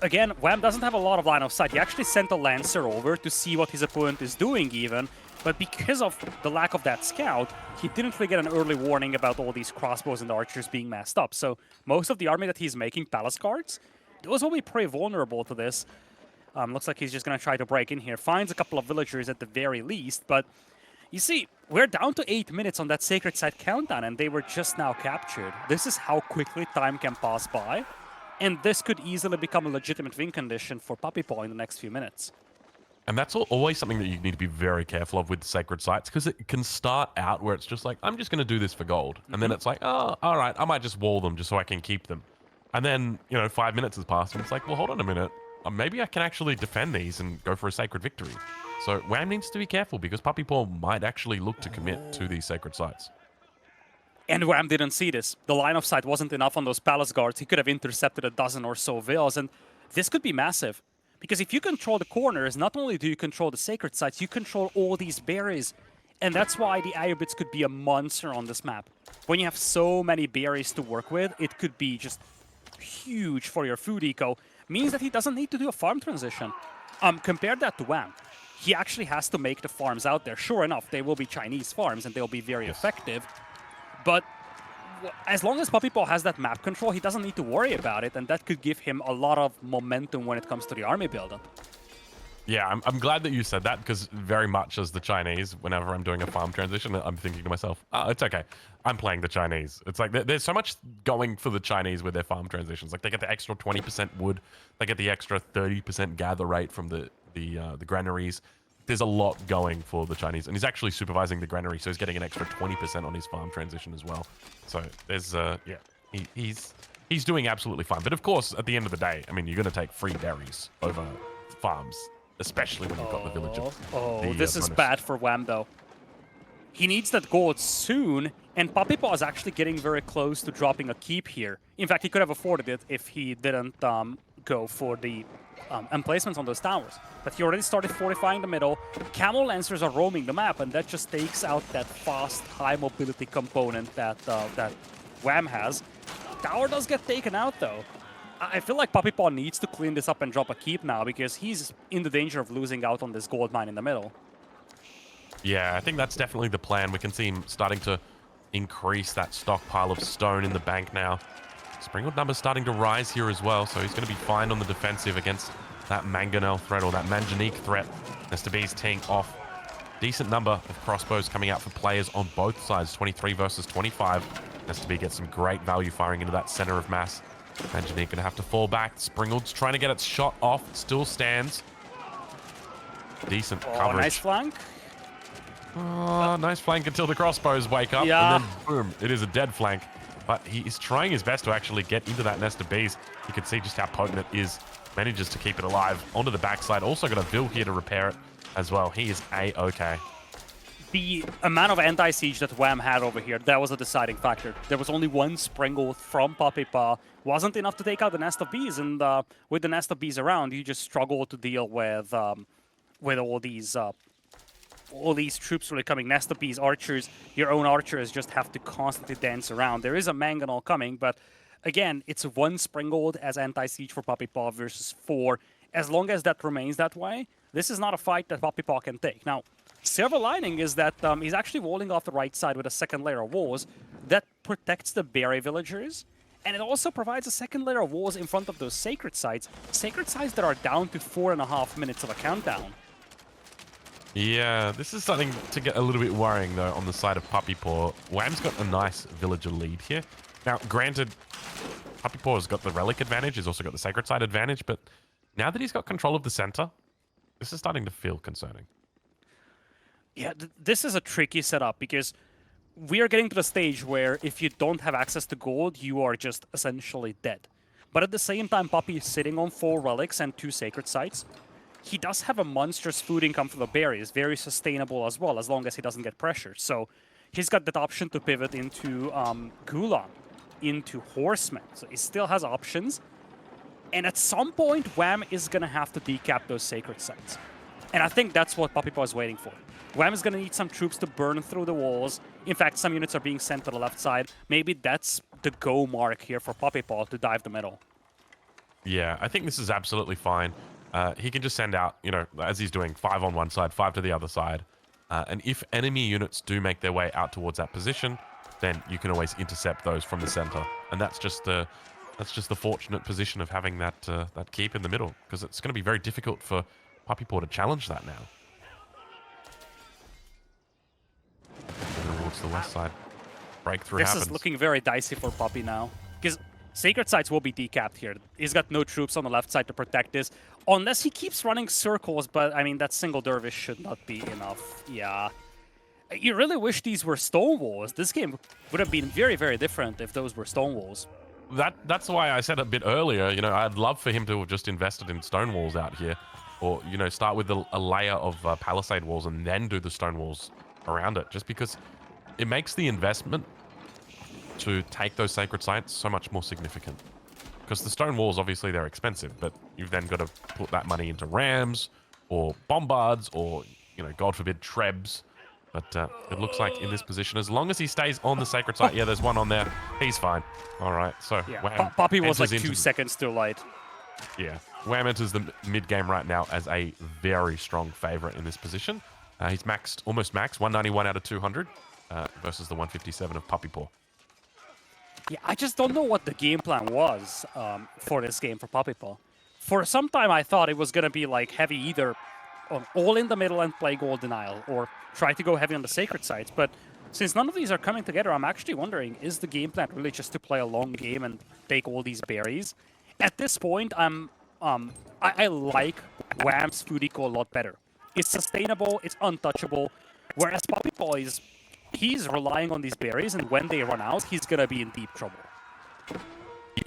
again, Wham doesn't have a lot of line of sight. He actually sent a Lancer over to see what his opponent is doing even, but because of the lack of that scout, he didn't really get an early warning about all these crossbows and archers being messed up. So most of the army that he's making, palace guards, those will be pretty vulnerable to this. Looks like he's just going to try to break in here. Finds a couple of villagers at the very least, but you see, we're down to 8 minutes on that Sacred Site countdown, and they were just now captured. This is how quickly time can pass by, and this could easily become a legitimate win condition for PuppyPaw in the next few minutes. And that's always something that you need to be very careful of with sacred sites, because it can start out where it's just like, I'm just going to do this for gold. And then it's like, oh, all right, I might just wall them just so I can keep them. And then, 5 minutes has passed, and it's like, well, hold on a minute. Maybe I can actually defend these and go for a sacred victory. So Wham needs to be careful, because PuppyPaw might actually look to commit to these sacred sites. And Wham didn't see this. The line of sight wasn't enough on those palace guards. He could have intercepted a dozen or so vills, and this could be massive. Because if you control the corners, not only do you control the sacred sites, you control all these berries. And that's why the Ayubits could be a monster on this map. When you have so many berries to work with, it could be just huge for your food eco. Means that he doesn't need to do a farm transition. Compare that to Wham. He actually has to make the farms out there. Sure enough, they will be Chinese farms and they'll be very effective. But as long as PuppyPaw has that map control, he doesn't need to worry about it, and that could give him a lot of momentum when it comes to the army buildup. Yeah, I'm glad that you said that, because very much as the Chinese, whenever I'm doing a farm transition, I'm thinking to myself, it's okay. I'm playing the Chinese. It's like there's so much going for the Chinese with their farm transitions. Like they get the extra 20% wood, they get the extra 30% gather rate from the granaries. There's a lot going for the Chinese, and he's actually supervising the granary, so he's getting an extra 20% on his farm transition as well. So there's yeah, he's doing absolutely fine. But of course, at the end of the day, I mean, you're going to take free berries over farms, especially when you've got the village of this is bad for Wham though. He needs that gold soon, and PuppyPaw is actually getting very close to dropping a keep here. In fact, he could have afforded it if he didn't go for the emplacements on those towers. But he already started fortifying the middle. Camel Lancers are roaming the map, and that just takes out that fast, high mobility component that that Wham has. Tower does get taken out, though. I feel like PuppyPaw needs to clean this up and drop a keep now, because he's in the danger of losing out on this gold mine in the middle. Yeah, I think that's definitely the plan. We can see him starting to increase that stockpile of stone in the bank now. Springwood numbers starting to rise here as well, so he's going to be fine on the defensive against that Mangonel threat or that Manganique threat. Mr. B's teeing off. Decent number of crossbows coming out for players on both sides, 23 versus 25. Mr. B gets some great value firing into that center of mass. Manganique going to have to fall back. Springwood's trying to get its shot off. It still stands. Decent coverage. Nice flank. Oh, nice flank until the crossbows wake up. Yeah. And then boom, it is a dead flank. But he is trying his best to actually get into that nest of bees. You can see just how potent it is. Manages to keep it alive. Onto the backside. Also got a Vil here to repair it as well. He is A-okay. The amount of anti-siege that Wham had over here, that was a deciding factor. There was only one Springald from PuppyPaw. Wasn't enough to take out the nest of bees, and with the nest of bees around, you just struggle to deal with all these troops really coming. Nest of bees, archers, your own archers just have to constantly dance around. There is a Mangonel coming, but again, it's one Springald as anti-siege for PuppyPaw versus 4. As long as that remains that way, this is not a fight that PuppyPaw can take. Now, silver lining is that he's actually walling off the right side with a second layer of walls that protects the berry villagers, and it also provides a second layer of walls in front of those sacred sites that are down to 4.5 minutes of a countdown. Yeah, this is something to get a little bit worrying, though, on the side of PuppyPaw. Wham's got a nice villager lead here. Now, granted, PuppyPaw's got the relic advantage. He's also got the sacred side advantage. But now that he's got control of the center, this is starting to feel concerning. Yeah, this is a tricky setup, because we are getting to the stage where if you don't have access to gold, you are just essentially dead. But at the same time, Puppy is sitting on 4 relics and 2 sacred sites. He does have a monstrous food income from the berries, very sustainable as well, as long as he doesn't get pressured. So he's got that option to pivot into Gulan, into Horsemen. So he still has options. And at some point, Wham is going to have to decap those sacred sites. And I think that's what PuppyPaw is waiting for. Wham is going to need some troops to burn through the walls. In fact, some units are being sent to the left side. Maybe that's the go mark here for PuppyPaw to dive the middle. Yeah, I think this is absolutely fine. He can just send out, you know, as he's doing, 5 on one side, 5 to the other side. And if enemy units do make their way out towards that position, then you can always intercept those from the center. And that's just the fortunate position of having that that keep in the middle, because it's going to be very difficult for PuppyPaw to challenge that now. Towards the west side, breakthrough happens. This is looking very dicey for Puppy now, because sacred sites will be decapped here. He's got no troops on the left side to protect this, unless he keeps running circles, but I mean, that single dervish should not be enough. Yeah. You really wish these were stone walls. This game would have been very, very different if those were stone walls. That's why I said a bit earlier, you know, I'd love for him to have just invested in stone walls out here, or, you know, start with a layer of palisade walls and then do the stone walls around it, just because it makes the investment to take those sacred sites so much more significant. Because the stone walls, obviously, they're expensive, but you've then got to put that money into rams or bombards or, you know, God forbid, trebs. But it looks like in this position, as long as he stays on the sacred site, yeah, there's one on there, he's fine. All right, so Yeah, Wham Puppy was like enters 2 seconds too late. Yeah, Wham enters the mid-game right now as a very strong favorite in this position. He's maxed, almost maxed, 191 out of 200 versus the 157 of PuppyPaw. Yeah, I just don't know what the game plan was for this game for PuppyPaw. For some time, I thought it was going to be like heavy either all in the middle and play gold denial, or try to go heavy on the sacred sites. But since none of these are coming together, I'm actually wondering, is the game plan really just to play a long game and take all these berries? At this point, I like Wham's food eco a lot better. It's sustainable, it's untouchable, whereas PuppyPaw he's relying on these berries, and when they run out, he's gonna be in deep trouble.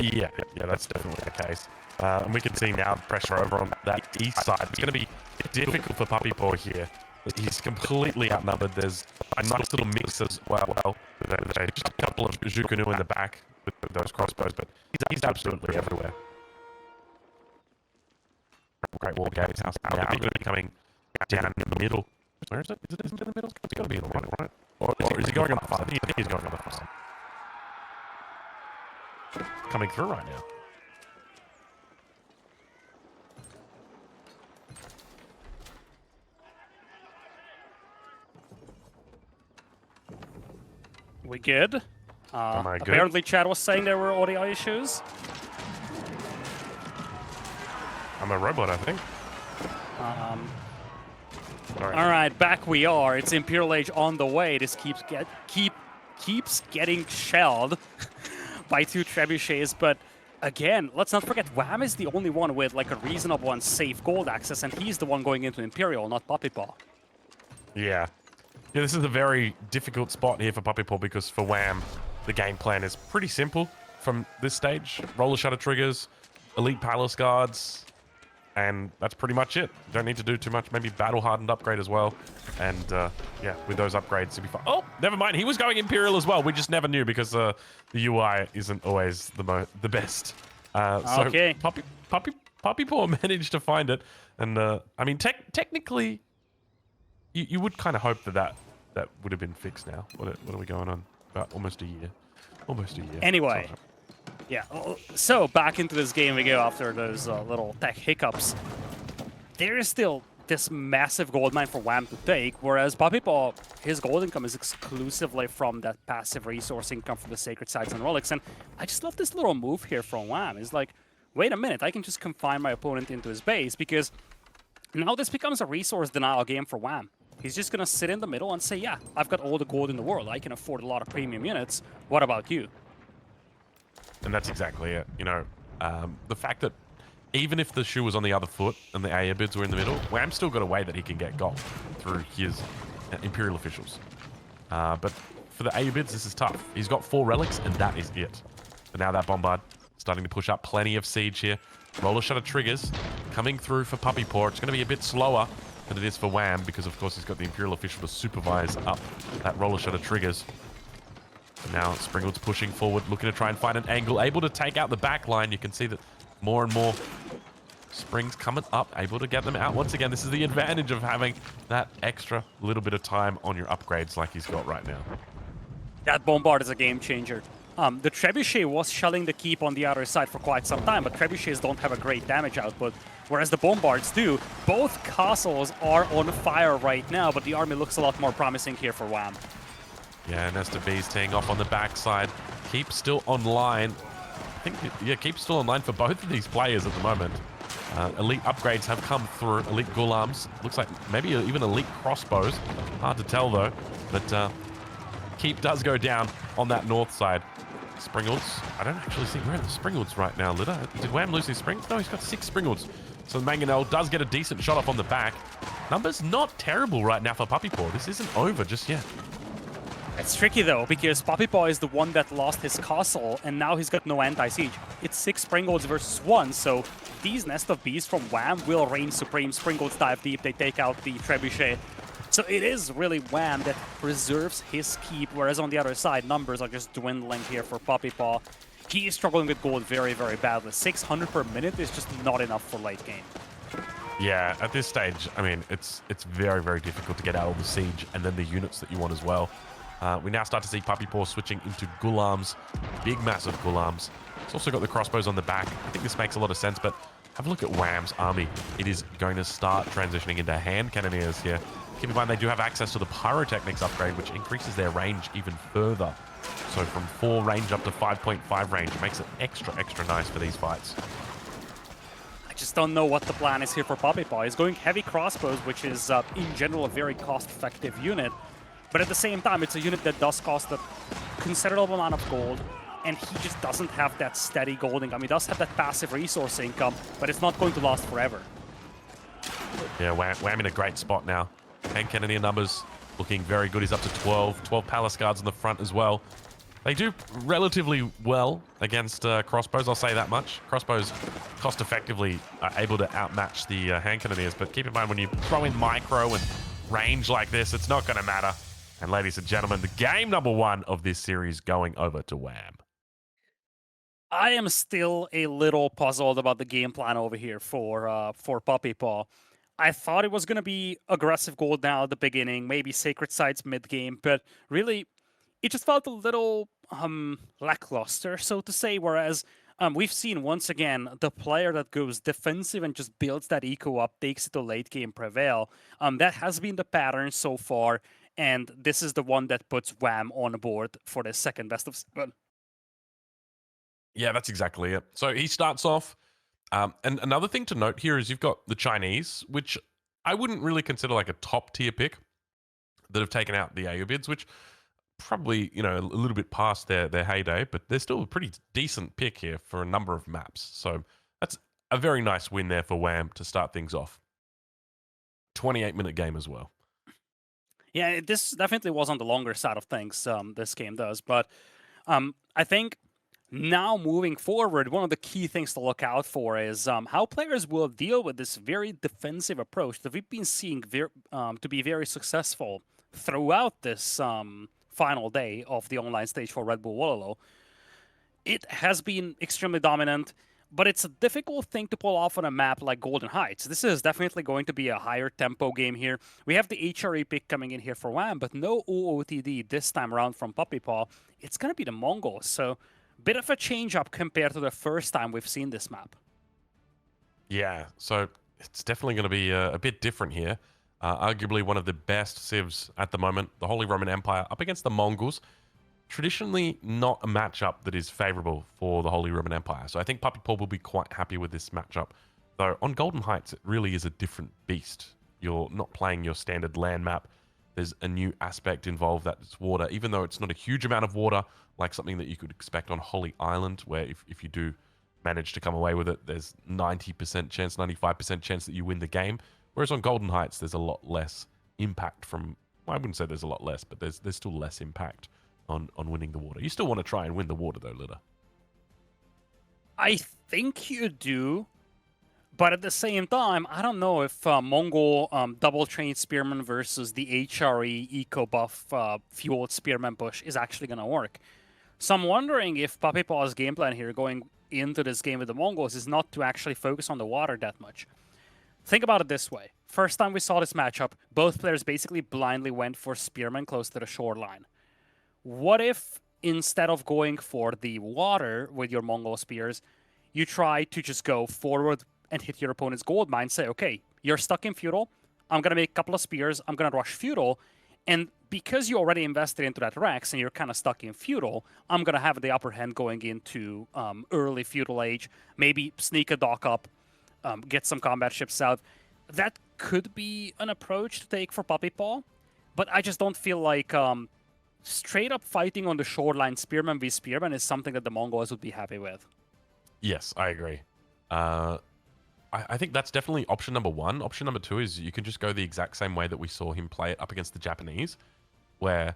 Yeah, that's definitely the case. And we can see now pressure over on that east side. It's going to be difficult for PuppyPaw here. He's completely outnumbered. There's a nice little mix as well. There's a couple of Zhukanu in the back with those crossbows, but he's absolutely everywhere. Great wall gates. Now they're going to be coming down in the middle. Where is it? Is it in the middle? It's got to be in the middle, right? Or is he going on the far? I think he's going on the far side. Coming through right now. We good? Am I good? Apparently Chad was saying there were audio issues. I'm a robot, I think. All right, back we are. It's Imperial Age on the way. This keeps getting shelled by 2 trebuchets, but again, let's not forget, Wham is the only one with like a reasonable and safe gold access, and he's the one going into Imperial, not PuppyPaw. Yeah, this is a very difficult spot here for PuppyPaw because for Wham, the game plan is pretty simple from this stage. Roller shutter triggers, elite palace guards, and that's pretty much it. Don't need to do too much. Maybe battle hardened upgrade as well. And yeah, with those upgrades, it'll be fine. Oh, never mind. He was going Imperial as well. We just never knew because the UI isn't always the best. Okay. So PuppyPaw managed to find it. And I mean, technically, you would kind of hope that would have been fixed now. What are we going on? About almost a year. Almost a year. Anyway. Sorry. Yeah, so back into this game we go after those little tech hiccups. There is still this massive gold mine for Wham to take, whereas PuppyPaw, his gold income is exclusively from that passive resource income from the sacred sites and relics. And I just love this little move here from Wham. It's like, wait a minute, I can just confine my opponent into his base, because now this becomes a resource denial game for Wham. He's just going to sit in the middle and say, yeah, I've got all the gold in the world. I can afford a lot of premium units. What about you? And that's exactly it. You know, the fact that even if the shoe was on the other foot and the AA bids were in the middle, Wham still got a way that he can get gold through his Imperial officials. But for the AA bids, this is tough. He's got 4 relics, and that is it. But now that Bombard starting to push up plenty of siege here. Roller shutter triggers coming through for PuppyPaw. It's going to be a bit slower than it is for Wham because, of course, he's got the Imperial official to supervise up that roller shutter triggers. Now Springwood's pushing forward, looking to try and find an angle, able to take out the back line. You can see that more and more Springs coming up, able to get them out. Once again, this is the advantage of having that extra little bit of time on your upgrades like he's got right now. That Bombard is a game changer. The Trebuchet was shelling the keep on the other side for quite some time, but Trebuchets don't have a great damage output, whereas the Bombards do. Both castles are on fire right now, but the army looks a lot more promising here for Wham. Yeah, Nesta B's teeing off on the backside. Keep still online. I think, yeah, Keep still online for both of these players at the moment. Elite upgrades have come through. Elite Gulams. Looks like maybe even elite crossbows. Hard to tell, though. But Keep does go down on that north side. Springwoods. I don't actually see where are the Springwoods right now, Litter. Did Wham lose his springs? No, he's got 6 Springwoods. So Mangonel does get a decent shot off on the back. Numbers not terrible right now for PuppyPaw. This isn't over just yet. It's tricky though, because PuppyPaw is the one that lost his castle, and now he's got no anti-siege. It's 6 Springolds versus 1, so these Nest of Bees from Wham will reign supreme. Springolds dive deep, they take out the Trebuchet. So it is really Wham that preserves his keep, whereas on the other side, numbers are just dwindling here for PuppyPaw. He is struggling with gold very, very badly. 600 per minute is just not enough for late game. Yeah, at this stage, I mean, it's very, very difficult to get out of the siege and then the units that you want as well. We now start to see PuppyPaw switching into Gulams, big, massive Gulams. It's also got the crossbows on the back. I think this makes a lot of sense, but have a look at Wham's army. It is going to start transitioning into hand cannoneers here. Keep in mind, they do have access to the pyrotechnics upgrade, which increases their range even further. So from 4 range up to 5.5 range, it makes it extra, extra nice for these fights. I just don't know what the plan is here for PuppyPaw. He's going heavy crossbows, which is, in general, a very cost-effective unit. But at the same time, it's a unit that does cost a considerable amount of gold, and he just doesn't have that steady gold income. He does have that passive resource income, but it's not going to last forever. Yeah, Wham in a great spot now. Hand cannoneer numbers looking very good. He's up to 12 Palace Guards in the front as well. They do relatively well against crossbows, I'll say that much. Crossbows cost-effectively are able to outmatch the hand cannoneers, but keep in mind when you throw in micro and range like this, it's not going to matter. And ladies and gentlemen, the game number 1 of this series going over to Wham. I am still a little puzzled about the game plan over here for PuppyPaw. I thought it was going to be aggressive gold now at the beginning, maybe Sacred Sites mid-game, but really, it just felt a little lackluster, so to say, whereas we've seen, once again, the player that goes defensive and just builds that eco up, takes it to late game prevail. That has been the pattern so far, and this is the one that puts Wham on board for the second best of 7. Yeah, that's exactly it. So he starts off, and another thing to note here is you've got the Chinese, which I wouldn't really consider like a top tier pick, that have taken out the Aobids, which probably, you know, a little bit past their heyday, but they're still a pretty decent pick here for a number of maps. So that's a very nice win there for Wham to start things off. 28-minute game as well. Yeah, this definitely was on the longer side of things, this game does. But I think now moving forward, one of the key things to look out for is how players will deal with this very defensive approach that we've been seeing to be very successful throughout this final day of the online stage for Red Bull Wololo. It has been extremely dominant, but it's a difficult thing to pull off on a map like Golden Heights. This is definitely going to be a higher tempo game here. We have the HRE pick coming in here for Wham, but no OOTD this time around from PuppyPaw. It's going to be the Mongols, so bit of a change up compared to the first time we've seen this map. Yeah, so it's definitely going to be a bit different here. Arguably one of the best civs at the moment, the Holy Roman Empire up against the Mongols. Traditionally not a matchup that is favorable for the Holy Roman Empire. So I think PuppyPaw will be quite happy with this matchup. Though on Golden Heights, it really is a different beast. You're not playing your standard land map. There's a new aspect involved, that it's water, even though it's not a huge amount of water, like something that you could expect on Holy Island, where if you do manage to come away with it, there's 90% chance, 95% chance that you win the game. Whereas on Golden Heights, there's a lot less impact from, well, I wouldn't say there's a lot less, but there's still less impact on winning the water. You still want to try and win the water though, Litter. I think you do, but at the same time, I don't know if Mongol double-trained Spearman versus the HRE eco buff fueled Spearman push is actually going to work. So I'm wondering if PuppyPaw's game plan here going into this game with the Mongols is not to actually focus on the water that much. Think about it this way. First time we saw this matchup, both players basically blindly went for Spearman close to the shoreline. What if, instead of going for the water with your Mongol spears, you try to just go forward and hit your opponent's gold mine, say, okay, you're stuck in feudal, I'm going to make a couple of spears, I'm going to rush feudal, and because you already invested into that Rex and you're kind of stuck in feudal, I'm going to have the upper hand going into early feudal age, maybe sneak a dock up, get some combat ships out. That could be an approach to take for PuppyPaw, but I just don't feel like straight up fighting on the shoreline Spearman v Spearman is something that the Mongols would be happy with. Yes, I agree. I think that's definitely option number 1. Option number 2 is you can just go the exact same way that we saw him play it up against the Japanese, where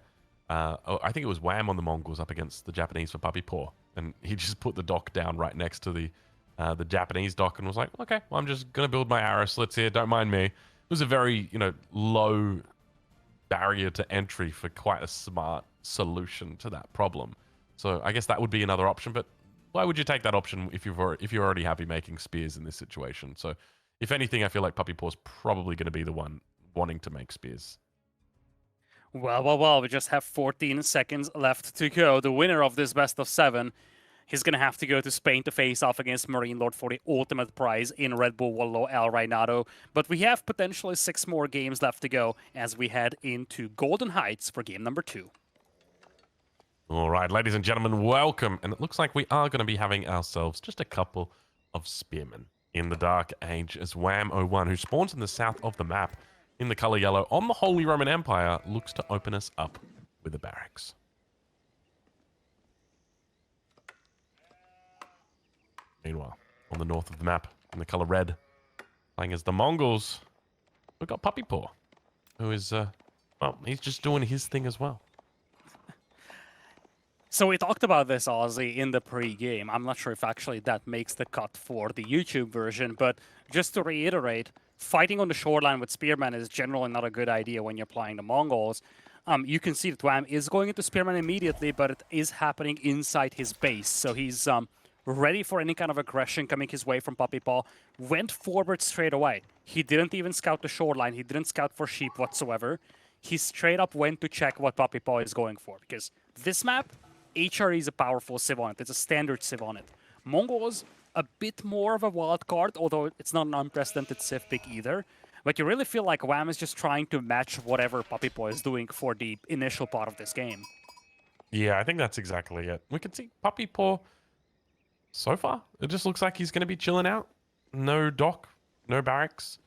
I think it was Wham on the Mongols up against the Japanese for PuppyPaw, and he just put the dock down right next to the Japanese dock and was like, okay, well, I'm just going to build my arrow slits here, don't mind me. It was a very, low barrier to entry for quite a smart solution to that problem. So I guess that would be another option, but why would you take that option if you're already happy making spears in this situation? So if anything, I feel like PuppyPaw is probably going to be the one wanting to make spears. Well, we just have 14 seconds left to go. The winner of this best of 7, he's going to have to go to Spain to face off against Marine Lord for the ultimate prize in Red Bull Wololo El Reinado. But we have potentially 6 more games left to go as we head into Golden Heights for game number 2. All right, ladies and gentlemen, welcome. And it looks like we are going to be having ourselves just a couple of spearmen in the Dark Age as Wham01, who spawns in the south of the map in the color yellow on the Holy Roman Empire, looks to open us up with a barracks. Meanwhile, on the north of the map, in the color red, playing as the Mongols, we've got PuppyPaw, who is, well, he's just doing his thing as well. So we talked about this, Ozzy, in the pre-game. I'm not sure if actually that makes the cut for the YouTube version, but just to reiterate, fighting on the shoreline with Spearman is generally not a good idea when you're playing the Mongols. You can see that Wham is going into Spearman immediately, but it is happening inside his base. So he's ready for any kind of aggression coming his way from PuppyPaw. Went forward straight away. He didn't even scout the shoreline. He didn't scout for sheep whatsoever. He straight up went to check what PuppyPaw is going for. Because this map, HRE is a powerful civ on it. It's a standard civ on it. Mongols, a bit more of a wild card, although it's not an unprecedented civ pick either. But you really feel like Wham is just trying to match whatever PuppyPaw is doing for the initial part of this game. Yeah, I think that's exactly it. We can see PuppyPaw so far. It just looks like he's going to be chilling out. No dock, no barracks.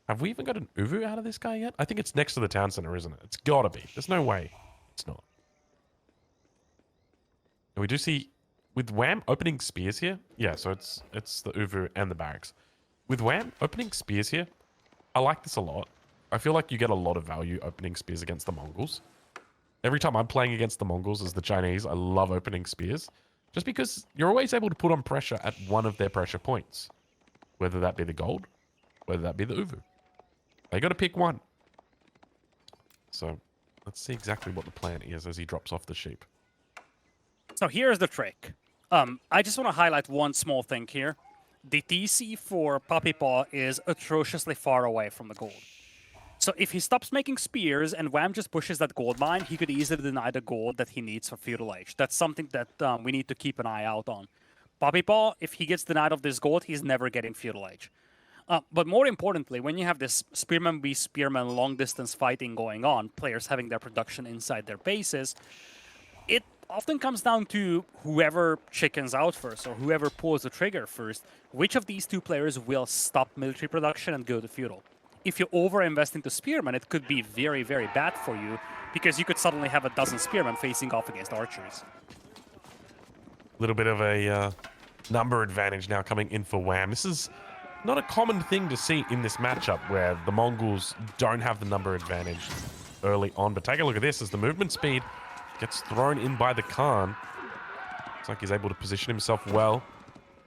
Have we even got an Uvu out of this guy yet? I think it's next to the town center, isn't it? It's got to be. There's no way it's not. And we do see, with Wham opening spears here, yeah, so it's the Uvu and the barracks. With Wham opening spears here, I like this a lot. I feel like you get a lot of value opening spears against the Mongols. Every time I'm playing against the Mongols as the Chinese, I love opening spears. Just because you're always able to put on pressure at one of their pressure points. Whether that be the gold, whether that be the Uvu. They got to pick one. So let's see exactly what the plan is as he drops off the sheep. So here's the trick. I just want to highlight one small thing here. The TC for PuppyPaw is atrociously far away from the gold. So if he stops making spears and Wham just pushes that gold mine, he could easily deny the gold that he needs for Feudal Age. That's something that we need to keep an eye out on. PuppyPaw, if he gets denied of this gold, he's never getting Feudal Age. But more importantly, when you have this Spearman v Spearman long-distance fighting going on, players having their production inside their bases, it often comes down to whoever chickens out first or whoever pulls the trigger first. Which of these two players will stop military production and go to Feudal? If you overinvest into Spearman, it could be very, very bad for you because you could suddenly have a dozen Spearmen facing off against archers. A little bit of a number advantage now coming in for Wham. This is not a common thing to see in this matchup where the Mongols don't have the number advantage early on. But take a look at this as the movement speed gets thrown in by the Khan. Looks like he's able to position himself well.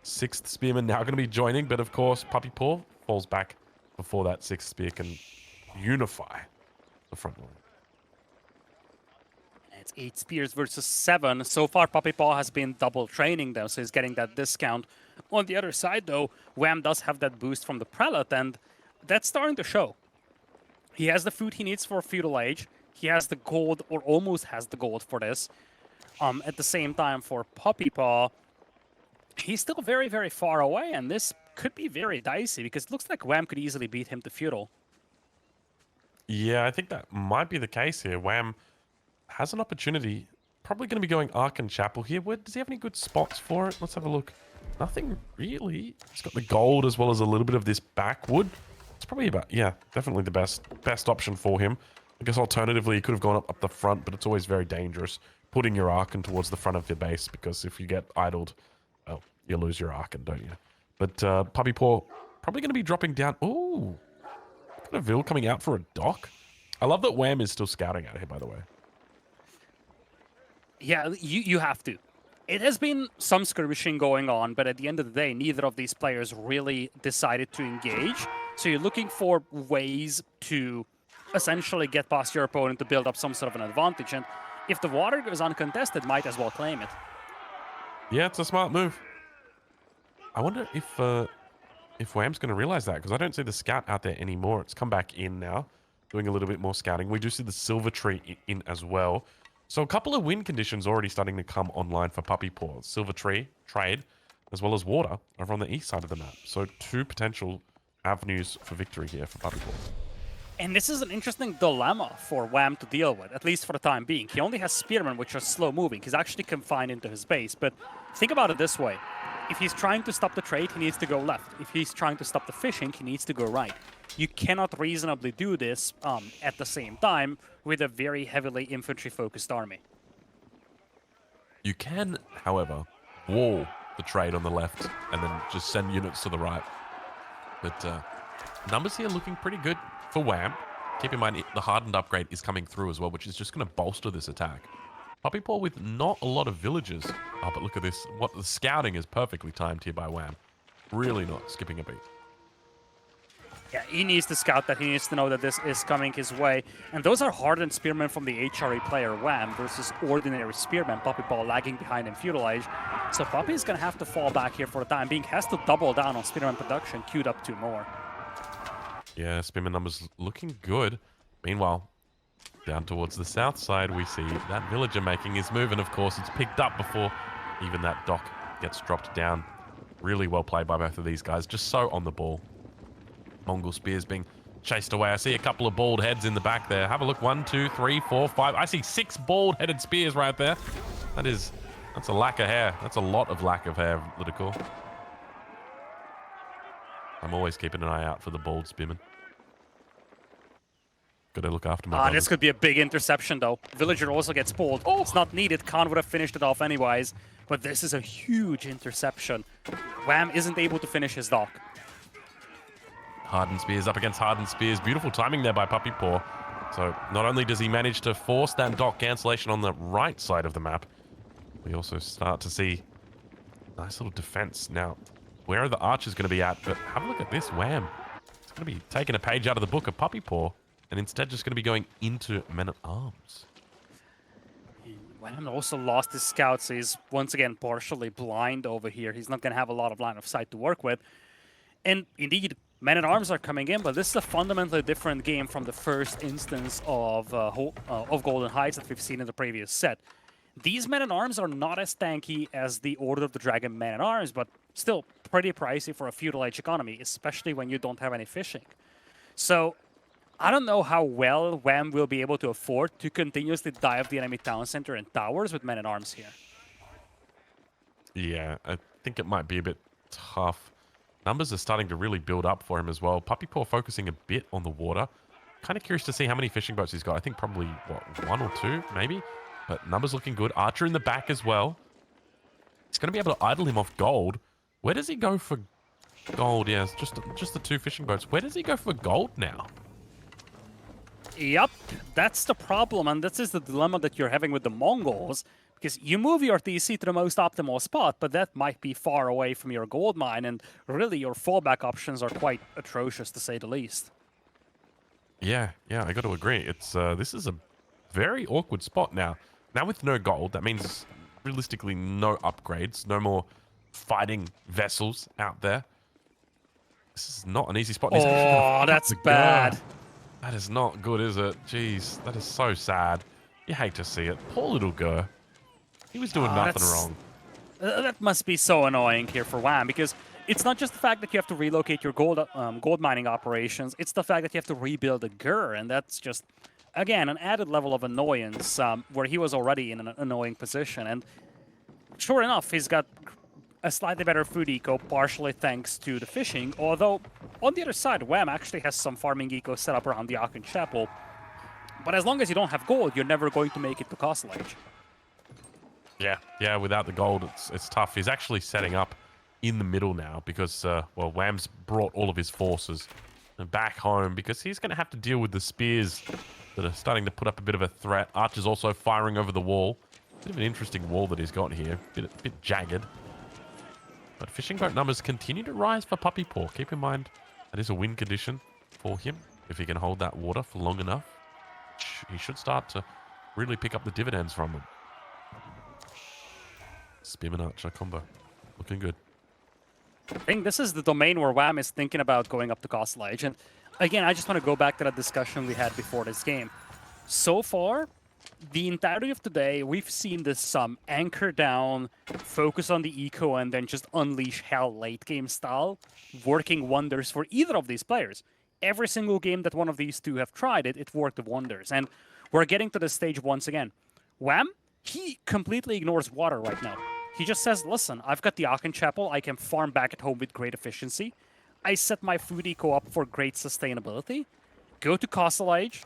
6th Spearman now going to be joining, but of course PuppyPaw falls back before that 6th spear can unify the front line. It's 8 spears versus 7. So far, PuppyPaw has been double training them, so he's getting that discount. On the other side, though, Wham does have that boost from the Prelate, and that's starting to show. He has the food he needs for Feudal Age. He has the gold, or almost has the gold for this. At the same time, for PuppyPaw, he's still very, very far away, and this could be very dicey, because it looks like Wham could easily beat him to Feudal. Yeah, I think that might be the case here. Wham has an opportunity. Probably going to be going Ark and Chapel here. Does he have any good spots for it? Let's have a look. Nothing really. He's got the gold as well as a little bit of this backwood. It's probably about, yeah, definitely the best option for him. I guess alternatively, he could have gone up the front, but it's always very dangerous putting your Archon towards the front of your base, because if you get idled, well, you lose your Archon, don't you? But PuppyPaw probably going to be dropping down. Ooh, got a Vil coming out for a dock. I love that Wham is still scouting out here, by the way. Yeah, you have to. It has been some skirmishing going on, but at the end of the day, neither of these players really decided to engage. So you're looking for ways to essentially get past your opponent to build up some sort of an advantage. And if the water goes uncontested, might as well claim it. Yeah, it's a smart move. I wonder if Wham's going to realize that, because I don't see the scout out there anymore. It's come back in now, doing a little bit more scouting. We do see the silver tree in as well. So a couple of win conditions already starting to come online for PuppyPaw. Silver tree, trade, as well as water over on the east side of the map. So 2 potential avenues for victory here for PuppyPaw. And this is an interesting dilemma for Wham to deal with, at least for the time being. He only has Spearmen, which are slow-moving. He's actually confined into his base. But think about it this way. If he's trying to stop the trade, he needs to go left. If he's trying to stop the fishing, he needs to go right. You cannot reasonably do this at the same time with a very heavily infantry-focused army. You can, however, wall the trade on the left and then just send units to the right. But numbers here looking pretty good for Wham. Keep in mind, the hardened upgrade is coming through as well, which is just going to bolster this attack. PuppyPaw with not a lot of villagers. Oh, but look at this. What the scouting is perfectly timed here by Wham. Really not skipping a beat. Yeah, he needs to scout that. He needs to know that this is coming his way. And those are hardened spearmen from the HRE player Wham versus ordinary spearmen. PuppyPaw lagging behind in Feudal Age. So Puppy is going to have to fall back here for the time being. Has to double down on spearman production, queued up 2 more. Yeah, spearman numbers looking good. Meanwhile, down towards the south side, we see that villager making his move. And of course, it's picked up before even that dock gets dropped down. Really well played by both of these guys. Just so on the ball. Mongol spears being chased away. I see a couple of bald heads in the back there. Have a look. 1, 2, 3, 4, 5. I see 6 bald-headed spears right there. That's a lack of hair. That's a lot of lack of hair, Lidical. I'm always keeping an eye out for the bald spearmen. Gotta look after my brothers. This could be a big interception, though. Villager also gets pulled. Oh, it's not needed. Khan would have finished it off anyways. But this is a huge interception. Wham isn't able to finish his dock. Hardened spears up against hardened spears. Beautiful timing there by PuppyPaw. So not only does he manage to force that dock cancellation on the right side of the map, we also start to see nice little defense. Now, where are the archers going to be at? But have a look at this. Wham. It's going to be taking a page out of the book of PuppyPaw and instead just going to be going into men-at-arms. Wham also lost his scout, so he's once again partially blind over here. He's not going to have a lot of line of sight to work with. And indeed, men-at-arms are coming in, but this is a fundamentally different game from the first instance of Golden Heights that we've seen in the previous set. These men-at-arms are not as tanky as the Order of the Dragon men-at-arms, but still pretty pricey for a feudal age economy, especially when you don't have any fishing. So I don't know how well Wham will be able to afford to continuously dive the enemy town center and towers with men-at-arms here. Yeah, I think it might be a bit tough. Numbers are starting to really build up for him as well. PuppyPaw focusing a bit on the water. Kind of curious to see how many fishing boats he's got. I think probably, what, 1 or 2, maybe? But numbers looking good. Archer in the back as well. He's going to be able to idle him off gold. Where does he go for gold? Yeah, it's just the 2 fishing boats. Where does he go for gold now? Yep, that's the problem, and this is the dilemma that you're having with the Mongols, because you move your TC to the most optimal spot, but that might be far away from your gold mine, and really your fallback options are quite atrocious, to say the least. Yeah, I got to agree. It's this is a very awkward spot now. Now with no gold, that means realistically no upgrades, no more fighting vessels out there. This is not an easy spot. Oh, that's bad. That is not good, is it? Jeez, that is so sad. You hate to see it. Poor little Gur. He was doing nothing wrong. That must be so annoying here for Wham, because it's not just the fact that you have to relocate your gold mining operations, it's the fact that you have to rebuild a Gur, and that's just, again, an added level of annoyance where he was already in an annoying position. And sure enough, he's got a slightly better food eco, partially thanks to the fishing, although on the other side, Wham actually has some farming eco set up around the Aachen Chapel. But as long as you don't have gold, you're never going to make it to Castle Age. Yeah, without the gold, it's tough. He's actually setting up in the middle now because, well, Wham's brought all of his forces back home because he's going to have to deal with the spears that are starting to put up a bit of a threat. Archer's also firing over the wall. Bit of an interesting wall that he's got here. A bit jagged. But fishing boat numbers continue to rise for PuppyPaw. Keep in mind, that is a win condition for him. If he can hold that water for long enough, he should start to really pick up the dividends from them. Spearman Archer combo. Looking good. I think this is the domain where Wham is thinking about going up to Castle Age. And again, I just want to go back to that discussion we had before this game. So far, the entirety of today, we've seen this anchor down, focus on the eco, and then just unleash hell late game style, working wonders for either of these players. Every single game that one of these two have tried it, it worked wonders. And we're getting to the stage once again. Wham, he completely ignores water right now. He just says, listen, I've got the Aachen Chapel, I can farm back at home with great efficiency. I set my food eco up for great sustainability. Go to Castle Age.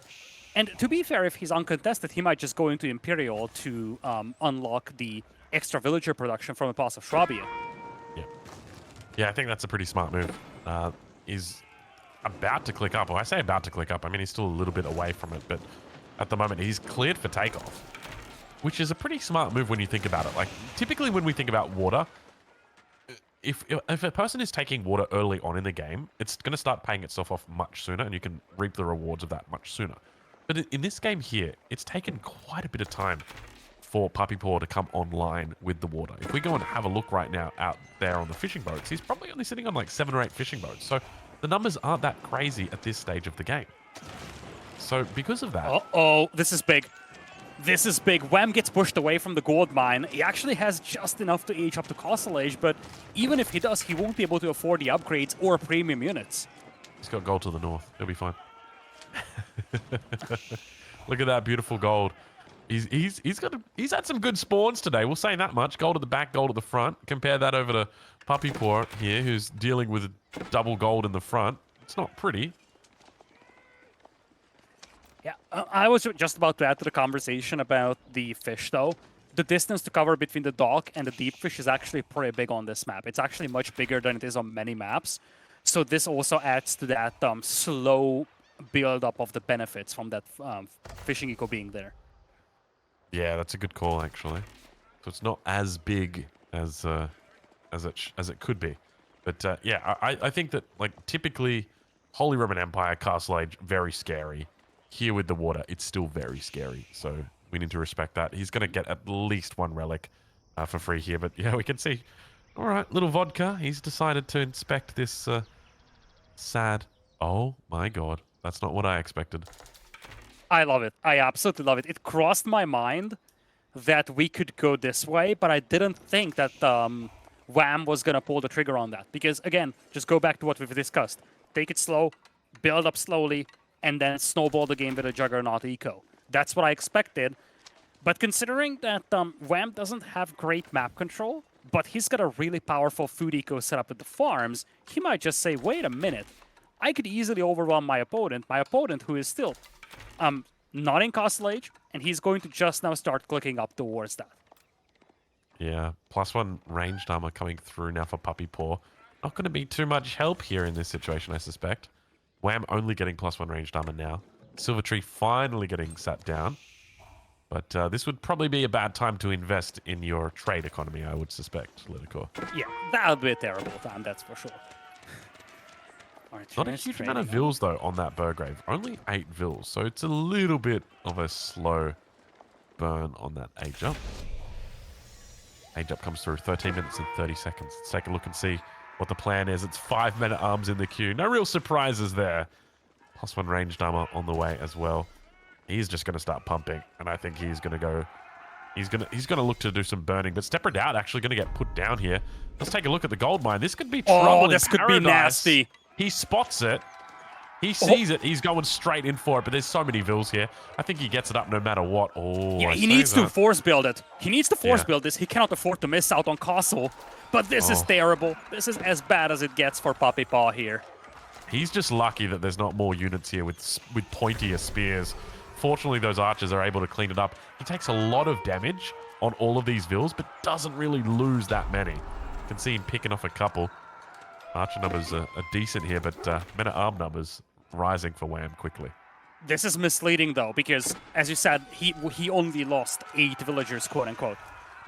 And to be fair, if he's uncontested, he might just go into Imperial to unlock the extra villager production from the Pass of Schwabia. Yeah, I think that's a pretty smart move. He's about to click up. Well, I say about to click up. I mean, he's still a little bit away from it, but at the moment, he's cleared for takeoff, which is a pretty smart move when you think about it. Like, typically when we think about water, if a person is taking water early on in the game, it's going to start paying itself off much sooner, and you can reap the rewards of that much sooner. But in this game here, it's taken quite a bit of time for PuppyPaw to come online with the water. If we go and have a look right now out there on the fishing boats, he's probably only sitting on like 7 or 8 fishing boats. So the numbers aren't that crazy at this stage of the game. So because of that... Uh-oh, this is big. This is big. Wham gets pushed away from the gold mine. He actually has just enough to age up to Castle Age, but even if he does, he won't be able to afford the upgrades or premium units. He's got gold to the north. He'll be fine. Look at that beautiful gold. He's had some good spawns today. We'll say that much. Gold at the back, gold at the front. Compare that over to PuppyPaw here, who's dealing with double gold in the front. It's not pretty. Yeah, I was just about to add to the conversation about the fish, though. The distance to cover between the dock and the deep fish is actually pretty big on this map. It's actually much bigger than it is on many maps. So this also adds to that slow build-up of the benefits from that fishing eco being there. Yeah, that's a good call, actually. So it's not as big as it could be. But yeah, I think that, like, typically Holy Roman Empire, Castle Age, very scary. Here with the water, it's still very scary. So we need to respect that. He's going to get at least 1 relic for free here. But yeah, we can see. All right, little vodka. He's decided to inspect this sad. Oh my god, that's not what I expected. I love it. I absolutely love it. It crossed my mind that we could go this way, but I didn't think that Wham was going to pull the trigger on that. Because, again, just go back to what we've discussed. Take it slow, build up slowly, and then snowball the game with a Juggernaut eco. That's what I expected. But considering that Wham doesn't have great map control, but he's got a really powerful food eco set up at the farms, he might just say, wait a minute, I could easily overwhelm my opponent who is still not in Castle Age, and he's going to just now start clicking up towards that. Yeah, +1 ranged armor coming through now for PuppyPaw. Not going to be too much help here in this situation, I suspect. Wham only getting +1 ranged armor now. Silver Tree finally getting sat down. But this would probably be a bad time to invest in your trade economy, I would suspect, Liticor. Yeah, that would be a terrible time, that's for sure. Right, not a huge amount of vills, though, on that Burgrave. Only 8 vills, so it's a little bit of a slow burn on that age up. Age up comes through 13 minutes and 30 seconds. Let's take a look and see what the plan is. It's 5 men at arms in the queue. No real surprises there. +1 ranged armor on the way as well. He's just going to start pumping, and I think he's going to go... He's going to look to do some burning, but Stepper Doubt actually going to get put down here. Let's take a look at the gold mine. This could be trouble in this could paradise. be nasty. He spots it. He sees it. He's going straight in for it, but there's so many vills here. I think he gets it up no matter what. Oh, yeah, he needs to force build it. He needs to force build this. He cannot afford to miss out on Castle. But this is terrible. This is as bad as it gets for PuppyPaw here. He's just lucky that there's not more units here with pointier spears. Fortunately, those archers are able to clean it up. He takes a lot of damage on all of these vills, but doesn't really lose that many. You can see him picking off a couple. Archer numbers are decent here, but men-at-arm numbers rising for Wham quickly. This is misleading, though, because, as you said, he only lost 8 villagers, quote-unquote.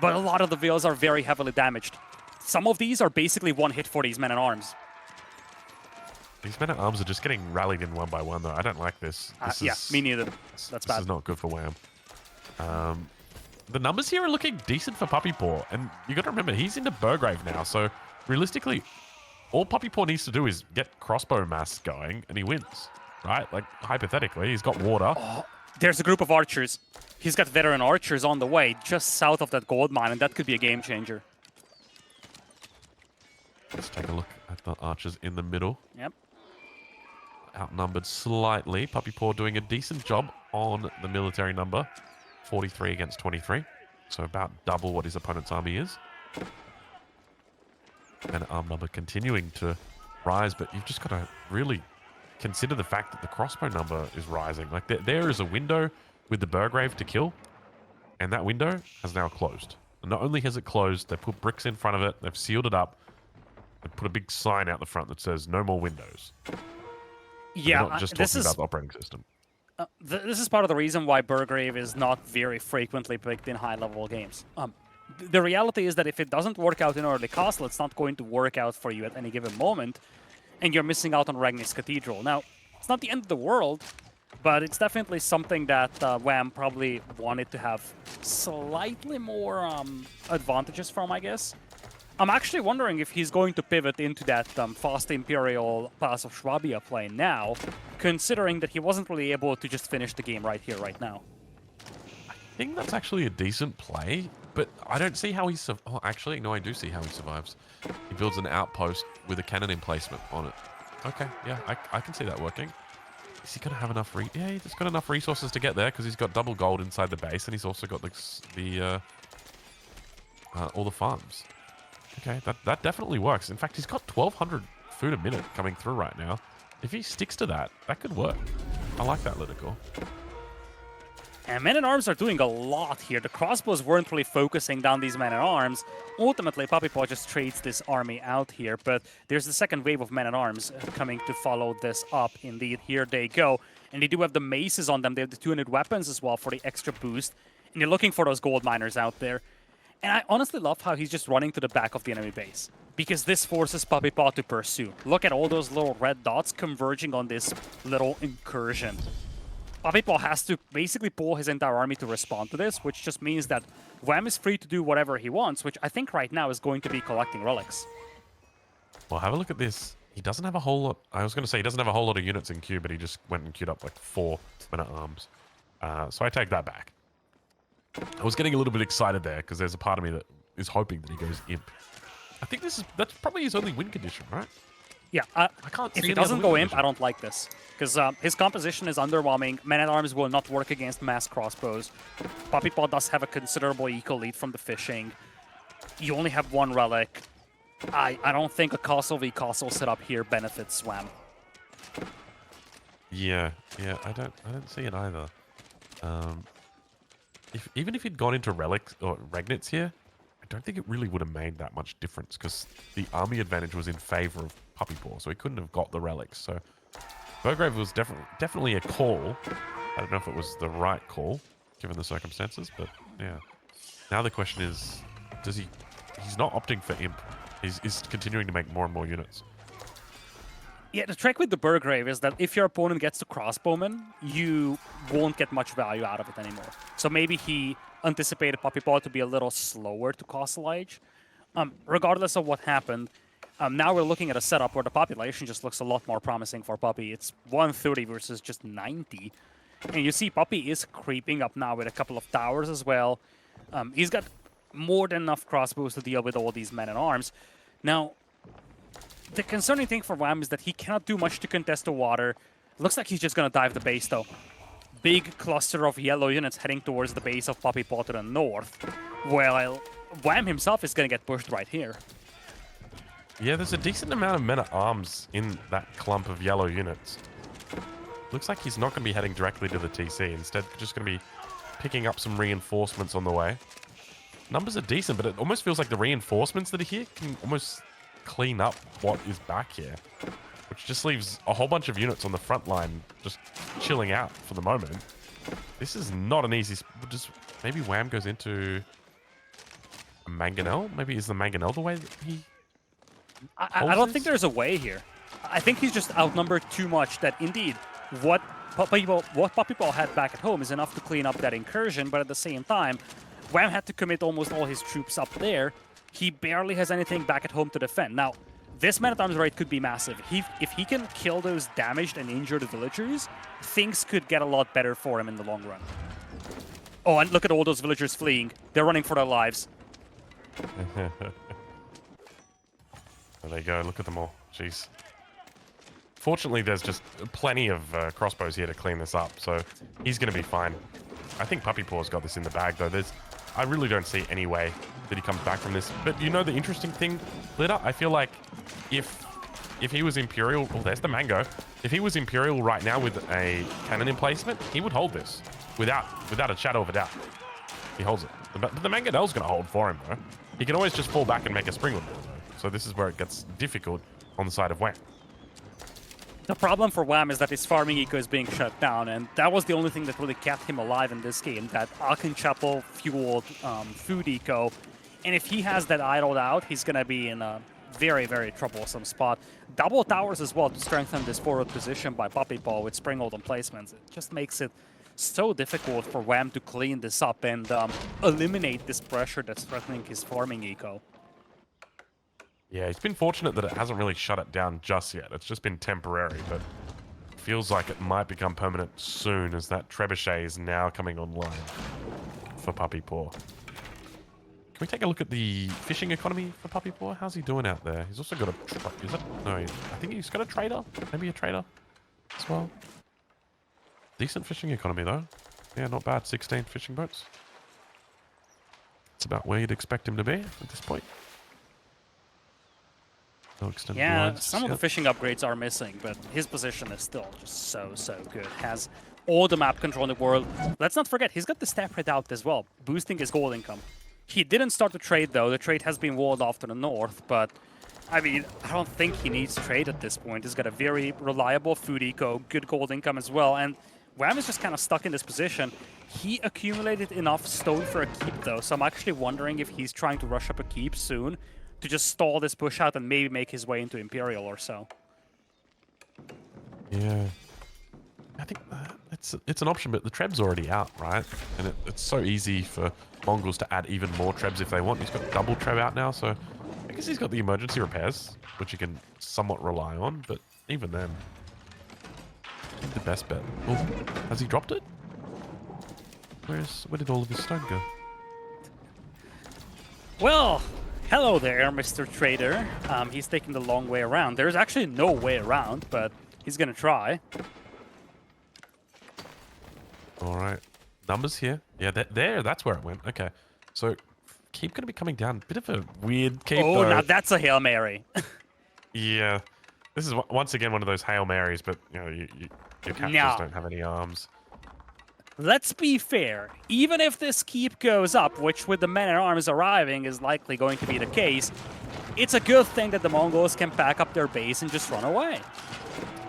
But a lot of the vills are very heavily damaged. Some of these are basically one hit for these men-at-arms. These men-at-arms are just getting rallied in one by one, though. I don't like this. Yeah, me neither. That's bad. This is not good for Wham. The numbers here are looking decent for PuppyPaw, and you got to remember, he's into Burgrave now, so realistically, all PuppyPaw needs to do is get crossbow mass going, and he wins, right? Like, hypothetically, he's got water. Oh, there's a group of archers. He's got veteran archers on the way, just south of that gold mine, and that could be a game changer. Let's take a look at the archers in the middle. Yep. Outnumbered slightly. PuppyPaw doing a decent job on the military number. 43 against 23. So about double what his opponent's army is. And arm number continuing to rise, but you've just got to really consider the fact that the crossbow number is rising. Like there is a window with the Burgrave to kill, and that window has now closed. And not only has it closed, they put bricks in front of it, they've sealed it up, they put a big sign out the front that says no more windows. Yeah, not just talking about the operating system. This is part of the reason why Burgrave is not very frequently picked in high-level games. The reality is that if it doesn't work out in early castle, it's not going to work out for you at any given moment, and you're missing out on Ragnar's Cathedral. Now, it's not the end of the world, but it's definitely something that Wham probably wanted to have slightly more advantages from, I guess. I'm actually wondering if he's going to pivot into that fast Imperial Pass of Schwabia play now, considering that he wasn't really able to just finish the game right here, right now. I think that's actually a decent play, but I don't see how he oh, actually, no, I do see how he survives. He builds an outpost with a cannon emplacement on it. Okay, yeah, I can see that working. Is he going to have enough... Yeah, he's got enough resources to get there, because he's got double gold inside the base, and he's also got all the farms. Okay, that definitely works. In fact, he's got 1,200 food a minute coming through right now. If he sticks to that, that could work. I like that, Lidical. And men-at-arms are doing a lot here. The crossbows weren't really focusing down these men-at-arms. Ultimately, PuppyPaw just trades this army out here, but there's the second wave of men-at-arms coming to follow this up. Indeed, here they go. And they do have the maces on them. They have the 200 weapons as well for the extra boost. And you're looking for those gold miners out there. And I honestly love how he's just running to the back of the enemy base, because this forces PuppyPaw to pursue. Look at all those little red dots converging on this little incursion. PuppyPaw has to basically pull his entire army to respond to this, which just means that Wham is free to do whatever he wants, which I think right now is going to be collecting relics. Well, have a look at this. He doesn't have a whole lot... I was going to say he doesn't have a whole lot of units in queue, but he just went and queued up like 4 men-at-arms. So I take that back. I was getting a little bit excited there because there's a part of me that is hoping that he goes imp. I think that's probably his only win condition, right? Yeah, I can't see if he doesn't go imp, I don't like this. Because his composition is underwhelming. Men-at-arms will not work against mass crossbows. PuppyPaw does have a considerable eco lead from the fishing. You only have 1 relic. I don't think a castle v castle setup here benefits Wham. Yeah, I don't see it either. Even if he'd gone into relics or Regnits here, I don't think it really would have made that much difference because the army advantage was in favor of PuppyPaw, so he couldn't have got the relics. So Burgrave was definitely a call. I don't know if it was the right call given the circumstances, but yeah. Now the question is, he's not opting for imp. He's continuing to make more and more units. Yeah, the trick with the Burgrave is that if your opponent gets the crossbowman, you won't get much value out of it anymore. So maybe he anticipated PuppyPaw to be a little slower to Castle Age. Regardless of what happened, now we're looking at a setup where the population just looks a lot more promising for Puppy. It's 130 versus just 90. And you see Puppy is creeping up now with a couple of towers as well. He's got more than enough crossbows to deal with all these men-at-arms. Now, the concerning thing for Wham is that he cannot do much to contest the water. Looks like he's just going to dive the base, though. Big cluster of yellow units heading towards the base of PuppyPaw to the north, while Wham himself is going to get pushed right here. Yeah, there's a decent amount of men-at-arms in that clump of yellow units. Looks like he's not going to be heading directly to the TC. Instead, just going to be picking up some reinforcements on the way. Numbers are decent, but it almost feels like the reinforcements that are here can almost clean up what is back here, which just leaves a whole bunch of units on the front line just chilling out for the moment. This is not an easy... Just maybe Wham goes into a Mangonel? Maybe is the Mangonel the way that he... I don't think there's a way here. I think he's just outnumbered too much that indeed what PuppyPaw had back at home is enough to clean up that incursion, but at the same time, Wham had to commit almost all his troops up there. He barely has anything back at home to defend. Now, this man-at-arms raid could be massive. If he can kill those damaged and injured villagers, things could get a lot better for him in the long run. Oh, and look at all those villagers fleeing. They're running for their lives. There they go. Look at them all. Jeez. Fortunately, there's just plenty of crossbows here to clean this up, so he's going to be fine. I think PuppyPaw's got this in the bag, though. I really don't see any way that he comes back from this. But you know the interesting thing, Litter? I feel like if he was Imperial... Oh, there's the Mango. If he was Imperial right now with a cannon emplacement, he would hold this without a shadow of a doubt. He holds it. But the Mangonel's going to hold for him, though. He can always just fall back and make a spring with it, though. So this is where it gets difficult on the side of Wham. The problem for Wham is that his farming eco is being shut down, and that was the only thing that really kept him alive in this game, that Alkenchapel-fueled food eco. And if he has that idled out, he's going to be in a very, very troublesome spot. Double towers as well to strengthen this forward position by PuppyPaw with Springhold placements. It just makes it so difficult for Wham to clean this up and eliminate this pressure that's threatening his farming eco. Yeah, he's been fortunate that it hasn't really shut it down just yet. It's just been temporary, but it feels like it might become permanent soon as that trebuchet is now coming online for PuppyPaw. Can we take a look at the fishing economy for PuppyPaw? How's he doing out there? He's also got a... Is that... No, I think he's got a trader. Maybe a trader as well. Decent fishing economy, though. Yeah, not bad. 16 fishing boats. It's about where you'd expect him to be at this point. No extended lines some of the fishing upgrades are missing, but his position is still just so good. Has all the map control in the world. Let's not forget, he's got the staff right out as well, boosting his gold income. He didn't start the trade, though. The trade has been walled off to the north, but I mean, I don't think he needs trade at this point. He's got a very reliable food eco, good gold income as well, and Wham is just kind of stuck in this position. He accumulated enough stone for a keep, though, so I'm actually wondering if he's trying to rush up a keep soon to just stall this push out and maybe make his way into Imperial or so. Yeah. I think it's an option, but the Treb's already out, right? And it's so easy for Mongols to add even more Trebs if they want. He's got double Treb out now, so I guess he's got the emergency repairs, which you can somewhat rely on, but even then, I think the best bet. Oh, has he dropped it? Where did all of his stone go? Well, hello there, Mr. Trader. He's taking the long way around. There's actually no way around, but he's gonna try. All right, numbers here. Yeah, that's where it went. Okay, so keep gonna be coming down. Bit of a weird keep. Oh, though. now that's a Hail Mary. Yeah, this is once again one of those Hail Marys, but you know, your captures don't have any arms. Let's be fair. Even if this keep goes up, which with the men-at-arms arriving is likely going to be the case, it's a good thing that the Mongols can pack up their base and just run away.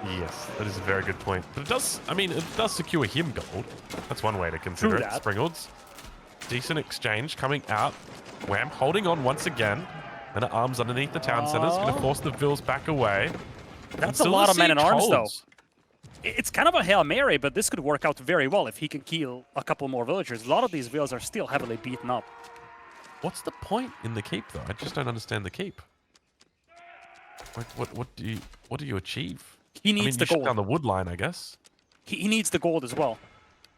Yes, that is a very good point. But it does, I mean, it does secure him gold. That's one way to consider it. Springholds. Decent exchange coming out. Wham holding on once again. And arms underneath the town centers. Going to force the Vills back away. That's a lot of men-at-arms, though. It's kind of a Hail Mary, but this could work out very well if he can kill a couple more villagers. A lot of these Vills are still heavily beaten up. What's the point in the keep, though? I just don't understand the keep. Like, what do you achieve? He needs the gold. Shut down the wood line, I guess. He needs the gold as well,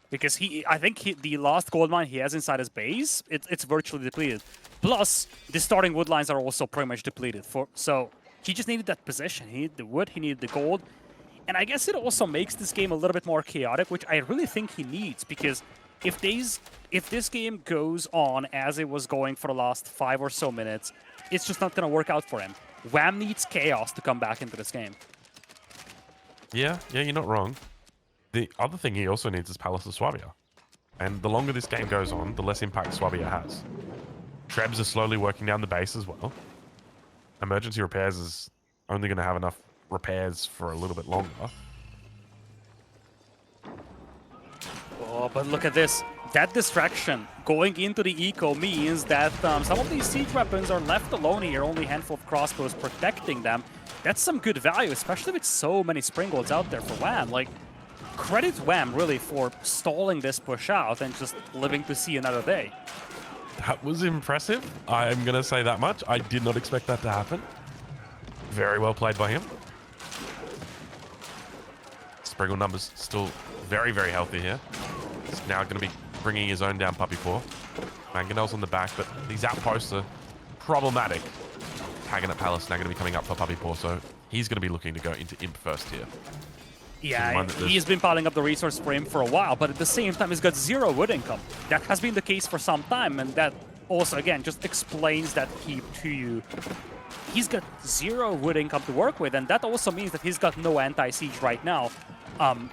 because I think the last gold mine he has inside his base, it's virtually depleted. Plus, the starting wood lines are also pretty much depleted. So he just needed that position. He needed the wood. He needed the gold. And I guess it also makes this game a little bit more chaotic, which I really think he needs, because if this game goes on as it was going for the last 5 or so minutes, it's just not going to work out for him. Wham needs chaos to come back into this game. Yeah, you're not wrong. The other thing he also needs is Palace of Swabia. And the longer this game goes on, the less impact Swabia has. Trebs are slowly working down the base as well. Emergency repairs is only going to have enough repairs for a little bit longer. Oh, but look at this. That distraction going into the eco means that some of these siege weapons are left alone here, only a handful of crossbows protecting them. that's some good value, especially with so many Springolds out there for Wham. Like, credit Wham really for stalling this push out and just living to see another day. That was impressive. I'm going to say that much. I did not expect that to happen. Very well played by him. Springle numbers still very, very healthy here. He's now going to be bringing his own down PuppyPaw. Mangonel's on the back, but these outposts are problematic. Tagging at Palace now going to be coming up for PuppyPaw, so he's going to be looking to go into Imp first here. Yeah, he's been piling up the resource for him for a while, but at the same time, he's got 0 wood income. That has been the case for some time, and that also, again, just explains that keep to you. He's got 0 wood income to work with, and that also means that he's got no anti-siege right now.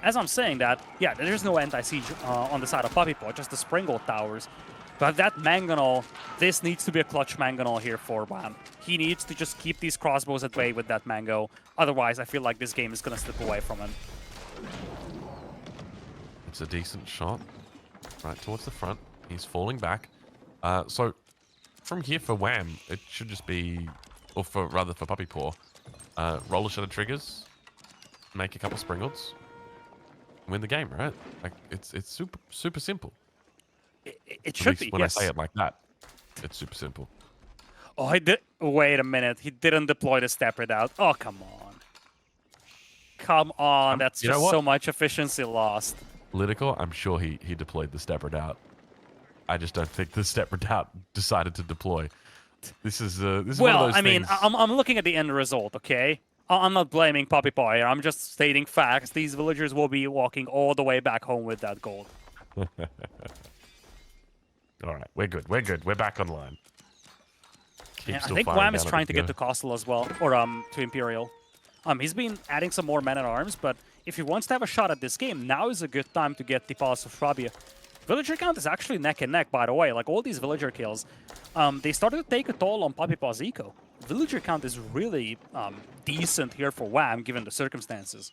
As I'm saying that, yeah, there's no anti-siege on the side of PuppyPaw, just the Springle towers. But that Mangonel, this needs to be a clutch Mangonel here for Wham. He needs to just keep these crossbows at bay with that Mango. Otherwise, I feel like this game is going to slip away from him. It's a decent shot. Right towards the front. He's falling back. So from here for Wham, it should just be, or for rather for PuppyPaw, roll a shot of triggers, make a couple Springolds, win the game, right? Like it's super simple. It should be, when yes. I say it like that, it's super simple. Oh, he did. Wait a minute. He didn't deploy the stepper out. Oh, come on. Come on. That's just so much efficiency lost. Political, I'm sure he deployed the stepper out. I just don't think the stepper out decided to deploy. This is one of those I mean, things. I'm looking at the end result, okay? I'm not blaming PuppyPaw here. I'm just stating facts. These villagers will be walking all the way back home with that gold. All right, we're good. We're good. We're back online. Yeah, I think Wham is trying to get to Castle as well, or to Imperial. He's been adding some more men-at-arms, but if he wants to have a shot at this game, now is a good time to get the Palace of Swabia. Villager count is actually neck and neck, by the way. Like, all these villager kills, they started to take a toll on PuppyPaw's eco. Villager count is really decent here for Wham, given the circumstances.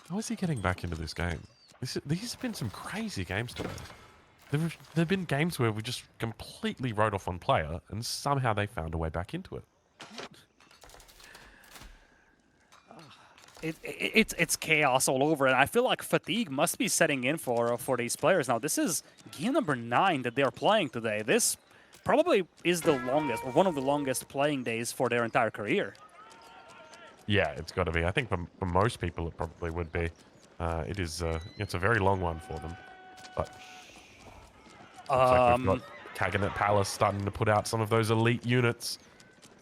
How is he getting back into this game? These have been some crazy games today. There have been games where we just completely wrote off one player, and somehow they found a way back into it. It's chaos all over, and I feel like fatigue must be setting in for these players now. This is game number 9 that they're playing today. This probably is the longest, or one of the longest playing days for their entire career. Yeah, it's got to be. I think for most people it probably would be. It's a very long one for them. But looks like we've got Cabinet Palace starting to put out some of those elite units,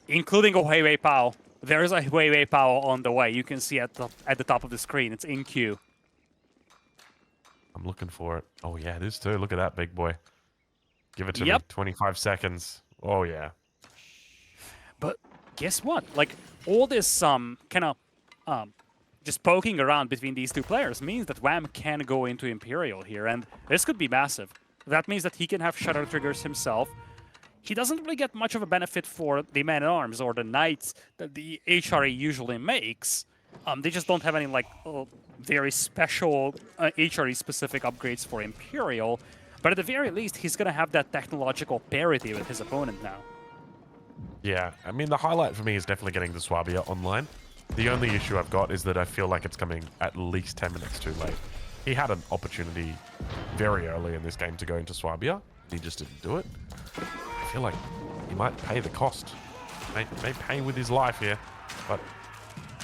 including a PuppyPaw. There is a PuppyPaw on the way. You can see at the top of the screen. It's in queue. I'm looking for it. Oh yeah, it is too. Look at that big boy. Give it to me. 25 seconds. Oh yeah. But guess what? Like, all this kind of just poking around between these two players means that Wham can go into Imperial here, and this could be massive. That means that he can have Shadow Triggers himself. He doesn't really get much of a benefit for the Man-at-Arms or the Knights that the HRE usually makes. They just don't have any, like, very special HRE-specific upgrades for Imperial. But at the very least, he's going to have that technological parity with his opponent now. Yeah, I mean, the highlight for me is definitely getting the Swabia online. The only issue I've got is that I feel like it's coming at least 10 minutes too late. He had an opportunity very early in this game to go into Swabia. He just didn't do it. I feel like he might pay the cost. May pay with his life here. But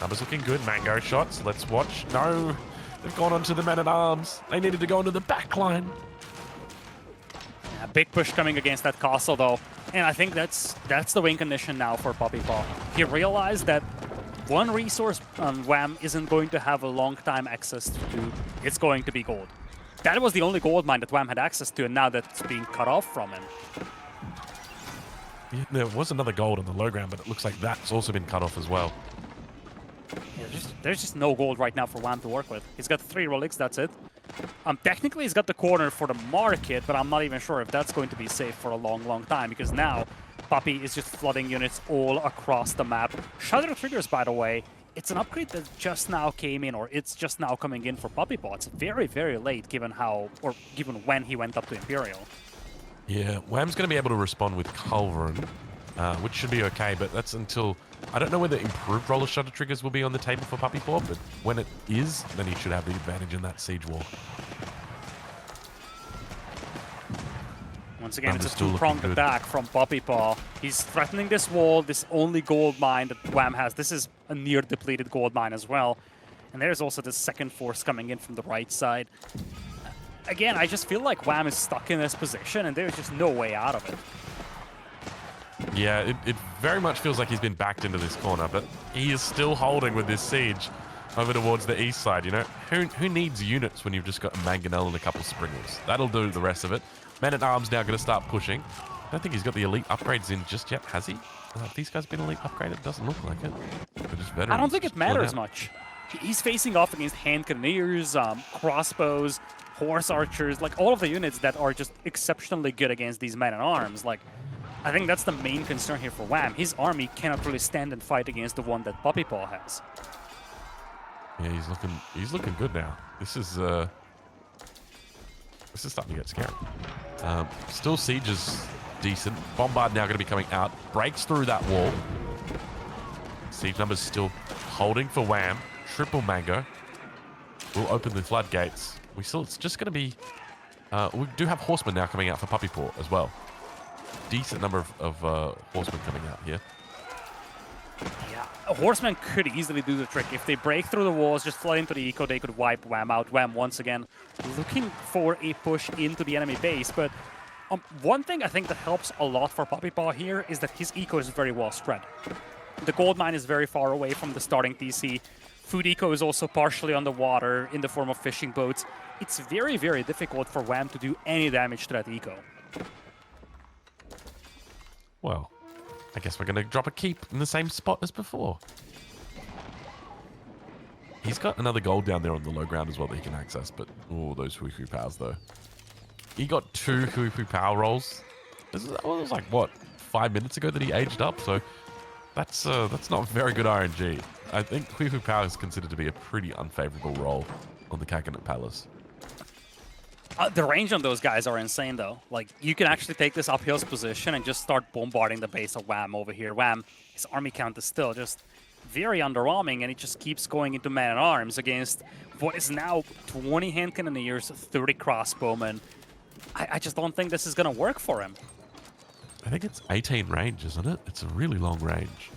numbers looking good. Mango shots. Let's watch. No, they've gone onto the Men-at-Arms. They needed to go into the back line. Yeah, big push coming against that castle, though. And I think that's the win condition now for PuppyPaw. He realized that one resource Wham isn't going to have a long time access to. It's going to be gold. That was the only gold mine that Wham had access to, and now that's being cut off from him. Yeah, there was another gold on the low ground, but it looks like that's also been cut off as well. Yeah, there's just no gold right now for Wham to work with. He's got 3 relics, that's it. Technically, he's got the corner for the market, but I'm not even sure if that's going to be safe for a long, long time, because now Puppy is just flooding units all across the map. Shadow Triggers, by the way, it's an upgrade that just now came in, or it's just now coming in for PuppyPaw. It's very, very late, given when he went up to Imperial. Yeah, Wham's going to be able to respond with Culverin which should be okay, but that's until... I don't know whether improved roller shutter triggers will be on the table for PuppyPaw, but when it is, then he should have the advantage in that siege wall. Once again, Numbers it's a still looking two-pronged good. attack from PuppyPaw. He's threatening this wall, this only gold mine that Wham has. This is a near-depleted gold mine as well. And there's also the second force coming in from the right side. Again, I just feel like Wham is stuck in this position, and there's just no way out of it. Yeah, it very much feels like he's been backed into this corner, but he is still holding with this siege over towards the east side, you know? Who needs units when you've just got a mangonel and a couple springers? That'll do the rest of it. Man-at-Arms now going to start pushing. I don't think he's got the elite upgrades in just yet, has he? Have these guys been elite upgraded? Doesn't look like it. They're just veterans. I don't think it just pulling matters out. much. He's facing off against hand cannoneers, crossbows, horse archers, like all of the units that are just exceptionally good against these men-at-arms. Like, I think that's the main concern here for Wham. His army cannot really stand and fight against the one that PuppyPaw has. Yeah, he's looking good now. This is starting to get scary. Still siege is decent. Bombard now going to be coming out. Breaks through that wall. Siege numbers still holding for Wham. Triple mango. We'll open the floodgates. It's just going to be... we do have horsemen now coming out for PuppyPaw as well. Decent number of horsemen coming out here. Yeah, a horseman could easily do the trick. If they break through the walls, just flood into the eco, they could wipe Wham out. Wham once again looking for a push into the enemy base. But one thing I think that helps a lot for PuppyPaw here is that his eco is very well spread. The gold mine is very far away from the starting TC. Food eco is also partially on the water in the form of fishing boats. It's very, very difficult for Wham to do any damage to that eco. Well, I guess we're going to drop a keep in the same spot as before. He's got another gold down there on the low ground as well that he can access, but... Oh, those Hui Powers, though. He got 2 Hui Power rolls. It was like, what, 5 minutes ago that he aged up? So that's not very good RNG. I think Hui Power is considered to be a pretty unfavorable roll on the Kakanat Palace. The range on those guys are insane, though. Like, you can actually take this uphill position and just start bombarding the base of Wham over here. Wham, his army count is still just very underwhelming, and he just keeps going into man-at-arms against what is now 20 hand cannoneers, 30 crossbowmen. I just don't think this is going to work for him. I think it's 18 range, isn't it? It's a really long range.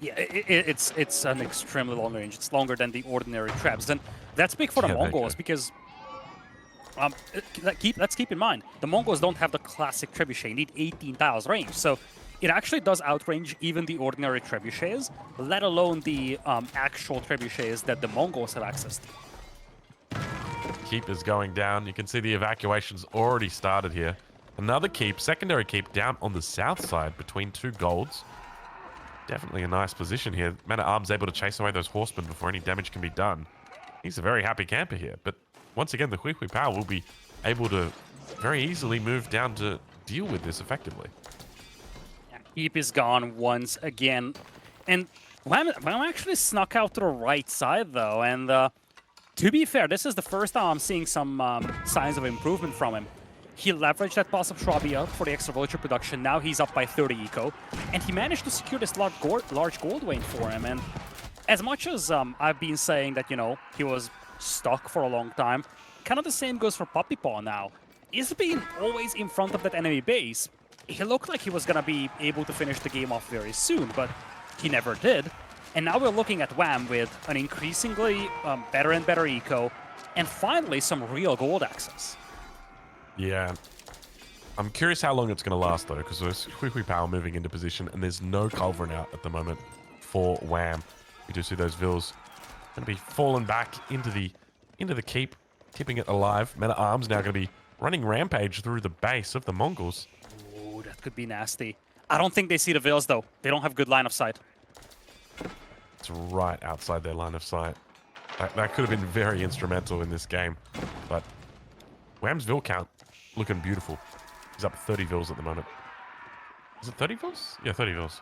Yeah, it's an extremely long range. It's longer than the ordinary traps. And that's big for the Mongols because... let's keep in mind, the Mongols don't have the classic trebuchet. You need 18 tiles range, so it actually does outrange even the ordinary trebuchets, let alone the actual trebuchets that the Mongols have access to. Keep is going down. You can see the evacuation's already started here. Another keep, secondary keep down on the south side between 2 golds. Definitely a nice position here. Man-at-Arms able to chase away those horsemen before any damage can be done. He's a very happy camper here, but once again, the Hui Power will be able to very easily move down to deal with this effectively. Yeah, Keep is gone once again. And Wham actually snuck out to the right side, though. And to be fair, this is the first time I'm seeing some signs of improvement from him. He leveraged that Boss of Shrubby up for the extra vulture production. Now he's up by 30 eco. And he managed to secure this large gold vein for him. And as much as I've been saying that, you know, he was stuck for a long time, kind of the same goes for PuppyPaw now. He's been always in front of that enemy base. He looked like he was going to be able to finish the game off very soon, but he never did. And now we're looking at Wham with an increasingly better and better eco, and finally some real gold access. Yeah. I'm curious how long it's going to last, though, because there's Hui Power moving into position, and there's no Culverin out at the moment for Wham. We do see those Vills going to be falling back into the keep, keeping it alive. Men-at-Arms now going to be running rampage through the base of the Mongols. Ooh, that could be nasty. I don't think they see the Vills, though. They don't have good line of sight. It's right outside their line of sight. That could have been very instrumental in this game. But Wham's Vill count looking beautiful. He's up 30 Vills at the moment. Is it 30 Vills? Yeah, 30 Vills.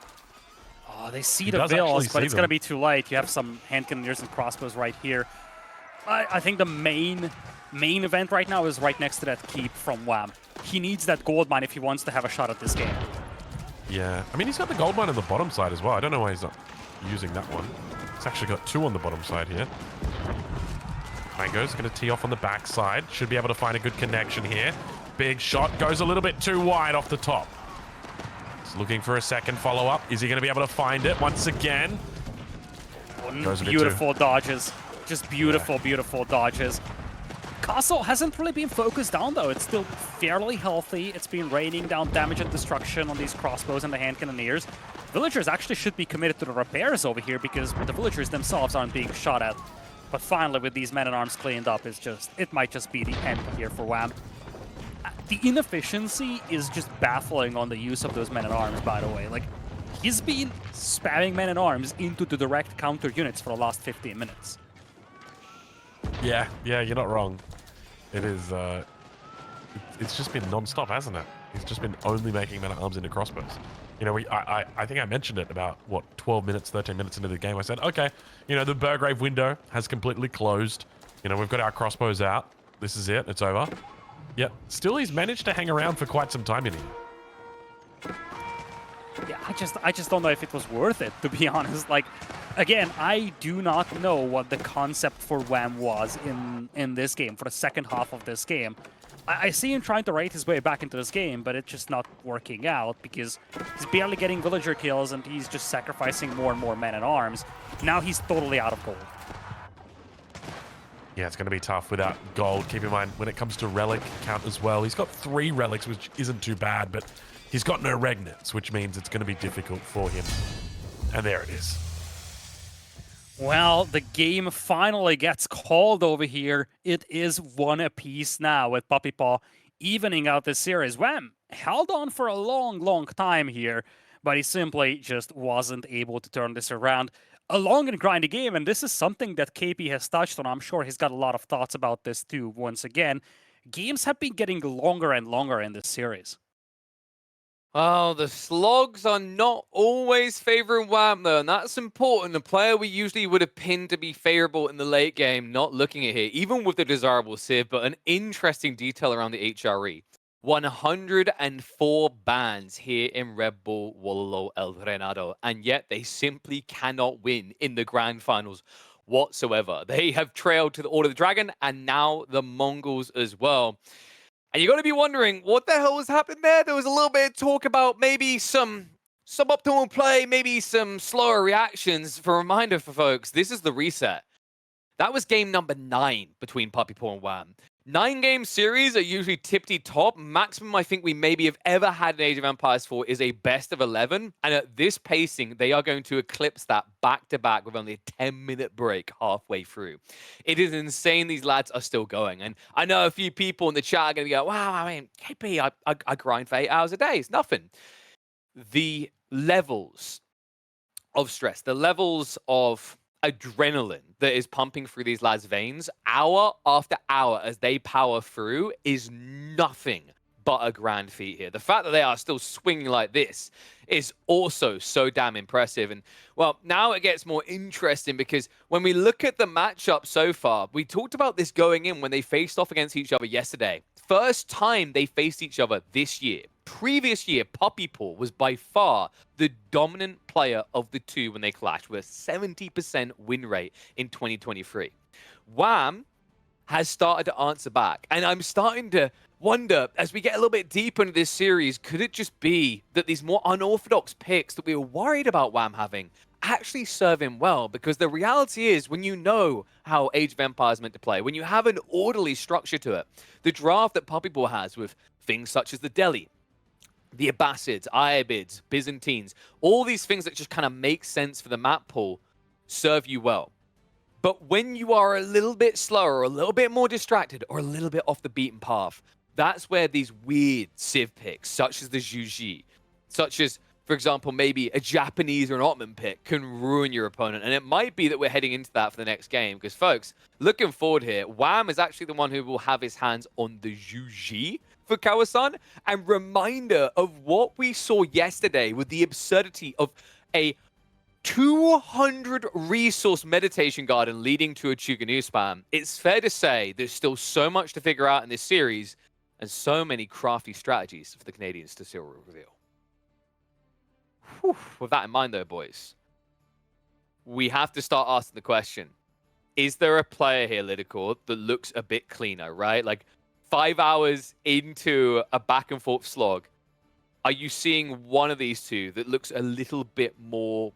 Oh, they see the Vills, but it's going to be too late. You have some hand cannoneers and crossbows right here. I think the main event right now is right next to that keep from Wham. He needs that gold mine if he wants to have a shot at this game. Yeah. I mean, he's got the gold mine on the bottom side as well. I don't know why he's not using that one. He's actually got 2 on the bottom side here. Mango's going to tee off on the back side. Should be able to find a good connection here. Big shot. Goes a little bit too wide off the top. He's looking for a second follow-up. Is he going to be able to find it once again? Beautiful dodges. Just beautiful, beautiful dodges. Castle hasn't really been focused down, though. It's still fairly healthy. It's been raining down damage and destruction on these crossbows and the hand cannoneers. Villagers actually should be committed to the repairs over here because the villagers themselves aren't being shot at. But finally, with these men-at-arms cleaned up, it might just be the end here for Wham. The inefficiency is just baffling on the use of those men-at-arms, by the way. Like, he's been spamming men-at-arms into the direct counter units for the last 15 minutes. Yeah, you're not wrong. It is, it's just been non-stop, hasn't it? He's just been only making men-at-arms into crossbows. You know, I think I mentioned it about, what, 12 minutes, 13 minutes into the game. I said, okay, you know, the Burgrave window has completely closed. You know, we've got our crossbows out. This is it. It's over. Yep. Still, he's managed to hang around for quite some time in here. Yeah, I just don't know if it was worth it, to be honest. Like, again, I do not know what the concept for Wham was in this game, for the second half of this game. I see him trying to raid his way back into this game, but it's just not working out because he's barely getting villager kills and he's just sacrificing more and more men-at-arms. Now he's totally out of gold. Yeah, it's going to be tough without gold. Keep in mind, when it comes to relic count as well, he's got 3 relics, which isn't too bad, but he's got no regnants, which means it's going to be difficult for him. And there it is. Well, the game finally gets called over here. It is 1 apiece now with PuppyPaw evening out this series. Wham held on for a long, long time here, but he simply just wasn't able to turn this around. A long and grindy game, and this is something that KP has touched on. I'm sure he's got a lot of thoughts about this too, once again. Games have been getting longer and longer in this series. Oh, the slogs are not always favoring Wham, though, and that's important. The player we usually would have pinned to be favorable in the late game, not looking at here, even with the desirable Civ, but an interesting detail around the HRE. 104 bans here in Red Bull Wololo El Renado, and yet they simply cannot win in the grand finals whatsoever. They have trailed to the Order of the Dragon, and now the Mongols as well. And you're going to be wondering, what the hell was happening there? There was a little bit of talk about maybe some suboptimal play, maybe some slower reactions. For a reminder for folks, this is the reset. That was game number 9 between PuppyPaw and Wham. 9-game series are usually tippity top. Maximum I think we maybe have ever had in Age of Empires 4 is a best of 11. And at this pacing, they are going to eclipse that back-to-back with only a 10-minute break halfway through. It is insane these lads are still going. And I know a few people in the chat are going to go, wow, I mean, KP, I grind for 8 hours a day. It's nothing. The levels of stress, the levels of adrenaline that is pumping through these lads' veins hour after hour as they power through is nothing but a grand feat here. The fact that they are still swinging like this is also so damn impressive. And, well, now it gets more interesting because when we look at the matchup so far, we talked about this going in when they faced off against each other yesterday. First time they faced each other this year. Previous year, PuppyPaw was by far the dominant player of the two when they clashed, with a 70% win rate in 2023. Wham has started to answer back, and I'm starting to wonder, as we get a little bit deeper into this series, could it just be that these more unorthodox picks that we were worried about Wham having actually serve him well? Because the reality is, when you know how Age of Empires is meant to play, when you have an orderly structure to it, the draft that PuppyPaw has with things such as the Delhi, the Abbasids, Iabids, Byzantines, all these things that just kind of make sense for the map pool serve you well. But when you are a little bit slower, or a little bit more distracted, or a little bit off the beaten path, that's where these weird Civ picks, such as the Juji, such as, for example, maybe a Japanese or an Ottoman pick, can ruin your opponent. And it might be that we're heading into that for the next game. Because, folks, looking forward here, Wham is actually the one who will have his hands on the Juji for Kawasan. And reminder of what we saw yesterday with the absurdity of a 200 resource meditation garden leading to a Chuganu spam. It's fair to say there's still so much to figure out in this series and so many crafty strategies for the Canadians to still reveal. Whew. With that in mind, though, boys, we have to start asking the question. Is there a player here, Lidicore, that looks a bit cleaner, right? Like 5 hours into a back and forth slog, are you seeing one of these two that looks a little bit more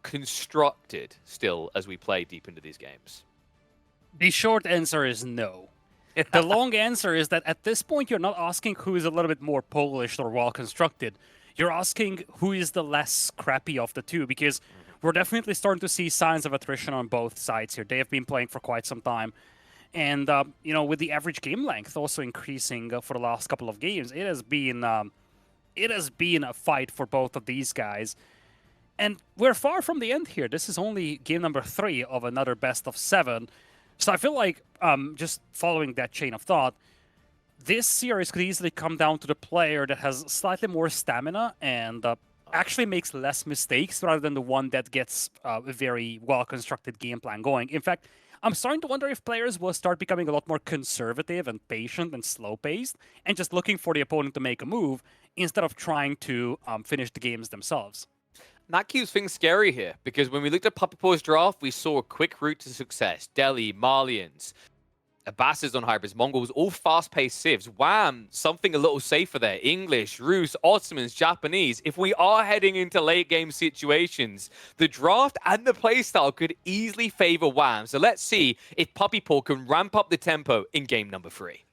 constructed still as we play deep into these games? The short answer is no. The long answer is that at this point, you're not asking who is a little bit more polished or well-constructed. You're asking who is the less scrappy of the two, because we're definitely starting to see signs of attrition on both sides here. They have been playing for quite some time. And, you know, with the average game length also increasing for the last couple of games, it has been a fight for both of these guys. And we're far from the end here. This is only game number 3 of another best of 7. So I feel like, just following that chain of thought, this series could easily come down to the player that has slightly more stamina and actually makes less mistakes rather than the one that gets a very well-constructed game plan going. In fact, I'm starting to wonder if players will start becoming a lot more conservative and patient and slow-paced and just looking for the opponent to make a move instead of trying to finish the games themselves. That keeps things scary here, because when we looked at PuppyPaw's draft, we saw a quick route to success. Delhi, Malians, Abbas's on hybrids, Mongols, all fast-paced civs. Wham! Something a little safer there. English, Rus, Ottomans, Japanese. If we are heading into late-game situations, the draft and the playstyle could easily favor Wham. So let's see if PuppyPaw can ramp up the tempo in game number 3.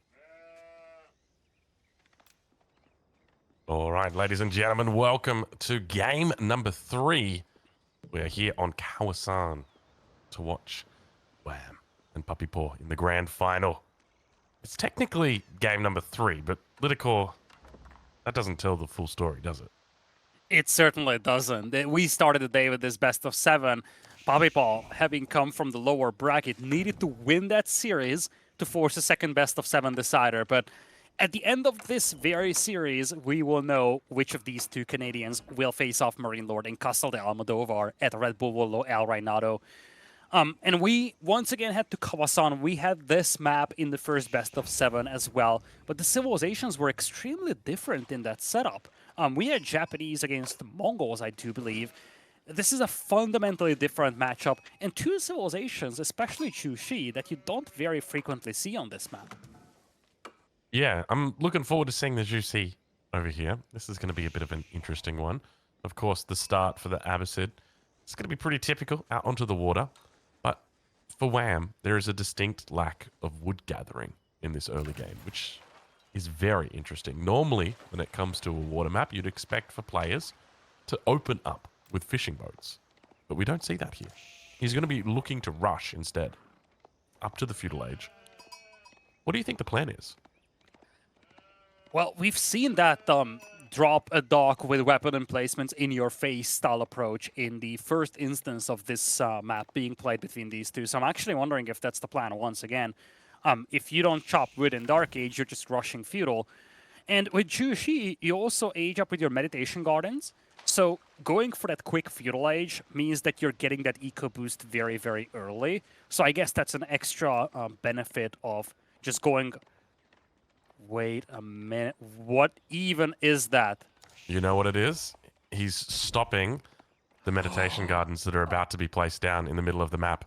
All right, ladies and gentlemen, welcome to game number 3. We're here on Kawasan to watch Wham and PuppyPaw in the grand final. It's technically game number 3, but Lidicore, that doesn't tell the full story, does it? It certainly doesn't. We started the day with this best of 7. PuppyPaw, having come from the lower bracket, needed to win that series to force a second best of 7 decider, but at the end of this very series, we will know which of these two Canadians will face off Marine Lord and Castle de Almodovar at Red Bull Wololo El Reinado. And we once again had to Kawasan. We had this map in the first best of 7 as well, but the civilizations were extremely different in that setup. We had Japanese against the Mongols, I do believe. This is a fundamentally different matchup, and two civilizations, especially Chuxi, that you don't very frequently see on this map. Yeah, I'm looking forward to seeing the Juicy over here. This is going to be a bit of an interesting one. Of course, the start for the Abbasid, it's going to be pretty typical, out onto the water. But for Wham, there is a distinct lack of wood gathering in this early game, which is very interesting. Normally, when it comes to a water map, you'd expect for players to open up with fishing boats. But we don't see that here. He's going to be looking to rush instead, up to the feudal age. What do you think the plan is? Well, we've seen that drop a dock with weapon emplacements in your face style approach in the first instance of this map being played between these two. So I'm actually wondering if that's the plan once again. If you don't chop wood in Dark Age, you're just rushing feudal. And with Chuxi, you also age up with your meditation gardens. So going for that quick feudal age means that you're getting that eco boost very, very early. So I guess that's an extra benefit of just going... Wait a minute. What even is that? You know what it is? He's stopping the meditation gardens that are about to be placed down in the middle of the map.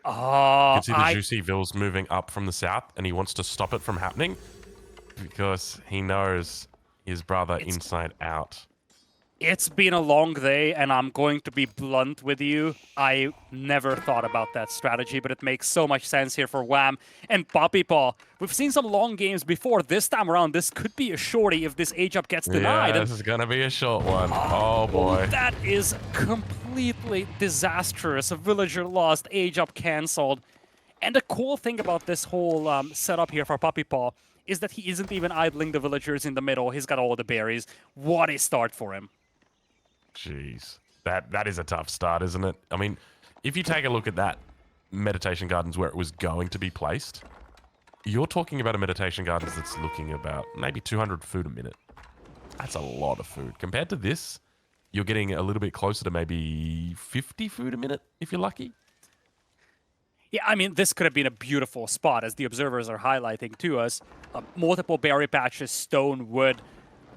Oh, You can see the Juicy Villes moving up from the south, and he wants to stop it from happening because he knows his brother inside out. It's been a long day, and I'm going to be blunt with you. I never thought about that strategy, but it makes so much sense here for Wham and PuppyPaw. We've seen some long games before. This time around, this could be a shorty if this age-up gets denied. Yeah, this is going to be a short one. Oh, boy. That is completely disastrous. A villager lost, age-up cancelled. And the cool thing about this whole setup here for PuppyPaw is that he isn't even idling the villagers in the middle. He's got all the berries. What a start for him. Jeez, that is a tough start, isn't it? I mean, if you take a look at that meditation gardens where it was going to be placed, you're talking about a meditation gardens that's looking about maybe 200 food a minute. That's a lot of food. Compared to this, you're getting a little bit closer to maybe 50 food a minute, if you're lucky. Yeah, I mean, this could have been a beautiful spot, as the observers are highlighting to us. Multiple berry patches, stone, wood.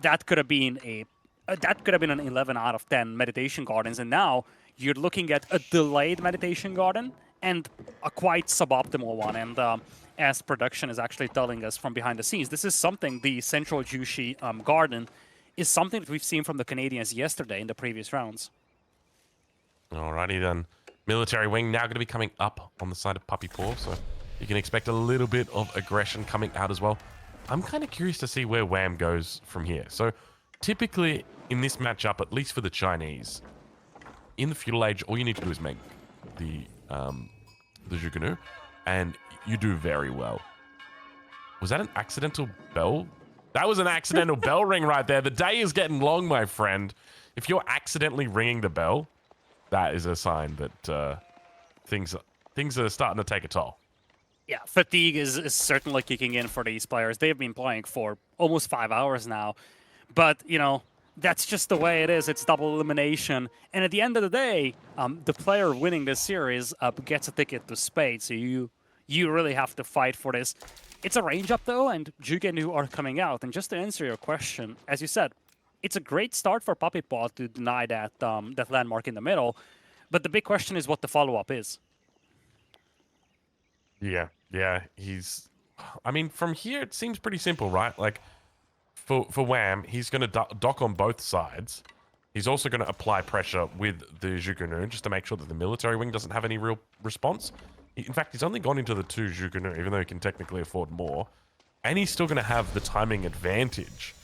That could have been a that could have been an 11 out of 10 meditation gardens, and now you're looking at a delayed meditation garden and a quite suboptimal one. And as production is actually telling us from behind the scenes, this is something, the central Jushi garden is something that we've seen from the Canadians yesterday in the previous rounds. Alrighty then. Military wing now going to be coming up on the side of PuppyPaw, so you can expect a little bit of aggression coming out as well. I'm kind of curious to see where Wham goes from here. So typically in this matchup, at least for the Chinese, in the feudal age, all you need to do is make the Zhuge-Nu, and you do very well. Was that an accidental bell? That was an accidental bell ring right there. The day is getting long, my friend. If you're accidentally ringing the bell, that is a sign that things are starting to take a toll. Yeah, fatigue is certainly kicking in for these players. They've been playing for almost 5 hours now. But, you know, that's just the way it is. It's double elimination. And at the end of the day, the player winning this series gets a ticket to Spade. So you really have to fight for this. It's a range up, though, and Zhuge-Nu are coming out. And just to answer your question, as you said, it's a great start for PuppyPaw to deny that, that landmark in the middle. But the big question is what the follow-up is. Yeah, he's... I mean, from here, it seems pretty simple, right? Like, for Wham, he's going to dock on both sides. He's also going to apply pressure with the Zhuge-Nu just to make sure that the military wing doesn't have any real response. In fact, he's only gone into the 2 Zhuge-Nu, even though he can technically afford more. And he's still going to have the timing advantage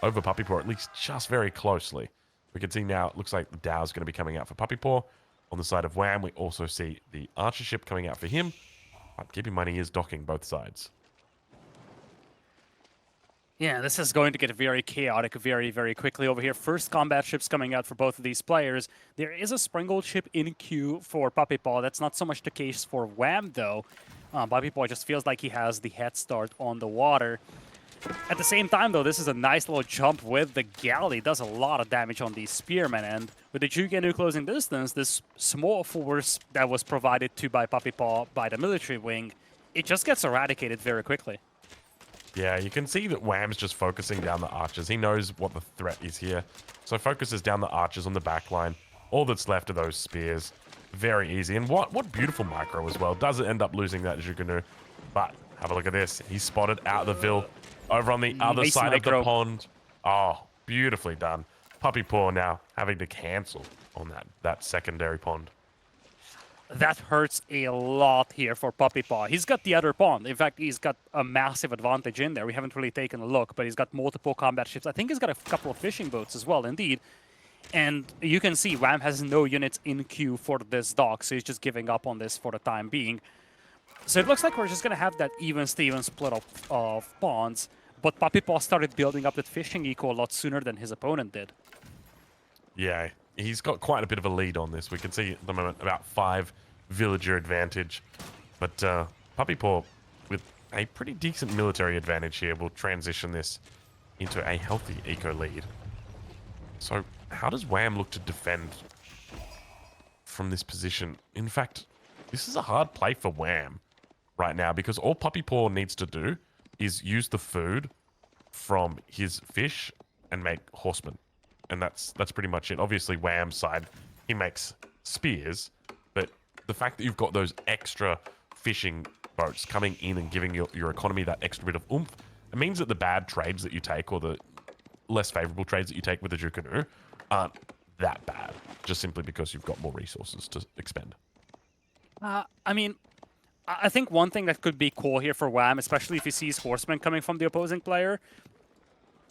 over PuppyPaw, at least just very closely. We can see now, it looks like the Dow's going to be coming out for PuppyPaw. On the side of Wham, we also see the Archer ship coming out for him. But keep in mind, he is docking both sides. Yeah, this is going to get very chaotic very, very quickly over here. First combat ships coming out for both of these players. There is a Springald ship in queue for PuppyPaw. That's not so much the case for Wham, though. PuppyPaw just feels like he has the head start on the water. At the same time, though, this is a nice little jump with the galley. Does a lot of damage on the spearmen, and with the Zhuge-Nu closing distance, this small force that was provided to by PuppyPaw by the military wing, it just gets eradicated very quickly. Yeah, you can see that Wham's just focusing down the archers. He knows what the threat is here. So focuses down the archers on the back line. All that's left are those spears. Very easy. And what beautiful micro as well. Doesn't end up losing that Zhuge-Nu. But have a look at this. He's spotted out the Vil over on the other Nice side micro. of the pond. Oh, beautifully done. PuppyPaw now having to cancel on that secondary pond. That hurts a lot here for PuppyPaw. He's got the other pond. In fact, he's got a massive advantage in there. We haven't really taken a look, but he's got multiple combat ships. I think he's got a couple of fishing boats as well, indeed. And you can see Wham has no units in queue for this dock, so he's just giving up on this for the time being. So it looks like we're just going to have that even-Steven split of pawns, but PuppyPaw started building up that fishing eco a lot sooner than his opponent did. Yeah, he's got quite a bit of a lead on this. We can see at the moment about 5 villager advantage. But PuppyPaw, with a pretty decent military advantage here, will transition this into a healthy eco lead. So how does Wham look to defend from this position? In fact, this is a hard play for Wham right now, because all PuppyPaw needs to do is use the food from his fish and make horsemen. And that's pretty much it. Obviously, Wham's side, he makes spears, but the fact that you've got those extra fishing boats coming in and giving your economy that extra bit of oomph, it means that the bad trades that you take, or the less favorable trades that you take with the Zhuge-Nu, aren't that bad, just simply because you've got more resources to expend. I mean, I think one thing that could be cool here for Wham, especially if he sees horsemen coming from the opposing player,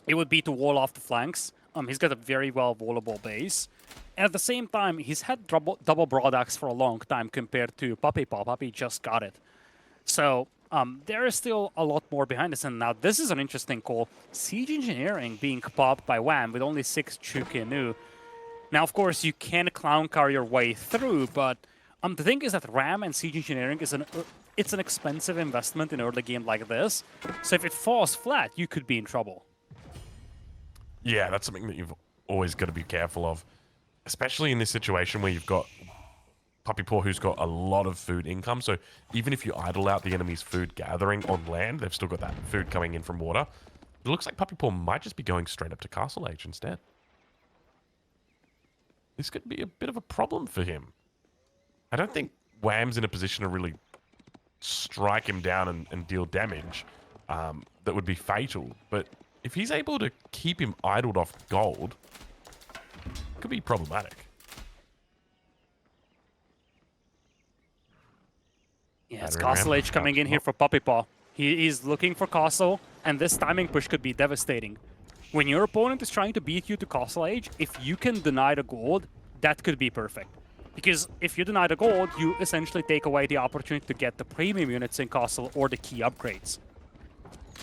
it would be to wall off the flanks. He's got a very well wallable base. And at the same time, he's had double broadaxe for a long time compared to PuppyPaw. Puppy just got it. So there is still a lot more behind this. And now this is an interesting call. Siege Engineering being popped by Wham with only 6 Zhuge-Nu. Now, of course, you can clown car your way through, but the thing is that Ram and Siege Engineering is it's an expensive investment in an early game like this. So if it falls flat, you could be in trouble. Yeah, that's something that you've always got to be careful of, especially in this situation where you've got PuppyPaw who's got a lot of food income. So even if you idle out the enemy's food gathering on land, they've still got that food coming in from water. It looks like PuppyPaw might just be going straight up to Castle Age instead. this could be a bit of a problem for him. I don't think Wham's in a position to really strike him down and deal damage that would be fatal. But if he's able to keep him idled off gold, it could be problematic. Yeah, it's Battering Castle ram. Age coming in here for PuppyPaw. He is looking for Castle, and this timing push could be devastating. When your opponent is trying to beat you to Castle Age, if you can deny the gold, that could be perfect. Because if you deny the gold, you essentially take away the opportunity to get the premium units in Castle or the key upgrades.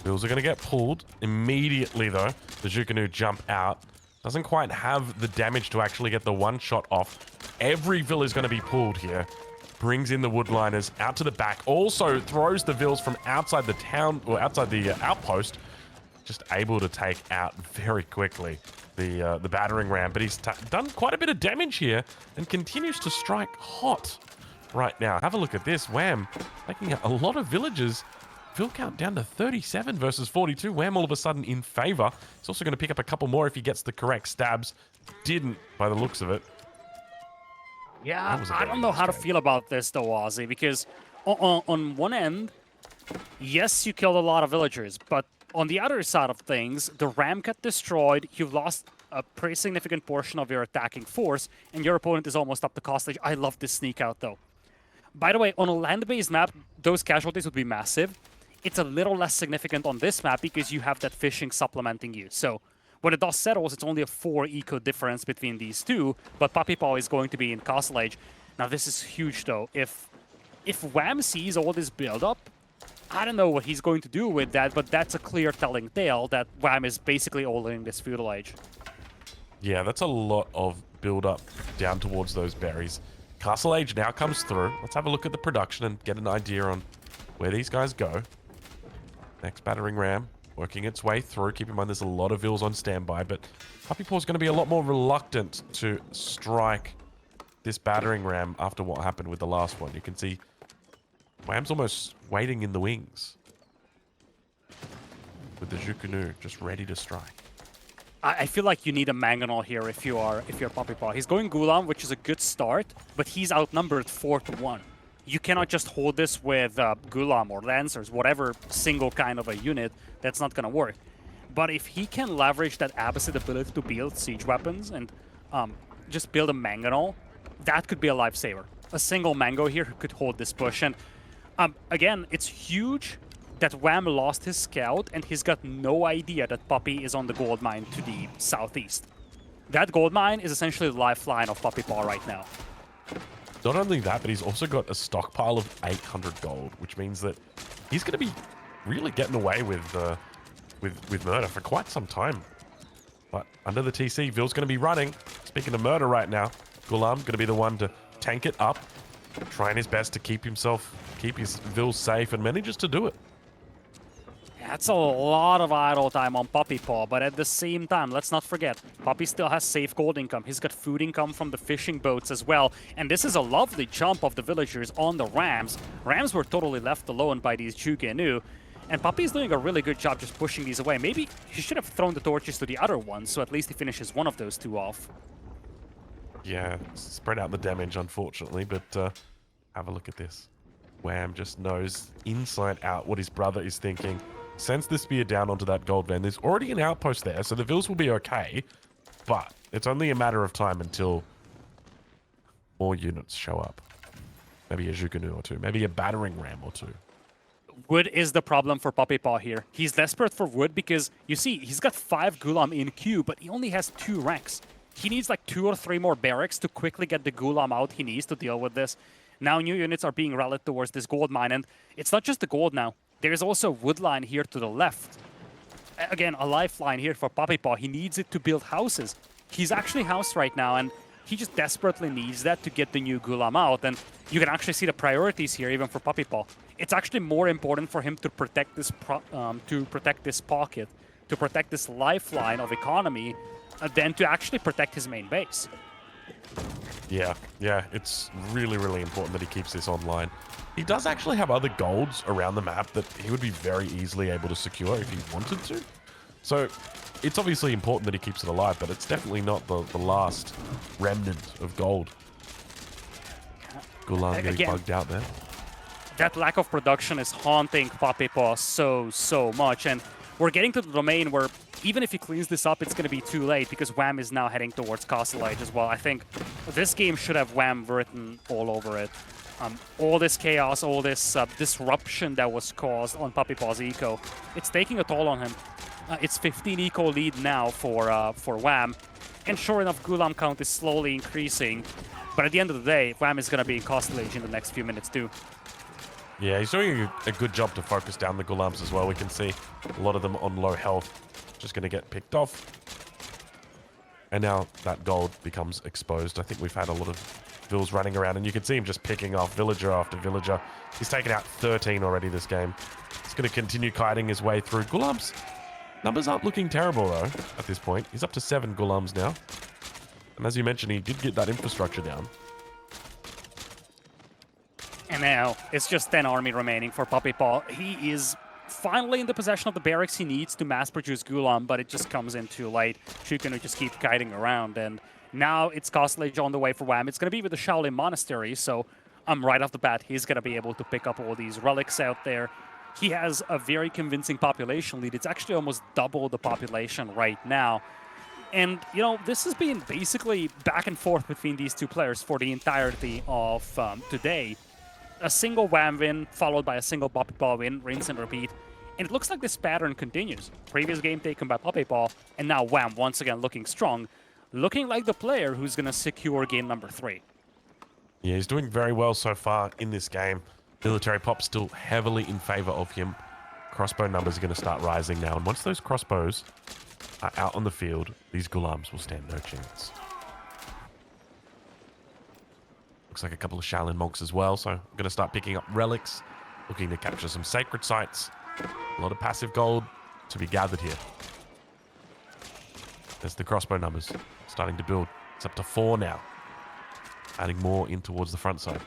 Bills are going to get pulled immediately, though. The Jukunu jump out. Doesn't quite have the damage to actually get the one shot off. Every Vill is going to be pulled here. Brings in the Woodliners out to the back. Also throws the Vills from outside the town, or outside the outpost. Just able to take out very quickly the battering ram. But he's done quite a bit of damage here and continues to strike hot right now. Have a look at this. Wham taking out a lot of villagers. Vill count down to 37 versus 42. Wham all of a sudden in favor. He's also going to pick up a couple more if he gets the correct stabs. Didn't by the looks of it. Yeah, I don't know how to feel about this though, Ozzy, because on one end, yes, you killed a lot of villagers, but on the other side of things, the ram got destroyed, you've lost a pretty significant portion of your attacking force, and your opponent is almost up to Castle Age. I love this sneak out though. By the way, on a land-based map, those casualties would be massive. It's a little less significant on this map because you have that fishing supplementing you. So when the dust settles, it's only a 4 eco difference between these two, but PuppyPaw is going to be in Castle Age. Now this is huge though. If Wham sees all this build-up, I don't know what he's going to do with that, but that's a clear telling tale that Wham is basically all in this feudal age. Yeah, that's a lot of build-up down towards those berries. Castle Age now comes through. Let's have a look at the production and get an idea on where these guys go. Next battering ram working its way through. Keep in mind there's a lot of Vills on standby, but PuppyPaw's going to be a lot more reluctant to strike this battering ram after what happened with the last one. You can see Wham's almost waiting in the wings with the Jukunu just ready to strike. I feel like you need a Mangonel here if you're PuppyPaw. He's going Gulam, which is a good start, but he's outnumbered 4-1. You cannot just hold this with Gulam or Lancers, whatever single kind of a unit. That's not going to work. But if he can leverage that Abbasid ability to build siege weapons and just build a Mangonel, that could be a lifesaver. A single Mango here could hold this push. And again, it's huge that Wham lost his scout and he's got no idea that Puppy is on the gold mine to the southeast. That gold mine is essentially the lifeline of PuppyPaw right now. Not only that, but he's also got a stockpile of 800 gold, which means that he's going to be really getting away with murder for quite some time. But under the TC, Vill's going to be running. Speaking of murder right now, Gulam going to be the one to tank it up, trying his best to keep his Vill safe, and manages to do it. That's a lot of idle time on PuppyPaw, but at the same time, let's not forget, Puppy still has safe gold income. He's got food income from the fishing boats as well, and this is a lovely jump of the villagers on the Rams. Rams were totally left alone by these Jukenu, and Puppy's doing a really good job just pushing these away. Maybe he should have thrown the torches to the other ones, so at least he finishes one of those two off. Yeah, spread out the damage, unfortunately, but have a look at this. Wham just knows inside out what his brother is thinking. Sends the spear down onto that gold van. There's already an outpost there, so the Vills will be okay. But it's only a matter of time until more units show up. Maybe a Jukunu or two. Maybe a battering ram or two. Wood is the problem for PuppyPaw here. He's desperate for wood because, you see, he's got 5 Gulam in queue, but he only has 2 ranks. He needs like 2 or 3 more barracks to quickly get the Gulam out he needs to deal with this. Now new units are being rallied towards this gold mine, and it's not just the gold now. There's also a wood line here to the left. Again, a lifeline here for PuppyPaw. He needs it to build houses. He's actually housed right now, and he just desperately needs that to get the new Gulam out. And you can actually see the priorities here, even for PuppyPaw. It's actually more important for him to protect this pocket, to protect this lifeline of economy, than to actually protect his main base. Yeah, it's really, really important that he keeps this online. He does actually have other golds around the map that he would be very easily able to secure if he wanted to. So it's obviously important that he keeps it alive, but it's definitely not the last remnant of gold. Gulam getting bugged out there. That lack of production is haunting PuppyPaw so much, and we're getting to the domain where even if he cleans this up, it's going to be too late because Wham is now heading towards Castle Age as well. I think this game should have Wham written all over it. All this chaos, all this disruption that was caused on PuppyPaw's eco, it's taking a toll on him. It's 15 eco lead now for Wham, and sure enough, Gulam count is slowly increasing. But at the end of the day, Wham is going to be in Castle Age in the next few minutes too. Yeah, he's doing a good job to focus down the Gulams as well. We can see a lot of them on low health. Just going to get picked off. And now that gold becomes exposed. I think we've had a lot of Vills running around, and you can see him just picking off villager after villager. He's taken out 13 already this game. He's going to continue kiting his way through. Gulam's numbers aren't looking terrible, though, at this point. He's up to 7 Gulams now. And as you mentioned, he did get that infrastructure down. And now it's just 10 army remaining for PuppyPaw. He is finally in the possession of the barracks he needs to mass-produce Gulam, but it just comes in too late. Shuken will just keep kiting around, and now it's Castle Age on the way for Wham. It's going to be with the Shaolin Monastery, so right off the bat, he's going to be able to pick up all these relics out there. He has a very convincing population lead. It's actually almost double the population right now. And, you know, this has been basically back and forth between these two players for the entirety of today. A single Wham win, followed by a single PuppyPaw win, rinse and repeat. And it looks like this pattern continues. Previous game taken by PuppyPaw, and now Wham once again looking strong. Looking like the player who's going to secure game number 3. Yeah, he's doing very well so far in this game. Military Pop still heavily in favor of him. Crossbow numbers are going to start rising now. And once those crossbows are out on the field, these Gulams will stand no chance. Looks like a couple of Shaolin monks as well, so I'm going to start picking up relics, looking to capture some sacred sites. A lot of passive gold to be gathered here. There's the crossbow numbers starting to build. It's up to 4 now. Adding more in towards the front side.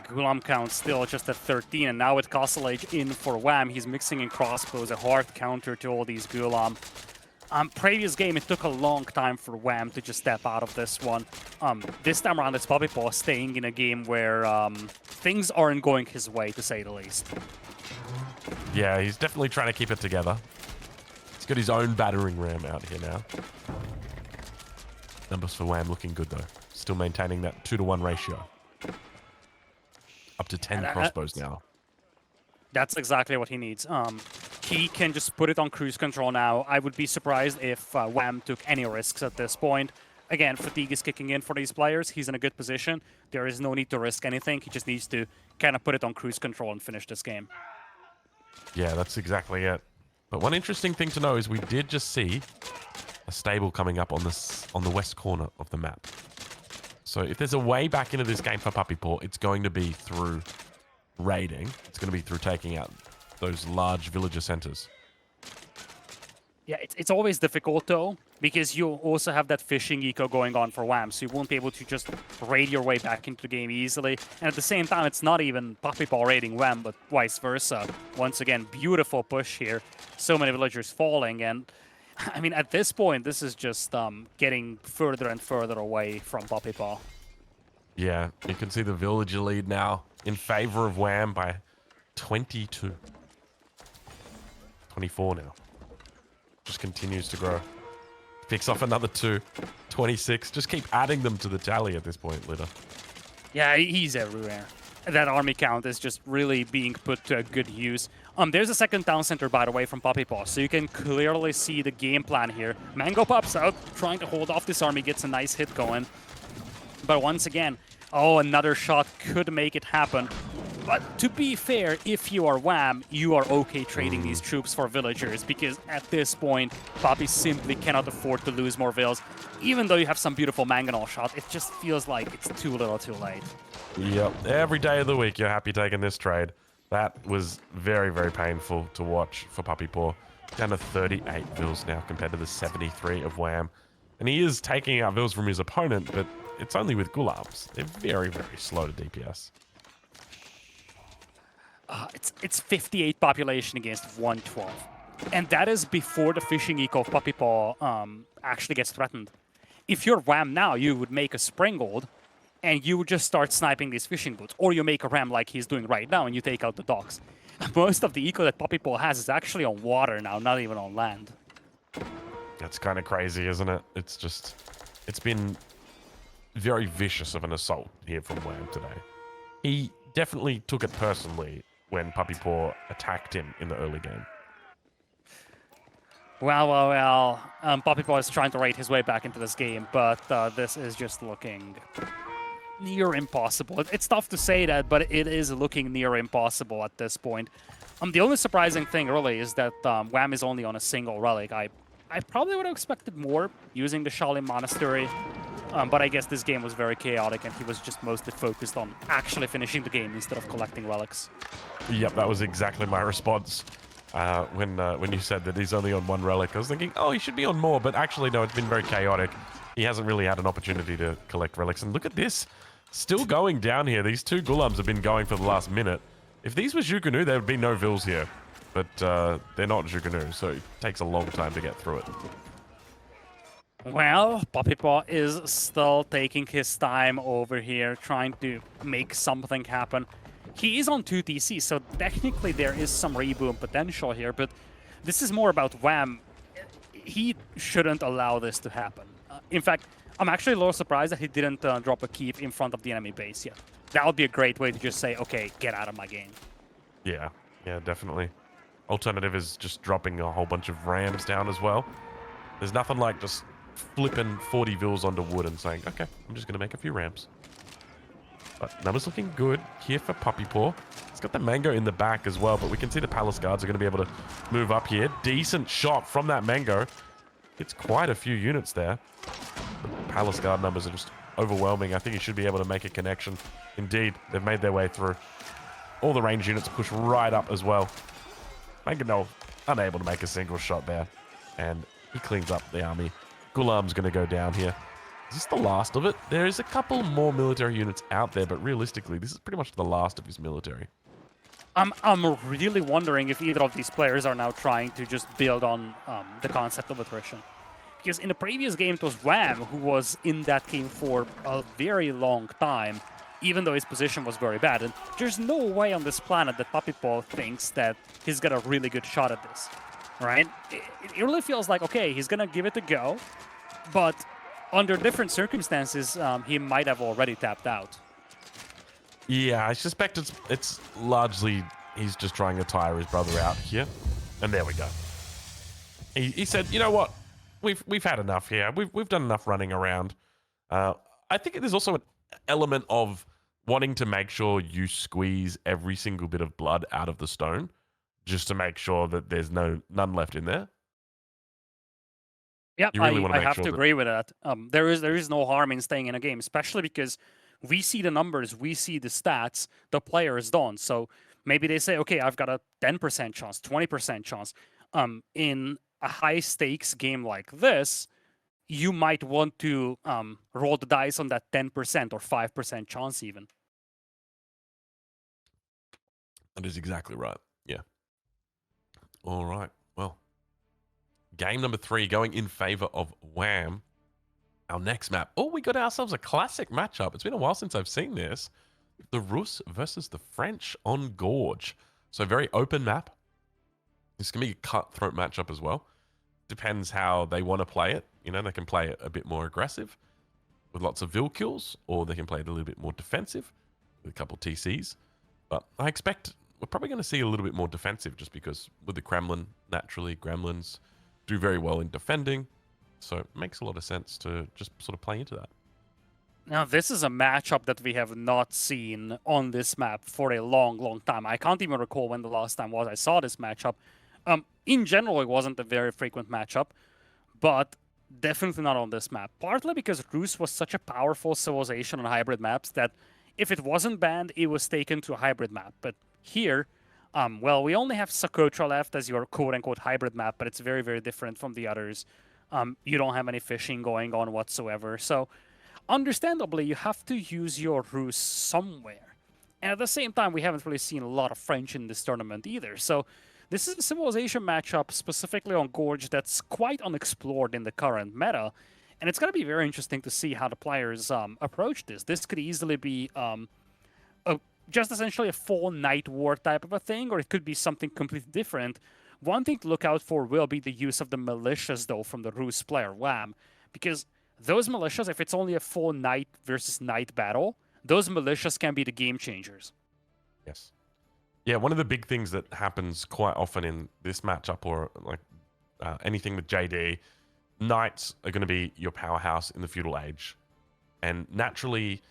Gulam count still just at 13, and now with Castle Age in for Wham, he's mixing in crossbows, a hard counter to all these Gulam. Previous game, it took a long time for Wham to just step out of this one. This time around, it's PuppyPaw staying in a game where things aren't going his way, to say the least. Yeah, he's definitely trying to keep it together. He's got his own battering ram out here now. Numbers for Wham looking good, though. Still maintaining that 2-to-1 ratio. Up to 10 crossbows now. That's exactly what he needs. He can just put it on cruise control now. I would be surprised if Wham took any risks at this point. Again, fatigue is kicking in for these players. He's in a good position. There is no need to risk anything. He just needs to kind of put it on cruise control and finish this game. Yeah, that's exactly it. But one interesting thing to know is we did just see a stable coming up on the west corner of the map. So if there's a way back into this game for PuppyPaw, it's going to be through raiding. It's going to be through taking out those large villager centers. Yeah, it's always difficult, though, because you also have that fishing eco going on for Wham, so you won't be able to just raid your way back into the game easily. And at the same time, it's not even PuppyPaw raiding Wham, but vice versa. Once again, beautiful push here. So many villagers falling, and I mean, at this point, this is just getting further and further away from PuppyPaw. Yeah, you can see the villager lead now in favor of Wham by 22. 24 now. Just continues to grow. Picks off another 2. 26. Just keep adding them to the tally at this point, Litter. Yeah, he's everywhere. That army count is just really being put to good use. There's a second town center, by the way, from PuppyPaw, so you can clearly see the game plan here. Mango pops out, trying to hold off this army, gets a nice hit going. But once again, oh, another shot could make it happen. But to be fair, if you are Wham, you are okay trading these troops for villagers, because at this point, Puppy simply cannot afford to lose more vills. Even though you have some beautiful mangonel shot, it just feels like it's too little too late. Yep, every day of the week you're happy taking this trade. That was very, very painful to watch for PuppyPaw. Down to 38 vills now compared to the 73 of Wham. And he is taking out vills from his opponent, but it's only with Gulams. They're very, very slow to DPS. it's 58 population against 112. And that is before the fishing eco of PuppyPaw actually gets threatened. If you're Wham now, you would make a Springald, and you would just start sniping these fishing boats. Or you make a ram like he's doing right now, and you take out the docks. Most of the eco that PuppyPaw has is actually on water now, not even on land. That's kind of crazy, isn't it? It's just... It's been very vicious of an assault here from Wham today. He definitely took it personally when PuppyPaw attacked him in the early game. Well. PuppyPaw is trying to rate his way back into this game, but this is just looking near impossible. It's tough to say that, but it is looking near impossible at this point. The only surprising thing, really, is that Wham is only on a single relic. I probably would have expected more using the Shaolin Monastery, but I guess this game was very chaotic, and he was just mostly focused on actually finishing the game instead of collecting relics. Yep, that was exactly my response. When you said that he's only on one relic, I was thinking, oh, he should be on more, but actually, no, it's been very chaotic. He hasn't really had an opportunity to collect relics, and look at this. Still going down here. These two Gulams have been going for the last minute. If these were Zhuge-Nu, there would be no Vils here, but they're not Zhuge-Nu, so it takes a long time to get through it. Well, PuppyPaw is still taking his time over here, trying to make something happen. He is on 2 TC, so technically there is some reboom potential here, but this is more about Wham. He shouldn't allow this to happen. In fact, I'm actually a little surprised that he didn't drop a keep in front of the enemy base yet. That would be a great way to just say, okay, get out of my game. Yeah, definitely. Alternative is just dropping a whole bunch of rams down as well. There's nothing like just flipping 40 Vils onto wood and saying, okay, I'm just going to make a few rams. But numbers looking good here for PuppyPaw. He's got the Mango in the back as well, but we can see the Palace Guards are going to be able to move up here. Decent shot from that Mango. It's quite a few units there. The Palace Guard numbers are just overwhelming. I think he should be able to make a connection. Indeed, they've made their way through. All the range units push right up as well. Mangonel unable to make a single shot there. And he cleans up the army. Gulam's going to go down here. Is this the last of it? There is a couple more military units out there, but realistically, this is pretty much the last of his military. I'm really wondering if either of these players are now trying to just build on the concept of attrition. Because in the previous game, it was Wham who was in that game for a very long time, even though his position was very bad. And there's no way on this planet that PuppyPaw thinks that he's got a really good shot at this, right? It really feels like, okay, he's going to give it a go, but under different circumstances, he might have already tapped out. Yeah, I suspect it's largely he's just trying to tire his brother out here. And there we go. He said, you know what? We've had enough here. We've done enough running around. I think there's also an element of wanting to make sure you squeeze every single bit of blood out of the stone, just to make sure that there's none left in there. Yeah, really I have to agree with that. There is no harm in staying in a game, especially because we see the numbers, we see the stats, the players don't. So maybe they say, okay, I've got a 10% chance, 20% chance. In a high-stakes game like this, you might want to roll the dice on that 10% or 5% chance even. That is exactly right. Yeah. All right. Well, game number 3 going in favor of Wham. Our next map. Oh, we got ourselves a classic matchup. It's been a while since I've seen this. The Rus versus the French on Gorge. So very open map. This can be a cutthroat matchup as well. Depends how they want to play it. You know, they can play it a bit more aggressive with lots of Vil kills, or they can play it a little bit more defensive with a couple TCs. But I expect we're probably going to see a little bit more defensive just because with the Kremlin, naturally, Gremlins do very well in defending. So it makes a lot of sense to just sort of play into that. Now, this is a matchup that we have not seen on this map for a long, long time. I can't even recall when the last time was I saw this matchup. In general, it wasn't a very frequent matchup, but definitely not on this map. Partly because Rus was such a powerful civilization on hybrid maps that if it wasn't banned, it was taken to a hybrid map. But here, well, we only have Sacrota left as your quote-unquote hybrid map, but it's very, very different from the others. You don't have any fishing going on whatsoever. So, understandably, you have to use your Rus somewhere. And at the same time, we haven't really seen a lot of French in this tournament either. So this is a civilization matchup specifically on Gorge that's quite unexplored in the current meta. And it's going to be very interesting to see how the players approach this. This could easily be just essentially a full night war type of a thing, or it could be something completely different. One thing to look out for will be the use of the militias, though, from the Rus player, Wham. Because those militias, if it's only a full night versus night battle, those militias can be the game changers. Yes. Yeah, one of the big things that happens quite often in this matchup, or like anything with JD, knights are going to be your powerhouse in the feudal age. And naturally,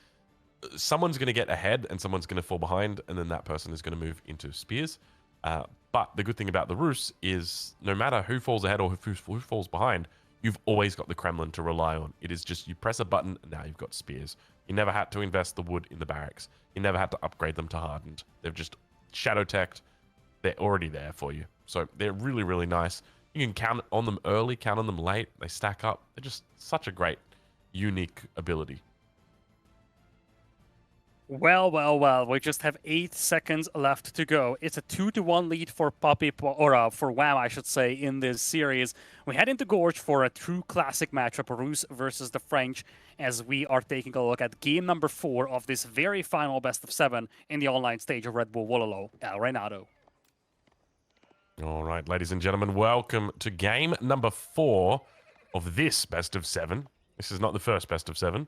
someone's going to get ahead and someone's going to fall behind, and then that person is going to move into spears. But the good thing about the Rus is no matter who falls ahead or who falls behind, you've always got the Kremlin to rely on. It is just you press a button and now you've got spears. You never had to invest the wood in the barracks. You never had to upgrade them to hardened. They've just shadow teched. They're already there for you. So they're really, really nice. You can count on them early, count on them late. They stack up. They're just such a great, unique ability. Well, we just have 8 seconds left to go. It's a 2-1 lead for PuppyPaw, or for Wham, I should say, in this series. We head into Gorge for a true classic matchup, Rus versus the French, as we are taking a look at game number 4 of this very final best of 7 in the online stage of Red Bull Wololo, El Reinado. All right, ladies and gentlemen, welcome to game number 4 of this best of 7. This is not the first best of 7,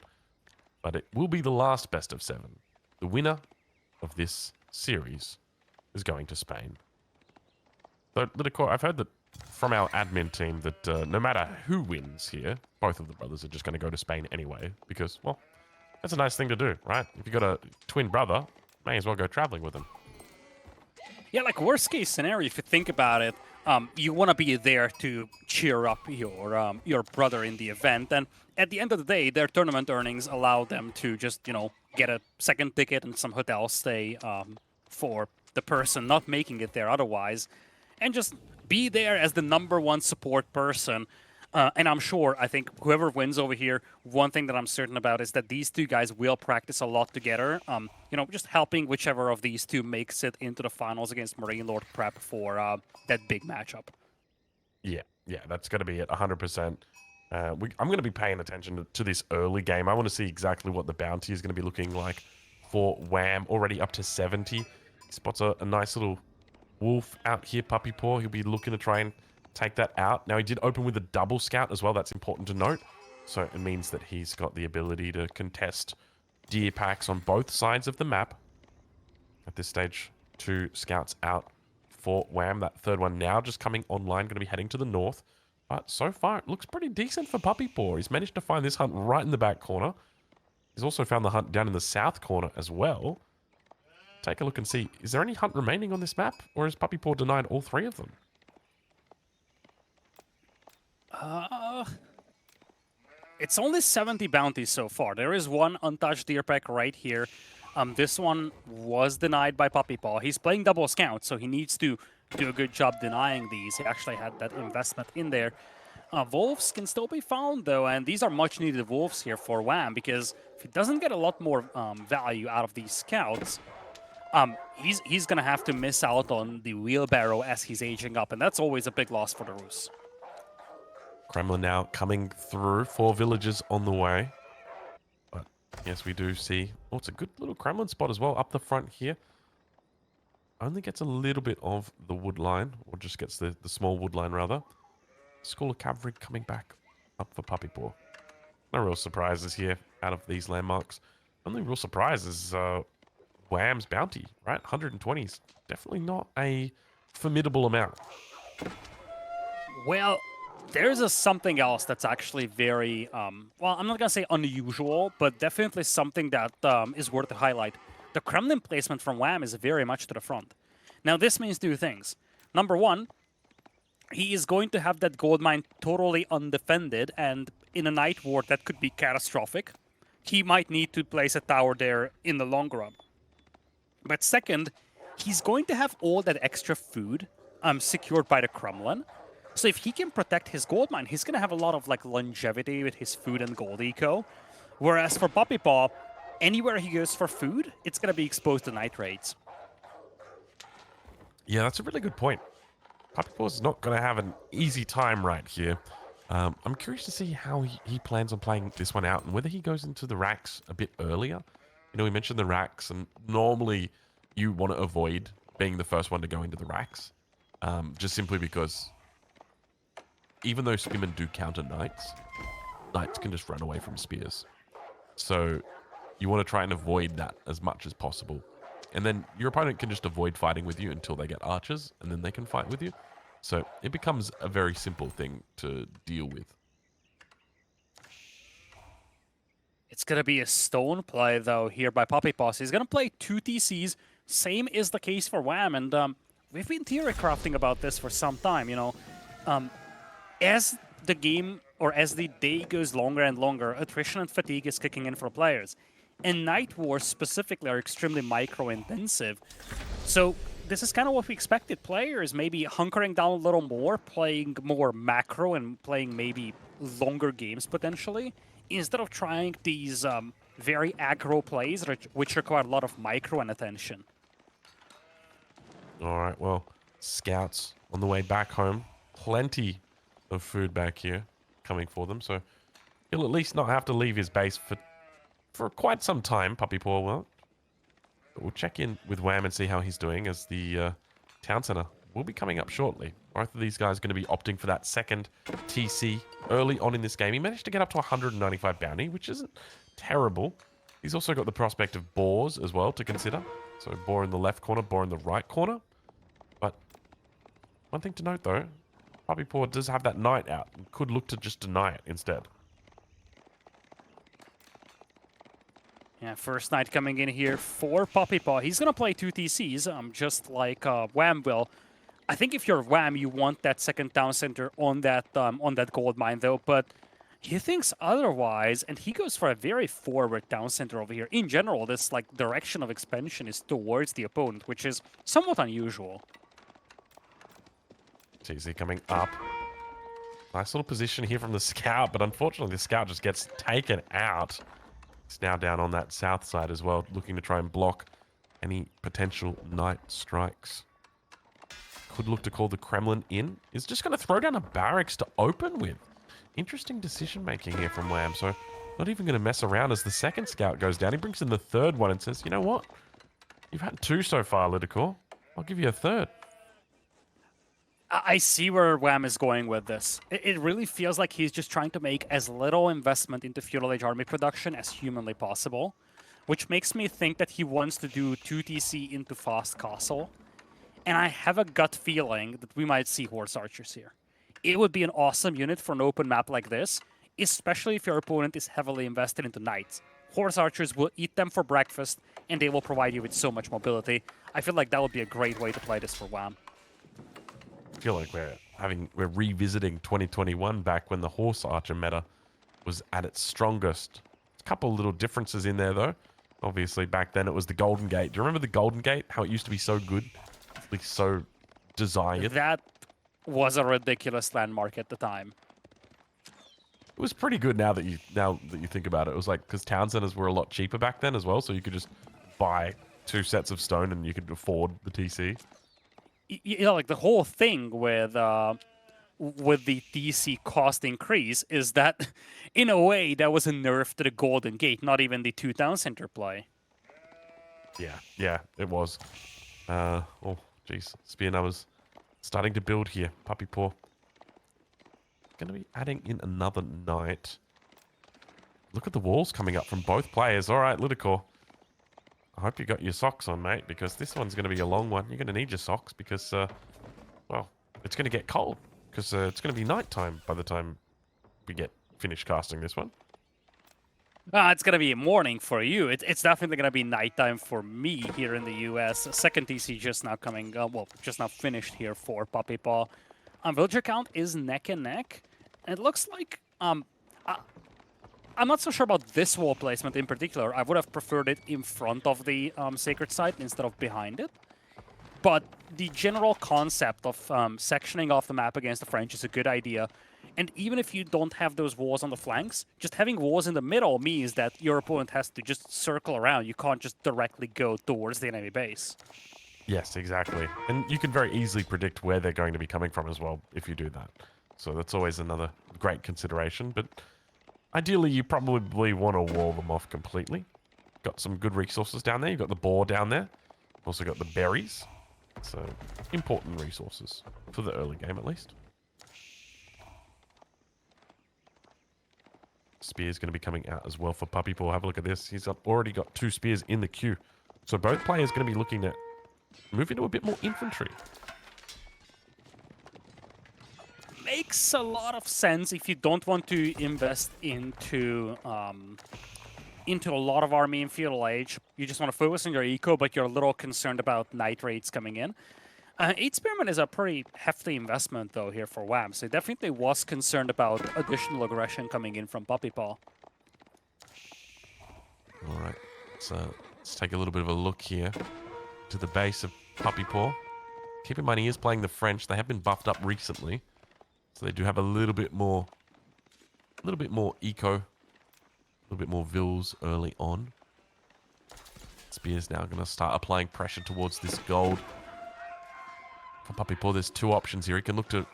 but it will be the last best of 7. The winner of this series is going to Spain. So, I've heard that from our admin team that no matter who wins here, both of the brothers are just going to go to Spain anyway, because, well, that's a nice thing to do, right? If you've got a twin brother, may as well go traveling with him. Yeah, like worst case scenario, if you think about it, you want to be there to cheer up your brother in the event, and at the end of the day, their tournament earnings allow them to just, get a second ticket and some hotel stay for the person not making it there otherwise, and just be there as the #1 support person. And I'm sure, I think whoever wins over here, one thing that I'm certain about is that these two guys will practice a lot together. Just helping whichever of these two makes it into the finals against Marine Lord prep for that big matchup. Yeah, that's going to be it, 100%. I'm going to be paying attention to this early game. I want to see exactly what the bounty is going to be looking like for Wham. Already up to 70. He spots a nice little wolf out here, PuppyPaw. He'll be looking to try and take that out. Now, he did open with a double scout as well. That's important to note. So it means that he's got the ability to contest deer packs on both sides of the map. At this stage, 2 scouts out for Wham. That third one now just coming online, going to be heading to the north. But so far, it looks pretty decent for PuppyPaw. He's managed to find this hunt right in the back corner. He's also found the hunt down in the south corner as well. Take a look and see, is there any hunt remaining on this map? Or has PuppyPaw denied all 3 of them? It's only 70 bounties so far. There is one untouched deer pack right here. This one was denied by PuppyPaw. He's playing double scout, so he needs to do a good job denying these. He actually had that investment in there. Wolves can still be found, though, and these are much-needed wolves here for Wham, because if he doesn't get a lot more value out of these scouts, he's going to have to miss out on the wheelbarrow as he's aging up, and that's always a big loss for the Rus. Kremlin now coming through. 4 villages on the way. But yes, we do see... Oh, it's a good little Kremlin spot as well up the front here. Only gets a little bit of the wood line, or just gets the small wood line, rather. School of Cavalry coming back up for PuppyPaw. No real surprises here out of these landmarks. Only real surprise is Wham's bounty, right? 120 is definitely not a formidable amount. Well, there's something else that's actually very, well, I'm not going to say unusual, but definitely something that is worth to highlight. The Kremlin placement from Wham is very much to the front. Now, this means 2 things. Number 1, he is going to have that gold mine totally undefended, and in a night war, that could be catastrophic. He might need to place a tower there in the long run. But second, he's going to have all that extra food secured by the Kremlin. So if he can protect his gold mine, he's going to have a lot of longevity with his food and gold eco. Whereas for PuppyPaw, anywhere he goes for food, it's going to be exposed to nitrates. Yeah, that's a really good point. PuppyPaw is not going to have an easy time right here. I'm curious to see how he plans on playing this one out and whether he goes into the racks a bit earlier. You know, we mentioned the racks, and normally you want to avoid being the first one to go into the racks, just simply because even though spearmen do counter knights, knights can just run away from spears. So you want to try and avoid that as much as possible. And then your opponent can just avoid fighting with you until they get archers, and then they can fight with you. So it becomes a very simple thing to deal with. It's going to be a stone play, though, here by PuppyPaw. He's going to play 2 TCs. Same is the case for Wham. And we've been theory crafting about this for some time, you know. As the game, or as the day goes longer and longer, attrition and fatigue is kicking in for players. And Night Wars specifically are extremely micro-intensive. So this is kind of what we expected. Players maybe hunkering down a little more, playing more macro and playing maybe longer games potentially, instead of trying these very aggro plays which require a lot of micro and attention. All right, well, scouts on the way back home. Plenty of food back here coming for them, so he'll at least not have to leave his base for quite some time, PuppyPaw will. But we'll check in with Wham and see how he's doing, as the town center will be coming up shortly. Both of these guys are going to be opting for that second TC early on in this game. He managed to get up to 195 bounty, which isn't terrible. He's also got the prospect of boars as well to consider. So boar in the left corner, boar in the right corner. But one thing to note, though, PuppyPaw does have that knight out and could look to just deny it instead. Yeah, first knight coming in here for PuppyPaw. He's going to play 2 TCs, just like Wham will. I think if you're Wham, you want that second town center on that gold mine, though. But he thinks otherwise, and he goes for a very forward town center over here. In general, this like direction of expansion is towards the opponent, which is somewhat unusual. TC coming up. Nice little position here from the scout, but unfortunately the scout just gets taken out. It's now down on that south side as well, looking to try and block any potential knight strikes. Could look to call the Kremlin in. Is just going to throw down a barracks to open with. Interesting decision making here from Wham. So not even going to mess around as the second scout goes down. He brings in the third one and says, you know what? You've had 2 so far, Lidicor. I'll give you a third. I see where Wham is going with this. It really feels like he's just trying to make as little investment into feudal age army production as humanly possible, which makes me think that he wants to do 2 TC into fast castle. And I have a gut feeling that we might see horse archers here. It would be an awesome unit for an open map like this, especially if your opponent is heavily invested into knights. Horse archers will eat them for breakfast, and they will provide you with so much mobility. I feel like that would be a great way to play this for Wham. I feel like we're revisiting 2021 back when the horse archer meta was at its strongest. A couple little differences in there though. Obviously back then it was the Golden Gate. Do you remember the Golden Gate? How it used to be so good, like so desired. That was a ridiculous landmark at the time. It was pretty good now that you think about it. It was like because town centers were a lot cheaper back then as well, so you could just buy 2 sets of stone and you could afford the TC. You know, like the whole thing with the DC cost increase is that, in a way, that was a nerf to the Golden Gate, not even the 2 town center play. Yeah, it was. Oh, jeez. Spear numbers starting to build here. PuppyPaw. Going to be adding in another knight. Look at the walls coming up from both players. All right, Lidicor. I hope you got your socks on, mate, because this one's going to be a long one. You're going to need your socks because, well, it's going to get cold because it's going to be nighttime by the time we get finished casting this one. It's going to be morning for you. It's definitely going to be nighttime for me here in the US. Second TC just now coming, well, just now finished here for PuppyPaw. Villager count is neck and neck. And it looks like, I'm not so sure about this wall placement in particular. I would have preferred it in front of the sacred site instead of behind it. But the general concept of sectioning off the map against the French is a good idea. And even if you don't have those walls on the flanks, just having walls in the middle means that your opponent has to just circle around. You can't just directly go towards the enemy base. Yes, exactly. And you can very easily predict where they're going to be coming from as well if you do that. So that's always another great consideration. But ideally, you probably want to wall them off completely. Got some good resources down there. You've got the boar down there. Also got the berries. So important resources for the early game at least. Spear's going to be coming out as well for PuppyPaw. Have a look at this. He's already got 2 spears in the queue. So both players going to be looking at move into a bit more infantry. Makes a lot of sense if you don't want to invest into a lot of army in feudal age. You just want to focus on your eco, but you're a little concerned about night raids coming in. 8 Spearmen is a pretty hefty investment, though, here for WAM, so he definitely was concerned about additional aggression coming in from PuppyPaw. All right, let's take a little bit of a look here to the base of PuppyPaw. Keep in mind, he is playing the French. They have been buffed up recently, so they do have a little bit more eco, a little bit more vills early on. Spear's now going to start applying pressure towards this gold. For PuppyPaw, there's 2 options here. He can look to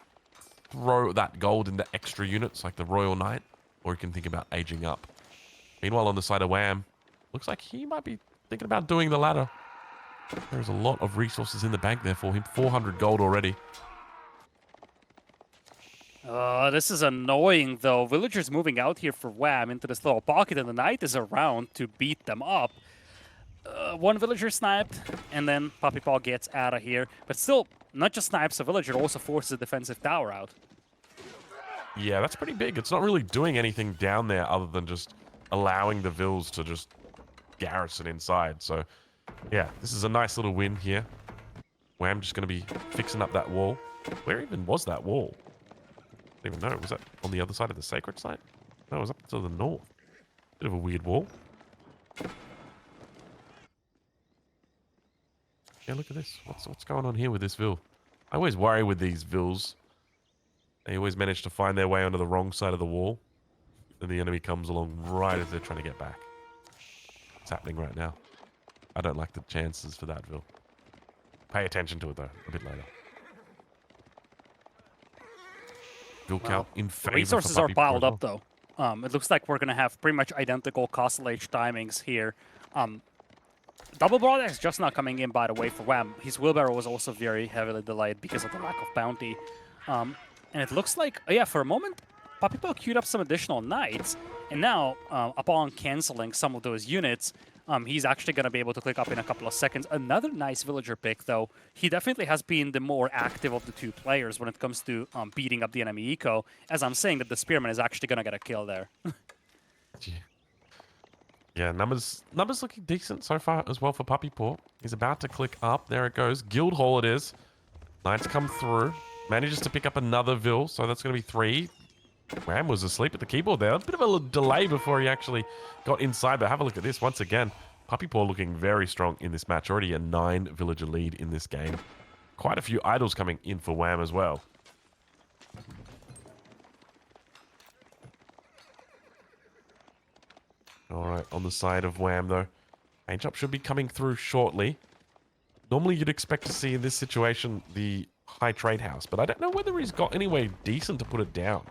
throw that gold into extra units like the Royal Knight, or he can think about aging up. Meanwhile, on the side of WAM, looks like he might be thinking about doing the latter. There's a lot of resources in the bank there for him. 400 gold already. This is annoying, though. Villagers moving out here for WAM into this little pocket, and the Knight is around to beat them up. 1 villager sniped, and then PuppyPaw gets out of here. But still, not just snipes a villager, also forces a defensive tower out. Yeah, that's pretty big. It's not really doing anything down there other than just allowing the vills to just garrison inside. So, yeah, this is a nice little win here. WAM just going to be fixing up that wall. Where even was that wall? I don't even know. Was that on the other side of the sacred site? No, it was up to the north. Bit of a weird wall. Yeah, look at this. What's going on here with this vill? I always worry with these vills. They always manage to find their way onto the wrong side of the wall. And the enemy comes along right as they're trying to get back. It's happening right now. I don't like the chances for that vill. Pay attention to it, though, a bit later. Vill count in favor. Resources are piled up, though. It looks like we're going to have pretty much identical Castle Age timings here. Double Broadaxe just not coming in, by the way, for WAM. His wheelbarrow was also very heavily delayed because of the lack of bounty. And it looks like, yeah, for a moment, PuppyPaw queued up some additional knights. And now, upon canceling some of those units, he's actually going to be able to click up in a couple of seconds. Another nice villager pick, though. He definitely has been the more active of the 2 players when it comes to beating up the enemy eco. As I'm saying that the Spearman is actually going to get a kill there. Yeah, numbers looking decent so far as well for PuppyPaw. He's about to click up. There it goes. Guildhall it is. Knights come through. Manages to pick up another vill, so that's going to be 3. WAM was asleep at the keyboard there. A bit of a delay before he actually got inside, but have a look at this once again. PuppyPaw looking very strong in this match. Already a 9 villager lead in this game. Quite a few idols coming in for WAM as well. All right, on the side of WAM, though. Paint Shop should be coming through shortly. Normally, you'd expect to see in this situation the high trade house, but I don't know whether he's got any way decent to put it down.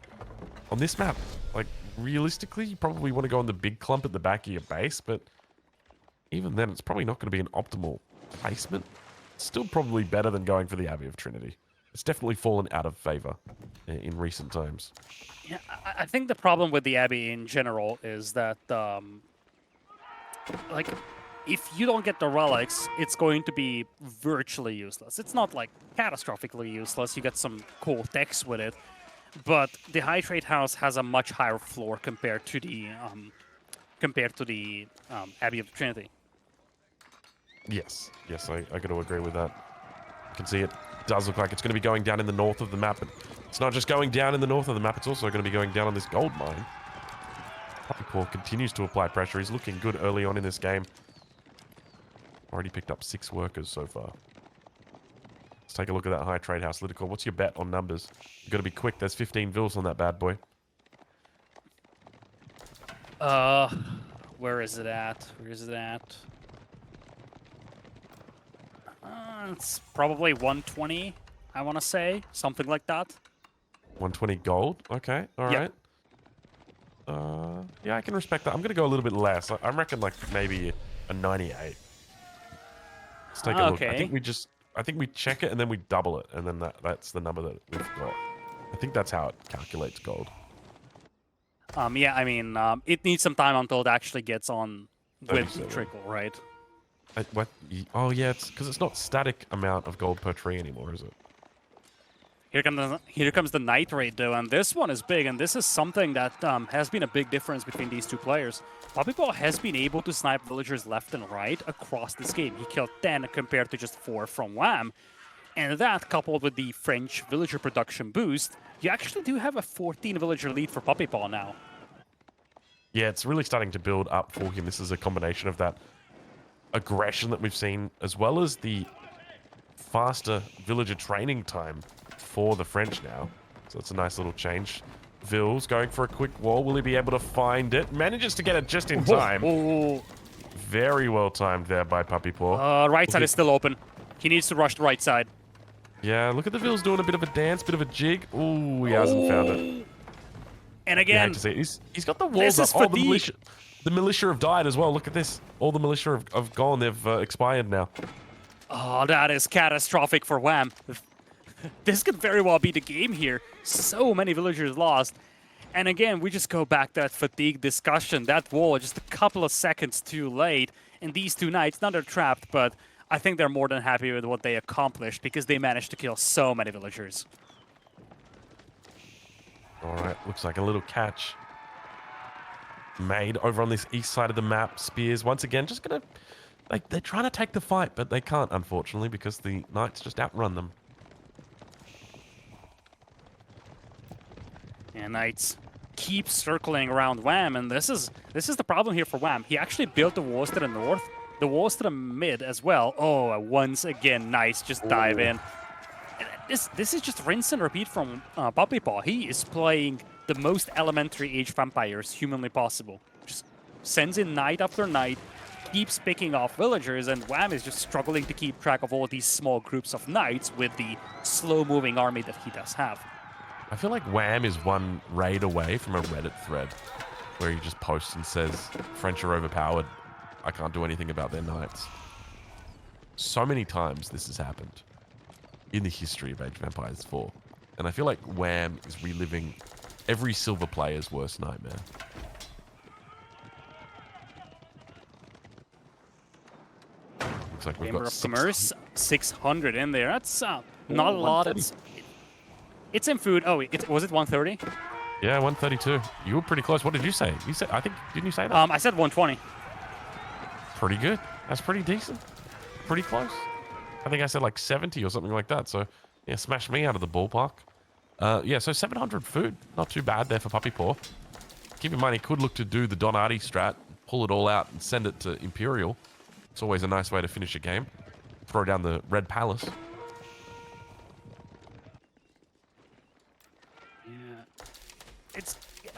On this map, like, realistically, you probably want to go on the big clump at the back of your base, but even then, it's probably not going to be an optimal placement. It's still probably better than going for the Abbey of Trinity. It's definitely fallen out of favor in recent times. Yeah, I think the problem with the Abbey in general is that, like, if you don't get the relics, it's going to be virtually useless. It's not, like, catastrophically useless. You get some cool text with it. But the High Trade House has a much higher floor compared to the Abbey of the Trinity. Yes, I got to agree with that. You can see it does look like it's going to be going down in the north of the map, but it's not just going down in the north of the map, it's also going to be going down on this gold mine. PuppyPaw continues to apply pressure. He's looking good early on in this game. Already picked up 6 workers so far. take a look at that high trade house. Liticor, what's your bet on numbers? You've got to be quick. There's 15 vils on that bad boy. Where is it at? Where is it at? It's probably 120, I want to say. Something like that. 120 gold? Okay, all right. Yeah, I can respect that. I'm going to go a little bit less. I reckon like maybe a 98. Let's take a look. I think we check it and then we double it, and then that's the number that we've got. I think that's how it calculates gold. Yeah, I mean, it needs some time until it actually gets on with 37. trickle, right? What? Oh yeah, it's because it's not static amount of gold per tree anymore, is it? Here comes the night raid though, and this one is big, and this is something that has been a big difference between these two players. PuppyPaw has been able to snipe villagers left and right across this game. He killed 10 compared to just 4 from Wham. And that, coupled with the French villager production boost, you actually do have a 14 villager lead for PuppyPaw now. Yeah, it's really starting to build up for him. This is a combination of that aggression that we've seen, as well as the faster villager training time for the French now. So it's a nice little change. Vils going for a quick wall. Will he be able to find it? Manages to get it just in time. Oh. Very well timed there by PuppyPaw. Right side is still open. He needs to rush the right side. Yeah, look at the Vils doing a bit of a dance, bit of a jig. Ooh, he hasn't found it. And again, he's got the walls up. Oh, the militia have died as well. Look at this. All the militia have gone. They've expired now. Oh, that is catastrophic for Wham. This could very well be the game here. So many villagers lost. And again, we just go back to that fatigue discussion. That wall just a couple of seconds too late. And these two knights, now they're trapped, but I think they're more than happy with what they accomplished because they managed to kill so many villagers. All right, looks like a little catch made over on this east side of the map. Spears, once again, just gonna... they're trying to take the fight, but they can't, unfortunately, because the knights just outrun them. And knights keep circling around Wham, and this is the problem here for Wham. He actually built the walls to the north, the walls to the mid as well. Oh, once again, nice, just dive in. And this is just rinse and repeat from PuppyPaw. He is playing the most elementary age vampires humanly possible. Just sends in knight after knight, keeps picking off villagers, and Wham is just struggling to keep track of all these small groups of knights with the slow-moving army that he does have. I feel like Wham is one raid away from a Reddit thread where he just posts and says, French are overpowered. I can't do anything about their knights. So many times this has happened in the history of Age of Empires 4. And I feel like Wham is reliving every silver player's worst nightmare. Looks like we've Chamber got of Commerce, 600 in there. That's not a lot. It's in food. Oh, was it 130? Yeah, 132. You were pretty close. What did you say? You said, I think, didn't you say that? I said 120. Pretty good. That's pretty decent. Pretty close. I think I said like 70 or something like that. So, yeah, smash me out of the ballpark. Yeah, so 700 food. Not too bad there for PuppyPaw. Keep in mind, he could look to do the Donati strat, pull it all out and send it to Imperial. It's always a nice way to finish a game. Throw down the Red Palace.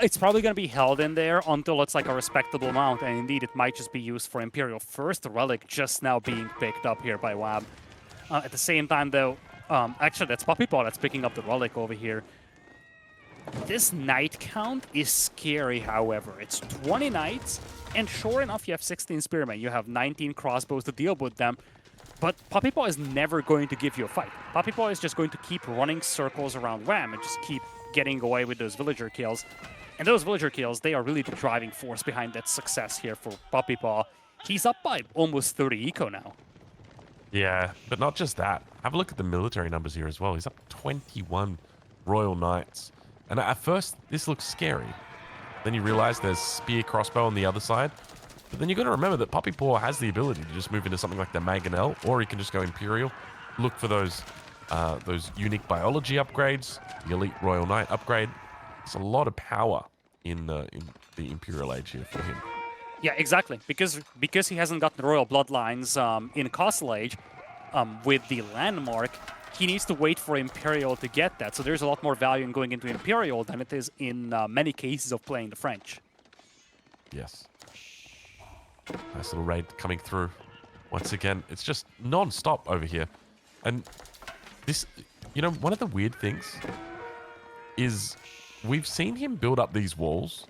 It's probably going to be held in there until it's like a respectable amount, and indeed it might just be used for Imperial. First relic just now being picked up here by Wham. At the same time, though, actually that's PuppyPaw that's picking up the relic over here. This knight count is scary, however. It's 20 knights, and sure enough, you have 16 spearmen. You have 19 crossbows to deal with them. But PuppyPaw is never going to give you a fight. PuppyPaw is just going to keep running circles around Wham and just keep getting away with those villager kills. And those villager kills, they are really the driving force behind that success here for PuppyPaw. He's up by almost 30 eco now. Yeah, but not just that. Have a look at the military numbers here as well. He's up 21 Royal Knights. And at first, this looks scary. Then you realize there's spear crossbow on the other side. But then you've got to remember that PuppyPaw has the ability to just move into something like the Mangonel, or he can just go Imperial. Look for those unique biology upgrades, the Elite Royal Knight upgrade. There's a lot of power in the Imperial Age here for him. Yeah, exactly. Because he hasn't got the Royal Bloodlines in Castle Age, with the landmark, he needs to wait for Imperial to get that. So there's a lot more value in going into Imperial than it is in many cases of playing the French. Yes. Nice little raid coming through. Once again, it's just non-stop over here. And this, you know, one of the weird things is we've seen him build up these walls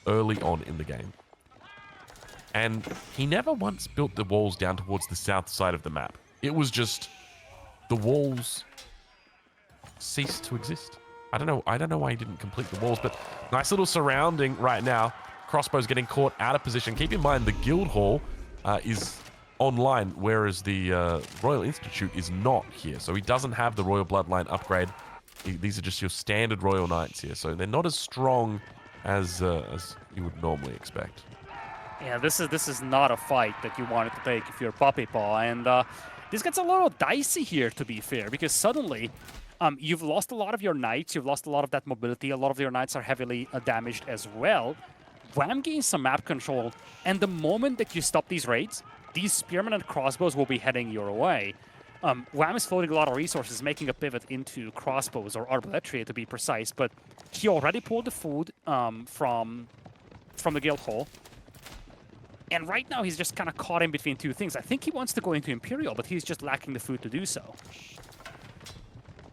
early on in the game. And he never once built the walls down towards the south side of the map. It was just the walls ceased to exist. I don't know why he didn't complete the walls, but nice little surrounding right now. Crossbow's getting caught out of position. Keep in mind the guild hall is online, whereas the Royal Institute is not here. So he doesn't have the Royal Bloodline upgrade. These are just your standard Royal Knights here. So they're not as strong as you would normally expect. Yeah, this is not a fight that you wanted to take if you're PuppyPaw, and this gets a little dicey here, to be fair, because suddenly you've lost a lot of your knights, you've lost a lot of that mobility, a lot of your knights are heavily damaged as well. Wham gains some map control, and the moment that you stop these raids, these spearmen and crossbows will be heading your way. Wham is floating a lot of resources, making a pivot into crossbows, or arbaletier to be precise, but he already pulled the food from the guild hall. And right now, he's just kind of caught in between two things. I think he wants to go into Imperial, but he's just lacking the food to do so.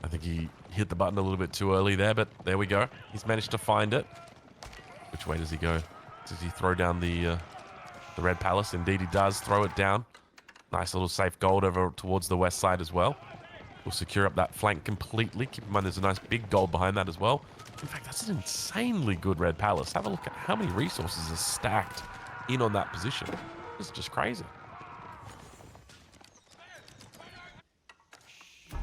I think he hit the button a little bit too early there, but there we go. He's managed to find it. Which way does he go? Does he throw down the Red Palace? Indeed, he does throw it down. Nice little safe gold over towards the west side as well. We'll secure up that flank completely. Keep in mind, there's a nice big gold behind that as well. In fact, that's an insanely good Red Palace. Have a look at how many resources are stacked in on that position. It's just crazy.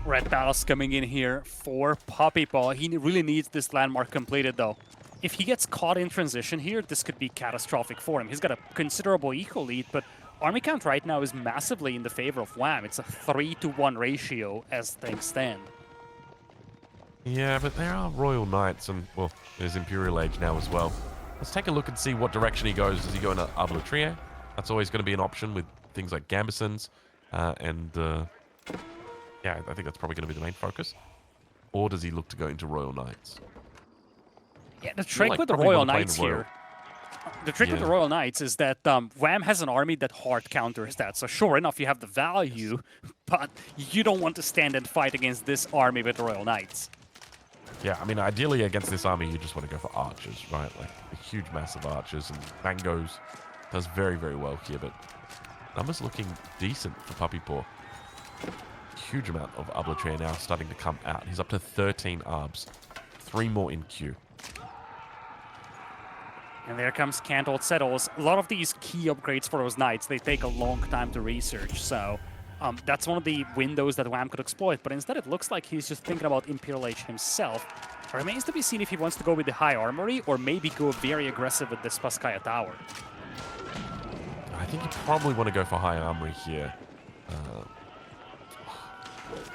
Red Palace coming in here for PuppyPaw. He really needs this landmark completed, though. If he gets caught in transition here, this could be catastrophic for him. He's got a considerable eco lead, but army count right now is massively in the favor of Wham. It's a 3-to-1 ratio as things stand. Yeah, but there are Royal Knights, and, well, there's Imperial Age now as well. Let's take a look and see what direction he goes. Does he go into arbaletier? That's always going to be an option with things like gambesons, yeah, I think that's probably going to be the main focus. Or does he look to go into Royal Knights? Yeah, the trick with the Royal Knights here, the trick with the Royal Knights is that Wham has an army that hard counters that. So sure enough, you have the value, but you don't want to stand and fight against this army with the Royal Knights. Yeah, I mean, ideally against this army, you just want to go for archers, right? Like the huge, massive archers, and Mangoes does very, very well here, but numbers looking decent for PuppyPaw. Huge amount of arbaletier now starting to come out. He's up to 13 arbs, 3 more in queue. And there comes Can't Hold Settles. A lot of these key upgrades for those knights, they take a long time to research, so that's one of the windows that Wham could exploit, but instead it looks like he's just thinking about Imperial Age himself. It remains to be seen if he wants to go with the high armory or maybe go very aggressive with this Spasskaya Tower. I think you probably want to go for high armory here.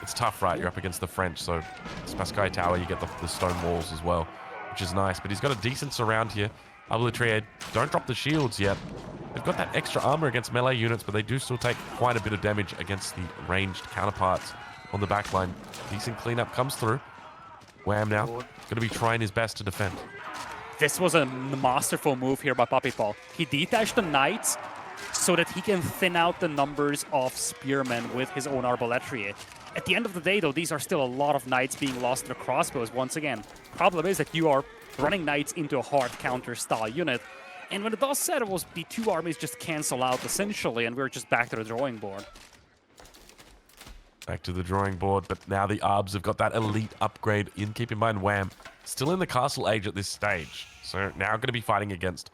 It's tough, right? You're up against the French, so Spasskaya Tower, you get the stone walls as well, which is nice, but he's got a decent surround here. Arbaletier, don't drop the shields yet. They've got that extra armor against melee units, but they do still take quite a bit of damage against the ranged counterparts on the back line. Decent cleanup comes through. Wham now, going to be trying his best to defend. This was a masterful move here by PuppyPaw. He detached the knights so that he can thin out the numbers of spearmen with his own arbaletier. At the end of the day, though, these are still a lot of knights being lost to the crossbows once again. Problem is that you are running knights into a hard counter style unit. And when the dust settles, the two armies just cancel out essentially, and we're just back to the drawing board. Back to the drawing board, but now the Arbs have got that elite upgrade in. Keep in mind, Wham still in the castle age at this stage. So now going to be fighting against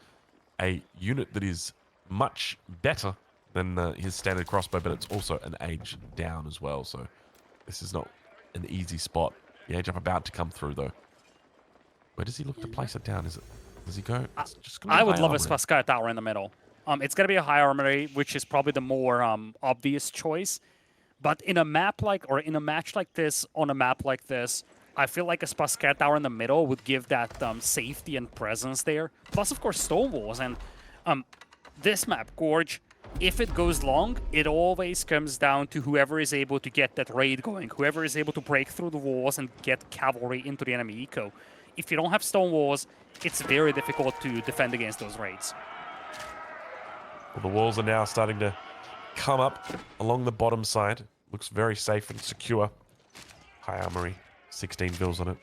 a unit that is much better than his standard crossbow, but it's also an age down as well. So this is not an easy spot. The age up about to come through, though. Where does he look to place it down? Does he go? It's just gonna be I would love a armory. Spasskaya Tower in the middle. It's going to be a high armory, which is probably the more obvious choice. But in a map like, or in a match like this, on a map like this, I feel like a Spasskaya Tower in the middle would give that safety and presence there. Plus, of course, stone walls. And this map, Gorge, if it goes long, it always comes down to whoever is able to get that raid going, whoever is able to break through the walls and get cavalry into the enemy eco. If you don't have stone walls, it's very difficult to defend against those raids. Well, the walls are now starting to come up along the bottom side. Looks very safe and secure. High armory, 16 bills on it.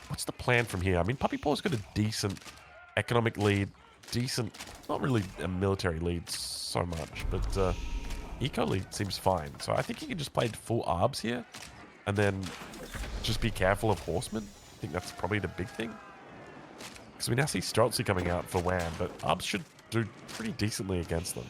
What's the plan from here? I mean, PuppyPaw's got a decent economic lead, decent, not really a military lead so much, but eco lead seems fine. So I think he can just play full arbs here and then just be careful of horsemen. I think that's probably the big thing. Because we now see Streltsy coming out for Wham, but arbs should do pretty decently against them.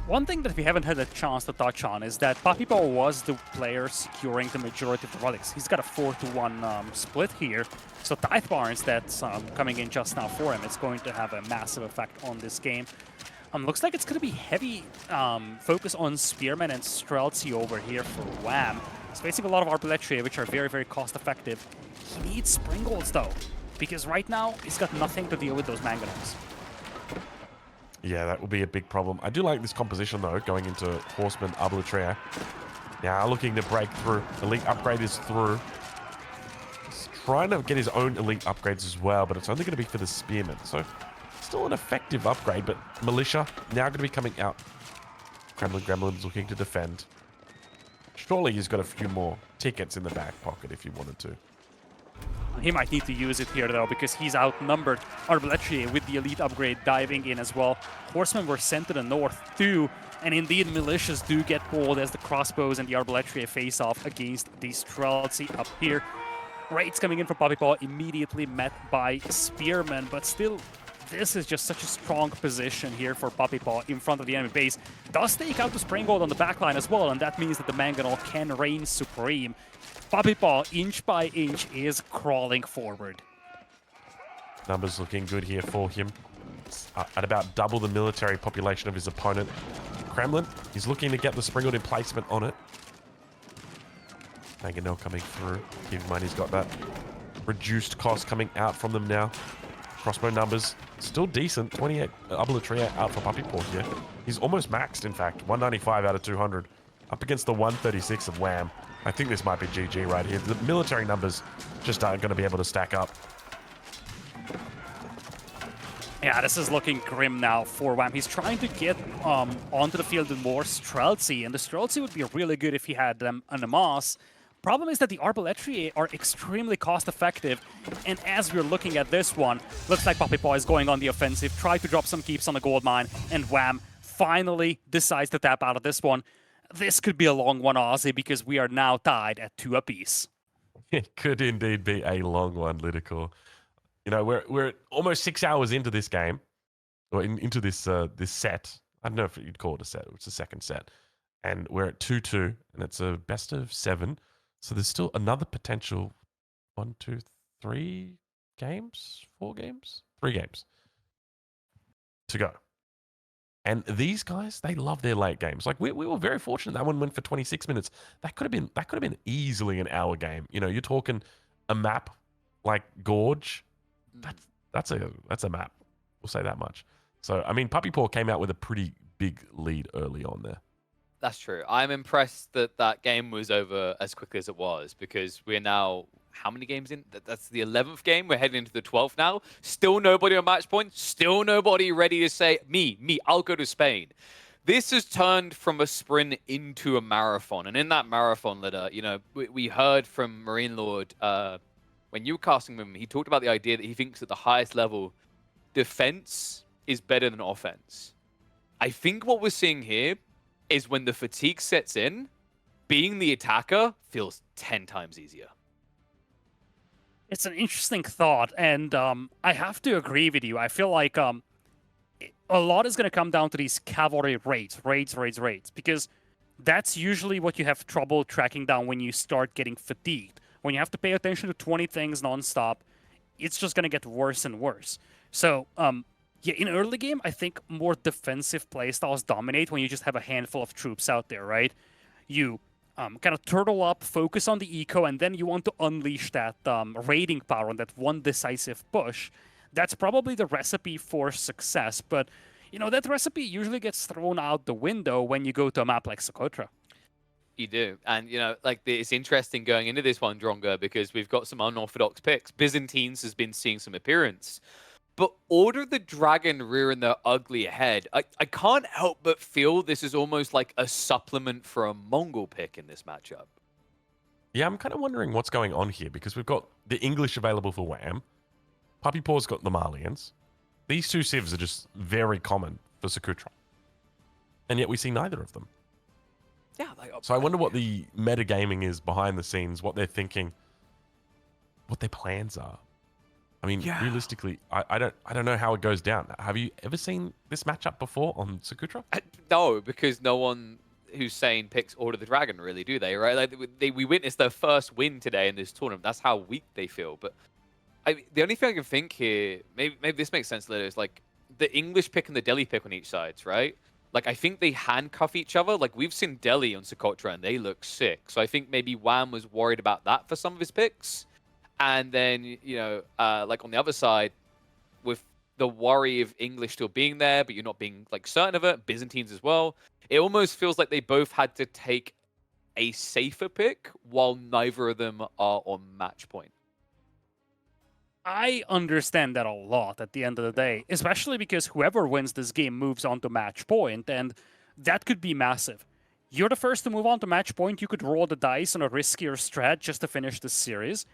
One thing that we haven't had a chance to touch on is that PuppyPaw was the player securing the majority of the relics. He's got a 4-to-1 split here, so Tithe Barns that's coming in just now for him, it's going to have a massive effect on this game. Looks like it's going to be heavy focus on Spearman and Streltsy over here for Wham. He's facing a lot of Arbaletria, which are very, very cost-effective. He needs Springolds, though, because right now he's got nothing to deal with those Mangonels. Yeah, that will be a big problem. I do like this composition, though, going into Horseman, Arbaletria. Now looking to break through. Elite upgrade is through. He's trying to get his own elite upgrades as well, but it's only going to be for the Spearman. So still an effective upgrade, but Militia now going to be coming out. Gremlin's looking to defend. Surely he's got a few more tickets in the back pocket if he wanted to. He might need to use it here, though, because he's outnumbered. Arbaletria with the elite upgrade diving in as well. Horsemen were sent to the north, too. And indeed, militias do get pulled as the crossbows and the Arbaletria face off against the Streltsy up here. Raids coming in for PuppyPaw, immediately met by Spearman, but still, this is just such a strong position here for PuppyPaw in front of the enemy base. Does take out the Springboard on the backline as well, and that means that the Mangonel can reign supreme. PuppyPaw, inch by inch, is crawling forward. Numbers looking good here for him. At about double the military population of his opponent. Kremlin, he's looking to get the Springald emplacement on it. Mangonel coming through. Keep in mind he's got that reduced cost coming out from them now. Crossbow numbers still decent. 28 Arbaletria out for PuppyPaw here. He's almost maxed, in fact. 195 out of 200. Up against the 136 of Wham. I think this might be GG right here. The military numbers just aren't going to be able to stack up. Yeah, this is looking grim now for Wham. He's trying to get onto the field with more Streltsy, and the Streltsy would be really good if he had them on the Moss. Problem is that the Arbaletria are extremely cost-effective, and as we're looking at this one, looks like PuppyPaw is going on the offensive, try to drop some keeps on the gold mine, and Wham finally decides to tap out of this one. This could be a long one, Ozzy, because we are now tied at 2 apiece. It could indeed be a long one, Lidicor. You know, we're almost 6 hours into this game, or into this this set. I don't know if you'd call it a set. It's a second set, and we're at 2-2, and it's a best of 7. So there's still another potential 1, 2, 3 games, 4 games, 3 games to go. And these guys, they love their late games. Like we were very fortunate that one went for 26 minutes. That could have been easily an hour game. You know, you're talking a map like Gorge. That's a map. We'll say that much. So I mean, PuppyPaw came out with a pretty big lead early on there. That's true. I'm impressed that that game was over as quickly as it was, because we're now, how many games in? That's the 11th game. We're heading into the 12th now. Still nobody on match point. Still nobody ready to say, me, I'll go to Spain. This has turned from a sprint into a marathon. And in that marathon, you know, we heard from Marine Lord, when you were casting him, he talked about the idea that he thinks at the highest level, defense is better than offense. I think what we're seeing here is when the fatigue sets in, being the attacker feels 10 times easier. It's an interesting thought, and I have to agree with you. I feel like a lot is going to come down to these cavalry raids, because that's usually what you have trouble tracking down when you start getting fatigued. When you have to pay attention to 20 things nonstop, it's just going to get worse and worse. So, yeah, in early game, I think more defensive playstyles dominate when you just have a handful of troops out there, right? You kind of turtle up, focus on the eco, and then you want to unleash that raiding power on that one decisive push. That's probably the recipe for success, but you know, that recipe usually gets thrown out the window when you go to a map like Sacrota. You do. And, you know, like, it's interesting going into this one, Dronga, because we've got some unorthodox picks. Byzantines has been seeing some appearance. But Order the Dragon rearing their ugly head, I can't help but feel this is almost like a supplement for a Mongol pick in this matchup. Yeah, I'm kind of wondering what's going on here because we've got the English available for Wham. PuppyPaw's got the Malians. These two civs are just very common for Sacrota. And yet we see neither of them. Yeah. So I wonder what the metagaming is behind the scenes, what they're thinking, what their plans are. I mean, realistically, I don't know how it goes down. Have you ever seen this matchup before on Sacrota? No, because no one who's saying picks Order the Dragon, really, do they? Right? Like, we witnessed their first win today in this tournament. That's how weak they feel. But the only thing I can think here, maybe this makes sense later, is like the English pick and the Delhi pick on each side, right? Like, I think they handcuff each other. Like, we've seen Delhi on Sacrota, and they look sick. So I think maybe Wham was worried about that for some of his picks. And then, you know, like on the other side, with the worry of English still being there, but you're not being like certain of it, Byzantines as well, it almost feels like they both had to take a safer pick while neither of them are on match point. I understand that a lot at the end of the day, especially because whoever wins this game moves on to match point, and that could be massive. You're the first to move on to match point, you could roll the dice on a riskier strat just to finish this series.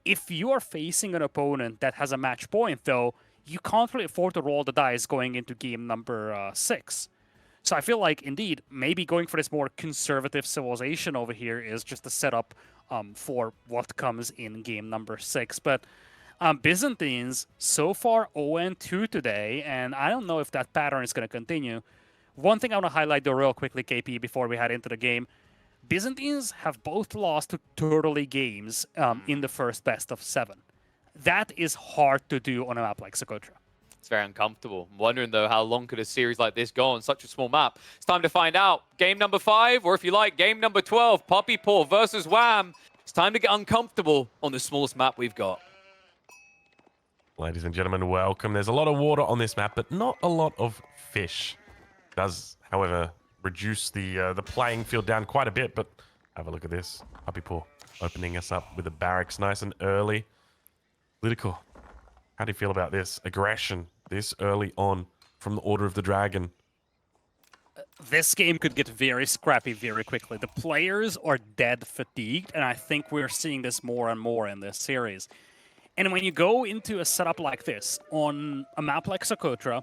If you are facing an opponent that has a match point, though, you can't really afford to roll the dice going into game number 6. So I feel like, indeed, maybe going for this more conservative civilization over here is just a setup for what comes in game number 6. But Byzantines, so far 0-2 today, and I don't know if that pattern is going to continue. One thing I want to highlight, though, real quickly, KP, before we head into the game. Byzantines have both lost to Turtley games in the first best of 7. That is hard to do on a map like Sacrota. It's very uncomfortable. I'm wondering, though, how long could a series like this go on such a small map? It's time to find out. Game number 5, or if you like, game number 12, PuppyPaw versus Wham. It's time to get uncomfortable on the smallest map we've got. Ladies and gentlemen, welcome. There's a lot of water on this map, but not a lot of fish. Does, however, reduce the playing field down quite a bit, but have a look at this. PuppyPaw opening us up with the barracks nice and early. Political, how do you feel about this? Aggression this early on from the Order of the Dragon. This game could get very scrappy very quickly. The players are dead fatigued, and I think we're seeing this more and more in this series. And when you go into a setup like this, on a map like Sacrota,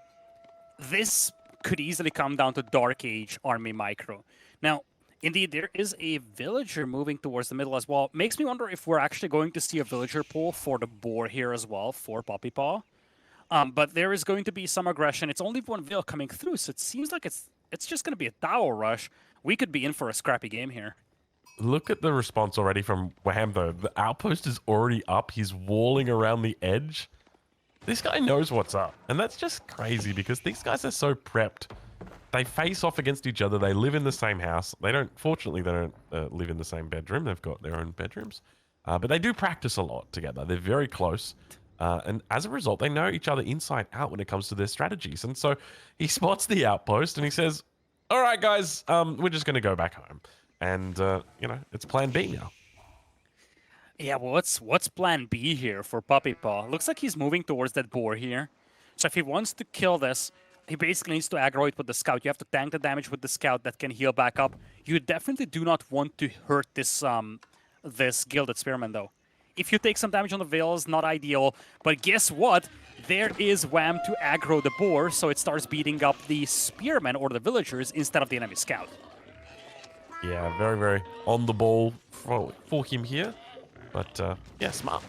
this could easily come down to Dark Age Army Micro. Now, indeed, there is a villager moving towards the middle as well. Makes me wonder if we're actually going to see a villager pull for the boar here as well, for PuppyPaw. But there is going to be some aggression. It's only one vill coming through, so it seems like it's just going to be a tower rush. We could be in for a scrappy game here. Look at the response already from Wham, though. The outpost is already up. He's walling around the edge. This guy knows what's up. And that's just crazy because these guys are so prepped. They face off against each other. They live in the same house. Fortunately, they don't live in the same bedroom. They've got their own bedrooms. But they do practice a lot together. They're very close. And as a result, they know each other inside out when it comes to their strategies. And so he spots the outpost and he says, all right, guys, we're just going to go back home. And, you know, it's plan B now. Yeah, well, what's plan B here for PuppyPaw? Looks like he's moving towards that boar here. So if he wants to kill this, he basically needs to aggro it with the scout. You have to tank the damage with the scout that can heal back up. You definitely do not want to hurt this this Gilded Spearman, though. If you take some damage on the Veils, not ideal. But guess what? There is Wham to aggro the boar, so it starts beating up the Spearmen or the villagers instead of the enemy scout. Yeah, very, very on the ball for him here. But, yeah, smart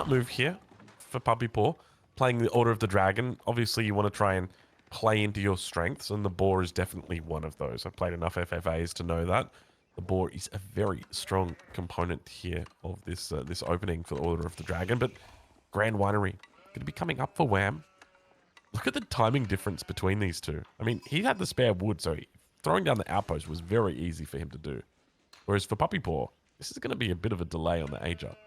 move here for PuppyPaw. Playing the Order of the Dragon, obviously you want to try and play into your strengths, and the boar is definitely one of those. I've played enough FFAs to know that. The boar is a very strong component here of this this opening for the Order of the Dragon. But Grand Winery going to be coming up for Wham. Look at the timing difference between these two. I mean, he had the spare wood, so throwing down the outpost was very easy for him to do. Whereas for PuppyPaw, this is going to be a bit of a delay on the age up.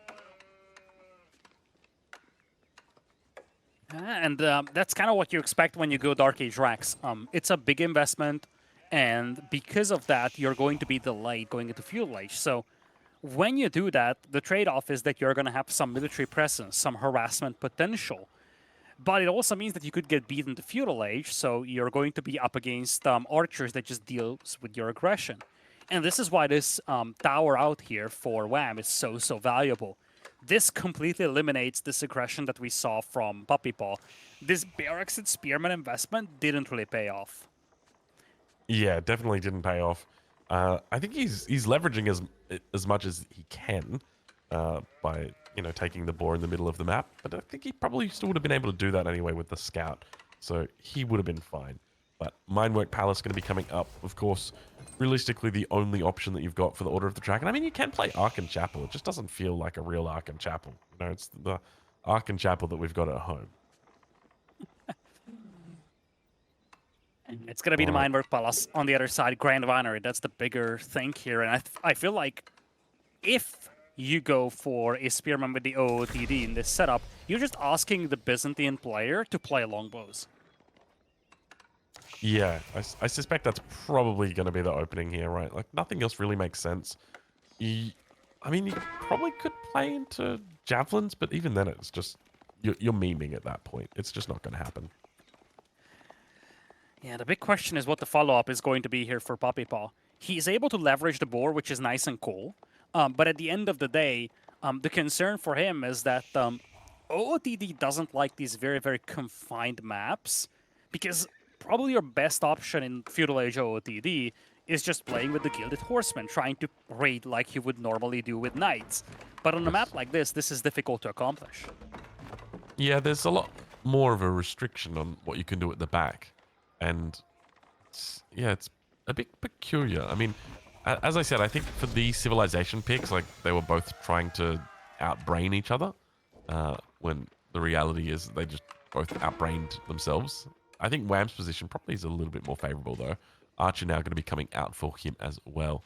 And that's kind of what you expect when you go Dark Age Racks. It's a big investment, and because of that, you're going to be delayed going into Feudal Age. So when you do that, the trade-off is that you're going to have some military presence, some harassment potential. But it also means that you could get beaten to Feudal Age, so you're going to be up against archers that just deals with your aggression. And this is why this tower out here for Wham is so valuable. This completely eliminates this aggression that we saw from PuppyPaw. This barracks and spearman investment didn't really pay off. Yeah, definitely didn't pay off. I think he's leveraging as much as he can by taking the boar in the middle of the map. But I think he probably still would have been able to do that anyway with the scout, so he would have been fine. But Minework Palace going to be coming up, of course. Realistically, the only option that you've got for the Order of the Dragon. I mean, you can play Arkan Chapel. It just doesn't feel like a real Arkan Chapel. It's the Arkan Chapel that we've got at home. It's going to be the Minework Palace on the other side, Grand Vinery. That's the bigger thing here. And I feel like if you go for a Spearman with the OOTD in this setup, you're just asking the Byzantine player to play longbows. Yeah, I suspect that's probably going to be the opening here, right? Like, nothing else really makes sense. I mean, you probably could play into javelins, but even then it's just, you're memeing at that point. It's just not going to happen. Yeah, the big question is what the follow-up is going to be here for PuppyPaw. He's able to leverage the boar, which is nice and cool. But at the end of the day, the concern for him is that OOTD doesn't like these very confined maps, because probably your best option in Feudal Age OOTD is just playing with the Gilded Horsemen, trying to raid like you would normally do with Knights. But on a map like this is difficult to accomplish. Yeah, there's a lot more of a restriction on what you can do at the back. And it's a bit peculiar. I mean, as I said, I think for the civilization picks, like, they were both trying to outbrain each other, when the reality is they just both outbrained themselves. I think Wham's position probably is a little bit more favorable, though. Archer now going to be coming out for him as well.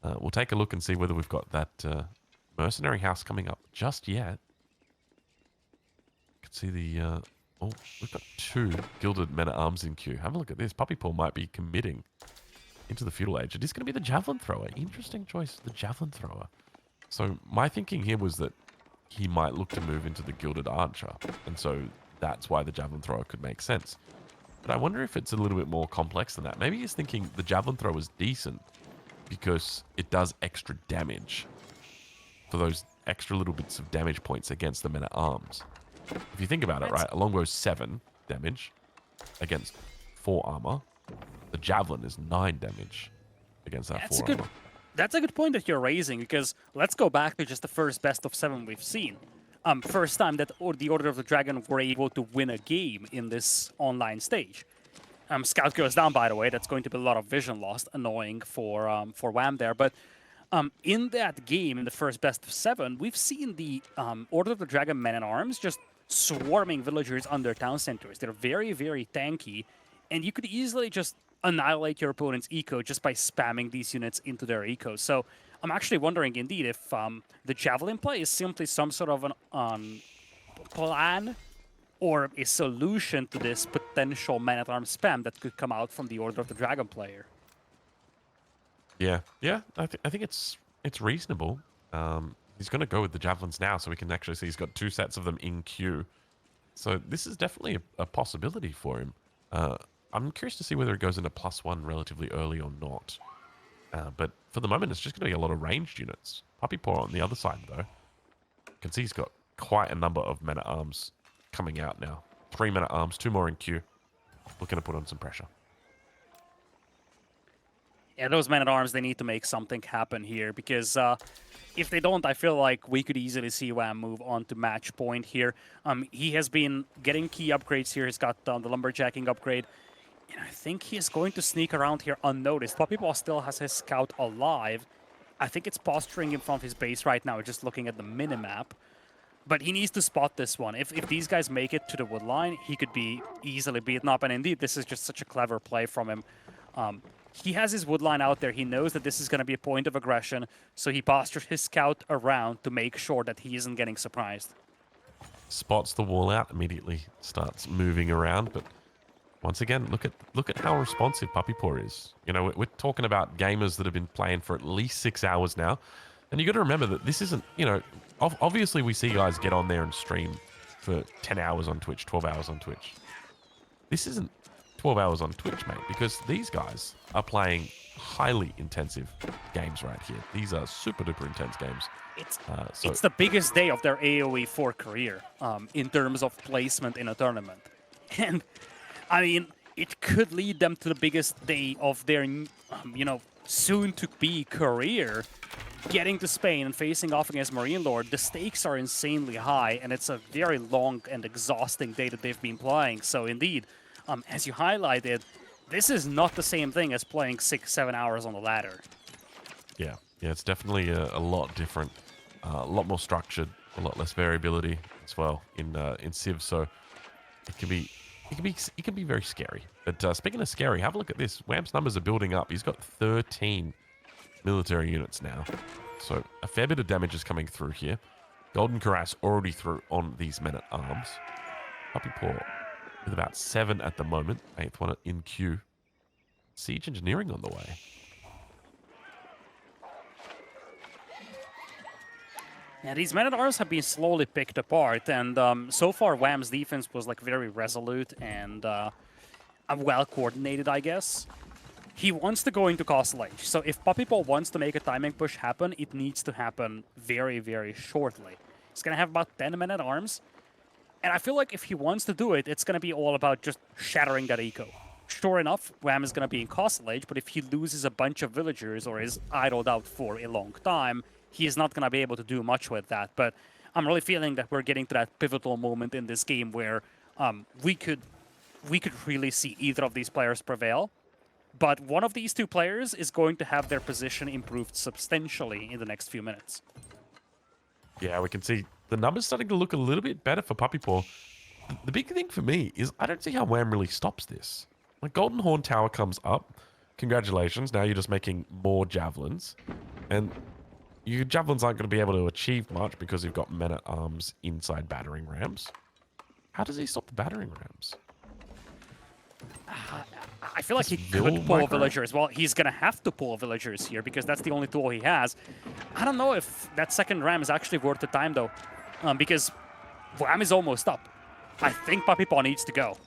We'll take a look and see whether we've got that mercenary house coming up just yet. You can see the... oh, we've got 2 Gilded Men-at-Arms in queue. Have a look at this. PuppyPaw might be committing into the Feudal Age. It is going to be the Javelin Thrower. Interesting choice, the Javelin Thrower. So my thinking here was that he might look to move into the Gilded Archer. And so that's why the Javelin Thrower could make sense. But I wonder if it's a little bit more complex than that. Maybe he's thinking the Javelin Thrower is decent because it does extra damage for those extra little bits of damage points against the Men-at-Arms. If you think about it, right, a longbow is 7 damage against 4 armor. The javelin is 9 damage against that 4 armor. That's a good point that you're raising, because let's go back to just the first best of 7 we've seen. First time that the Order of the Dragon were able to win a game in this online stage. Scout goes down, by the way. That's going to be a lot of vision lost, annoying for Wham there. But in that game, in the first best of 7, we've seen the Order of the Dragon Men-at-Arms just swarming villagers under town centers. They're very tanky, and you could easily just annihilate your opponent's eco just by spamming these units into their eco. So I'm actually wondering, indeed, if the Javelin play is simply some sort of an plan or a solution to this potential Man-at-Arms spam that could come out from the Order of the Dragon player. Yeah, I think it's reasonable. He's going to go with the javelins now, so we can actually see he's got 2 sets of them in queue. So this is definitely a possibility for him. I'm curious to see whether it goes into +1 relatively early or not. But for the moment, it's just going to be a lot of ranged units. PuppyPaw on the other side, though. You can see he's got quite a number of Men-at-Arms coming out now. 3 Men-at-Arms, 2 more in queue. Looking to put on some pressure. Yeah, those Men-at-Arms, they need to make something happen here, because if they don't, I feel like we could easily see Wham move on to match point here. He has been getting key upgrades here. He's got the Lumberjacking upgrade. And I think he is going to sneak around here unnoticed. PuppyPaw still has his scout alive. I think it's posturing in front of his base right now, just looking at the minimap. But he needs to spot this one. If these guys make it to the wood line, he could be easily beaten up. And indeed, this is just such a clever play from him. He has his wood line out there. He knows that this is going to be a point of aggression, so he postures his scout around to make sure that he isn't getting surprised. spots the wall out, immediately starts moving around. But once again, look at how responsive PuppyPaw is. You know, we're talking about gamers that have been playing for at least 6 hours now. And you got to remember that this isn't, you know, obviously we see guys get on there and stream for 10 hours on Twitch, 12 hours on Twitch. This isn't 12 hours on Twitch, mate, because these guys are playing highly intensive games right here. These are super duper intense games. It's the biggest day of their AoE 4 career in terms of placement in a tournament. And, I mean, it could lead them to the biggest day of their, you know, soon-to-be career. Getting to Spain and facing off against Marine Lord, the stakes are insanely high, and it's a very long and exhausting day that they've been playing. So, indeed, as you highlighted, this is not the same thing as playing 6-7 hours on the ladder. Yeah, it's definitely a lot different, a lot more structured, a lot less variability as well in Civ. So it can be very scary. But speaking of scary, have a look at this. Wham's numbers are building up. He's got 13 military units now, so a fair bit of damage is coming through here. Golden Cuirass already through on these men at arms. PuppyPaw with about 7 at the moment. 8th one in queue. Siege engineering on the way. Yeah, these men-at-arms have been slowly picked apart, and so far Wham's defense was like very resolute and well-coordinated, I guess. He wants to go into Castle Age, so if PuppyPaw wants to make a timing push happen, it needs to happen very, very shortly. He's gonna have about 10 men-at-arms, and I feel like if he wants to do it, it's gonna be all about just shattering that eco. Sure enough, Wham is gonna be in Castle Age, but if he loses a bunch of villagers or is idled out for a long time, he is not gonna be able to do much with that. But I'm really feeling that we're getting to that pivotal moment in this game where we could really see either of these players prevail. But one of these two players is going to have their position improved substantially in the next few minutes. Yeah, we can see the numbers starting to look a little bit better for PuppyPaw. The big thing for me is I don't see how Wham really stops this. Like, Golden Horn Tower comes up. Congratulations, now you're just making more javelins. And your javelins aren't going to be able to achieve much because you've got men-at-arms inside battering rams. How does he stop the battering rams? I feel like he could pull villagers. Well, he's going to have to pull villagers here because that's the only tool he has. I don't know if that second ram is actually worth the time, though, because Wham is almost up. I think PuppyPaw needs to go.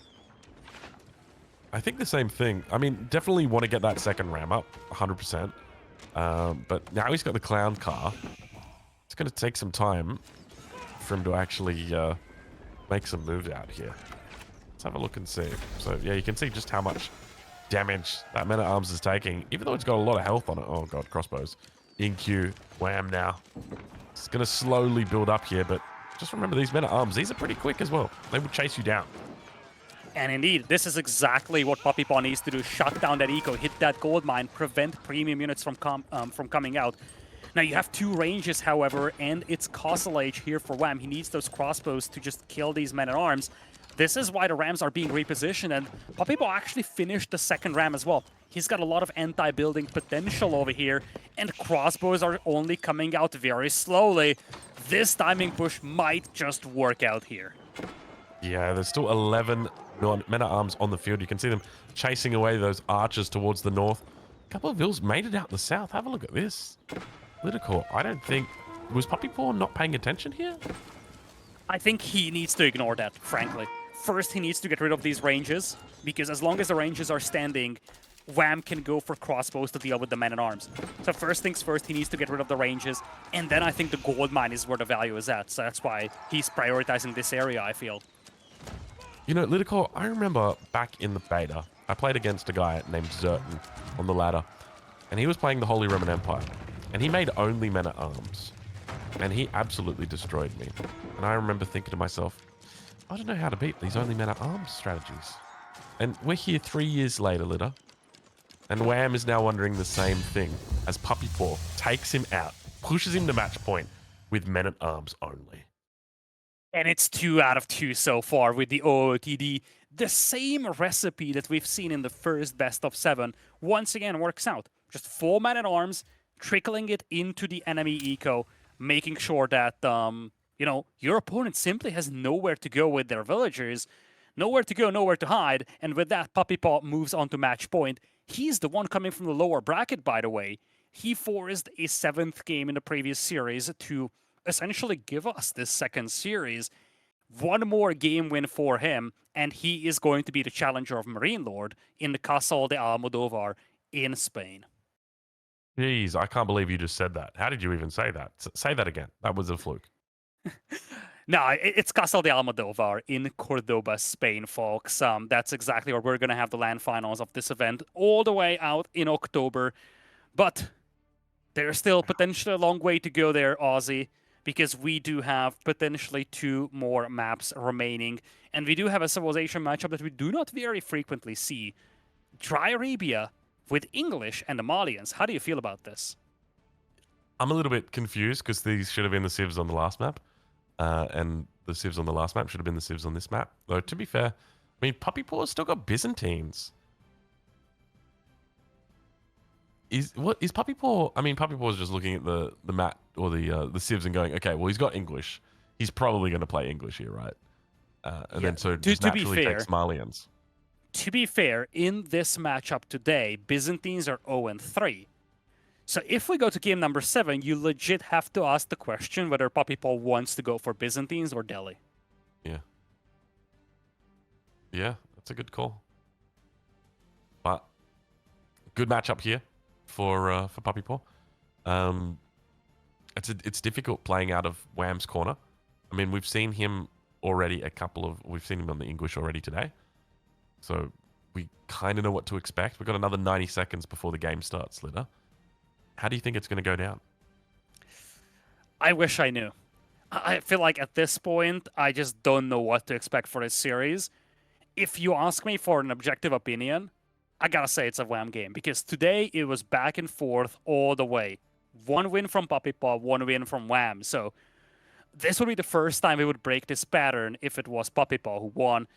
I think the same thing. I mean, definitely want to get that second ram up, 100%. But now he's got the clown car. It's going to take some time for him to actually make some moves out here. Let's have a look and see. So, yeah, you can see just how much damage that men-at-arms is taking, even though it's got a lot of health on it. Oh, God, crossbows. In queue. Wham now. It's going to slowly build up here, but just remember these men-at-arms. These are pretty quick as well. They will chase you down. And indeed, this is exactly what PuppyPaw needs to do. Shut down that eco, hit that gold mine, prevent premium units from coming out. Now, you have 2 ranges, however, and it's Castle Age here for Wham. He needs those crossbows to just kill these men-at-arms. This is why the rams are being repositioned, and PuppyPaw actually finished the second ram as well. He's got a lot of anti-building potential over here, and crossbows are only coming out very slowly. This timing push might just work out here. Yeah, there's still 11 men-at-arms on the field. You can see them chasing away those archers towards the north. A couple of vills made it out in the south. Have a look at this. Lidicore, I don't think... Was PuppyPaw not paying attention here? I think he needs to ignore that, frankly. First, he needs to get rid of these ranges, because as long as the ranges are standing, Wham can go for crossbows to deal with the men-at-arms. So first things first, he needs to get rid of the ranges, and then I think the gold mine is where the value is at. So that's why he's prioritizing this area, I feel. You know, Lidicore, I remember back in the beta, I played against a guy named Zerton on the ladder, and he was playing the Holy Roman Empire, and he made only men-at-arms, and he absolutely destroyed me. And I remember thinking to myself, I don't know how to beat these only men-at-arms strategies. And we're here 3 years later, Lidda, and Wham is now wondering the same thing as PuppyPaw takes him out, pushes him to match point with men-at-arms only. And it's 2 out of 2 so far with the OOTD. The same recipe that we've seen in the first best of 7 once again works out. Just 4 men-at-arms, trickling it into the enemy eco, making sure that You know, your opponent simply has nowhere to go with their villagers, nowhere to go, nowhere to hide, and with that, PuppyPaw moves on to match point. He's the one coming from the lower bracket, by the way. He forced a 7th game in the previous series to essentially give us this second series. One more game win for him, and he is going to be the challenger of Marine Lord in the Casal de Almodovar in Spain. Jeez, I can't believe you just said that. How did you even say that? Say that again. That was a fluke. No, it's Casal de Almodovar in Cordoba, Spain, folks. That's exactly where we're going to have the LAN finals of this event all the way out in October. But there's still potentially a long way to go there, Aussie, because we do have potentially 2 more maps remaining. And we do have a civilization matchup that we do not very frequently see. Dry Arabia with English and the Malians. How do you feel about this? I'm a little bit confused because these should have been the civs on the last map. And the civs on the last map should have been the civs on this map. Though, to be fair, I mean, PuppyPaw has still got Byzantines. Is PuppyPaw? I mean, PuppyPaw is just looking at the map or the civs and going, okay, well, he's got English. He's probably going to play English here, right? And then so just naturally takes Malians. To be fair, in this matchup today, Byzantines are 0-3. So if we go to game number 7, you legit have to ask the question whether PuppyPaw wants to go for Byzantines or Delhi. Yeah. Yeah, that's a good call. But good matchup here for PuppyPaw. It's difficult playing out of Wham's corner. I mean, we've seen him already we've seen him on the English already today. So we kind of know what to expect. We've got another 90 seconds before the game starts, Litter. How do you think it's going to go down? I wish I knew. I feel like at this point, I just don't know what to expect for this series. If you ask me for an objective opinion, I gotta say it's a Wham game, because today it was back and forth all the way. 1 win from PuppyPaw, 1 win from Wham. So this would be the first time we would break this pattern if it was PuppyPaw who won.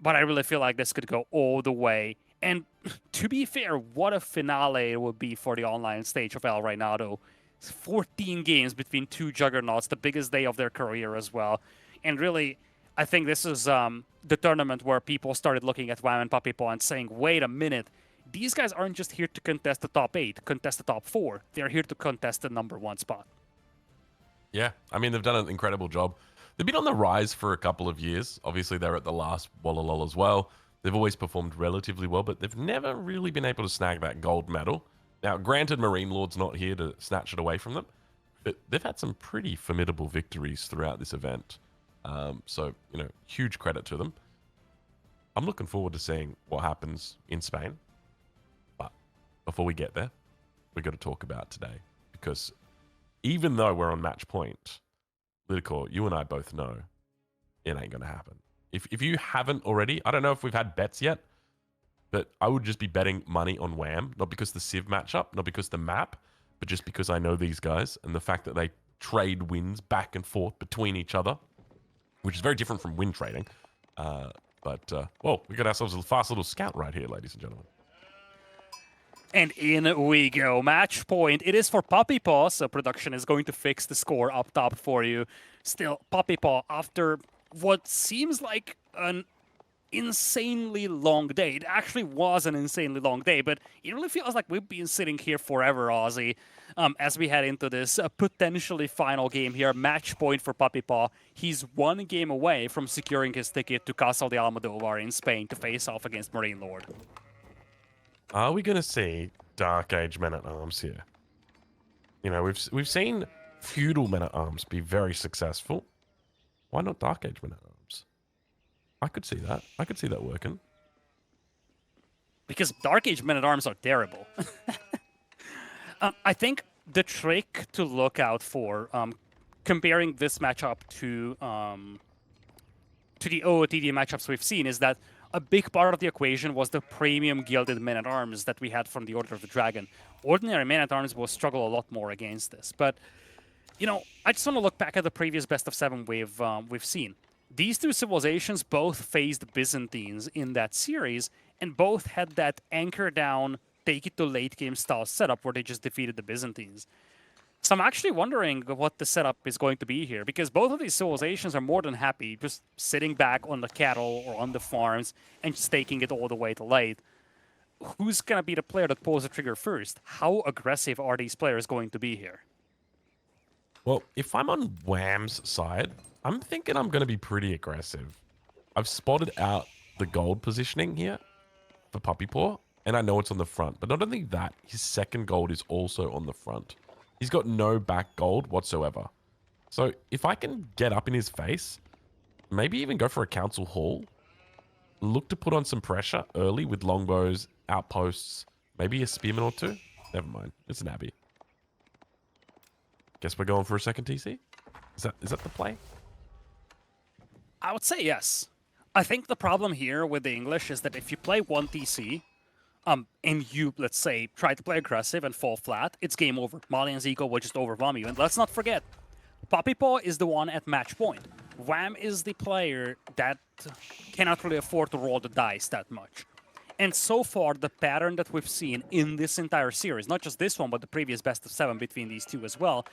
But I really feel like this could go all the way. And to be fair, what a finale it would be for the online stage of El Reinado. 14 games between 2 juggernauts, the biggest day of their career as well. And really, I think this is the tournament where people started looking at Wham and PuppyPaw and saying, wait a minute, these guys aren't just here to contest the top 8, contest the top 4. They're here to contest the number 1 spot. Yeah, I mean, they've done an incredible job. They've been on the rise for a couple of years. Obviously, they're at the last Wololo as well. They've always performed relatively well, but they've never really been able to snag that gold medal. Now, granted, Marine Lord's not here to snatch it away from them, but they've had some pretty formidable victories throughout this event. So, you know, huge credit to them. I'm looking forward to seeing what happens in Spain. But before we get there, we've got to talk about today. Because even though we're on match point, Lidicor, you and I both know it ain't going to happen. If you haven't already, I don't know if we've had bets yet, but I would just be betting money on Wham, not because the Civ matchup, not because the map, but just because I know these guys and the fact that they trade wins back and forth between each other, which is very different from win trading. Well, we got ourselves a fast little scout right here, ladies and gentlemen. And in we go. Match point. It is for PuppyPaw, so production is going to fix the score up top for you. Still, PuppyPaw, after what seems like an insanely long day. It actually was an insanely long day, but it really feels like we've been sitting here forever, Aussie, as we head into this potentially final game here. Match point for PuppyPaw. He's 1 game away from securing his ticket to Casal de Almodovar in Spain to face off against Marine Lord. Are we going to see Dark Age Men-at-Arms here? You know, we've seen feudal Men-at-Arms be very successful. Why not Dark Age Men-at-Arms? I could see that. I could see that working. Because Dark Age Men-at-Arms are terrible. I think the trick to look out for, comparing this matchup to the OOTD matchups we've seen, is that a big part of the equation was the premium gilded Men-at-Arms that we had from the Order of the Dragon. Ordinary Men-at-Arms will struggle a lot more against this. But, you know, I just want to look back at the previous best of 7 we've seen. These 2 civilizations both faced Byzantines in that series, and both had that anchor down, take it to late game style setup where they just defeated the Byzantines. So I'm actually wondering what the setup is going to be here, because both of these civilizations are more than happy just sitting back on the cattle or on the farms and staking it all the way to late. Who's going to be the player that pulls the trigger first? How aggressive are these players going to be here? Well, if I'm on Wham's side, I'm thinking I'm going to be pretty aggressive. I've spotted out the gold positioning here for PuppyPaw, and I know it's on the front. But not only that, his second gold is also on the front. He's got no back gold whatsoever. So if I can get up in his face, maybe even go for a council hall, look to put on some pressure early with longbows, outposts, maybe a spearman or two. Never mind, it's an abbey. Guess we're going for a second TC? Is that the play? I would say yes. I think the problem here with the English is that if you play one TC, and you, let's say, try to play aggressive and fall flat, it's game over. Mali and Zico will just overwhelm you. And let's not forget, PuppyPaw is the one at match point. Wham is the player that cannot really afford to roll the dice that much. And so far, the pattern that we've seen in this entire series, not just this one, but the previous best of 7 between these two as well,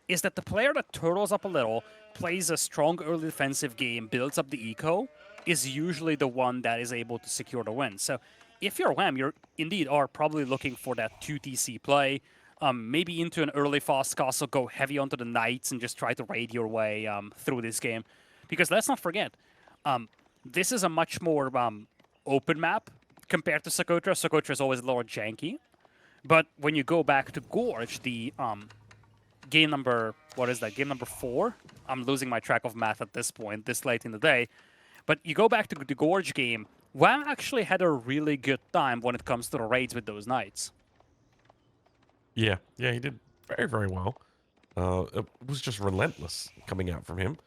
is that the player that turtles up a little, plays a strong early defensive game, builds up the eco, is usually the one that is able to secure the win. So if you're Wham, you indeed are probably looking for that 2TC play, maybe into an early fast castle, go heavy onto the knights and just try to raid your way through this game. Because let's not forget, this is a much more open map compared to Sacrota. Sacrota is always a little janky. But when you go back to Gorge, the game number, what is that, game number 4? I'm losing my track of math at this point, this late in the day. But you go back to the Gorge game, Wham actually had a really good time when it comes to the raids with those knights. Yeah, he did very, very well. It was just relentless coming out from him.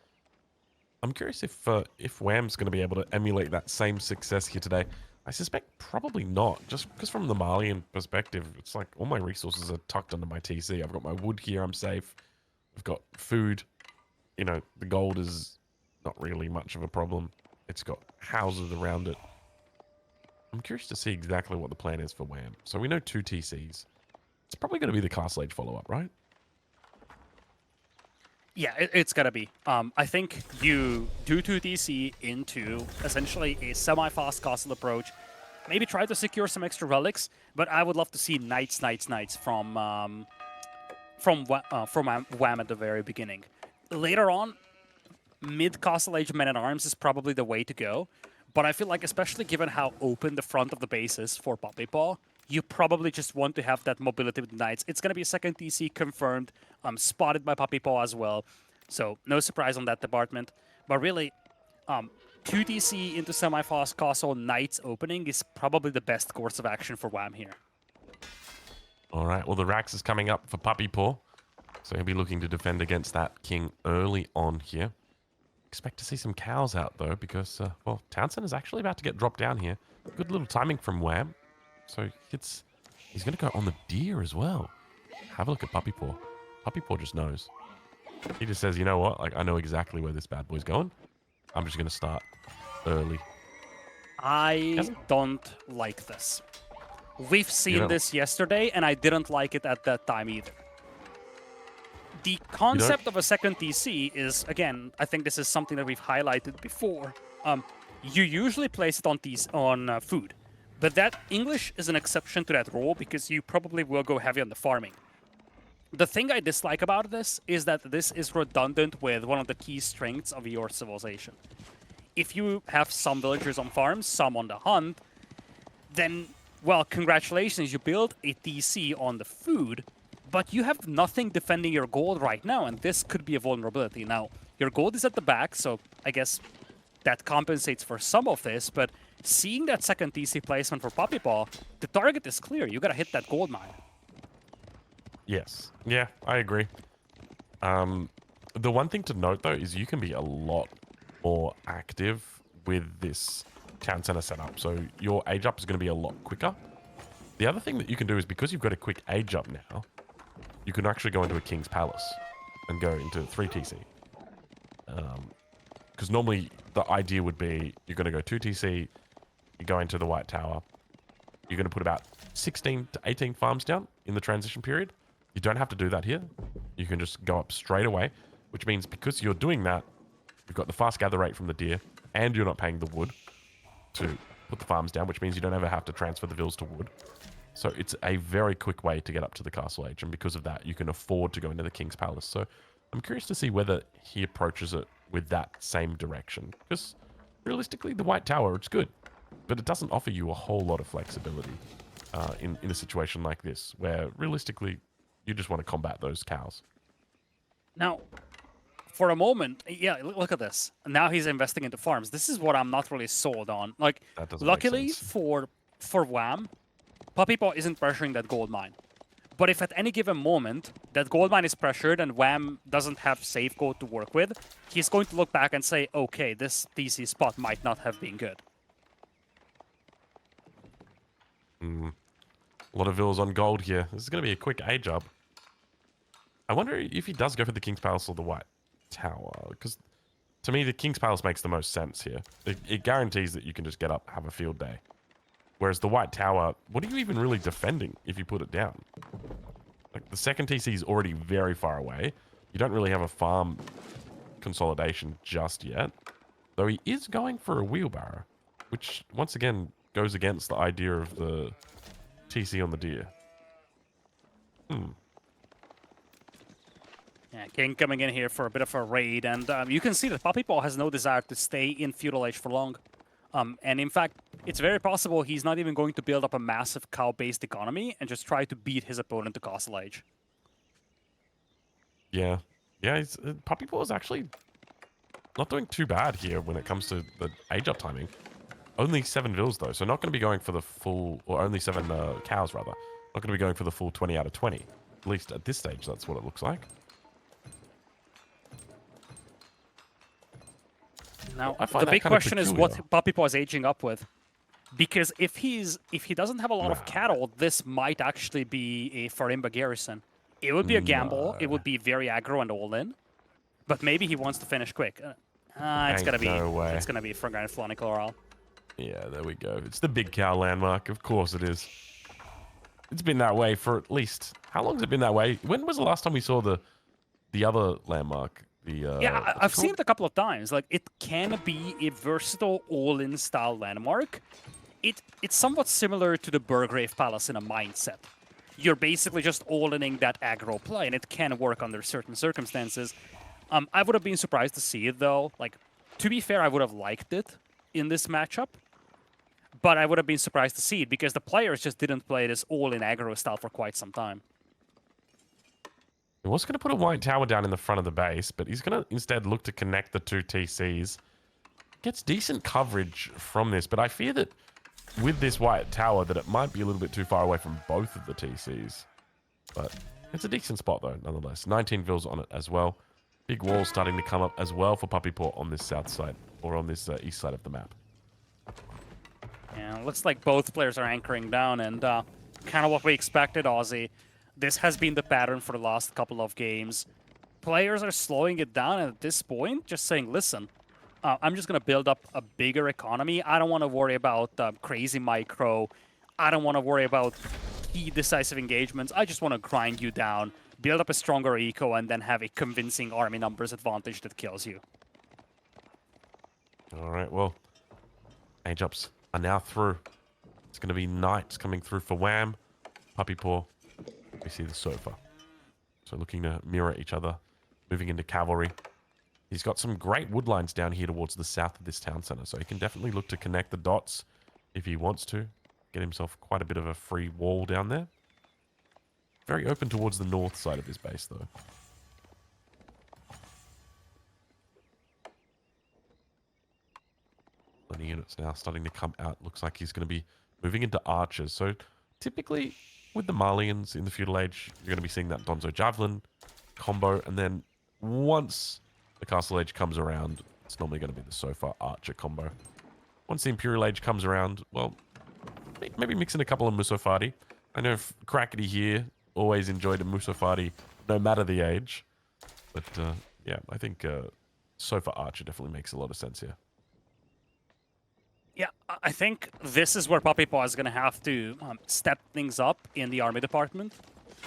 I'm curious if Wham's going to be able to emulate that same success here today. I suspect probably not, just because from the Malian perspective, it's like all my resources are tucked under my TC. I've got my wood here, I'm safe. I've got food. You know, the gold is not really much of a problem. It's got houses around it. I'm curious to see exactly what the plan is for Wham. So we know 2 TCs. It's probably going to be the Castle Age follow-up, right? Yeah, it's gotta be. I think you do 2 TC into essentially a semi-fast castle approach. Maybe try to secure some extra relics, but I would love to see knights from Wham at the very beginning. Later on, mid Castle Age Men-at-Arms is probably the way to go, but I feel like especially given how open the front of the base is for PuppyPaw, you probably just want to have that mobility with the Knights. It's going to be a second TC confirmed, spotted by PuppyPaw as well, so no surprise on that department. But really, 2 TC into semi-fast castle Knights opening is probably the best course of action for Wham here. All right, well, the Rax is coming up for PuppyPaw, so he'll be looking to defend against that king early on here. Expect to see some cows out, though, because, well, Townsend is actually about to get dropped down here. Good little timing from Wham. So he's going to go on the deer as well. Have a look at PuppyPaw. PuppyPaw just knows. He just says, you know what? Like, I know exactly where this bad boy's going. I'm just going to start early. I don't like this. We've seen this yesterday, and I didn't like it at that time either. The concept of a second TC is, again, I think this is something that we've highlighted before. You usually place it on food. But that English is an exception to that rule because you probably will go heavy on the farming. The thing I dislike about this is that this is redundant with one of the key strengths of your civilization. If you have some villagers on farms, some on the hunt, then, well, congratulations, you build a TC on the food, but you have nothing defending your gold right now, and this could be a vulnerability. Now, your gold is at the back, so I guess that compensates for some of this, but seeing that second TC placement for PuppyPaw, the target is clear. You gotta hit that gold mine. Yes. Yeah, I agree. The one thing to note, though, is you can be a lot more active with this town center setup. So your age up is going to be a lot quicker. The other thing that you can do is because you've got a quick age up now, you can actually go into a King's Palace and go into 3 TC. Because normally the idea would be you're going to go 2 TC, you go into the White Tower, you're going to put about 16 to 18 farms down in the transition period. You don't have to do that here. you can just go up straight away, which means because you're doing that, you've got the fast gather rate from the deer, and you're not paying the wood to put the farms down, which means you don't ever have to transfer the vills to wood. So it's a very quick way to get up to the castle age, and because of that, you can afford to go into the King's Palace. So I'm curious to see whether he approaches it with that same direction, because realistically, the White Tower, it's good, but it doesn't offer you a whole lot of flexibility in a situation like this, where realistically, you just want to combat those cows. Now, for a moment, yeah, look at this. Now he's investing into farms. This is what I'm not really sold on. Like, That doesn't make luckily sense. for Wham, PuppyPaw isn't pressuring that gold mine. But if at any given moment that gold mine is pressured and Wham doesn't have safe code to work with, he's going to look back and say, okay, this TC spot might not have been good. A lot of villas on gold here. This is going to be a quick age up. I wonder if he does go for the King's Palace or the White Tower, because to me, the King's Palace makes the most sense here. It guarantees that you can just get up, have a field day. Whereas the White Tower, what are you even really defending if you put it down? Like, the second TC is already very far away. You don't really have a farm consolidation just yet. Though he is going for a wheelbarrow, which, once again, goes against the idea of the TC on the deer. Yeah, King coming in here for a bit of a raid, and you can see that PuppyPaw has no desire to stay in Feudal Age for long. And in fact, it's very possible he's not even going to build up a massive cow-based economy and just try to beat his opponent to Castle Age. Yeah. Yeah, PuppyPaw is actually not doing too bad here when it comes to the age-up timing. Only 7 vills, though, so not going to be going for the full... Or only 7 cows, rather. Not going to be going for the full 20 out of 20. At least at this stage, that's what it looks like. Now, I find the that big kind of question is what peculiar. PuppyPaw is aging up with. Because if he doesn't have a lot of cattle, this might actually be a Farimba garrison. It would be a gamble. It would be very aggro and all-in. But maybe he wants to finish quick. It's gonna be no way. it's gonna be Fragranit Flonicoral. Yeah, there we go. It's the big cow landmark. Of course it is. It's been that way for at least... How long has it been that way? When was the last time we saw the other landmark? Yeah, I've seen it a couple of times. Like, it can be a versatile all-in style landmark. It's somewhat similar to the Burgrave Palace in a mindset. You're basically just all-inning that aggro play, and it can work under certain circumstances. I would have been surprised to see it, though. Like, to be fair, I would have liked it in this matchup. But I would have been surprised to see it, because the players just didn't play this all-in aggro style for quite some time. He was going to put a White Tower down in the front of the base, but he's going to instead look to connect the 2 TCs. Gets decent coverage from this, but I fear that with this White Tower that it might be a little bit too far away from both of the TCs. But it's a decent spot, though, nonetheless. 19 vills on it as well. Big wall starting to come up as well for PuppyPaw on this south side, or on this east side of the map. Yeah, looks like both players are anchoring down, and kind of what we expected, Aussie. This has been the pattern for the last couple of games. Players are slowing it down, and at this point, just saying, listen, I'm just going to build up a bigger economy. I don't want to worry about crazy micro. I don't want to worry about key decisive engagements. I just want to grind you down, build up a stronger eco, and then have a convincing army numbers advantage that kills you. All right, well, age-ups are now through. It's going to be knights coming through for Wham. PuppyPaw, we see the sofa. So looking to mirror each other, moving into cavalry. He's got some great wood lines down here towards the south of this town center, so he can definitely look to connect the dots if he wants to. Get himself quite a bit of a free wall down there. Very open towards the north side of his base, though. Plenty of units now starting to come out. Looks like he's going to be moving into archers. So typically with the Malians in the feudal age, you're going to be seeing that Donzo Javelin combo, and then once the Castle Age comes around, it's normally going to be the Sofa Archer combo. Once the Imperial Age comes around, well, maybe mix in a couple of Musofati. I know Crackety here always enjoyed a Musofati no matter the age. But, yeah, I think Sofa Archer definitely makes a lot of sense here. Yeah, I think this is where PuppyPaw is going to have to step things up in the army department.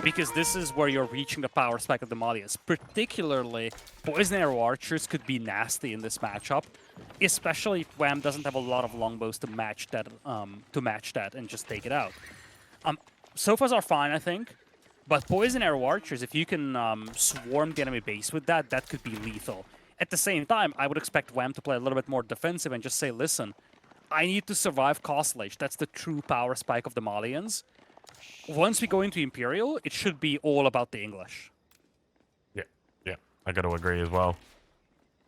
because this is where you're reaching the power spike of the Malians. Particularly, Poison Arrow Archers could be nasty in this matchup, especially if Wham doesn't have a lot of longbows to match that and just take it out. Sofas are fine, I think, but Poison Arrow Archers, if you can swarm the enemy base with that, that could be lethal. At the same time, I would expect Wham to play a little bit more defensive and just say, listen, I need to survive Castle Age. That's the true power spike of the Malians. Once we go into Imperial, it should be all about the English. Yeah, I got to agree as well.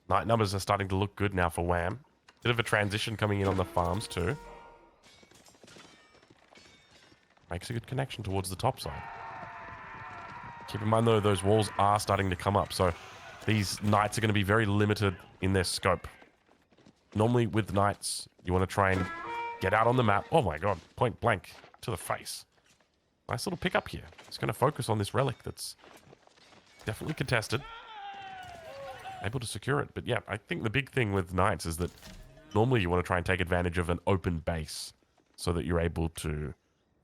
Night numbers are starting to look good now for Wham. Bit of a transition coming in on the farms too. Makes a good connection towards the top side. Keep in mind though, those walls are starting to come up, so these knights are going to be very limited in their scope. Normally with knights, you want to try and get out on the map. Oh my god, point blank to the face. Nice little pickup here. It's going to focus on this relic that's definitely contested. Able to secure it. But yeah, I think the big thing with knights is that normally you want to try and take advantage of an open base so that you're able to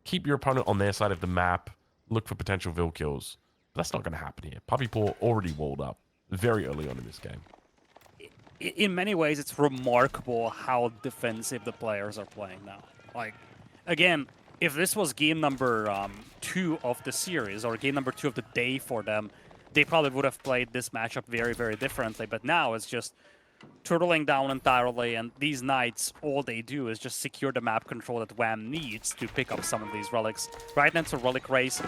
keep your opponent on their side of the map, look for potential vill kills. But that's not going to happen here. PuppyPaw already walled up very early on in this game. In many ways, it's remarkable how defensive the players are playing now. Like, again, if this was game number 2 of the series, or game number 2 of the day for them, they probably would have played this matchup very, very differently. But now it's just turtling down entirely, and these knights, all they do is just secure the map control that Wham needs to pick up some of these relics. Right now it's a relic race,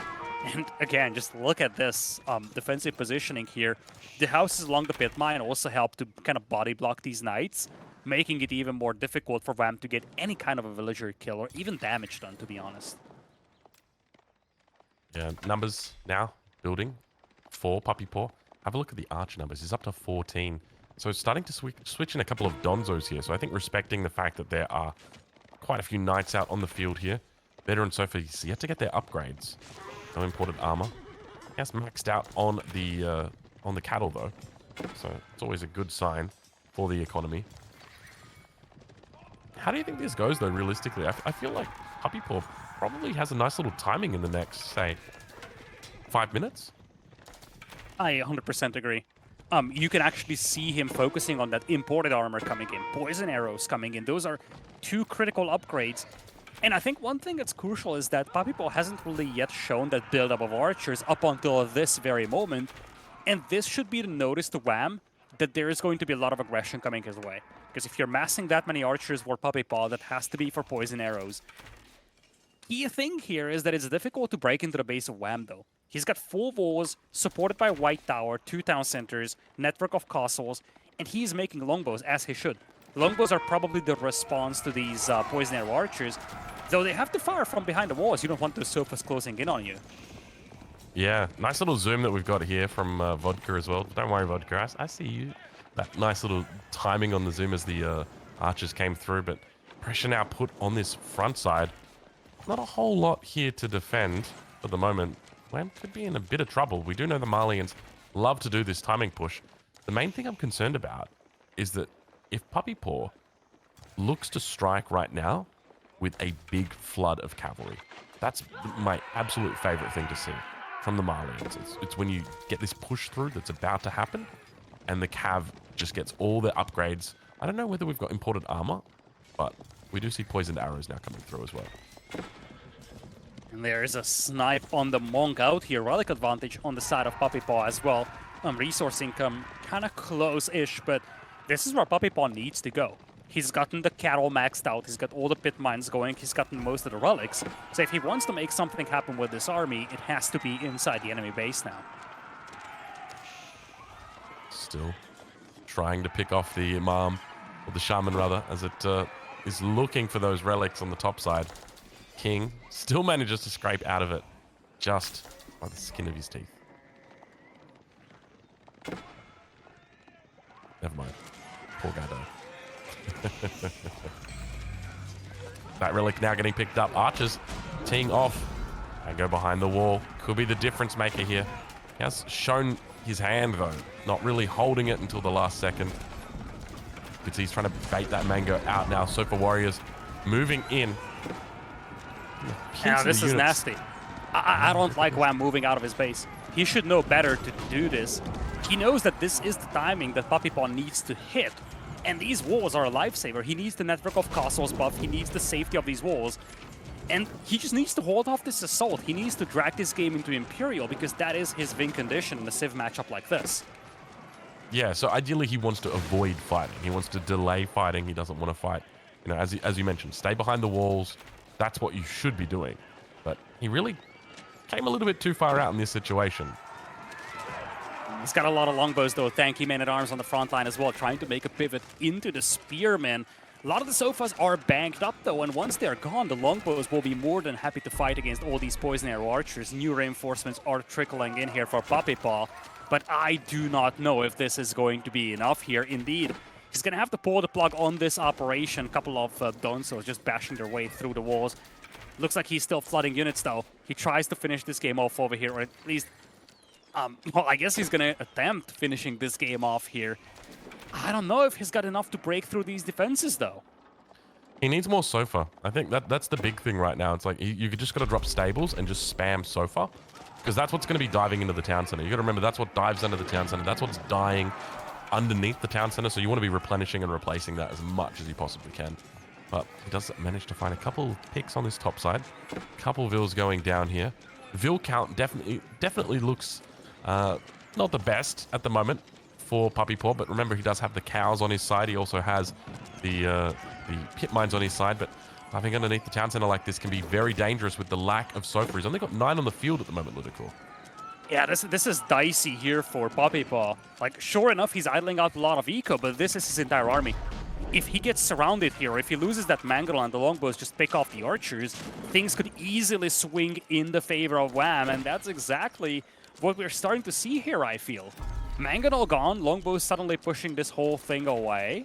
and again, just look at this defensive positioning here. The houses along the pit mine also help to kind of body block these knights, making it even more difficult for Wham to get any kind of a villager kill or even damage done, to be honest. Yeah, numbers now building for PuppyPaw. Have a look at the archer numbers. He's up to 14. So it's starting to switch in a couple of Donzos here. So I think respecting the fact that there are quite a few knights out on the field here. Veteran Sofa, he's yet to get their upgrades. No imported armor. He has maxed out on the cattle though. So it's always a good sign for the economy. How do you think this goes though, realistically? I feel like PuppyPaw probably has a nice little timing in the next, say, 5 minutes. I 100% agree. You can actually see him focusing on that imported armor coming in, poison arrows coming in. Those are 2 critical upgrades. And I think one thing that's crucial is that PuppyPaw hasn't really yet shown that build-up of archers up until this very moment. And this should be the notice to Wham that there is going to be a lot of aggression coming his way. Because if you're massing that many archers for PuppyPaw, that has to be for poison arrows. Key thing here is that it's difficult to break into the base of Wham, though. He's got 4 walls, supported by White Tower, 2 town centers, network of castles, and he's making longbows, as he should. Longbows are probably the response to these poison arrow archers, though they have to fire from behind the walls. You don't want those sofas closing in on you. Yeah, nice little zoom that we've got here from Vodka as well. Don't worry, Vodka, I see you. That nice little timing on the zoom as the archers came through, but pressure now put on this front side. Not a whole lot here to defend at the moment. Wham could be in a bit of trouble. We do know the Malians love to do this timing push. The main thing I'm concerned about is that if PuppyPaw looks to strike right now with a big flood of cavalry, that's my absolute favorite thing to see from the Malians. It's when you get this push through that's about to happen, and the Cav just gets all their upgrades. I don't know whether we've got imported armor, but we do see poisoned arrows now coming through as well. And there is a snipe on the Monk out here. Relic advantage on the side of PuppyPaw as well. Resource income kind of close-ish, but this is where PuppyPaw needs to go. He's gotten the cattle maxed out. He's got all the pit mines going. He's gotten most of the relics. So if he wants to make something happen with this army, it has to be inside the enemy base now. Still trying to pick off the Imam, or the Shaman rather, as it is looking for those relics on the top side. King still manages to scrape out of it just by the skin of his teeth. Never mind. Poor guy though. That relic now getting picked up. Archers teeing off and go behind the wall. Could be the difference maker here. He has shown his hand though, not really holding it until the last second. You can see he's trying to bait that mango out now. Sofa Warriors moving in. Now this is nasty. I don't like Wham moving out of his base. He should know better to do this. He knows that this is the timing that PuppyPaw needs to hit. And these walls are a lifesaver. He needs the network of castles buff. He needs the safety of these walls. And he just needs to hold off this assault. He needs to drag this game into Imperial because that is his win condition in a Civ matchup like this. Yeah, so ideally he wants to avoid fighting. He wants to delay fighting. He doesn't want to fight. You know, as you mentioned, stay behind the walls. That's what you should be doing. But he really came a little bit too far out in this situation. He's got a lot of longbows, though. Tanky man-at-arms on the front line as well, trying to make a pivot into the spearmen. A lot of the sofas are banked up, though, and once they're gone, the longbows will be more than happy to fight against all these poison arrow archers. New reinforcements are trickling in here for PuppyPaw, but I do not know if this is going to be enough here. Indeed, he's going to have to pull the plug on this operation. A couple of Donsos just bashing their way through the walls. Looks like he's still flooding units, though. He tries to finish this game off over here, or at least... well, I guess he's going to attempt finishing this game off here. I don't know if he's got enough to break through these defenses, though. He needs more Sofa. I think that's the big thing right now. It's like you just got to drop stables and just spam Sofa, because that's what's going to be diving into the town center. You got to remember that's what dives under the town center. That's what's dying underneath the town center. So you want to be replenishing and replacing that as much as you possibly can. But he does manage to find a couple picks on his top side. Couple Vills going down here. Vill count definitely looks not the best at the moment for PuppyPaw, but remember he does have the cows on his side. He also has the pit mines on his side, but diving underneath the town center like this can be very dangerous with the lack of Sofa. He's only got 9 on the field at the moment, Ludicrous. Yeah, this is dicey here for PuppyPaw. Like, sure enough, he's idling out a lot of eco, but this is his entire army. If he gets surrounded here, or if he loses that Mangonel and the longbows just pick off the archers, things could easily swing in the favor of Wham, and that's exactly what we're starting to see here, I feel. Mangonel gone, longbows suddenly pushing this whole thing away,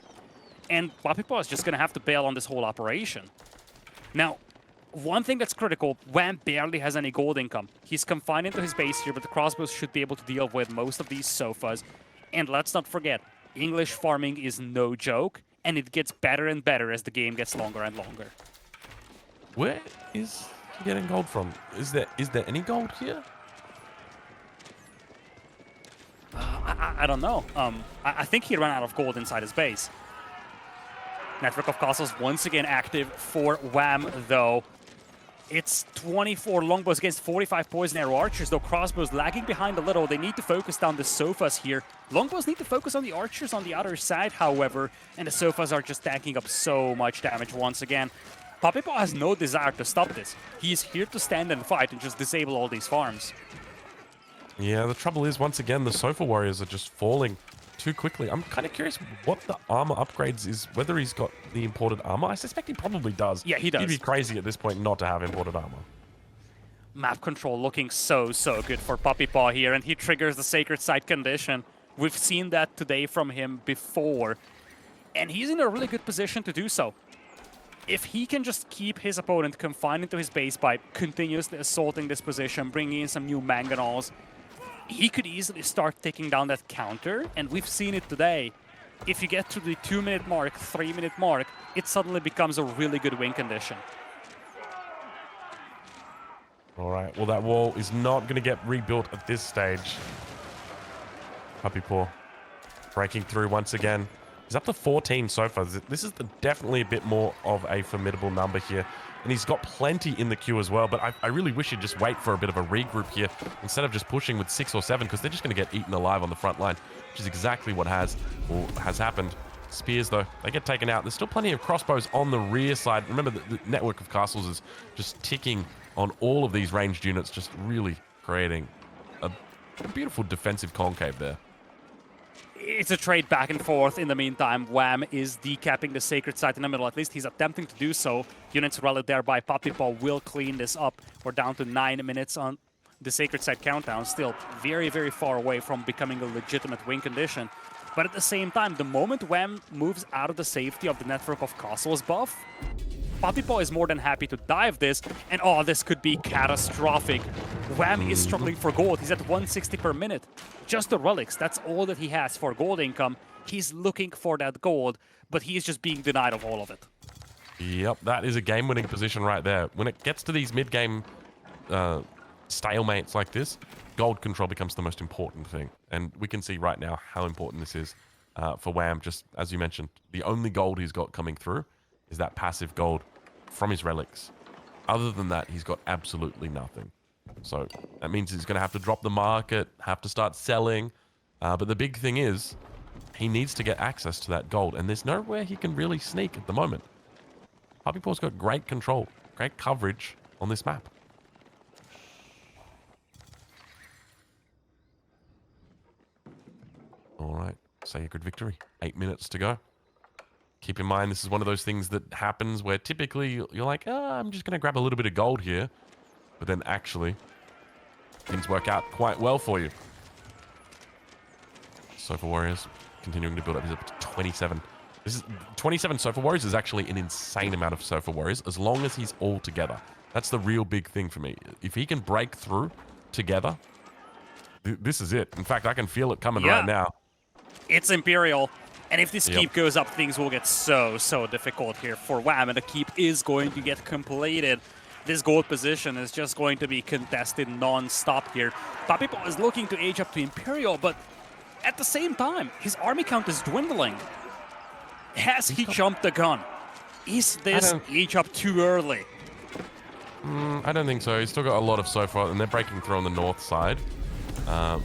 and PuppyPaw is just going to have to bail on this whole operation. Now, one thing that's critical, Wham barely has any gold income. He's confined into his base here, but the crossbows should be able to deal with most of these sofas. And let's not forget, English farming is no joke, and it gets better and better as the game gets longer and longer. Where is he getting gold from? Is there any gold here? I don't know. I think he ran out of gold inside his base. Network of Castles once again active for Wham, though. It's 24 longbows against 45 poison arrow archers, though crossbows lagging behind a little. They need to focus down the sofas here. Longbows need to focus on the archers on the other side, however, and the sofas are just tanking up so much damage once again. PuppyPaw has no desire to stop this. He is here to stand and fight and just disable all these farms. Yeah, the trouble is, once again, the Sofa Warriors are just falling too quickly. I'm kind of curious what the armor upgrades is, whether he's got the imported armor. I suspect he probably does. Yeah, he does. He'd be crazy at this point not to have imported armor. Map control looking so good for PuppyPaw here, and he triggers the Sacred Site condition. We've seen that today from him before, and he's in a really good position to do so. If he can just keep his opponent confined into his base by continuously assaulting this position, bringing in some new Mangonels, he could easily start taking down that counter, and we've seen it today. If you get to the 2-minute mark, 3-minute mark, it suddenly becomes a really good win condition. All right, well, that wall is not going to get rebuilt at this stage. PuppyPaw breaking through once again. He's up to 14 so far. This is definitely a bit more of a formidable number here. And he's got plenty in the queue as well, but I really wish he'd just wait for a bit of a regroup here instead of just pushing with 6 or 7, because they're just going to get eaten alive on the front line, which is exactly what has happened. Spears, though, they get taken out. There's still plenty of crossbows on the rear side. Remember, the network of castles is just ticking on all of these ranged units, just really creating a beautiful defensive concave there. It's a trade back and forth. In the meantime, Wham is decapping the Sacred Site in the middle. At least he's attempting to do so. Units rallied there by PuppyPaw will clean this up. We're down to 9 minutes on the Sacred Site countdown. Still very far away from becoming a legitimate win condition. But at the same time, the moment Wham moves out of the safety of the network of castles buff, PuppyPaw is more than happy to dive this, and oh, this could be catastrophic. Wham is struggling for gold. He's at 160 per minute. Just the relics, that's all that he has for gold income. He's looking for that gold, but he is just being denied of all of it. Yep, that is a game-winning position right there. When it gets to these mid-game stalemates like this, gold control becomes the most important thing. And we can see right now how important this is for Wham. Just as you mentioned, the only gold he's got coming through is that passive gold from his relics. Other than that, he's got absolutely nothing. So that means he's going to have to drop the market, have to start selling. But the big thing is, he needs to get access to that gold, and there's nowhere he can really sneak at the moment. PuppyPaw's got great control, great coverage on this map. All right, sacred victory. 8 minutes to go. Keep in mind, this is one of those things that happens where typically you're like, I'm just going to grab a little bit of gold here. But then actually, things work out quite well for you. Sofa Warriors continuing to build up. He's up to 27. This is 27 Sofa Warriors is actually an insane amount of Sofa Warriors as long as he's all together. That's the real big thing for me. If he can break through together, this is it. In fact, I can feel it coming right now. It's Imperial. And if this keep goes up, things will get so difficult here for Wham. And the keep is going to get completed. This gold position is just going to be contested non-stop here. PuppyPaw is looking to age up to Imperial, but at the same time, his army count is dwindling. Has he jumped the gun? Is this age up too early? I don't think so. He's still got a lot of Sofa, and they're breaking through on the north side.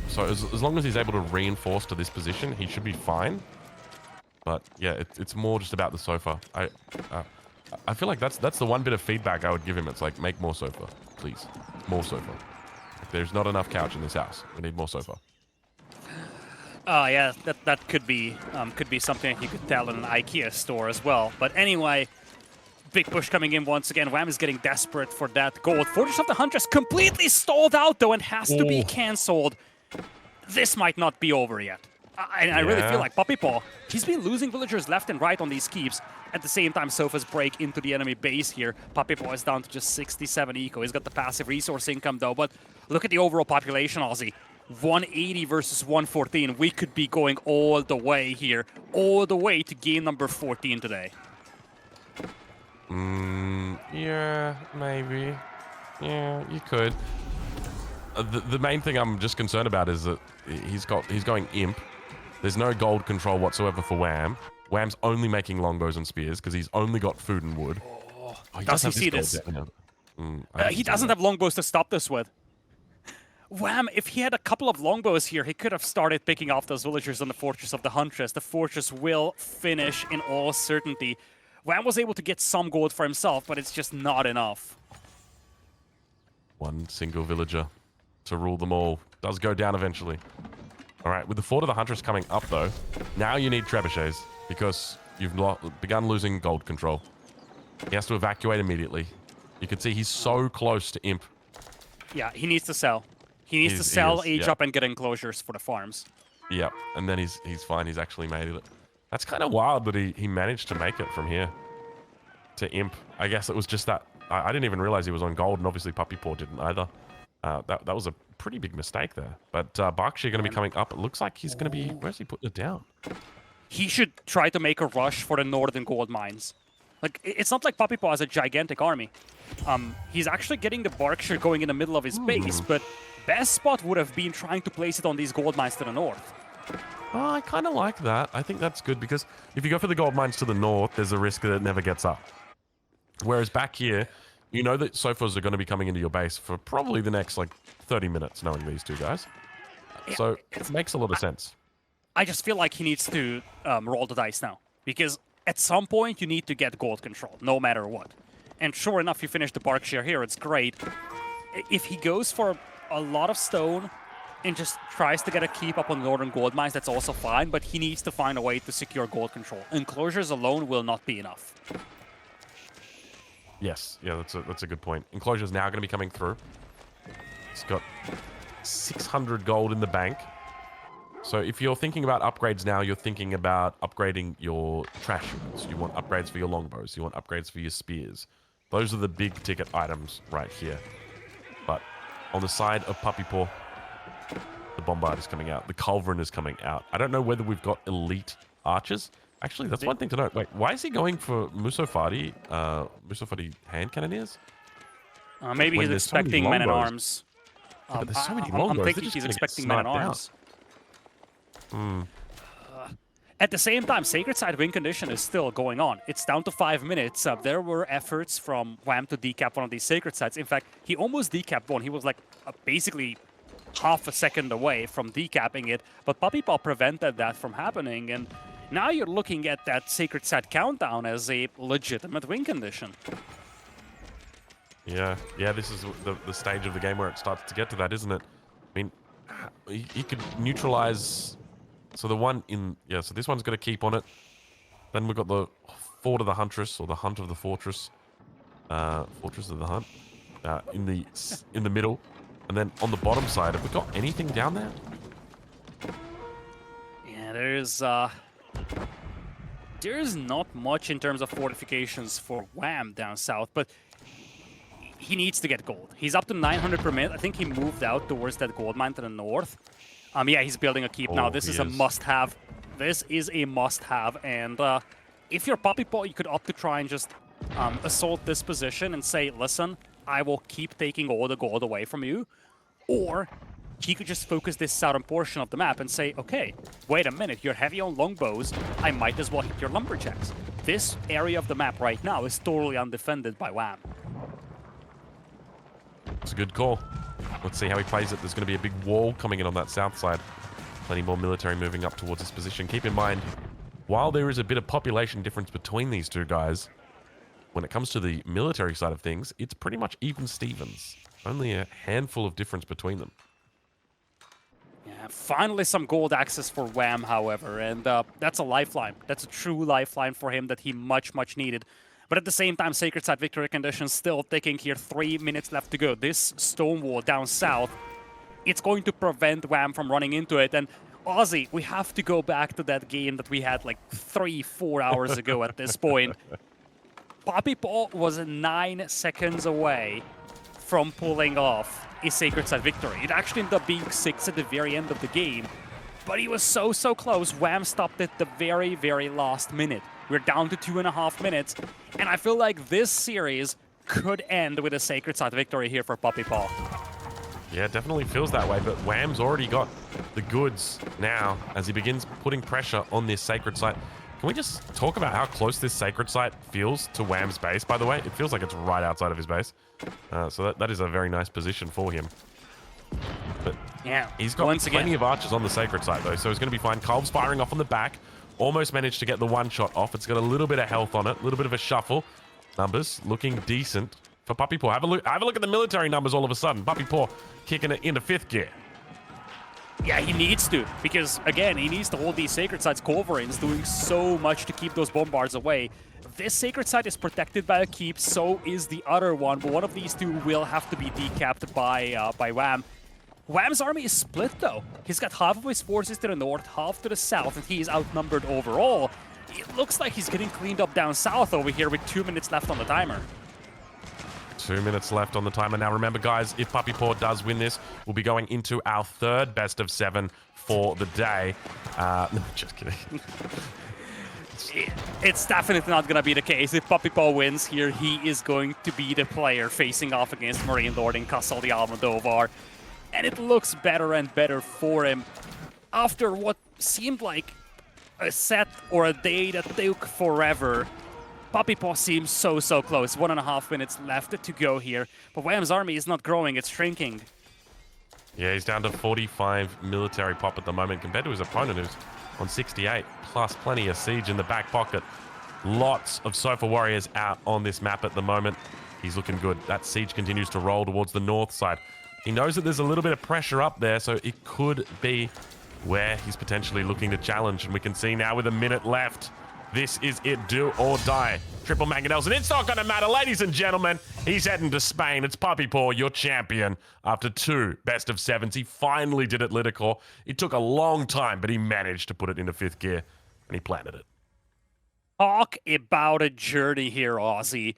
So as long as he's able to reinforce to this position, he should be fine. But yeah, it's more just about the Sofa. I feel like that's the one bit of feedback I would give him. It's like, make more Sofa, please. More Sofa. Like, there's not enough couch in this house. We need more Sofa. Oh yeah, that could be something you could tell in an IKEA store as well. But anyway, big push coming in once again. Wham is getting desperate for that gold. Fortress of the Huntress completely stalled out though and has to be cancelled. This might not be over yet. I really feel like PuppyPaw, he's been losing villagers left and right on these keeps. At the same time, Sofas break into the enemy base here. PuppyPaw is down to just 67 eco. He's got the passive resource income though, but look at the overall population, Aussie. 180 versus 114. We could be going all the way here, all the way to game number 14 today. Yeah, maybe. Yeah, you could. The main thing I'm just concerned about is that he's going imp. There's no gold control whatsoever for Wham. Wham's only making longbows and spears because he's only got food and wood. Oh, does he see this? He doesn't have longbows to stop this with. Wham, if he had a couple of longbows here, he could have started picking off those villagers on the Fortress of the Huntress. The fortress will finish in all certainty. Wham was able to get some gold for himself, but it's just not enough. One single villager to rule them all. Does go down eventually. All right, with the Fort of the Huntress coming up, though, now you need trebuchets because you've begun losing gold control. He has to evacuate immediately. You can see he's so close to imp. Yeah, he needs to sell. He needs to sell, age up, and get enclosures for the farms. Yep, and then he's fine. He's actually made it. That's kind of wild that he managed to make it from here to imp. I guess it was just that. I didn't even realize he was on gold, and obviously PuppyPaw didn't either. That was a pretty big mistake there. But Berkshire going to be coming up. It looks like he's going to be... Where's he putting it down? He should try to make a rush for the northern gold mines. Like, it's not like PuppyPaw has a gigantic army. He's actually getting the Berkshire going in the middle of his base, but best spot would have been trying to place it on these gold mines to the north. Oh, I kind of like that. I think that's good because if you go for the gold mines to the north, there's a risk that it never gets up. Whereas back here, you know that Sofas are going to be coming into your base for probably the next, like, 30 minutes, knowing these two guys. So it makes a lot of sense. I just feel like he needs to roll the dice now. Because at some point, you need to get gold control, no matter what. And sure enough, you finish the Berkshire here, it's great. If he goes for a lot of stone and just tries to get a keep up on northern gold mines, that's also fine, but he needs to find a way to secure gold control. Enclosures alone will not be enough. Yes, yeah, that's a good point. Enclosure's now going to be coming through. It's got 600 gold in the bank. So if you're thinking about upgrades now, you're thinking about upgrading your trash units. You want upgrades for your longbows. You want upgrades for your spears. Those are the big ticket items right here. But on the side of PuppyPaw, the Bombard is coming out. The Culverin is coming out. I don't know whether we've got elite archers. Actually, that's one thing to note. Wait, why is he going for Musofadi hand cannoneers? Maybe he's expecting men-at-arms. but there's so many I'm longbows. They're thinking just he's gonna get expecting man sniped out. arms. Hmm. At the same time, Sacred Side win condition is still going on. It's down to 5 minutes. There were efforts from Wham to decap one of these Sacred Sides. In fact, he almost decapped one. He was like basically half a second away from decapping it, but PuppyPaw prevented that from happening, and now you're looking at that Sacred Side countdown as a legitimate win condition. Yeah, this is the stage of the game where it starts to get to that, isn't it? I mean, he could neutralize... So the one in... Yeah, so this one's going to keep on it. Then we've got the Fort of the Huntress, or the Hunt of the Fortress. Fortress of the Hunt. In the middle. And then on the bottom side, have we got anything down there? Yeah, there's not much in terms of fortifications for Wham down south, but he needs to get gold. He's up to 900 per minute. I think he moved out towards that gold mine to the north. Yeah, he's building a keep now. This is a must-have. This is a must-have, and if you're PuppyPaw, you could opt to try and just assault this position and say, listen, I will keep taking all the gold away from you. Or he could just focus this southern portion of the map and say, okay, wait a minute, you're heavy on longbows, I might as well hit your lumberjacks. This area of the map right now is totally undefended by Wham. It's a good call. Let's see how he plays it. There's going to be a big wall coming in on that south side. Plenty more military moving up towards this position. Keep in mind, while there is a bit of population difference between these two guys, when it comes to the military side of things, it's pretty much even Stevens. Only a handful of difference between them. Yeah, finally some gold access for Wham, however, and that's a lifeline. That's a true lifeline for him that he much needed. But at the same time, Sacred Side victory conditions still ticking here. 3 minutes left to go. This stone wall down south, it's going to prevent Wham from running into it. And Ozzy, we have to go back to that game that we had like 3-4 hours ago at this point. PuppyPaw was 9 seconds away from pulling off a Sacred Side victory. It actually ended up being 6 at the very end of the game. But he was so close. Wham stopped at the very last minute. We're down to 2.5 minutes, and I feel like this series could end with a Sacred Side victory here for PuppyPaw. Yeah, it definitely feels that way, but Wham's already got the goods now as he begins putting pressure on this Sacred Site. Can we just talk about how close this Sacred Site feels to Wham's base, by the way? It feels like it's right outside of his base. So that is a very nice position for him. But yeah, he's got plenty of archers on the Sacred Site, though, so he's going to be fine. Calv's firing off on the back. Almost managed to get the one shot off. It's got a little bit of health on it, a little bit of a shuffle. Numbers looking decent for PuppyPaw. Have a look at the military numbers all of a sudden. PuppyPaw kicking it into 5th gear. Yeah, he needs to, because again, he needs to hold these Sacred Sites. Culverins doing so much to keep those bombards away. This Sacred Site is protected by a keep, so is the other one, but one of these two will have to be decapped by Wham. Wham's army is split, though. He's got half of his forces to the north, half to the south, and he is outnumbered overall. It looks like he's getting cleaned up down south over here with 2 minutes left on the timer. 2 minutes left on the timer. Now, remember, guys, if PuppyPaw does win this, we'll be going into our 3rd best of 7 for the day. No, just kidding. It's definitely not going to be the case. If PuppyPaw wins here, he is going to be the player facing off against Marine Lord and Castle the Almodovar. And it looks better and better for him. After what seemed like a set or a day that took forever, PuppyPaw seems so close. 1.5 minutes left to go here. But Wham's army is not growing, it's shrinking. Yeah, he's down to 45 military pop at the moment compared to his opponent who's on 68, plus plenty of siege in the back pocket. Lots of Sofa warriors out on this map at the moment. He's looking good. That siege continues to roll towards the north side. He knows that there's a little bit of pressure up there, so it could be where he's potentially looking to challenge. And we can see now with a minute left, this is it, do or die. Triple mangonels, and it's not going to matter. Ladies and gentlemen, he's heading to Spain. It's PuppyPaw, your champion. After 2 best of 7s, he finally did it, Liticor. It took a long time, but he managed to put it into 5th gear, and he planted it. Talk about a journey here, Ozzy.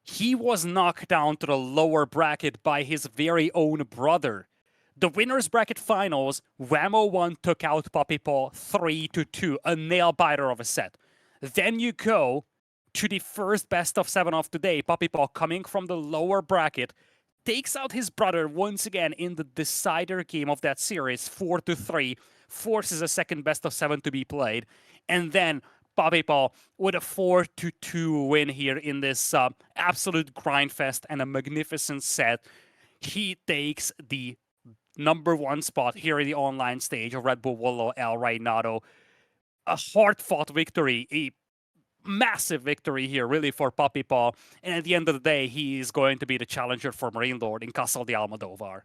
He was knocked down to the lower bracket by his very own brother. The winners bracket finals, Wham01 took out PuppyPaw 3-2, a nail-biter of a set. Then you go to the first best of 7 of today, PuppyPaw coming from the lower bracket, takes out his brother once again in the decider game of that series, 4-3, forces a second best of 7 to be played, and then PuppyPaw with a 4-2 win here in this absolute grind fest and a magnificent set. He takes the #1 spot here in the online stage of Red Bull Wololo El Reinado. A hard-fought victory, a massive victory here, really, for PuppyPaw. And at the end of the day, he is going to be the challenger for Marine Lord in Castle de Almodovar.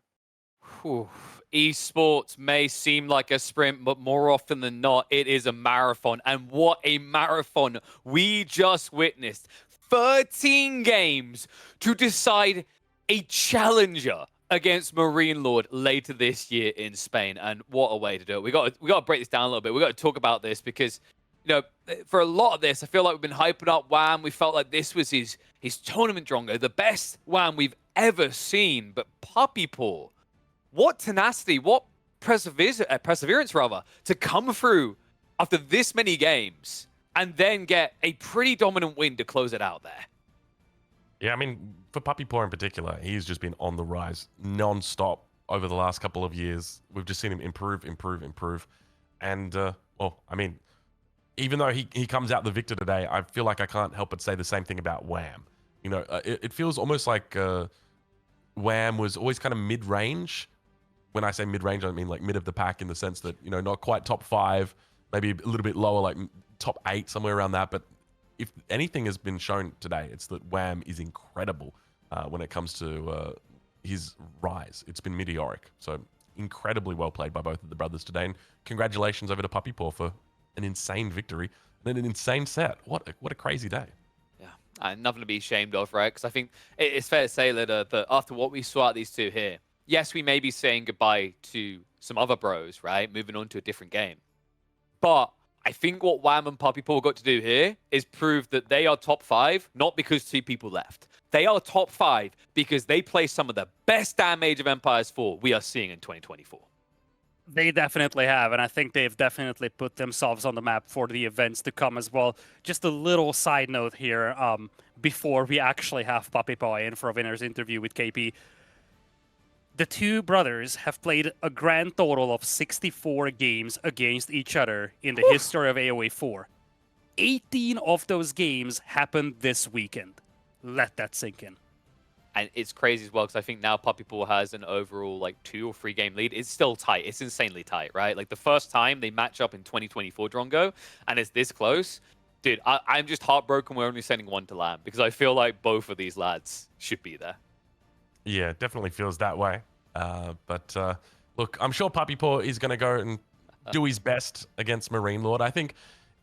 Whew. Esports may seem like a sprint, but more often than not, it is a marathon. And what a marathon we just witnessed. 13 games to decide a challenger against Marine Lord later this year in Spain. And what a way to do it. We got to break this down a little bit. We got to talk about this because, you know, for a lot of this, I feel like we've been hyping up Wham. We felt like this was his tournament drongo, the best Wham we've ever seen. But PuppyPaw, what tenacity, what perseverance rather, to come through after this many games and then get a pretty dominant win to close it out there. Yeah, I mean, for PuppyPaw in particular, he's just been on the rise non-stop over the last couple of years. We've just seen him improve. And, well, I mean, even though he comes out the victor today, I feel like I can't help but say the same thing about Wham. You know, it feels almost like Wham was always kind of mid-range. When I say mid-range, I mean like mid of the pack in the sense that, you know, not quite top 5, maybe a little bit lower, like top 8, somewhere around that. But if anything has been shown today, it's that Wham is incredible when it comes to his rise. It's been meteoric. So incredibly well played by both of the brothers today. And congratulations over to PuppyPaw for an insane victory and an insane set. What a crazy day. Yeah, nothing to be ashamed of, right? Because I think it's fair to say that after what we saw out these two here, yes, we may be saying goodbye to some other bros, right? Moving on to a different game. But I think what Wham and PuppyPaw got to do here is prove that they are top 5, not because 2 people left. They are top 5 because they play some of the best damn Age of Empires 4 we are seeing in 2024. They definitely have, and I think they've definitely put themselves on the map for the events to come as well. Just a little side note here, before we actually have PuppyPaw in for a winner's interview with KP. The two brothers have played a grand total of 64 games against each other in the history of AoE 4. 18 of those games happened this weekend. Let that sink in. And it's crazy as well, because I think now PuppyPaw has an overall, like, 2 or 3 game lead. It's still tight. It's insanely tight, right? Like, the first time they match up in 2024 Drongo, and it's this close. Dude, I'm just heartbroken we're only sending one to LAN, because I feel like both of these lads should be there. Yeah, definitely feels that way. But look, I'm sure PuppyPaw is going to go and do his best against Marine Lord. I think,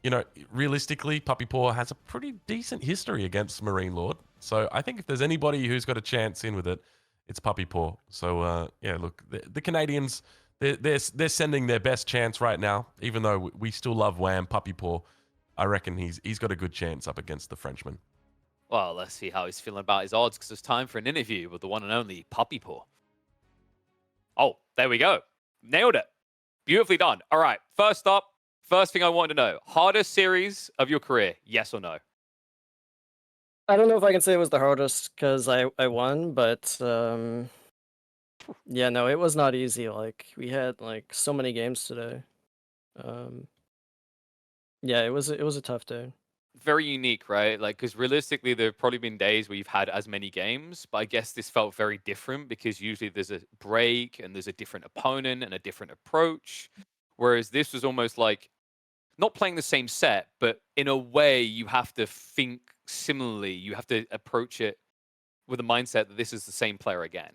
you know, realistically, PuppyPaw has a pretty decent history against Marine Lord. So I think if there's anybody who's got a chance in with it, it's PuppyPaw. So yeah, look, the Canadians, they're sending their best chance right now. Even though we still love Wham, PuppyPaw, I reckon he's got a good chance up against the Frenchman. Well, let's see how he's feeling about his odds, because it's time for an interview with the one and only PuppyPaw. Oh, there we go. Nailed it. Beautifully done. All right, first up, first thing I want to know, hardest series of your career, yes or no? I don't know if I can say it was the hardest because I won, but yeah, no, it was not easy. Like we had like so many games today. Yeah, it was a tough day. Very unique, right? Like, because realistically, there have probably been days where you've had as many games, but I guess this felt very different because usually there's a break and there's a different opponent and a different approach. Whereas this was almost like not playing the same set, but in a way you have to think similarly. You have to approach it with a mindset that this is the same player again,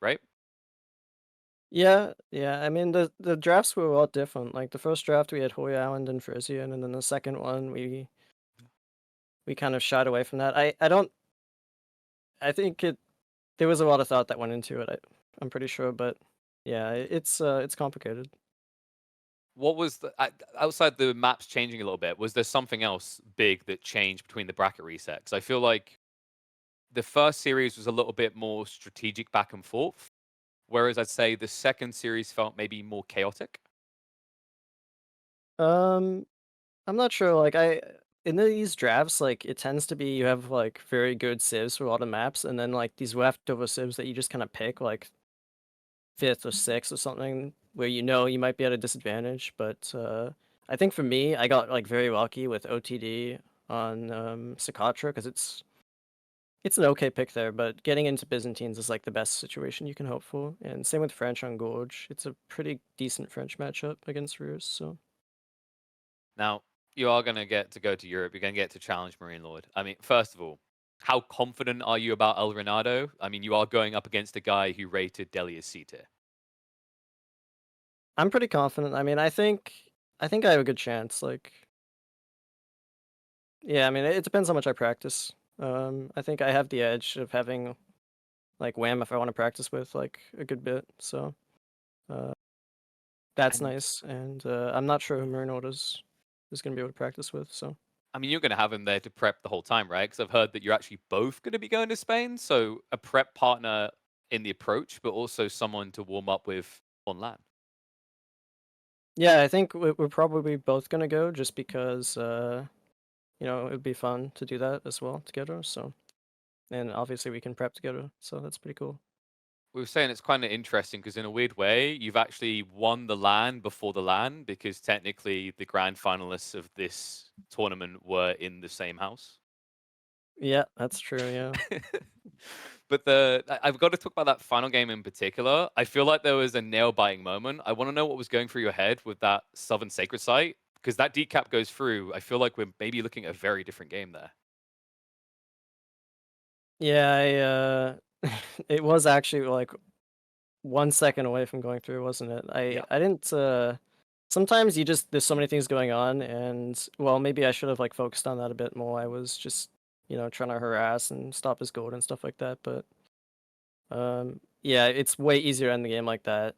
right? Yeah. I mean, the drafts were a lot different. Like the first draft we had Hoy Island and Frisian, and then the second one we kind of shied away from that. I think there was a lot of thought that went into it. I'm pretty sure, but yeah, it's complicated. What was outside the maps changing a little bit? Was there something else big that changed between the bracket reset? Because I feel like the first series was a little bit more strategic back and forth, whereas I'd say the second series felt maybe more chaotic. I'm not sure. Like in these drafts, like it tends to be you have like very good civs for a lot of maps, and then like these leftover civs that you just kind of pick like 5th or 6th or something, where you know you might be at a disadvantage. But I think for me, I got like very lucky with OTD on Sacrota because it's an okay pick there, but getting into Byzantines is like the best situation you can hope for. And same with French on Gorge. It's a pretty decent French matchup against Ruse, so. Now, you are going to get to go to Europe. You're going to get to challenge Marine Lord. I mean, first of all, how confident are you about El Renado? I mean, you are going up against a guy who rated Delhi as C tier. I'm pretty confident. I mean, I think I have a good chance. Like, yeah, I mean, it depends how much I practice. I think I have the edge of having like Wham if I want to practice with like a good bit. So, that's And nice. And I'm not sure who Marino is going to be able to practice with. So, I mean, you're going to have him there to prep the whole time, right? Because I've heard that you're actually both going to be going to Spain. So a prep partner in the approach, but also someone to warm up with on LAN. yeah, I think we're probably both going to go just because you know, it would be fun to do that as well together. So, and obviously we can prep together. So that's pretty cool. We were saying it's kind of interesting because in a weird way, you've actually won the LAN before the LAN because technically the grand finalists of this tournament were in the same house. Yeah, that's true. Yeah. But I've got to talk about that final game in particular. I feel like there was a nail-biting moment. I want to know what was going through your head with that Southern Sacred Site because that decap goes through. I feel like we're maybe looking at a very different game there. Yeah, it was actually like 1 second away from going through, wasn't it? Yeah. I didn't. Sometimes you just there's so many things going on, and well, maybe I should have like focused on that a bit more. I was just trying to harass and stop his gold and stuff like that. But yeah, it's way easier to end the game like that.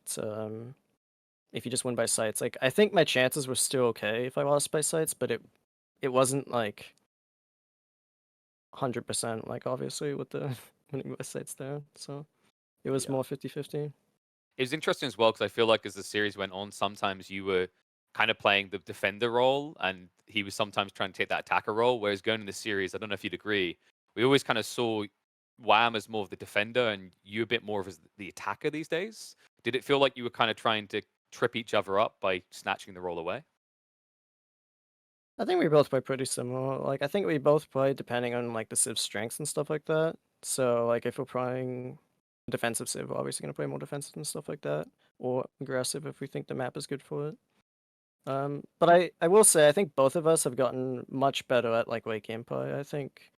If you just win by sites, like I think my chances were still okay if I lost by sites, but it wasn't like 100%, like obviously with the winning by sites there. So it was Yeah. more 50-50. It was interesting as well because I feel like as the series went on, sometimes you were kind of playing the defender role and he was sometimes trying to take that attacker role. Whereas going in the series, I don't know if you'd agree, we always kind of saw Wham as more of the defender and you a bit more of as the attacker these days. Did it feel like you were kind of trying to trip each other up by snatching the role away? I think we both play pretty similar. Like I think we both play depending on like the civ strengths and stuff like that. So like if we're playing defensive civ, we're obviously gonna play more defensive and stuff like that, or aggressive if we think the map is good for it. But I will say I think both of us have gotten much better at like late game play. I think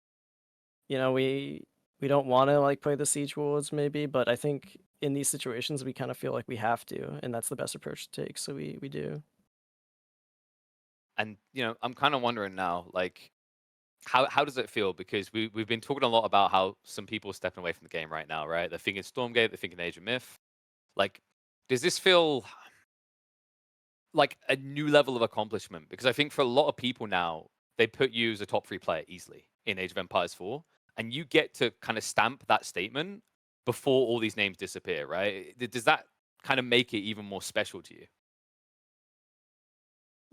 we don't want to like play the siege wars maybe, but I think in these situations we kind of feel like we have to, and that's the best approach to take. So we do. And I'm kind of wondering now, like, how does it feel? Because we've been talking a lot about how some people are stepping away from the game right now, right? They're thinking Stormgate, they're thinking Age of Myth. Like, does this feel like a new level of accomplishment? Because I think for a lot of people now, they put you as a top 3 player easily in Age of Empires 4, and you get to kind of stamp that statement before all these names disappear, right? Does that kind of make it even more special to you?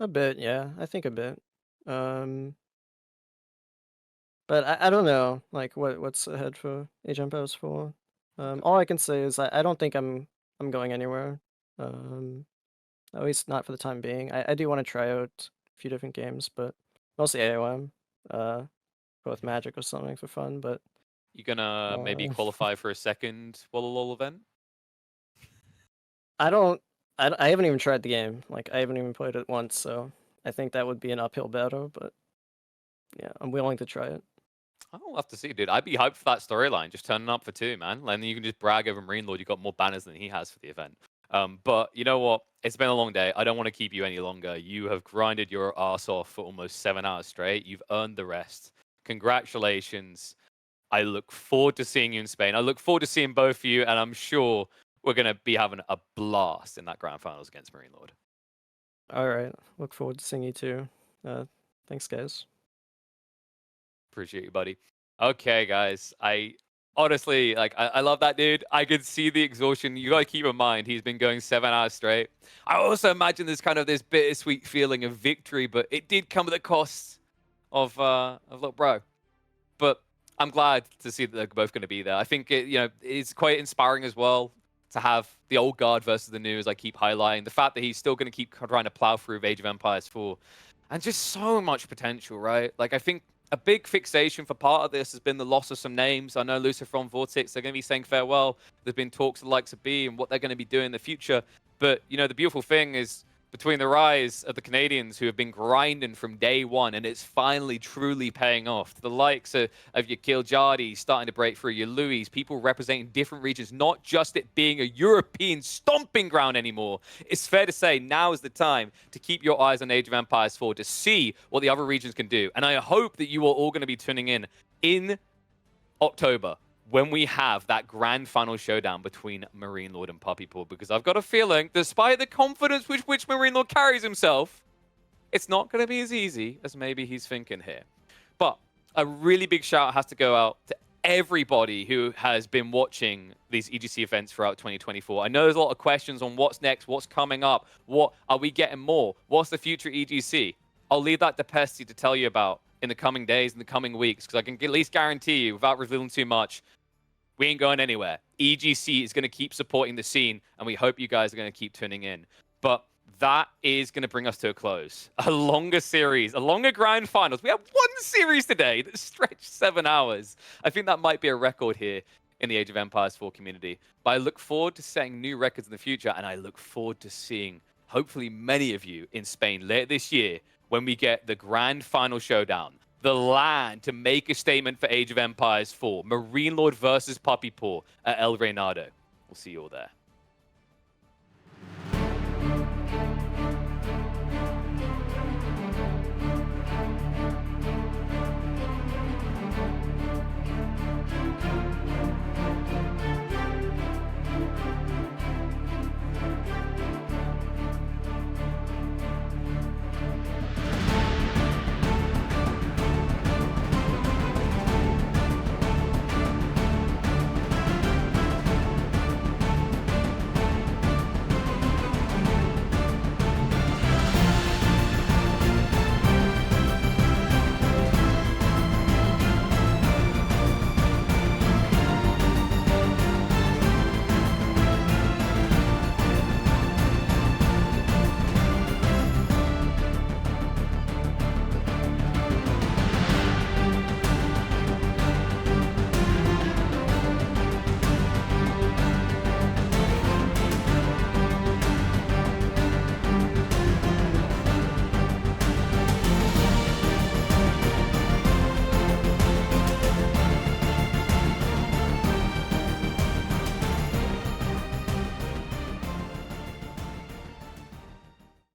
A bit, yeah. I think a bit. Um, but I don't know, like what's ahead for Age of Empires 4. All I can say is I don't think I'm going anywhere. At least not for the time being. I do want to try out a few different games, but mostly AOM. Both Magic or something for fun. But You gonna maybe qualify for a second Wololo event? I don't. I haven't even tried the game. Like I haven't even played it once, so I think that would be an uphill battle. But yeah, I'm willing to try it. I'll have to see, dude. I'd be hyped for that storyline. Just turning up for 2, man. And then you can just brag over Marine Lord. You got more banners than he has for the event. But you know what? It's been a long day. I don't want to keep you any longer. You have grinded your ass off for almost 7 hours straight. You've earned the rest. Congratulations. I look forward to seeing you in Spain. I look forward to seeing both of you, and I'm sure we're going to be having a blast in that grand finals against Marine Lord. All right. Look forward to seeing you too. Thanks, guys. Appreciate you, buddy. Okay, guys. I honestly, like, I love that dude. I can see the exhaustion. You got to keep in mind, he's been going 7 hours straight. I also imagine there's kind of this bittersweet feeling of victory, but it did come at a cost. of little bro. But I'm glad to see that they're both going to be there. I think it's quite inspiring as well to have the old guard versus the new, as I keep highlighting. The fact that he's still going to keep trying to plow through Age of Empires 4. And just so much potential, right? Like, I think a big fixation for part of this has been the loss of some names. I know Lucifer and Vortex, they're going to be saying farewell. There's been talks of the likes of B and what they're going to be doing in the future. But, the beautiful thing is, between the rise of the Canadians who have been grinding from day one, and it's finally truly paying off. The likes of your Kiljadi starting to break through, your Louis, people representing different regions, not just it being a European stomping ground anymore. It's fair to say now is the time to keep your eyes on Age of Empires 4 to see what the other regions can do. And I hope that you are all going to be tuning in October, when we have that grand final showdown between Marine Lord and PuppyPaw, because I've got a feeling, despite the confidence with which Marine Lord carries himself, it's not going to be as easy as maybe he's thinking here. But a really big shout has to go out to everybody who has been watching these EGC events throughout 2024. I know there's a lot of questions on what's next, what's coming up, what are we getting more, what's the future EGC? I'll leave that to Pesty to tell you about in the coming days, in the coming weeks, because I can at least guarantee you, without revealing too much, we ain't going anywhere. EGC is going to keep supporting the scene, and we hope you guys are going to keep tuning in. But that is going to bring us to a close. A longer series, a longer grand finals. We have one series today that stretched 7 hours. I think that might be a record here in the Age of Empires 4 community. But I look forward to setting new records in the future, and I look forward to seeing, hopefully, many of you in Spain later this year when we get the grand final showdown. The LAN to make a statement for Age of Empires 4. Marine Lord versus PuppyPaw at El Reynado. We'll see you all there.